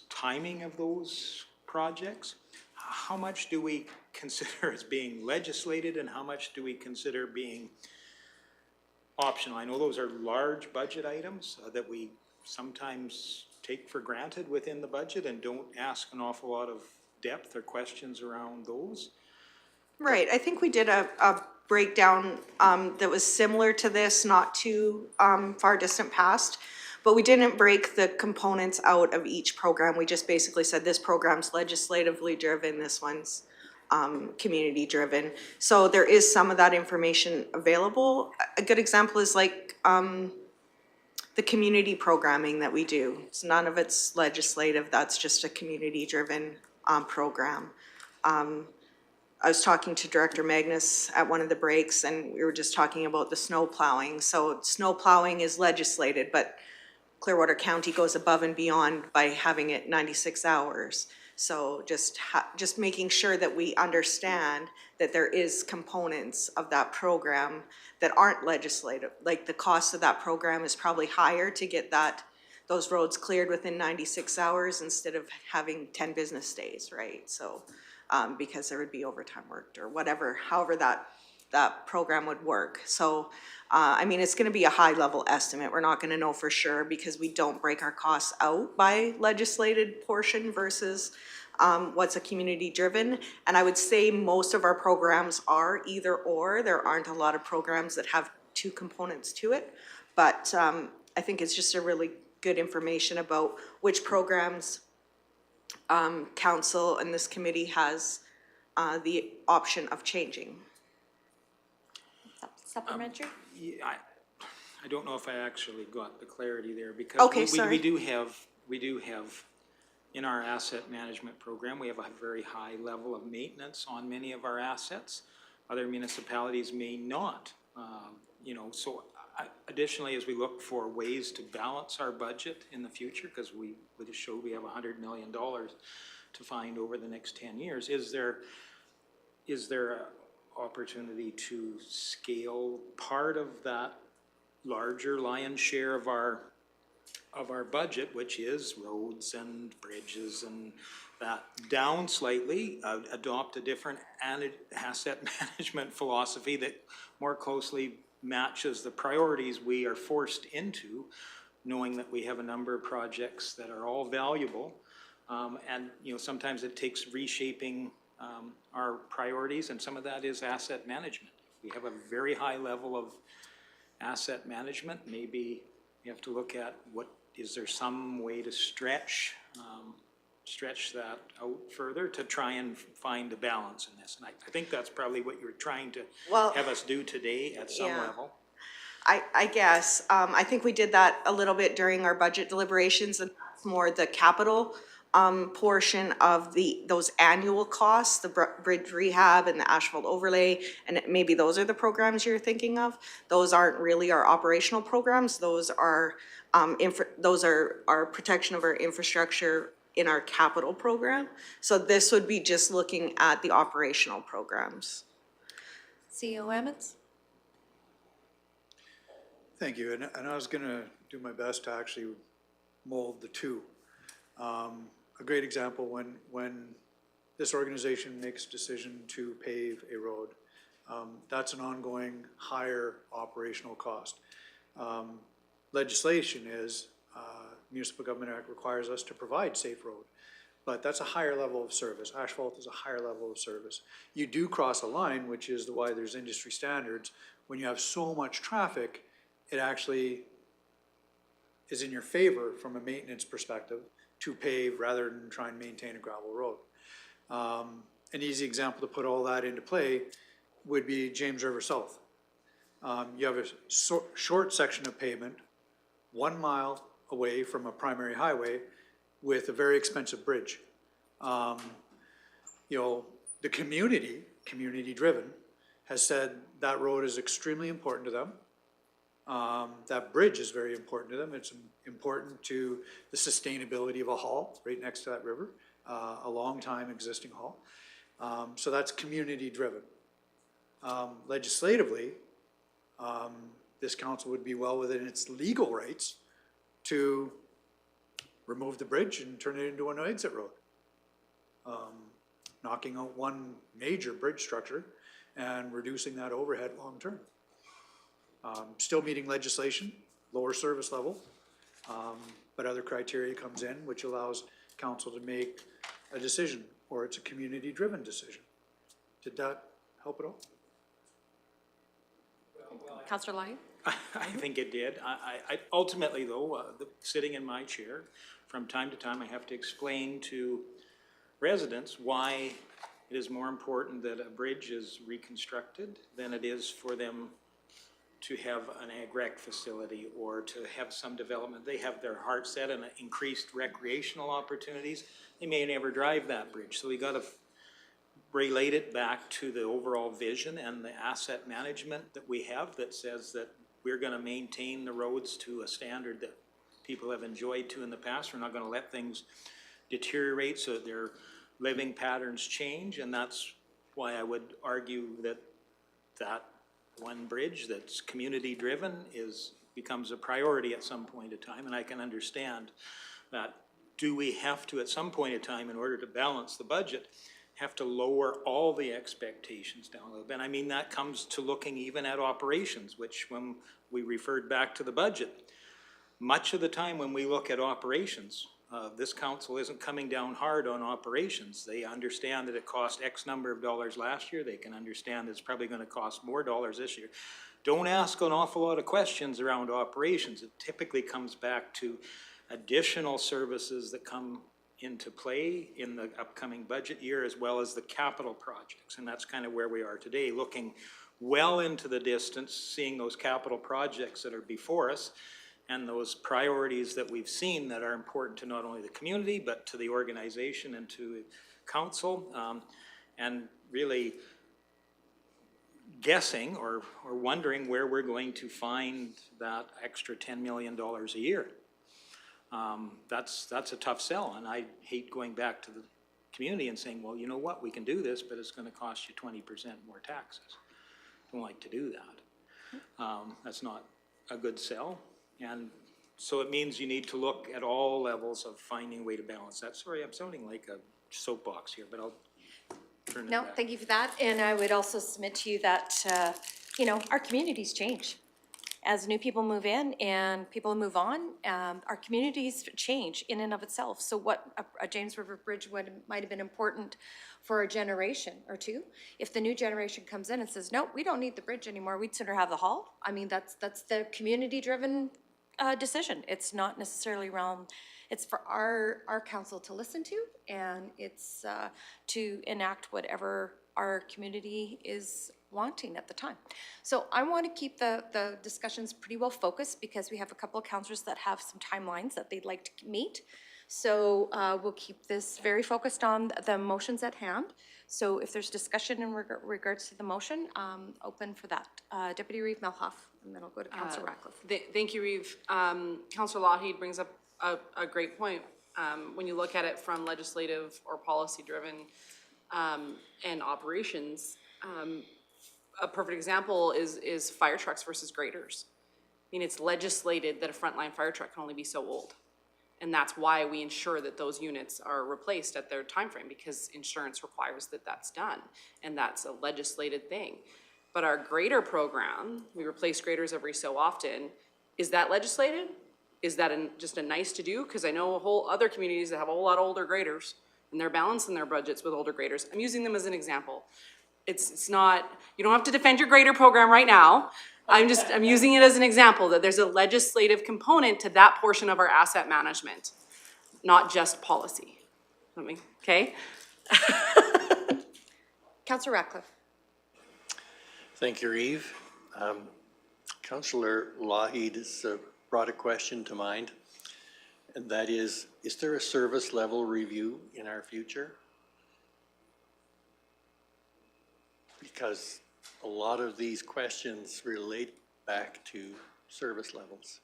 timing of those projects. How much do we consider as being legislated and how much do we consider being optional? I know those are large budget items that we sometimes take for granted within the budget and don't ask an awful lot of depth or questions around those. Right, I think we did a breakdown that was similar to this, not too far distant past, but we didn't break the components out of each program. We just basically said this program's legislatively driven, this one's community driven. So there is some of that information available. A good example is like the community programming that we do. So none of it's legislative, that's just a community driven program. I was talking to Director Magnus at one of the breaks and we were just talking about the snow plowing. So snow plowing is legislated, but Clearwater County goes above and beyond by having it 96 hours. So just making sure that we understand that there is components of that program that aren't legislative. Like the cost of that program is probably higher to get those roads cleared within 96 hours instead of having 10 business days, right? So because there would be overtime worked or whatever, however that program would work. So I mean, it's gonna be a high level estimate. We're not gonna know for sure because we don't break our costs out by legislated portion versus what's a community driven. And I would say most of our programs are either or. There aren't a lot of programs that have 2 components to it. But I think it's just a really good information about which programs council and this committee has the option of changing. Supplementary? Yeah, I don't know if I actually got the clarity there because Okay, we sorry. do have in our asset management program, we have a very high level of maintenance on many of our assets. Other municipalities may not, so additionally, as we look for ways to balance our budget in the future, because we just showed we have $100 million to find over the next 10 years, is there a opportunity to scale part of that larger lion's share of our budget, which is roads and bridges and that, down slightly, adopt a different asset management philosophy that more closely matches the priorities we are forced into, knowing that we have a number of projects that are all valuable. And, you know, sometimes it takes reshaping our priorities, and some of that is asset management. If we have a very high level of asset management, maybe you have to look at is there some way to stretch that out further to try and find a balance in this. And I think that's probably what you're trying to Well, have us do today at some yeah. level. I guess, I think we did that a little bit during our budget deliberations, and that's more the capital portion of those annual costs, the bridge rehab and the asphalt overlay, and maybe those are the programs you're thinking of. Those aren't really our operational programs, those are our protection of our infrastructure in our capital program. So this would be just looking at the operational programs. CEO Emmons? Thank you, and I was gonna do my best to actually mold the two. A great example, when this organization makes a decision to pave a road, that's an ongoing higher operational cost. Legislation is, Municipal Government Act requires us to provide safe road, but that's a higher level of service. Asphalt is a higher level of service. You do cross a line, which is why there's industry standards. When you have so much traffic, it actually is in your favor from a maintenance perspective to pave rather than try and maintain a gravel road. An easy example to put all that into play would be James River South. You have a short section of pavement, 1 mile away from a primary highway with a very expensive bridge. You know, the community driven, has said that road is extremely important to them. That bridge is very important to them. It's important to the sustainability of a hall right next to that river, a long time existing hall. So that's community driven. Legislatively, this council would be well within its legal rights to remove the bridge and turn it into an exit road. Knocking out one major bridge structure and reducing that overhead long term. Still meeting legislation, lower service level, but other criteria comes in which allows council to make a decision, or it's a community-driven decision. Did that help at all? Councillor Lyon? I think it did. I ultimately though, sitting in my chair, from time to time I have to explain to residents why it is more important that a bridge is reconstructed than it is for them to have an ag rec facility or to have some development. They have their heart set on increased recreational opportunities. They may never drive that bridge. So we gotta relate it back to the overall vision and the asset management that we have that says that we're gonna maintain the roads to a standard that people have enjoyed to in the past. We're not gonna let things deteriorate so that their living patterns change, and that's why I would argue that one bridge that's community driven becomes a priority at some point in time. And I can understand that, do we have to at some point in time, in order to balance the budget, have to lower all the expectations down a little bit? I mean, that comes to looking even at operations, which when we referred back to the budget, much of the time when we look at operations, this council isn't coming down hard on operations. They understand that it cost X number of dollars last year. They can understand it's probably gonna cost more dollars this year. Don't ask an awful lot of questions around operations. It typically comes back to additional services that come into play in the upcoming budget year, as well as the capital projects. And that's kind of where we are today, looking well into the distance, seeing those capital projects that are before us, and those priorities that we've seen that are important to not only the community, but to the organization and to council, and really guessing or wondering where we're going to find that extra $10 million a year. That's a tough sell, and I hate going back to the community and saying, well, you know what, we can do this, but it's gonna cost you 20% more taxes. Don't like to do that. That's not a good sell. And so it means you need to look at all levels of finding a way to balance that. Sorry, I'm sounding like a soapbox here, but I'll turn it No, back. thank you for that. And I would also submit to you that you know, our communities change. As new people move in and people move on, our communities change in and of itself. So what a James River Bridge might have been important for a generation or two, if the new generation comes in and says, no, we don't need the bridge anymore, we'd sooner have the hall. I mean, that's the community-driven decision. It's not necessarily around, it's for our council to listen to, and it's to enact whatever our community is wanting at the time. So I want to keep the discussions pretty well focused, because we have a couple of councillors that have some timelines that they'd like to meet. So we'll keep this very focused on the motions at hand. So if there's discussion in regards to the motion, open for that. Deputy Reeve Melhoff, and then I'll go to Councillor Ratcliffe. Thank you, Reeve. Councillor Lougheed brings up a great point. When you look at it from legislative or policy-driven and operations, a perfect example is fire trucks versus graders. I mean, it's legislated that a frontline fire truck can only be so old. And that's why we ensure that those units are replaced at their time frame, because insurance requires that that's done. And that's a legislated thing. But our grader program, we replace graders every so often. Is that legislated? Is that just a nice to do? Because I know a whole other communities that have a whole lot of older graders, and they're balancing their budgets with older graders. I'm using them as an example. It's not, you don't have to defend your grader program right now. I'm using it as an example that there's a legislative component to that portion of our asset management, not just policy. Okay? Councillor Ratcliffe. Thank you, Reeve. Councillor Lougheed has brought a question to mind, and that is there a service level review in our future? Because a lot of these questions relate back to service levels.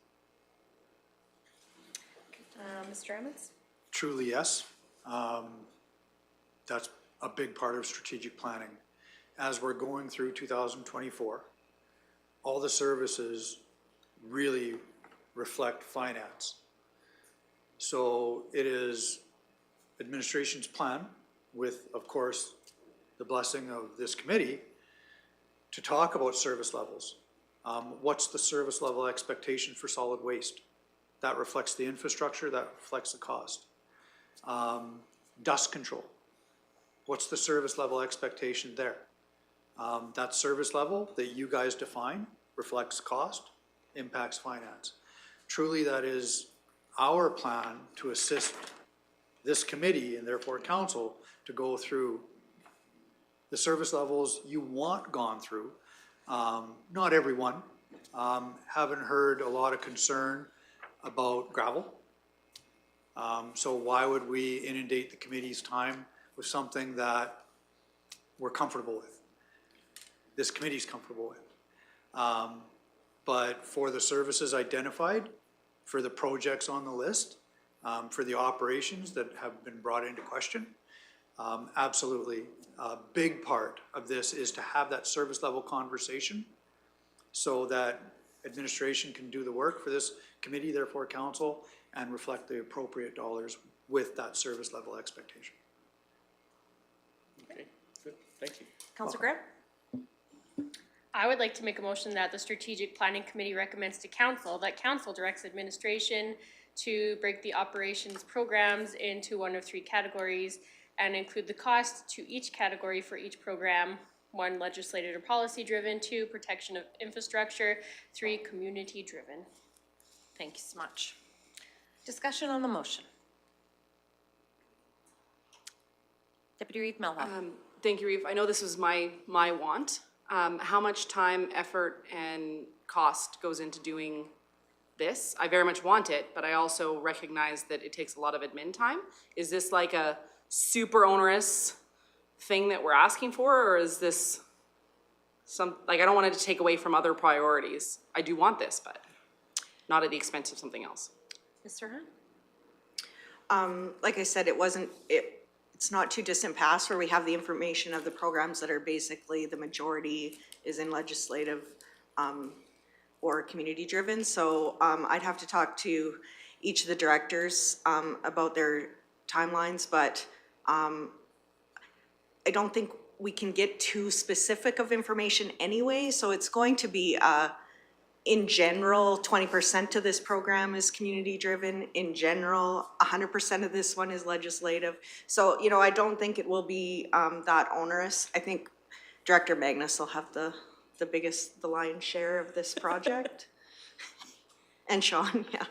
Mr. Emmons? Truly, yes. That's a big part of strategic planning. As we're going through 2024, all the services really reflect finance. So it is administration's plan with, of course, the blessing of this committee to talk about service levels. What's the service level expectation for solid waste? That reflects the infrastructure, that reflects the cost. Dust control. What's the service level expectation there? That service level that you guys define reflects cost, impacts finance. Truly, that is our plan to assist this committee and therefore council to go through the service levels you want gone through. Not everyone. Haven't heard a lot of concern about gravel. So why would we inundate the committee's time with something that we're comfortable with? This committee's comfortable with. But for the services identified, for the projects on the list, for the operations that have been brought into question, absolutely. A big part of this is to have that service level conversation so that administration can do the work for this committee, therefore council, and reflect the appropriate dollars with that service level expectation. Okay, good, thank you. Councillor Graham? I would like to make a motion that the Strategic Planning Committee recommends to council that council directs administration to break the operations programs into one of three categories and include the cost to each category for each program. 1, legislative or policy driven. 2, protection of infrastructure. 3, community driven. Thank you so much. Discussion on the motion. Deputy Reeve Melhoff. Thank you, Reeve. I know this is my want. How much time, effort, and cost goes into doing this? I very much want it, but I also recognize that it takes a lot of admin time. Is this like a super onerous thing that we're asking for, or is this I don't want it to take away from other priorities. I do want this, but not at the expense of something else. Mr. Hunt? Like I said, it's not too distant past where we have the information of the programs that are basically the majority is in legislative or community driven. So I'd have to talk to each of the directors about their timelines, but I don't think we can get too specific of information anyway, so it's going to be, in general, 20% of this program is community-driven. In general, 100% of this one is legislative. So, you know, I don't think it will be that onerous. I think Director Magnus will have the lion's share of this project. And Sean, yeah.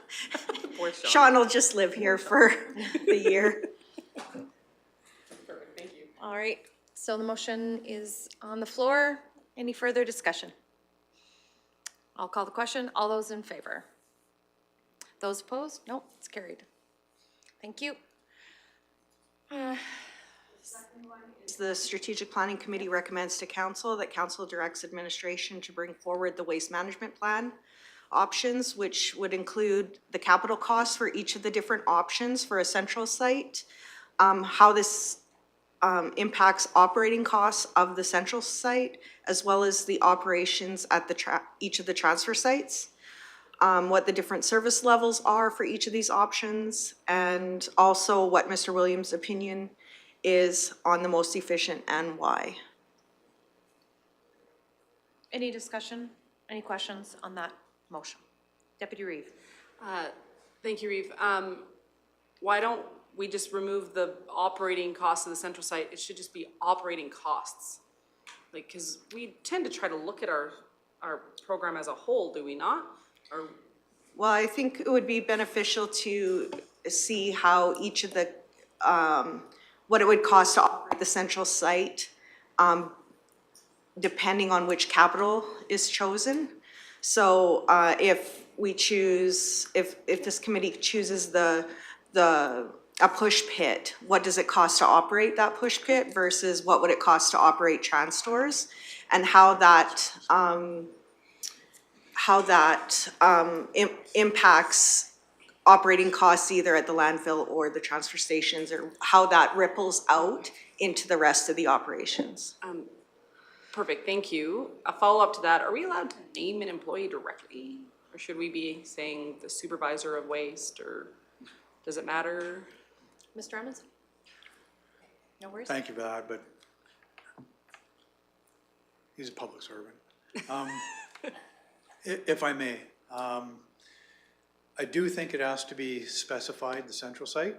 Poor Sean. Sean will just live here for the year. Perfect, thank you. All right, so the motion is on the floor. Any further discussion? I'll call the question. All those in favor? Those opposed? Nope, it's carried. Thank you. The Strategic Planning Committee recommends to council that council directs administration to bring forward the waste management plan options, which would include the capital costs for each of the different options for a central site, how this impacts operating costs of the central site, as well as the operations at each of the transfer sites, what the different service levels are for each of these options, and also what Mr. Williams' opinion is on the most efficient and why. Any discussion? Any questions on that motion? Deputy Reeve. Thank you, Reeve. Why don't we just remove the operating costs of the central site? It should just be operating costs. Like, because we tend to try to look at our program as a whole, do we not? Or Well, I think it would be beneficial to see how each of the, what it would cost to operate the central site, depending on which capital is chosen. So if we choose, if this committee chooses a push pit, what does it cost to operate that push pit versus what would it cost to operate trans stores? And how that impacts operating costs either at the landfill or the transfer stations, or how that ripples out into the rest of the operations. perfect, thank you. A follow-up to that, are we allowed to name an employee directly? Or should we be saying the supervisor of waste, or does it matter? Mr. Emmons? No worries. Thank you for that, but he's a public servant. If I may, I do think it has to be specified, the central site,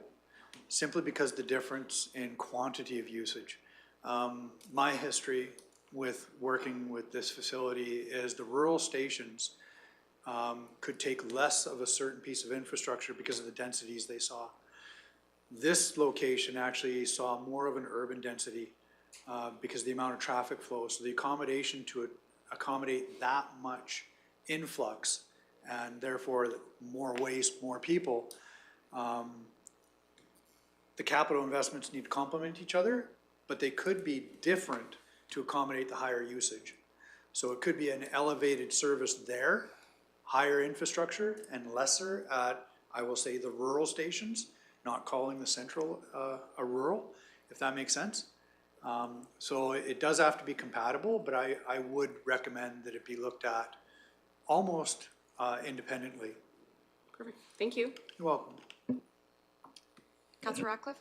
simply because the difference in quantity of usage. My history with working with this facility is the rural stations could take less of a certain piece of infrastructure because of the densities they saw. This location actually saw more of an urban density because of the amount of traffic flow. So the accommodation to accommodate that much influx and therefore more waste, more people, the capital investments need to complement each other, but they could be different to accommodate the higher usage. So it could be an elevated service there, higher infrastructure, and lesser at, I will say, the rural stations, not calling the central a rural, if that makes sense. So it does have to be compatible, but I would recommend that it be looked at almost independently. Perfect, thank you. You're welcome. Councillor Ratcliffe?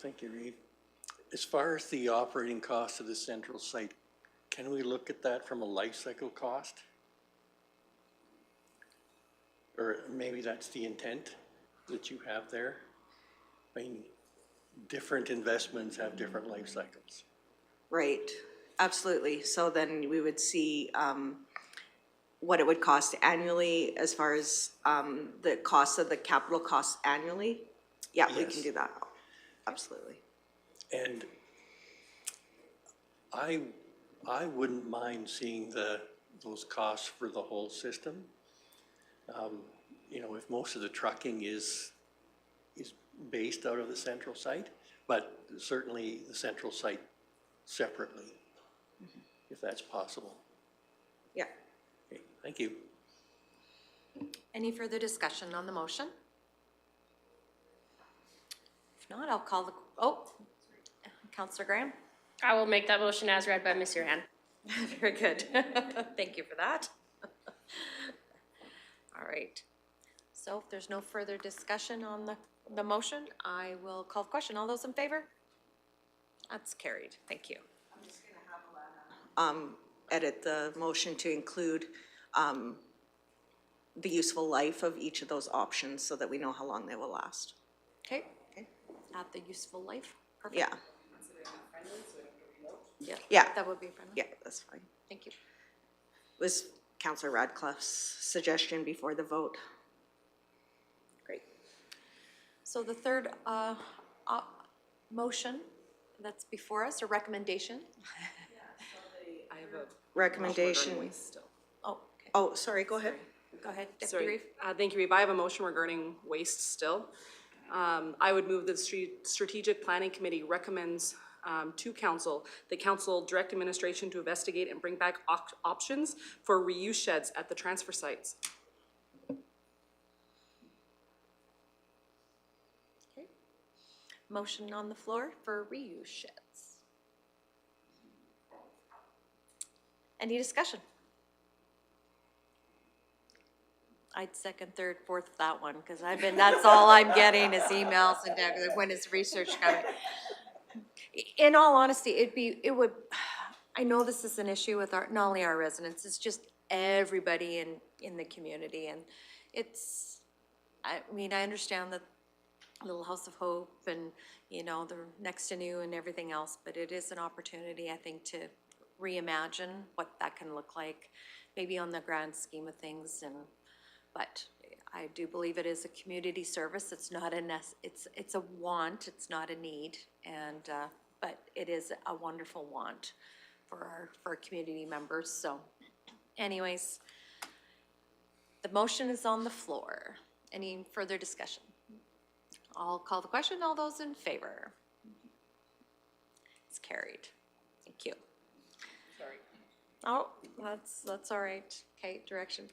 Thank you, Reeve. As far as the operating cost of the central site, can we look at that from a life cycle cost? Or maybe that's the intent that you have there? I mean, different investments have different life cycles. Right, absolutely. So then we would see what it would cost annually as far as the cost of the capital costs annually. Yeah, we can do that, absolutely. And I wouldn't mind seeing those costs for the whole system. You know, if most of the trucking is based out of the central site, but certainly the central site separately, if that's possible. Yeah. Okay, thank you. Any further discussion on the motion? If not, I'll call the, Councillor Graham? I will make that motion as read by Ms. Yurhan. Very good. Thank you for that. All right. So if there's no further discussion on the motion, I will call the question. All those in favor? That's carried. Thank you. Edit the motion to include, the useful life of each of those options so that we know how long they will last. Okay. Add the useful life. Perfect. Yeah, Yeah. Yeah. That would be friendly. yeah, that's fine. Thank you. Was Councillor Radcliffe's suggestion before the vote. Great. So the third motion that's before us, or recommendation? I have a Recommendation. regarding waste still. Oh, okay. Oh, sorry, go ahead. Go ahead, Deputy Sorry, Reeve. thank you, Reeve. I have a motion regarding waste still. I would move that the Strategic Planning Committee recommends to council, the council direct administration to investigate and bring back options for reuse sheds at the transfer sites. Okay. Motion on the floor for reuse sheds. Any discussion? I'd second, third, fourth that one, because that's all I'm getting is emails and when is research coming? In all honesty, I know this is an issue with not only our residents, it's just everybody in the community, and I understand that Little House of Hope and, they're next to new and everything else, but it is an opportunity, I think, to reimagine what that can look like, maybe on the grand scheme of things, but I do believe it is a community service. It's not it's a want, it's not a need, and but it is a wonderful want for our community members. So, anyways, the motion is on the floor. Any further discussion? I'll call the question. All those in favor? It's carried. Thank you. Sorry. Oh, that's all right. Okay, direction.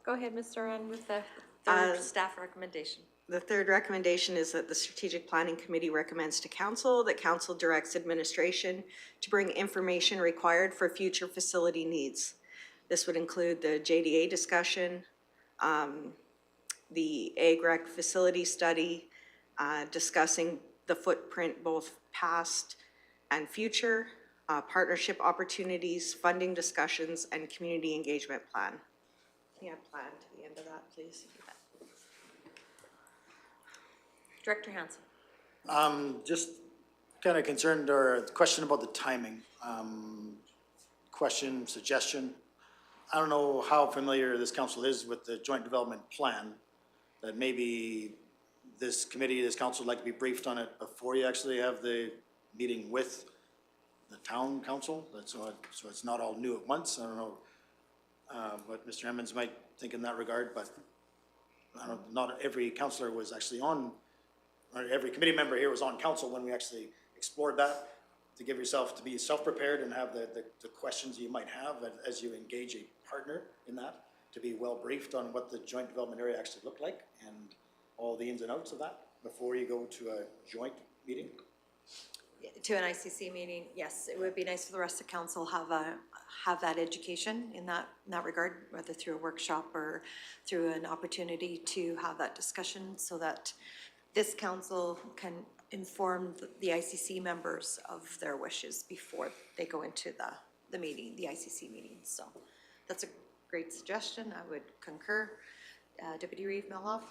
Go ahead, Ms. Duran, with the third staff recommendation. The third recommendation is that the Strategic Planning Committee recommends to council that council directs administration to bring information required for future facility needs. This would include the JDA discussion, the AGREC facility study, discussing the footprint both past and future, partnership opportunities, funding discussions, and community engagement plan. Can you add plan to the end of that, please? Director Hansen. Just kind of concerned, or question about the timing. Question, suggestion. I don't know how familiar this council is with the joint development plan, that maybe this committee, this council would like to be briefed on it before you actually have the meeting with the town council. So it's not all new at once. I don't know what Mr. Emmons might think in that regard, but not every councillor was actually on, or every committee member here was on council when we actually explored that, to give yourself, to be self-prepared and have the questions you might have as you engage a partner in that, to be well briefed on what the joint development area actually looked like and all the ins and outs of that before you go to a joint meeting. To an ICC meeting, yes, it would be nice for the rest of council have that education in that regard, whether through a workshop or through an opportunity to have that discussion, so that this council can inform the ICC members of their wishes before they go into the meeting, the ICC meeting. So that's a great suggestion. I would concur. Deputy Reeve Melhoff.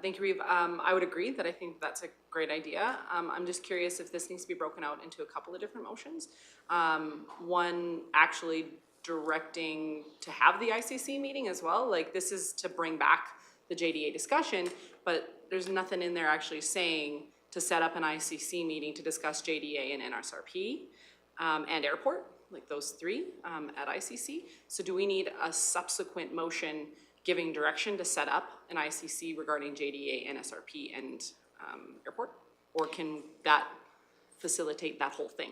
Thank you, Reeve. I would agree that I think that's a great idea. I'm just curious if this needs to be broken out into a couple of different motions. One actually directing to have the ICC meeting as well. Like, this is to bring back the JDA discussion, but there's nothing in there actually saying to set up an ICC meeting to discuss JDA and NSRP and airport, like those three at ICC. So do we need a subsequent motion giving direction to set up an ICC regarding JDA, NSRP, and airport? Or can that facilitate that whole thing?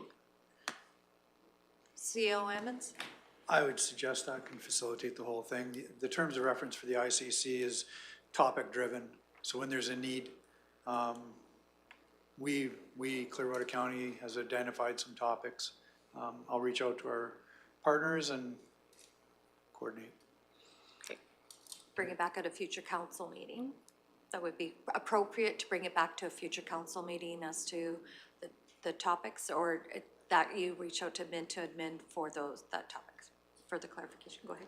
CO Emmons? I would suggest that can facilitate the whole thing. The terms of reference for the ICC is topic-driven. So when there's a need, we, Clearwater County, has identified some topics. I'll reach out to our partners and coordinate. Bring it back at a future council meeting. That would be appropriate to bring it back to a future council meeting as to the topics, or that you reach out to admin for that topics, for the clarification? Go ahead.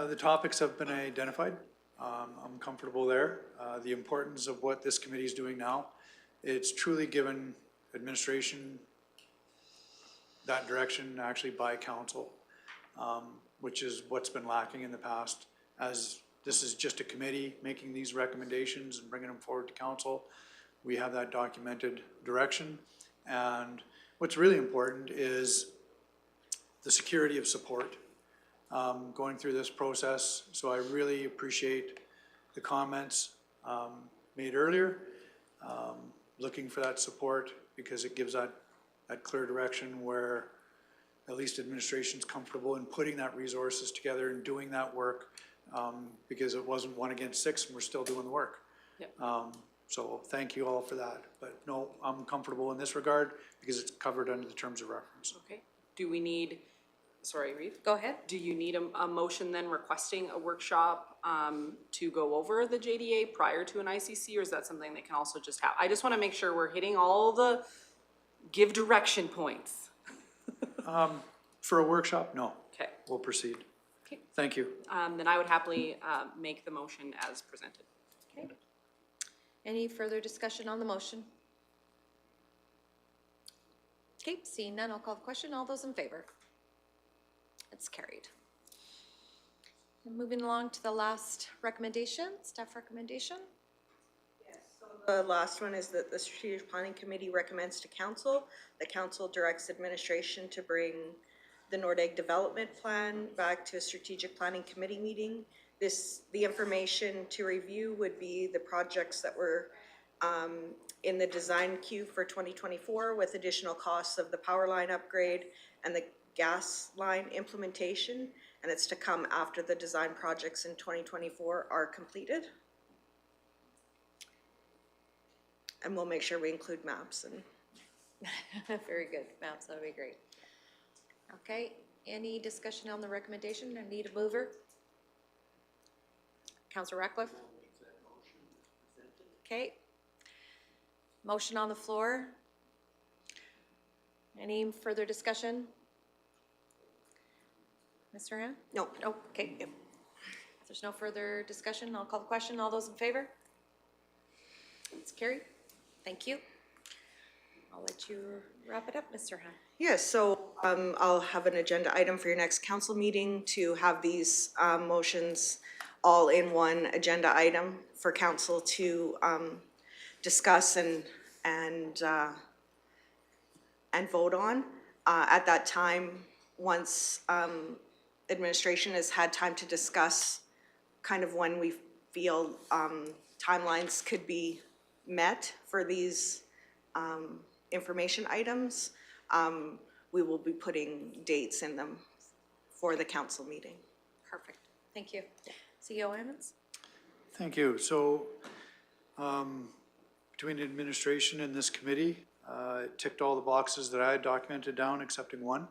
The topics have been identified. I'm comfortable there. The importance of what this committee is doing now, it's truly given administration that direction actually by council, which is what's been lacking in the past. As this is just a committee making these recommendations and bringing them forward to council, we have that documented direction. And what's really important is the security of support going through this process. So I really appreciate the comments made earlier, looking for that support, because it gives that clear direction where at least administration's comfortable in putting that resources together and doing that work, because it wasn't 1 against 6 and we're still doing the work. Yep. So thank you all for that. But no, I'm comfortable in this regard because it's covered under the terms of reference. Okay. Do we need, sorry, Reeve? Go ahead. Do you need a motion then requesting a workshop to go over the JDA prior to an ICC, or is that something that can also just happen? I just want to make sure we're hitting all the give direction points. For a workshop, no. Okay. We'll proceed. Okay. Thank you. Then I would happily make the motion as presented. Okay. Any further discussion on the motion? Okay, seeing none, I'll call the question. All those in favor? It's carried. And moving along to the last recommendation, staff recommendation. The last one is that the Strategic Planning Committee recommends to council. The council directs administration to bring the Nordegg Development Plan back to a Strategic Planning Committee meeting. The information to review would be the projects that were in the design queue for 2024 with additional costs of the power line upgrade and the gas line implementation, and it's to come after the design projects in 2024 are completed. And we'll make sure we include maps and. Very good, maps, that would be great. Okay, any discussion on the recommendation? I need a mover. Councillor Ratcliffe? Okay. Motion on the floor. Any further discussion? Mr. Han? No. No, okay. Yep. If there's no further discussion, I'll call the question. All those in favor? It's carried. Thank you. I'll let you wrap it up, Mr. Han. Yes, so I'll have an agenda item for your next council meeting to have these motions all in one agenda item for council to discuss and vote on. At that time, once administration has had time to discuss kind of when we feel timelines could be met for these information items, we will be putting dates in them for the council meeting. Perfect. Thank you. CEO Ammons? Thank you. So between administration and this committee, it ticked all the boxes that I had documented down, excepting one.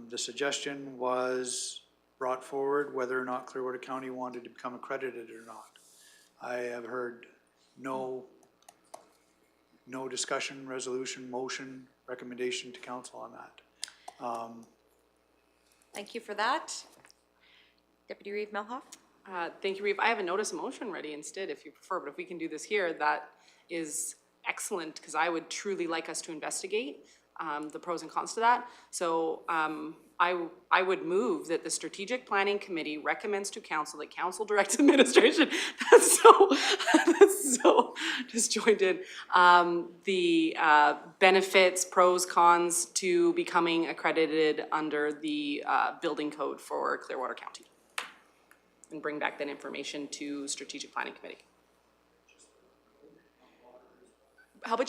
The suggestion was brought forward whether or not Clearwater County wanted to become accredited or not. I have heard no discussion, resolution, motion, recommendation to council on that. Thank you for that. Deputy Reeve Melhoff? Thank you, Reeve. I have a notice of motion ready instead, if you prefer, but if we can do this here, that is excellent, because I would truly like us to investigate the pros and cons to that. So I would move that the Strategic Planning Committee recommends to council that council directs administration. That's so disjointed. The benefits, pros, cons to becoming accredited under the building code for Clearwater County. And bring back that information to Strategic Planning Committee. How about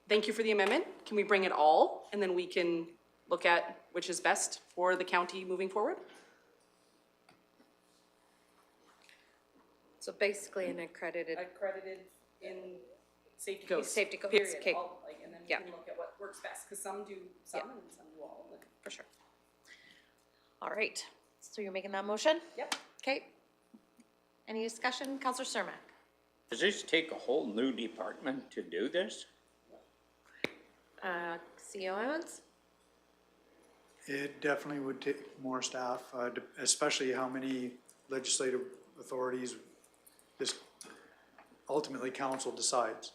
thank you for the amendment. Can we bring it all, and then we can look at which is best for the county moving forward? So basically an accredited. Accredited in safety codes. Safety codes, Period. okay. And then we Yeah. can look at what works best, because some do some and some do all. For sure. All right, so you're making that motion? Yep. Okay. Any discussion? Councillor Cermak? Does this take a whole new department to do this? CO Emmons? It definitely would take more staff, especially how many legislative authorities this ultimately council decides.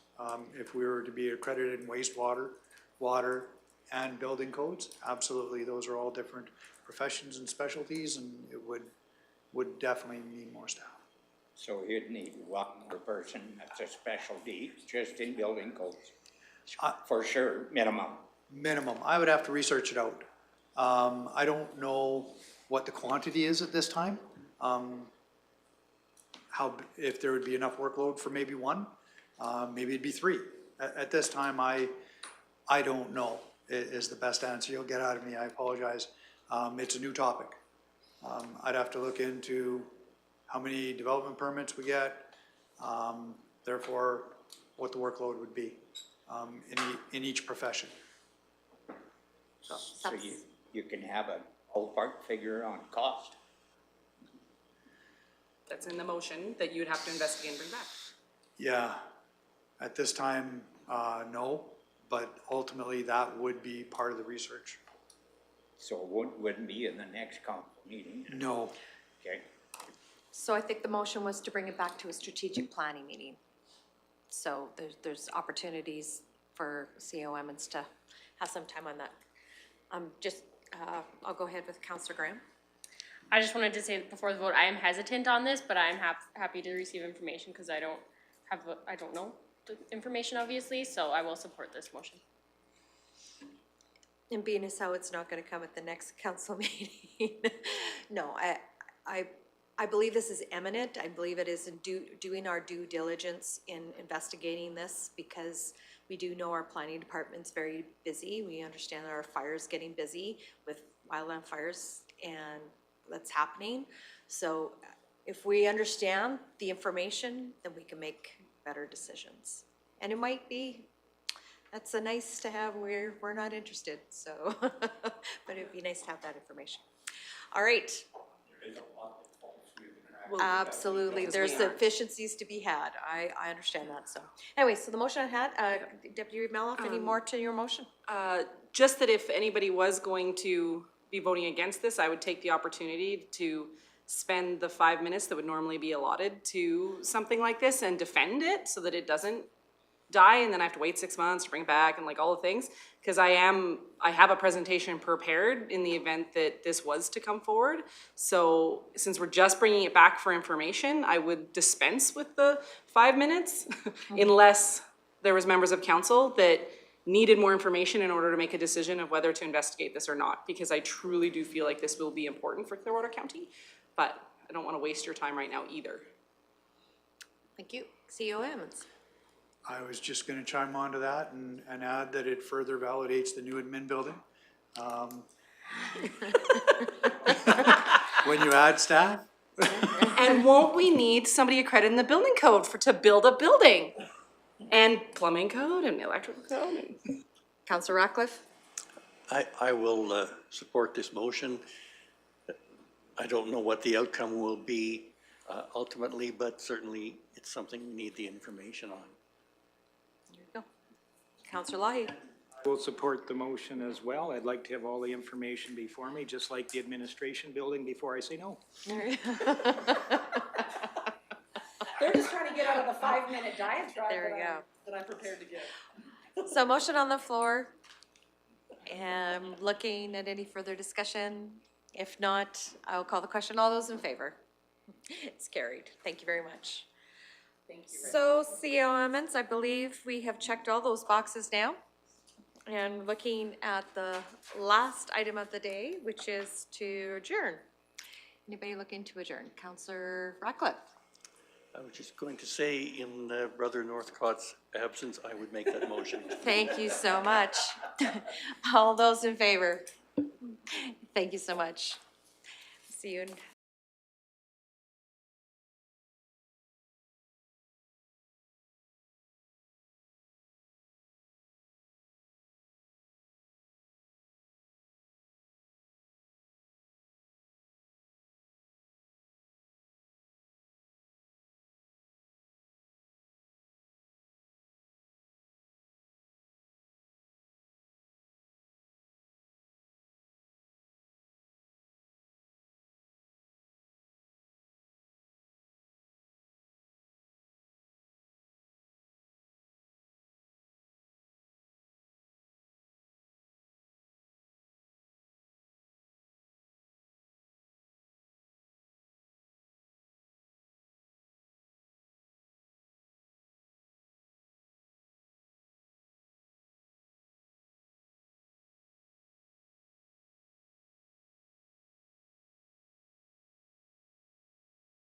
If we were to be accredited in wastewater, water, and building codes, absolutely, those are all different professions and specialties, and it would definitely need more staff. So you'd need one more person that's a specialty just in building codes. For sure, minimum. Minimum, I would have to research it out. I don't know what the quantity is at this time. If there would be enough workload for maybe one, maybe it'd be three. At this time, I don't know, is the best answer you'll get out of me, I apologize. It's a new topic. I'd have to look into how many development permits we get, therefore, what the workload would be, in each profession. So you can have a ballpark figure on cost. That's in the motion that you would have to investigate and bring back. Yeah, at this time, no, but ultimately that would be part of the research. So it wouldn't be in the next council meeting? No. Okay. So I think the motion was to bring it back to a strategic planning meeting. So there's opportunities for CO Emmons to have some time on that. I'll go ahead with Councillor Graham. I just wanted to say before the vote, I am hesitant on this, but I am happy to receive information because I don't know the information obviously, so I will support this motion. And being as how it's not gonna come at the next council meeting. No, I believe this is imminent. I believe it is doing our due diligence in investigating this because we do know our planning department's very busy. We understand that our fire's getting busy with wildland fires and that's happening. So if we understand the information, then we can make better decisions. And it might be, that's a nice to have, we're not interested, so, but it'd be nice to have that information. All right. Absolutely, there's efficiencies to be had, I understand that, so. Anyway, so the motion I had, Deputy Meloff, any more to your motion? Just that if anybody was going to be voting against this, I would take the opportunity to spend the 5 minutes that would normally be allotted to something like this and defend it so that it doesn't die and then I have to wait 6 months to bring it back and like all the things. Because I have a presentation prepared in the event that this was to come forward. So since we're just bringing it back for information, I would dispense with the 5 minutes unless there was members of council that needed more information in order to make a decision of whether to investigate this or not. Because I truly do feel like this will be important for Clearwater County, but I don't want to waste your time right now either. Thank you. CO Emmons. I was just gonna chime on to that and add that it further validates the new admin building. When you add staff. And won't we need somebody accredited in the building code to build a building? And plumbing code and electrical code? Councillor Ratcliffe? I will support this motion. I don't know what the outcome will be ultimately, but certainly it's something we need the information on. There you go. Councillor Lahi? We'll support the motion as well. I'd like to have all the information before me, just like the administration building, before I say no. They're just trying to get out of the 5-minute diatribe There we go. that I'm prepared to give. So motion on the floor. And looking at any further discussion? If not, I'll call the question. All those in favor? It's carried. Thank you very much. Thank you. So CO Emmons, I believe we have checked all those boxes now. And looking at the last item of the day, which is to adjourn. Anybody looking to adjourn? Councillor Ratcliffe? I was just going to say, in Brother Northcott's absence, I would make that motion. Thank you so much. All those in favor? Thank you so much. See you in